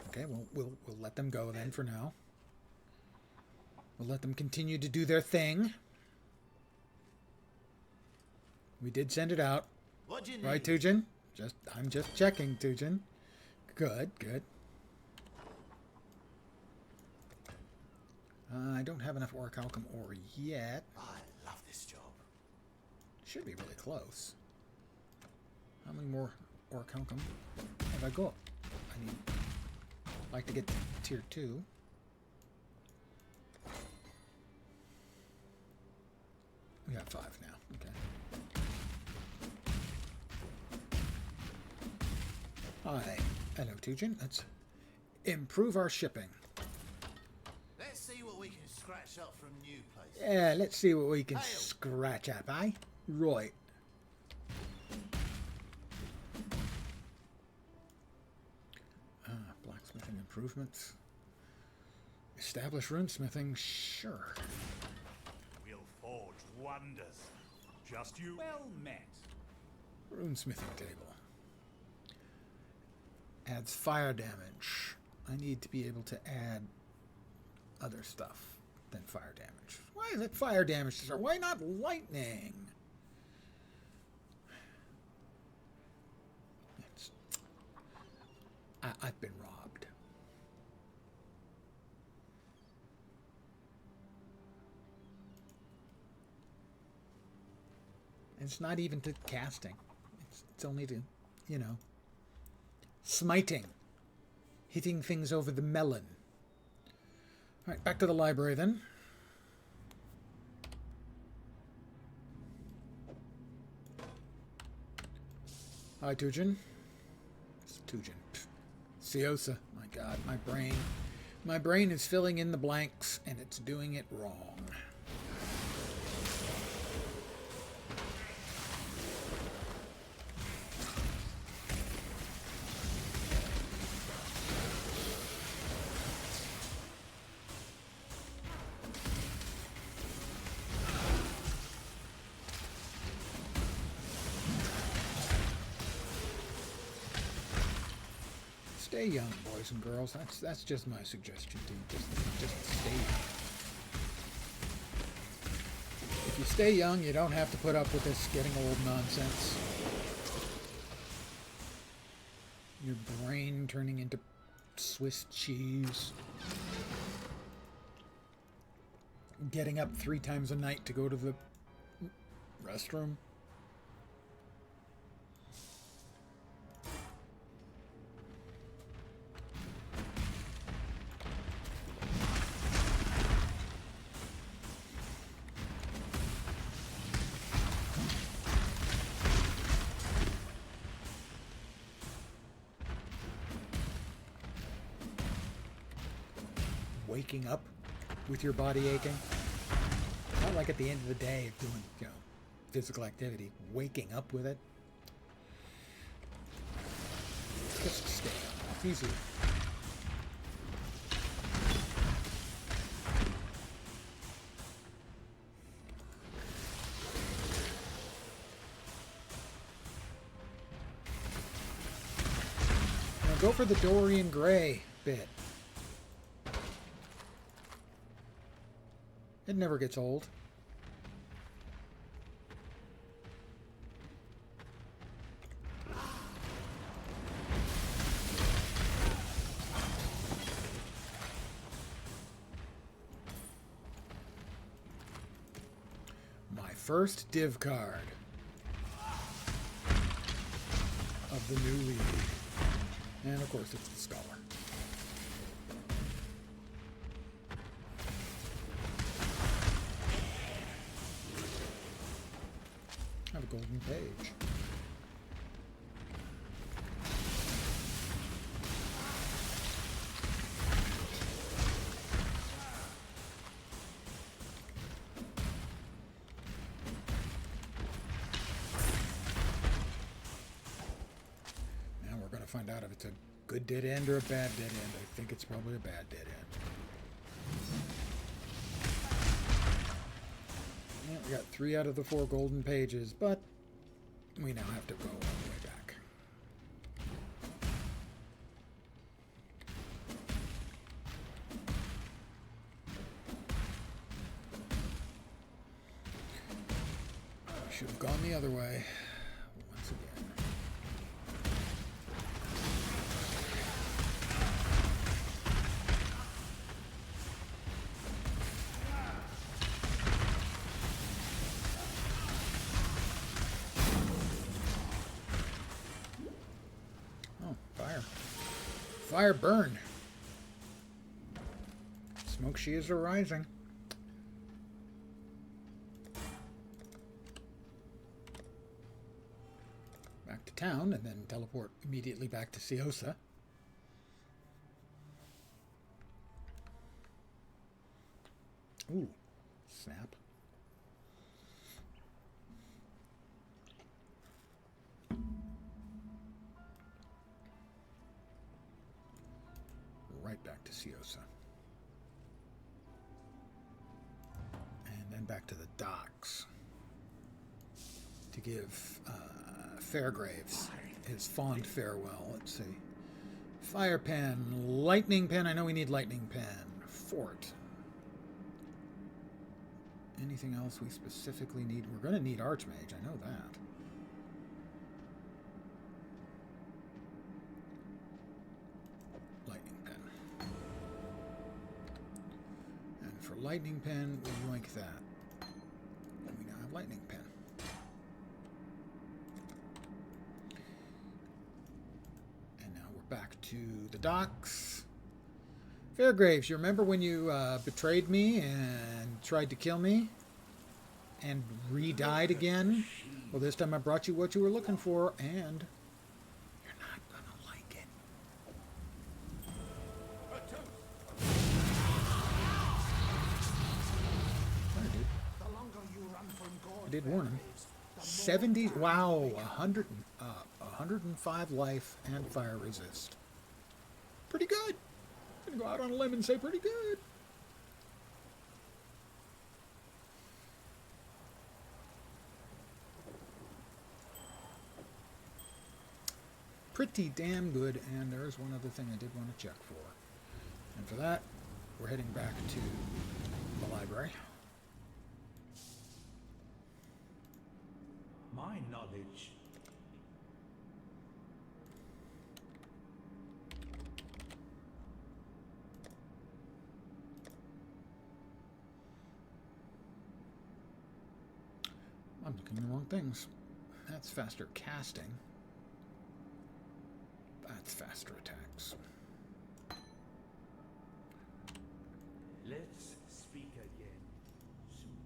Okay, well, we'll let them go then for now. We'll let them continue to do their thing. We did send it out. What do you need? Right, Tujin? I'm just checking, Tujin. Good. I don't have enough orichalcum ore yet. I love this job. Should be really close. How many more orichalcum have I got? I'd like to get to tier 2. We have 5 now. Okay. Hi. Hello, Tujin. Let's improve our shipping. Let's see what we can scratch up from new places. Yeah, let's see what we can scratch up, eh? Right. Blacksmithing improvements. Establish runesmithing, sure. We'll forge wonders. Just you. Well met. Runesmithing table. Adds fire damage. I need to be able to add other stuff than fire damage. Why is it fire damage? Why not lightning? I've been robbed. It's not even to casting. It's only to, you know, smiting. Hitting things over the melon. Alright, back to the library then. Hi, Tujin. It's Tujin. Siosa. My god, my brain. My brain is filling in the blanks, and it's doing it wrong. Stay young, boys and girls. That's just my suggestion to you. Just stay young. If you stay young, you don't have to put up with this getting old nonsense. Your brain turning into Swiss cheese. Getting up 3 times a night to go to the restroom. Waking up with your body aching. Not like at the end of the day of doing, you know, physical activity. Waking up with it. Just stay up. It's easy. Now go for the Dorian Gray bit. It never gets old. My first div card of the new league. And of course it's the Scholar. Have a golden page. Now we're going to find out if it's a good dead end or a bad dead end. I think it's probably a bad dead end. Yeah, we got 3 out of the 4 golden pages, but we now have to go all the way back. I should have gone the other way once again. Fire burn. Smoke sheaves are rising. Back to town and then teleport immediately back to Siosa. Ooh, snap. Right back to Siosa. And then back to the docks to give Fairgraves his fond farewell. Let's see. Fire pen, lightning pen. I know we need lightning pen. Fort. Anything else we specifically need? We're going to need Archmage. I know that. Lightning pen. And for lightning pen, we'll yoink that. And we now have lightning pen. And now we're back to the docks. Fairgraves, you remember when you betrayed me and tried to kill me? And re-died again? Well, this time I brought you what you were looking for, and you're not gonna like it. Sorry, dude. I did warn him. 70, wow, 105 life and fire resist. Pretty good. Gonna go out on a limb and say pretty good. Pretty damn good, and there's one other thing I did want to check for. And for that, we're heading back to the library. My knowledge. I'm looking at the wrong things. That's faster casting. That's faster attacks. Let's speak again soon.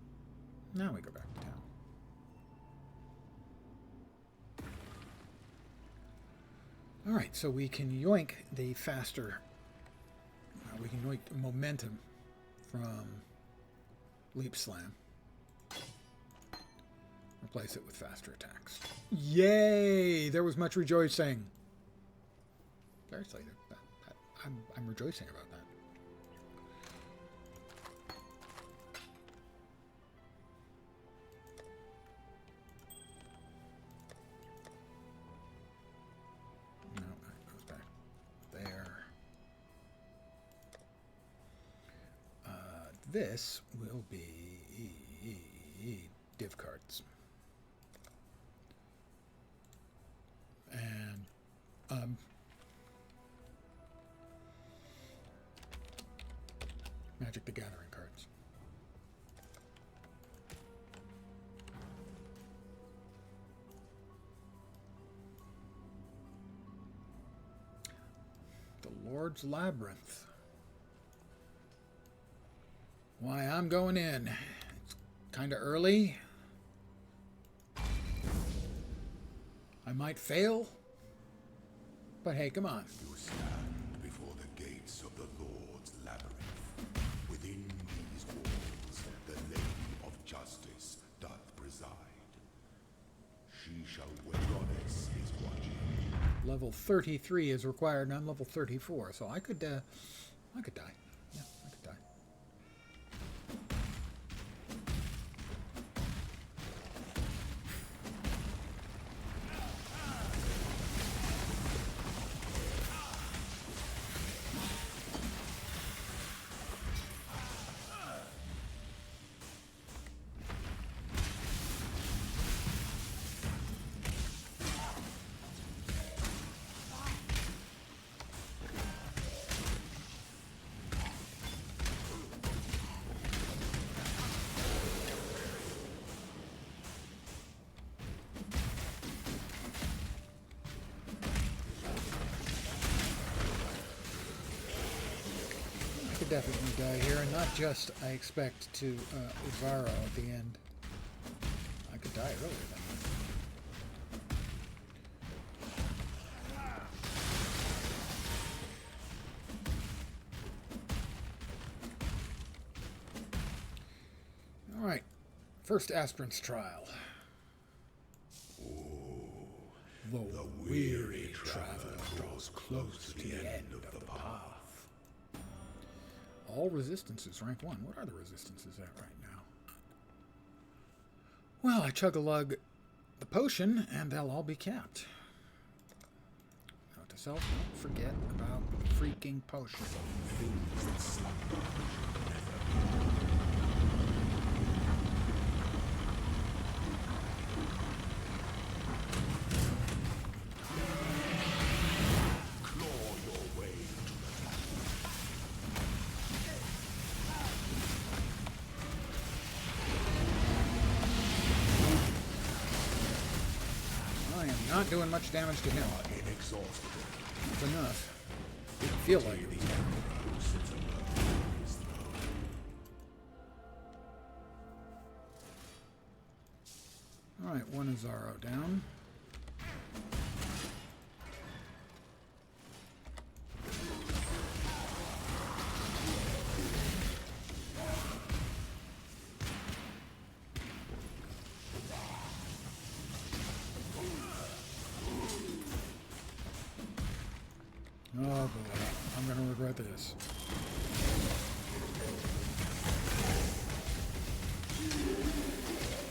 Now we go back to town. Alright, so we can yoink the faster... we can yoink momentum from Leap Slam. Replace it with faster attacks. Yay! There was much rejoicing. Seriously, I'm rejoicing about that. No, that goes back there. This will be div cards. And Magic the Gathering cards. The Lord's Labyrinth. Why, I'm going in. It's kind of early. I might fail. But hey, come on. You stand before the gates of the Lord's Labyrinth. Within these walls, the Lady of Justice doth preside. She shall Weronis is watching. Level 33 is required, and I'm level 34, so I could die. Yeah, I could die. Definitely die here, and not just I expect to Uvaro at the end. I could die earlier than First Aspirant's Trial. The weary traveler draws close to the end of the path. All resistances, rank 1. What are the resistances at right now? Well, I chug-a-lug the potion, and they'll all be capped. Note to self, don't forget about freaking potion. Not doing much damage to him. It's enough. Didn't feel like it. Alright, one Azaro down. Oh boy, I'm gonna regret this.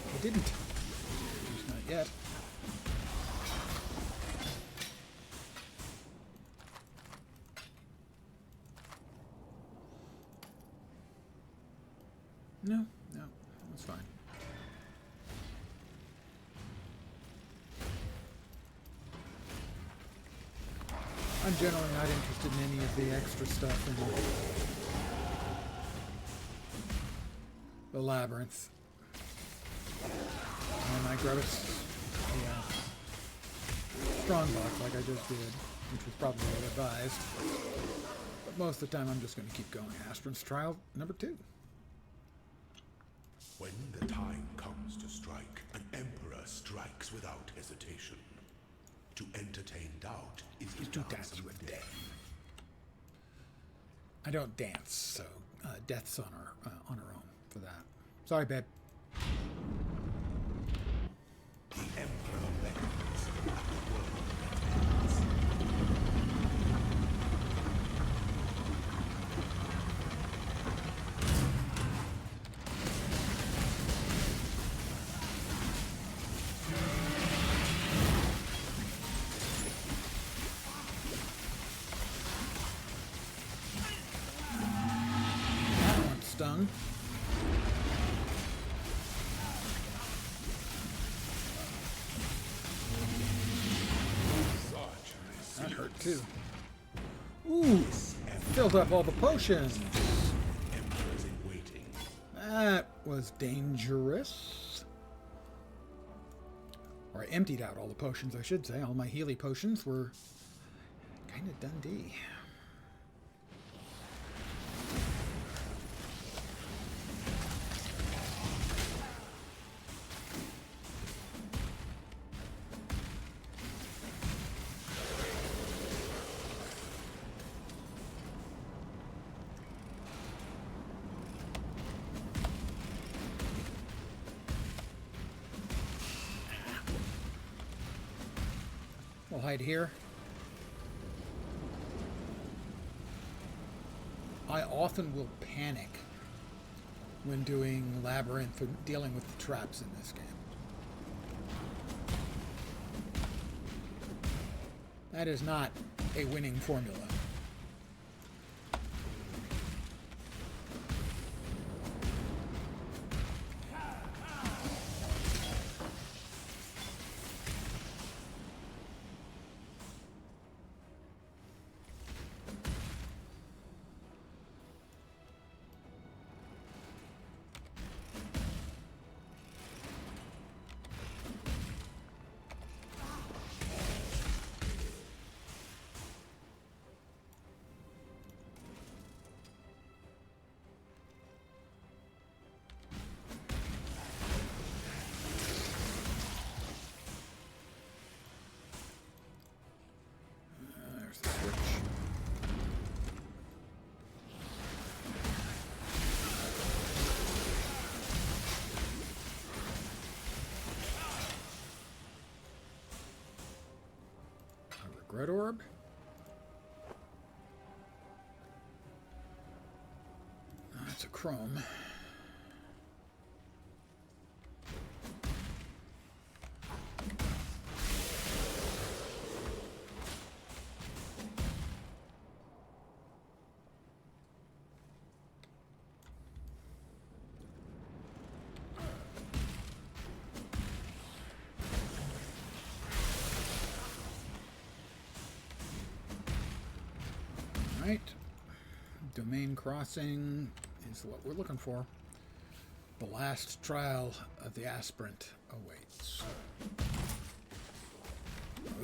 I didn't. At least not yet. No, that's fine. I'm generally not interested in any of the extra stuff in the labyrinth. And I grab a strongbox like I just did, which was probably advised. But most of the time I'm just going to keep going. Aspirant's Trial number 2. When the time comes to strike, an emperor strikes without hesitation. To entertain doubt is to dance with death. I don't dance, so death's on her own for that. Sorry, babe. The emperor beckons and the world Stung. That hurt too. Ooh, filled up all the potions. Emperors in waiting. That was dangerous. Or I emptied out all the potions, I should say. All my Healy potions were kind of Dundee. We'll hide here. I often will panic when doing Labyrinth or dealing with the traps in this game. That is not a winning formula. red orb. That's a chrome. Right. Domain crossing is what we're looking for. The last trial of the aspirant awaits.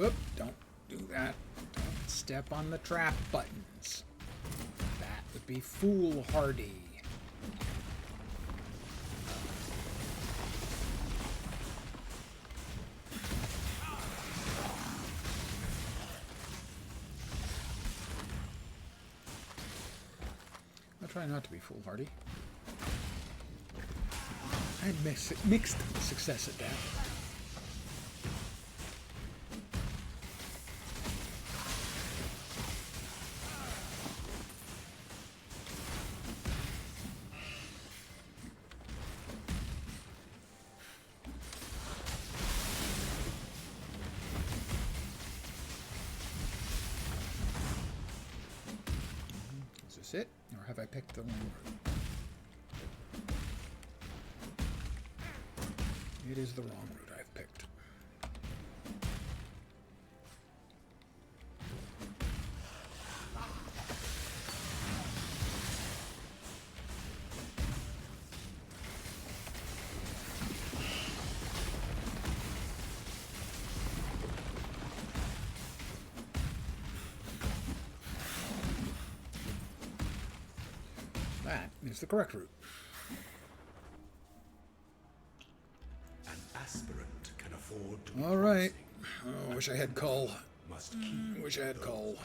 Oop, don't do that. Don't step on the trap buttons. That would be foolhardy. I'll try not to be foolhardy. I had mixed success at that. Is this it? Or have I picked the wrong route? It is the wrong route I've picked. That is the correct route. Aspirant can afford to be All right. Oh, I wish I had Cull. Wish I had Cull.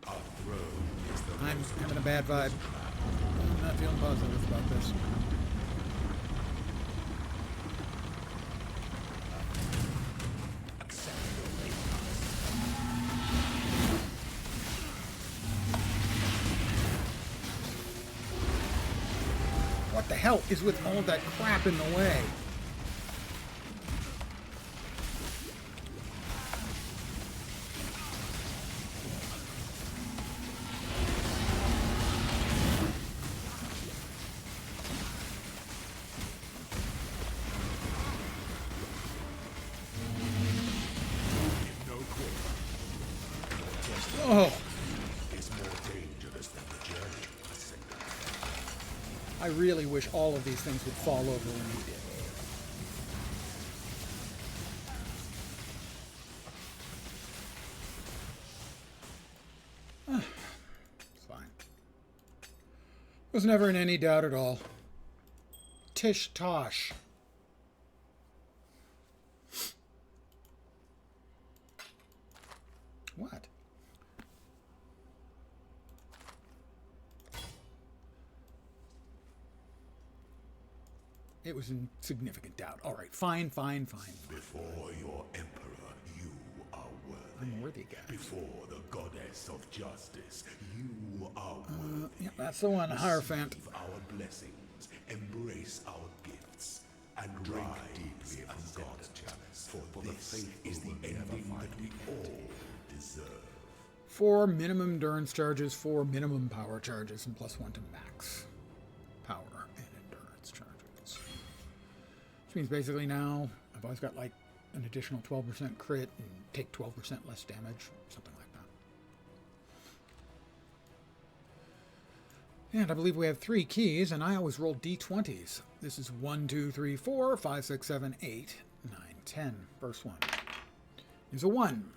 Our throne is the I'm having a bad vibe. I'm not feeling positive about this. What the hell is with all that crap in the way? Oh! is more dangerous than the journey. I really wish all of these things would fall over when he did. It's fine. Was never in any doubt at all. Tish tosh. What? It was in significant doubt. All right, fine. Before your emperor, you are worthy. I'm a worthy guy. Before the goddess of justice, you are worthy. Yeah, that's the one, Hierophant. Receive our blessings, embrace our gifts, and drink deeply of God's chalice. For this is the ending that we all deserve. 4 minimum endurance charges, 4 minimum power charges, and +1 to max power and endurance charges. Which means basically now I've always got like an additional 12% crit and take 12% less damage, something like that. And I believe we have 3 keys, and I always roll d20s. This is 1, 2, 3, 4, 5, 6, 7, 8, 9, 10. First one is a 1.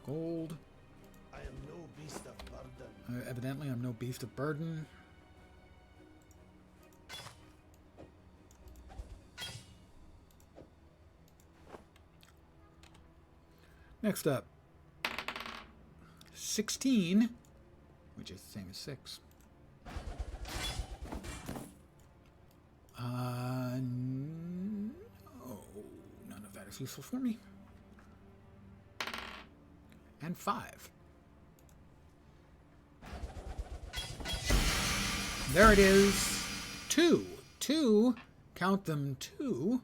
Gold. I am no beast of burden. Evidently, I'm no beast of burden. Next up, 16, which is the same as 6. No. That's useful for me. And 5. There it is. 2. 2. Count them 2.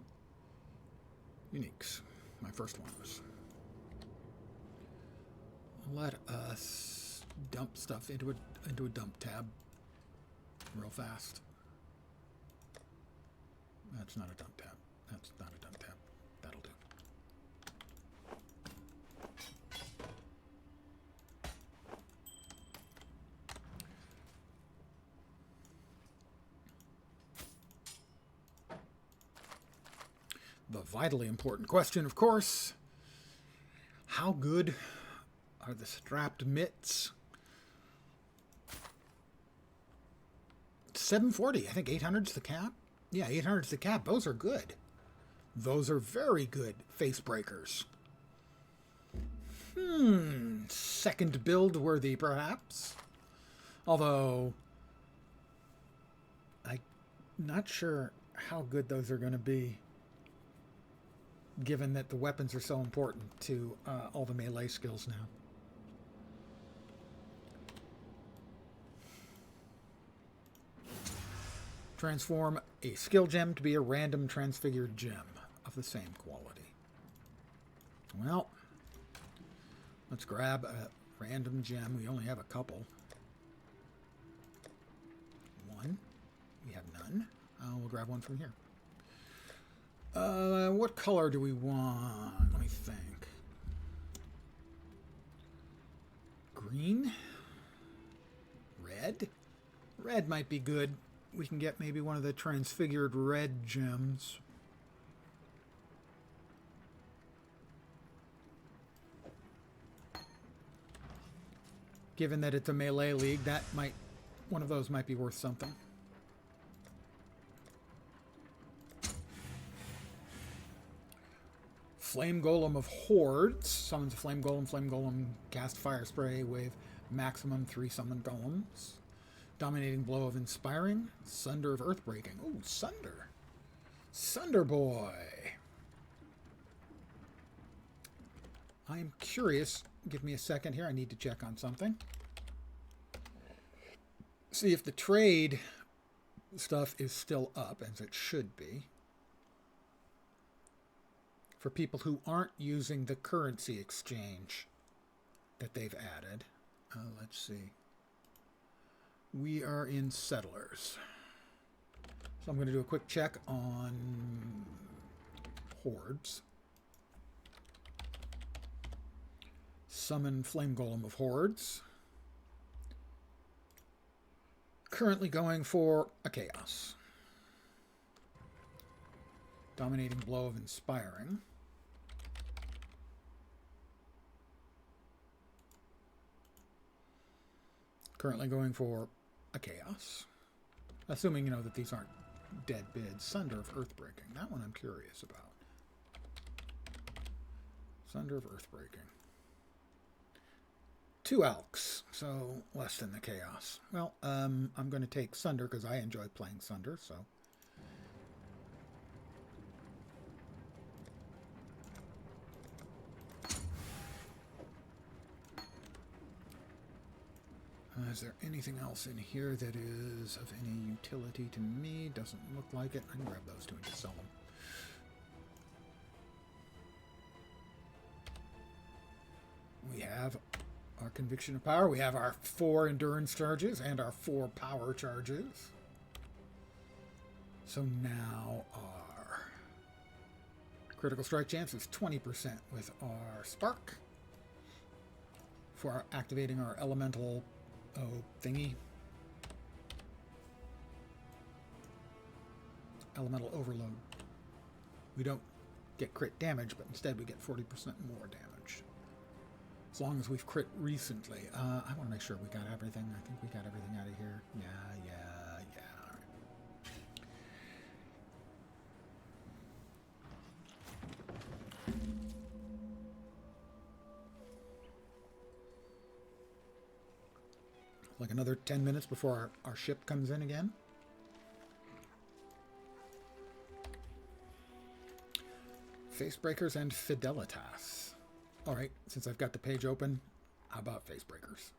Uniques. My first ones. Let us dump stuff into a dump tab real fast. That's not a dump tab. That's not a dump tab. That'll do. The vitally important question, of course, how good are the strapped mitts? 740. I think 800's the cap. Yeah, 800's the cap. Those are good. Those are very good face breakers. Second build worthy, perhaps. Although, I'm not sure how good those are going to be, given that the weapons are so important to all the melee skills now. Transform a skill gem to be a random transfigured gem of the same quality. Well, let's grab a random gem. We only have a couple. 1. We have none. We'll grab one from here. What color do we want? Let me think. Green? Red? Red might be good. We can get maybe one of the transfigured red gems. Given that it's a melee league, one of those might be worth something. Flame Golem of Hordes. Summons a Flame Golem. Flame Golem cast Fire Spray with maximum 3 summoned golems. Dominating Blow of Inspiring. Sunder of Earthbreaking. Ooh, Sunder. Sunder Boy. I am curious. Give me a second here. I need to check on something. See if the trade stuff is still up, as it should be. For people who aren't using the currency exchange that they've added. Let's see. We are in Settlers. So I'm going to do a quick check on Hordes. Summon Flame Golem of Hordes. Currently going for a Chaos. Dominating Blow of Inspiring. Currently going for a Chaos. Assuming, that these aren't dead bids. Sunder of Earthbreaking. That one I'm curious about. Sunder of Earthbreaking. 2 Alks, so less than the Chaos. Well, I'm going to take Sunder because I enjoy playing Sunder, so. Is there anything else in here that is of any utility to me? Doesn't look like it. I can grab those 2 and just sell them. We have our Conviction of Power. We have our 4 Endurance charges and our 4 Power charges. So now our critical strike chance is 20% with our Spark. For activating our Elemental thingy. Elemental Overload. We don't get crit damage, but instead we get 40% more damage. As long as we've crit recently. I want to make sure we got everything. I think we got everything out of here. Yeah. All right. Like another 10 minutes before our ship comes in again. Facebreakers and Fidelitas. Alright, since I've got the page open, how about Facebreakers?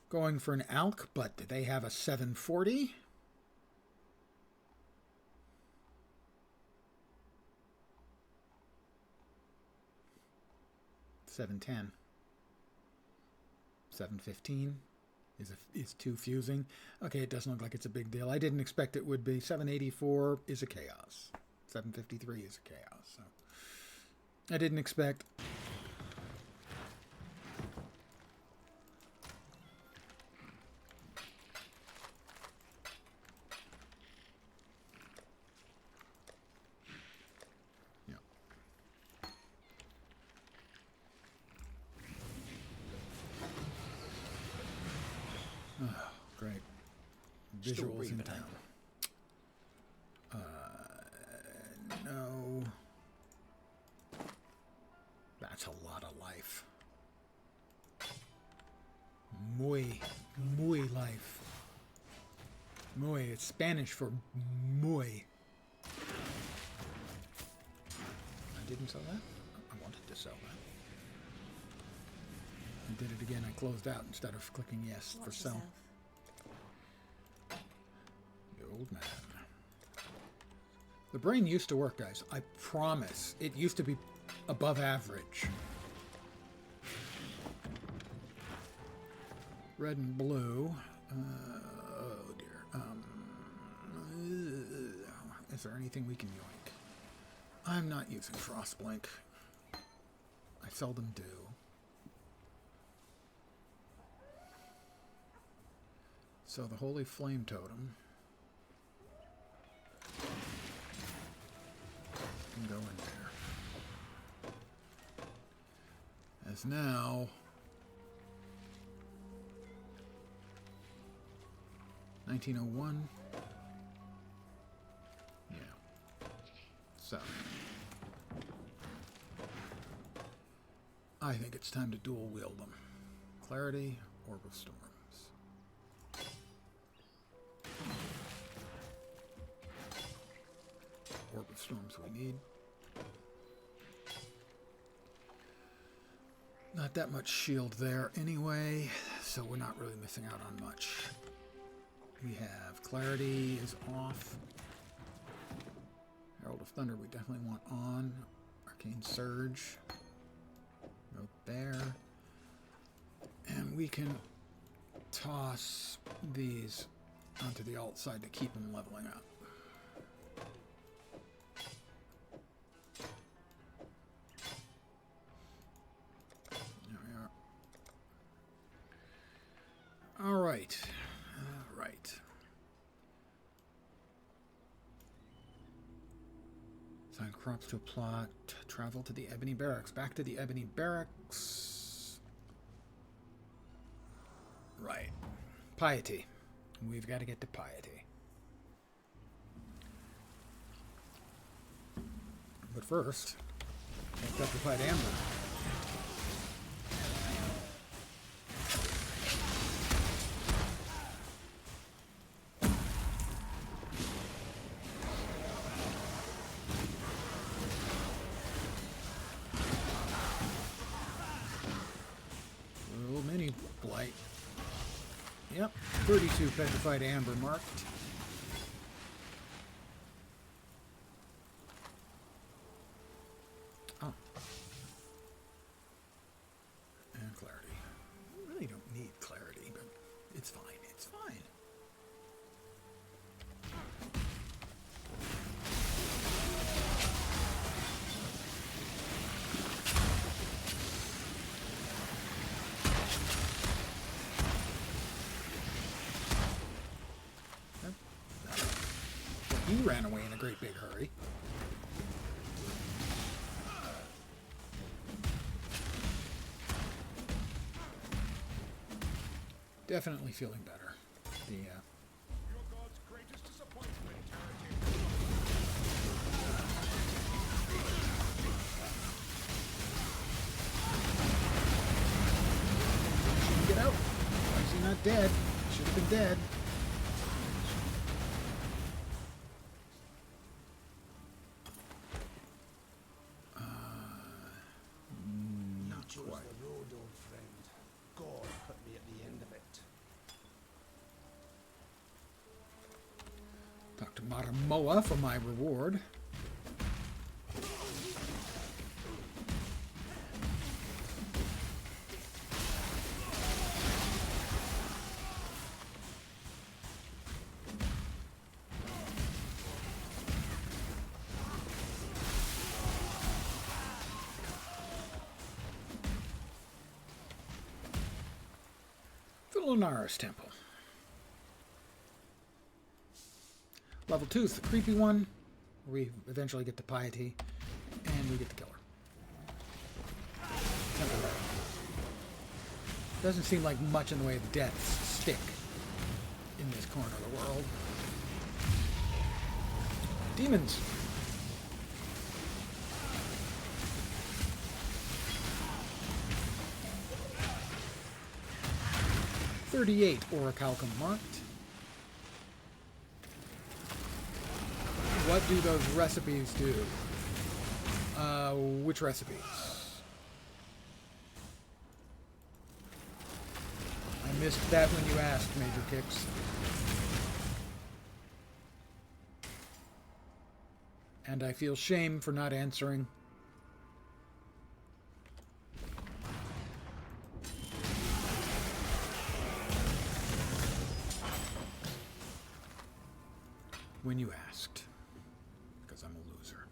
Going for an Alk, but do they have a 740? $710. $715 is too fusing. Okay, it doesn't look like it's a big deal. I didn't expect it would be. $784 is a chaos. $753 is a chaos. So I didn't expect. Oh, great. Visuals in town. No. That's a lot of life. Muy life. Muy, it's Spanish for muy. I didn't sell that? I wanted to sell that. I did it again. I closed out instead of clicking yes for sell. The old man. The brain used to work, guys. I promise. It used to be above average. Red and blue. Oh dear. Is there anything we can yoink? I'm not using Frostblink. I seldom do. So the Holy Flame Totem can go in there. As now 1901. Yeah. So I think it's time to dual wield them. Clarity, Orb of Storms. Orb of Storms we need. Not that much shield there anyway, so we're not really missing out on much. We have Clarity is off. Herald of Thunder we definitely want on. Arcane Surge. Go there. And we can toss these onto the alt side to keep them leveling up. There we are. All right. Right. Sign crops to a plot. Travel to the Ebony Barracks. Back to the Ebony Barracks. Right. Piety. We've got to get to Piety. But first, Petrified Amber. Little mini blight. Yep, 32 Petrified Amber marked. Oh. And clarity. We really don't need clarity, but it's fine. It's fine. He ran away in a great big hurry. Definitely feeling better. The Your god's greatest disappointment, Get out! Why is he not dead? Should have been dead. Maramoa for my reward. Lunaris Temple. Level 2 is the creepy one. We eventually get to Piety, and we get to kill her. Temporary. Doesn't seem like much in the way of deaths stick in this corner of the world. Demons. $38 orichalcum marked. What do those recipes do? Which recipes? I missed that when you asked, Major Kicks. And I feel shame for not answering. When you asked, because I'm a loser.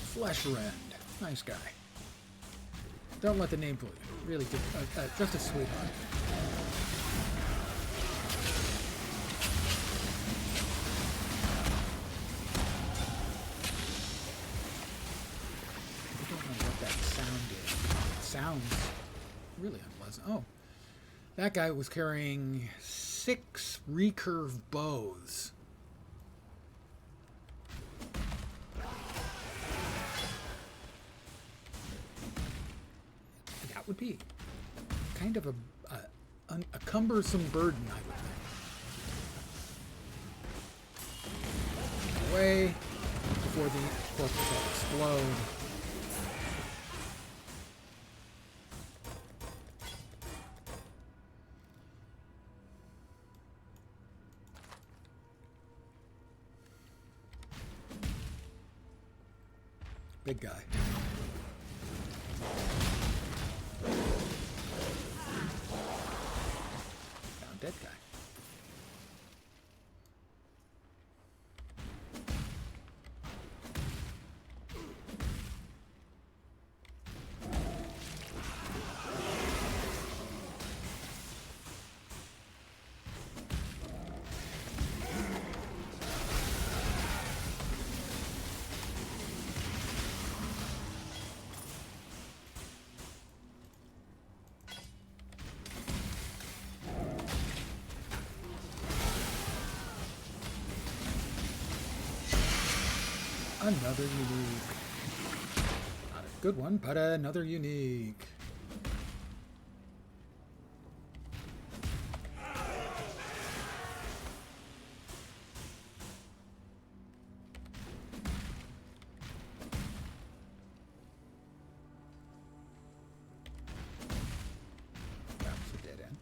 Flesh Rend, nice guy. Don't let the name fool you. Really good, just a sweetheart. Sounds really unpleasant. Oh, that guy was carrying 6 recurve bows. That would be kind of a cumbersome burden, I would think. Away before the corpses explode. Big guy. Found dead guy. Another unique. Not a good one, but another unique. That was a dead end.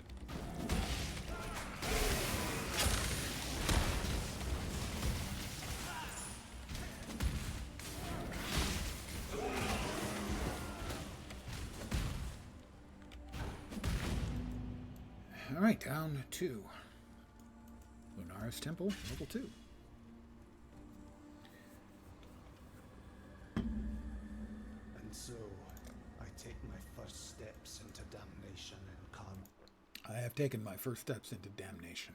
Alright, down to Lunaris Temple, level 2. And so, I take my first steps into damnation in Kalguur. I have taken my first steps into damnation.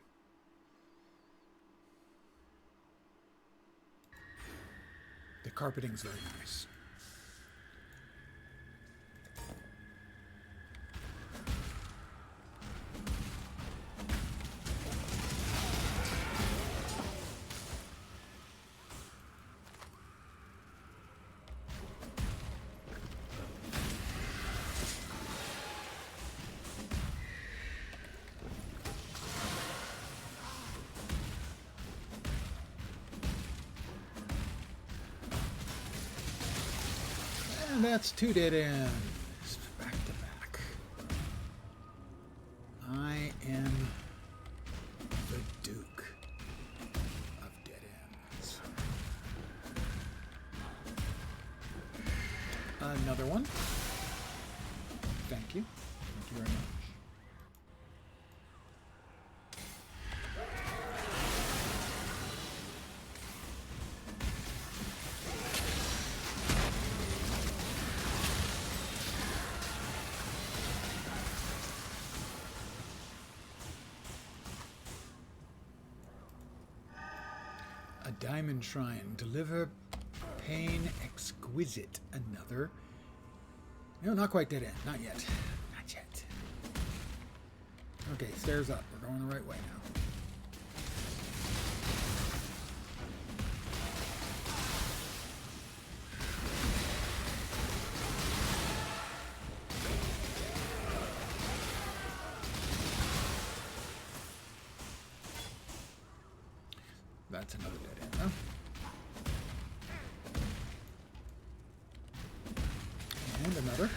The carpeting's very nice. And that's 2 dead ends. Back to back. I am the Duke of dead ends. Another one. Thank you. Thank you very much. A diamond shrine. Deliver pain exquisite. Another. No, not quite dead end. Not yet. Not yet. Okay, stairs up. We're going the right way now. That's another dead end, huh? And another.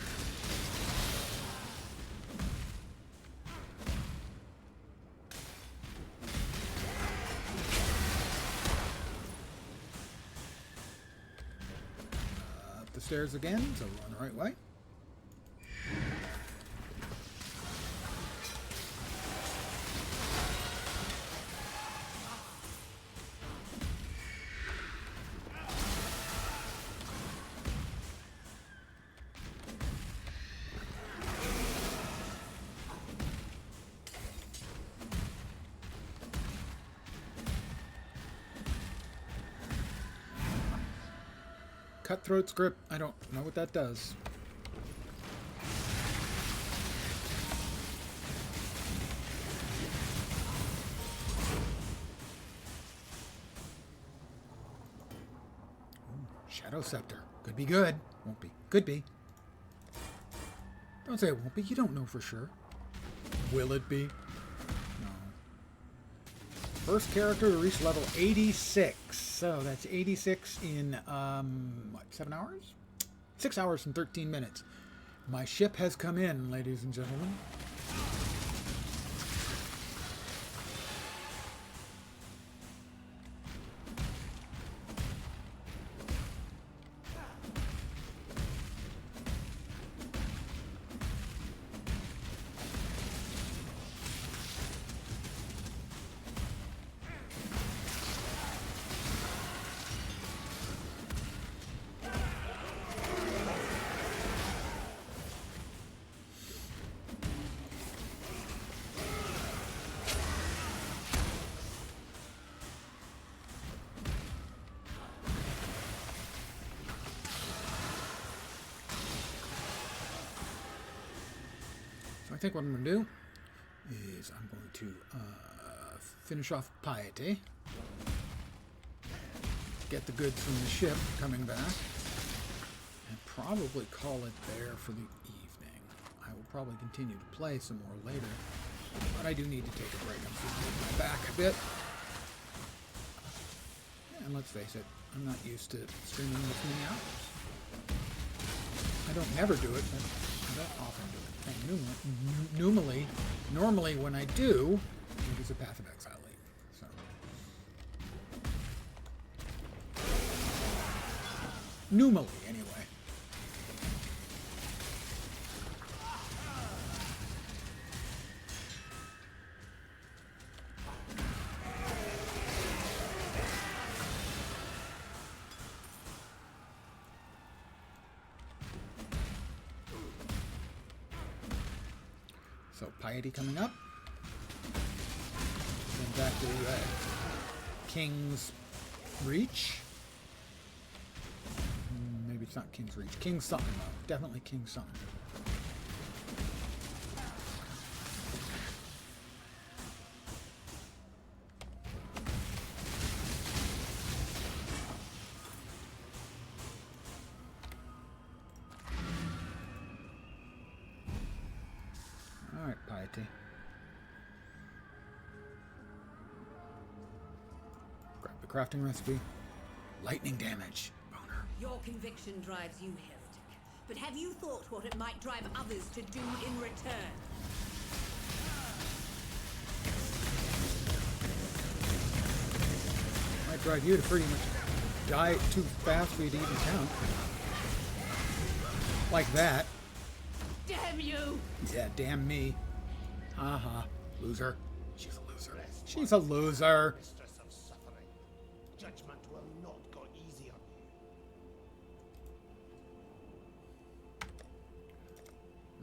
Up the stairs again, so we're on the right way. Cutthroat's grip. I don't know what that does. Ooh, Shadow Scepter. Could be good. Won't be. Could be. Don't say it won't be. You don't know for sure. Will it be? No. First character to reach level 86. So that's 86 in, what, 7 hours? 6 hours and 13 minutes. My ship has come in, ladies and gentlemen. I think what I'm going to do is I'm going to finish off Piety, get the goods from the ship coming back, and probably call it there for the evening. I will probably continue to play some more later, but I do need to take a break. I'm feeling my back a bit. And let's face it, I'm not used to streaming this many hours. I don't never do it, but I don't often do it. And normally when I do, it is a Path of Exile league. So. Normally, anyway. So, Piety coming up. Then back to King's Reach. Maybe it's not King's Reach. King's something, though. Definitely King's something. Alright, Piety. Grab the crafting recipe. Lightning damage. Boner. Your conviction drives you, heretic. but have you thought what it might drive others to do in return? Might drive you to pretty much die too fast for you to even count. Like that. Damn you! Yeah, damn me. Haha. Loser. She's a loser. She's a loser. Mistress of suffering. Judgment will not go easy on you.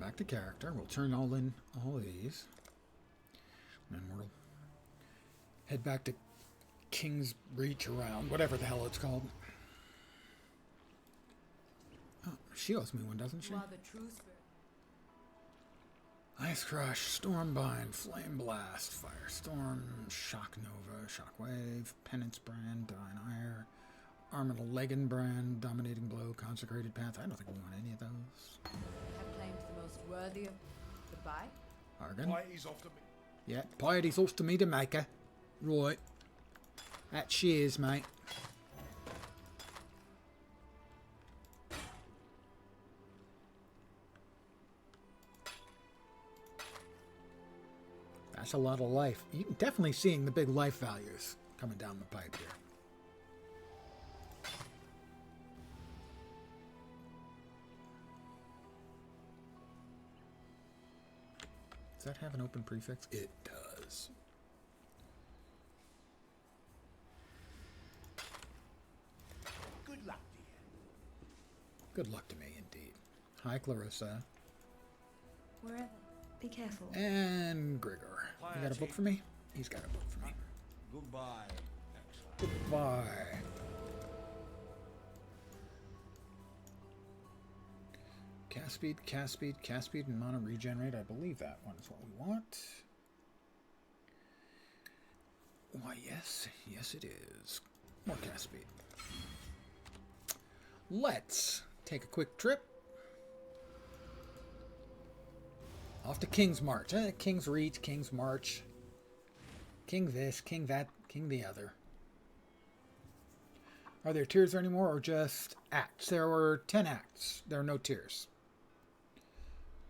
Back to character. We'll turn all in all of these. And then we'll head back to King's Reach around, whatever the hell it's called. Oh, she owes me one, doesn't she? While the true spirit. Ice Crush, Stormbind, Flame Blast, Firestorm, Shock Nova, Shockwave, Penance Brand, Divine Ire, Armamental Legend Brand, Dominating Blow, Consecrated Path. I don't think we want any of those. Have claimed the most worthy of goodbye. Argon. Piety's off to me. Yeah, piety's off to me to make her. Right. That she is, mate. That's a lot of life. You can definitely seeing the big life values coming down the pipe here. Does that have an open prefix? It does. Good luck to you. Good luck to me, indeed. Hi, Clarissa. Wherever. Be careful. And Grigor. You got a book for me? He's got a book for me. Goodbye. Goodbye. Cast speed, and mana regenerate. I believe that one is what we want. Why, yes. Yes, it is. More cast speed. Let's take a quick trip. Off to King's March. King's Reach, King's March. King this, King that, King the other. Are there tiers anymore or just acts? There were 10 acts. There are no tiers.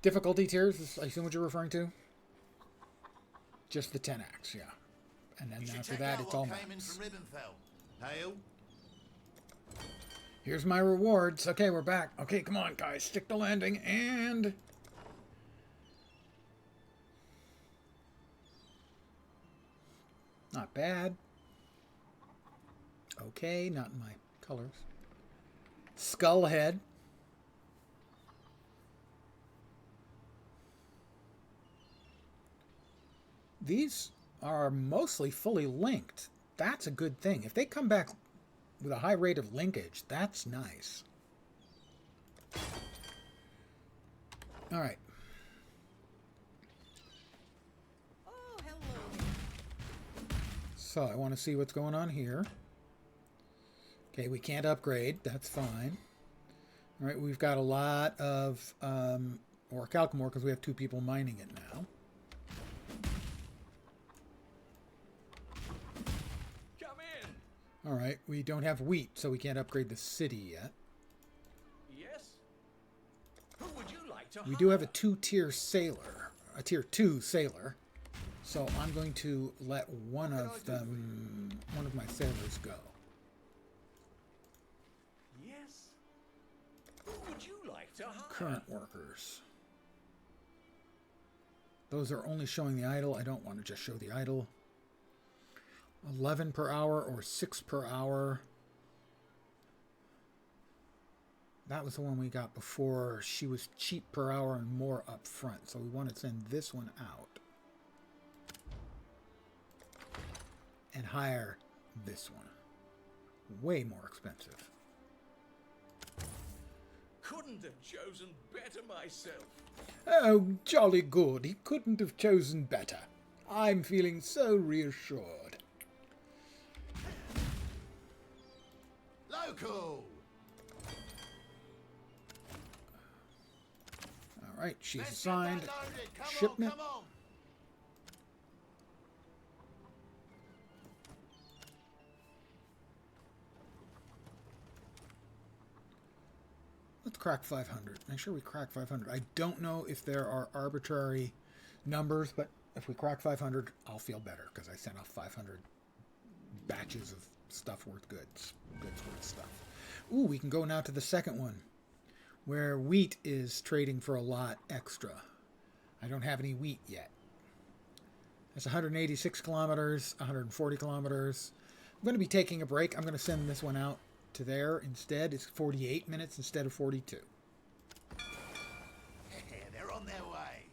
Difficulty tiers is, I assume, what you're referring to? Just the 10 acts, yeah. And then after that, it's all max. Hail. Here's my rewards. Okay, we're back. Okay, come on, guys. Stick the landing and... Not bad. Okay, not in my colors. Skullhead. These are mostly fully linked. That's a good thing. If they come back with a high rate of linkage, that's nice. All right. So I want to see what's going on here. Okay, we can't upgrade. That's fine. All right, we've got a lot of, or Kalguur, because we have 2 people mining it now. Come in. All right, we don't have wheat, so we can't upgrade the city yet. Yes. Who would you like to We do have a 2-tier sailor, a tier 2 sailor. So I'm going to let one of my sailors go. Yes. Who would you like to hire? Current workers. Those are only showing the idle. I don't want to just show the idle. 11 per hour or 6 per hour. That was the one we got before. She was cheap per hour and more up front. So we want to send this one out. And hire this one. Way more expensive. Couldn't have chosen better myself. Oh, jolly good. He couldn't have chosen better. I'm feeling so reassured. Local. All right, she's assigned shipment. Come on. Let's crack 500. Make sure we crack 500. I don't know if there are arbitrary numbers, but if we crack 500, I'll feel better because I sent off 500 batches of stuff worth goods worth stuff. Ooh, we can go now to the second one, where wheat is trading for a lot extra. I don't have any wheat yet. That's 186 kilometers, 140 kilometers. I'm going to be taking a break. I'm going to send this one out to there instead. It's 48 minutes instead of 42. They're on their way.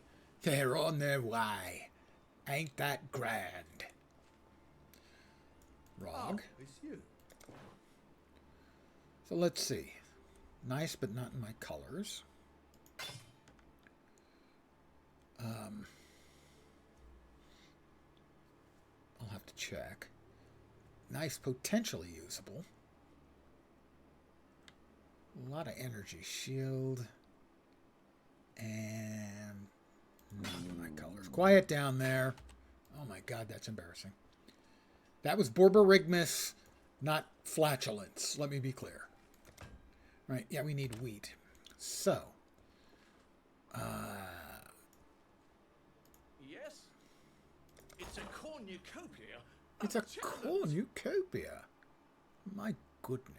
They're on their way. Ain't that grand? Rog. Oh, it's you. So let's see. Nice, but not in my colors. I'll have to check. Nice, potentially usable. A lot of energy shield. And not in my colors. Quiet down there. Oh my god, that's embarrassing. That was Borborygmus, not flatulence. Let me be clear. Right, yeah, we need wheat. So, Yes? It's a cornucopia. it's a cornucopia. My goodness.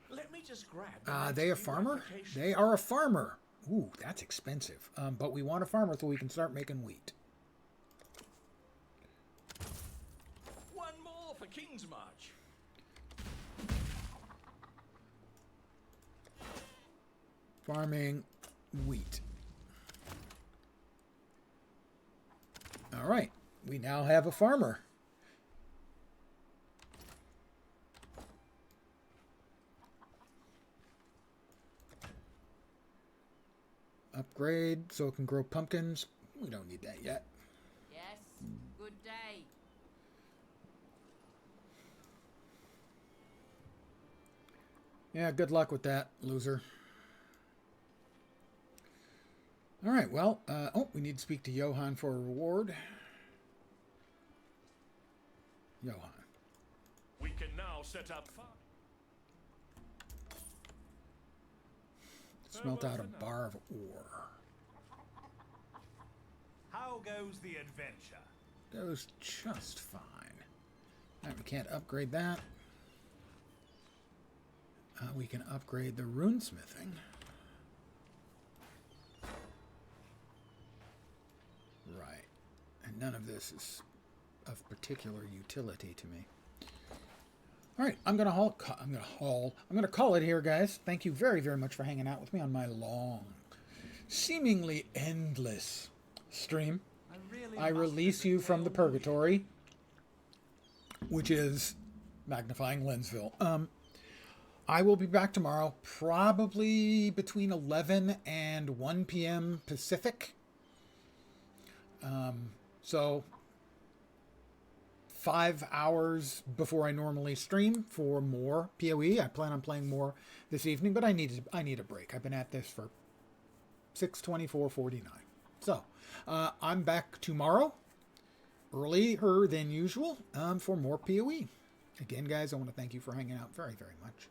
Let me just grab. Are they a farmer? They are a farmer. Ooh, that's expensive. But we want a farmer so we can start making wheat. One more for King's March. Farming wheat. All right. We now have a farmer. Upgrade so it can grow pumpkins. We don't need that yet. Yes, good day. Yeah, good luck with that, loser. All right, well, we need to speak to Johan for a reward. Johan. We can now set up farm. Smelt out a bar of ore. How goes the adventure? Goes just fine. All right, we can't upgrade that. We can upgrade the runesmithing. Right. And none of this is of particular utility to me. All right, I'm gonna call it here, guys. Thank you very, very much for hanging out with me on my long, seemingly endless stream. I release you from the purgatory, which is magnifying Lensville. I will be back tomorrow, probably between 11 and 1 p.m. Pacific. So 5 hours before I normally stream for more PoE. I plan on playing more this evening, but I need a break. I've been at this for 6:24:49. So I'm back tomorrow, earlier than usual, for more PoE. Again, guys, I want to thank you for hanging out very, very much.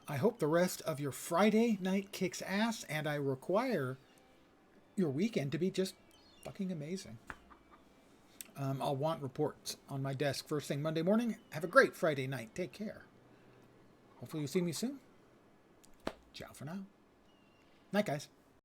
I hope the rest of your Friday night kicks ass, and I require your weekend to be just fucking amazing. I'll want reports on my desk first thing Monday morning. Have a great Friday night. Take care. Hopefully you'll see me soon. Ciao for now. Night, guys.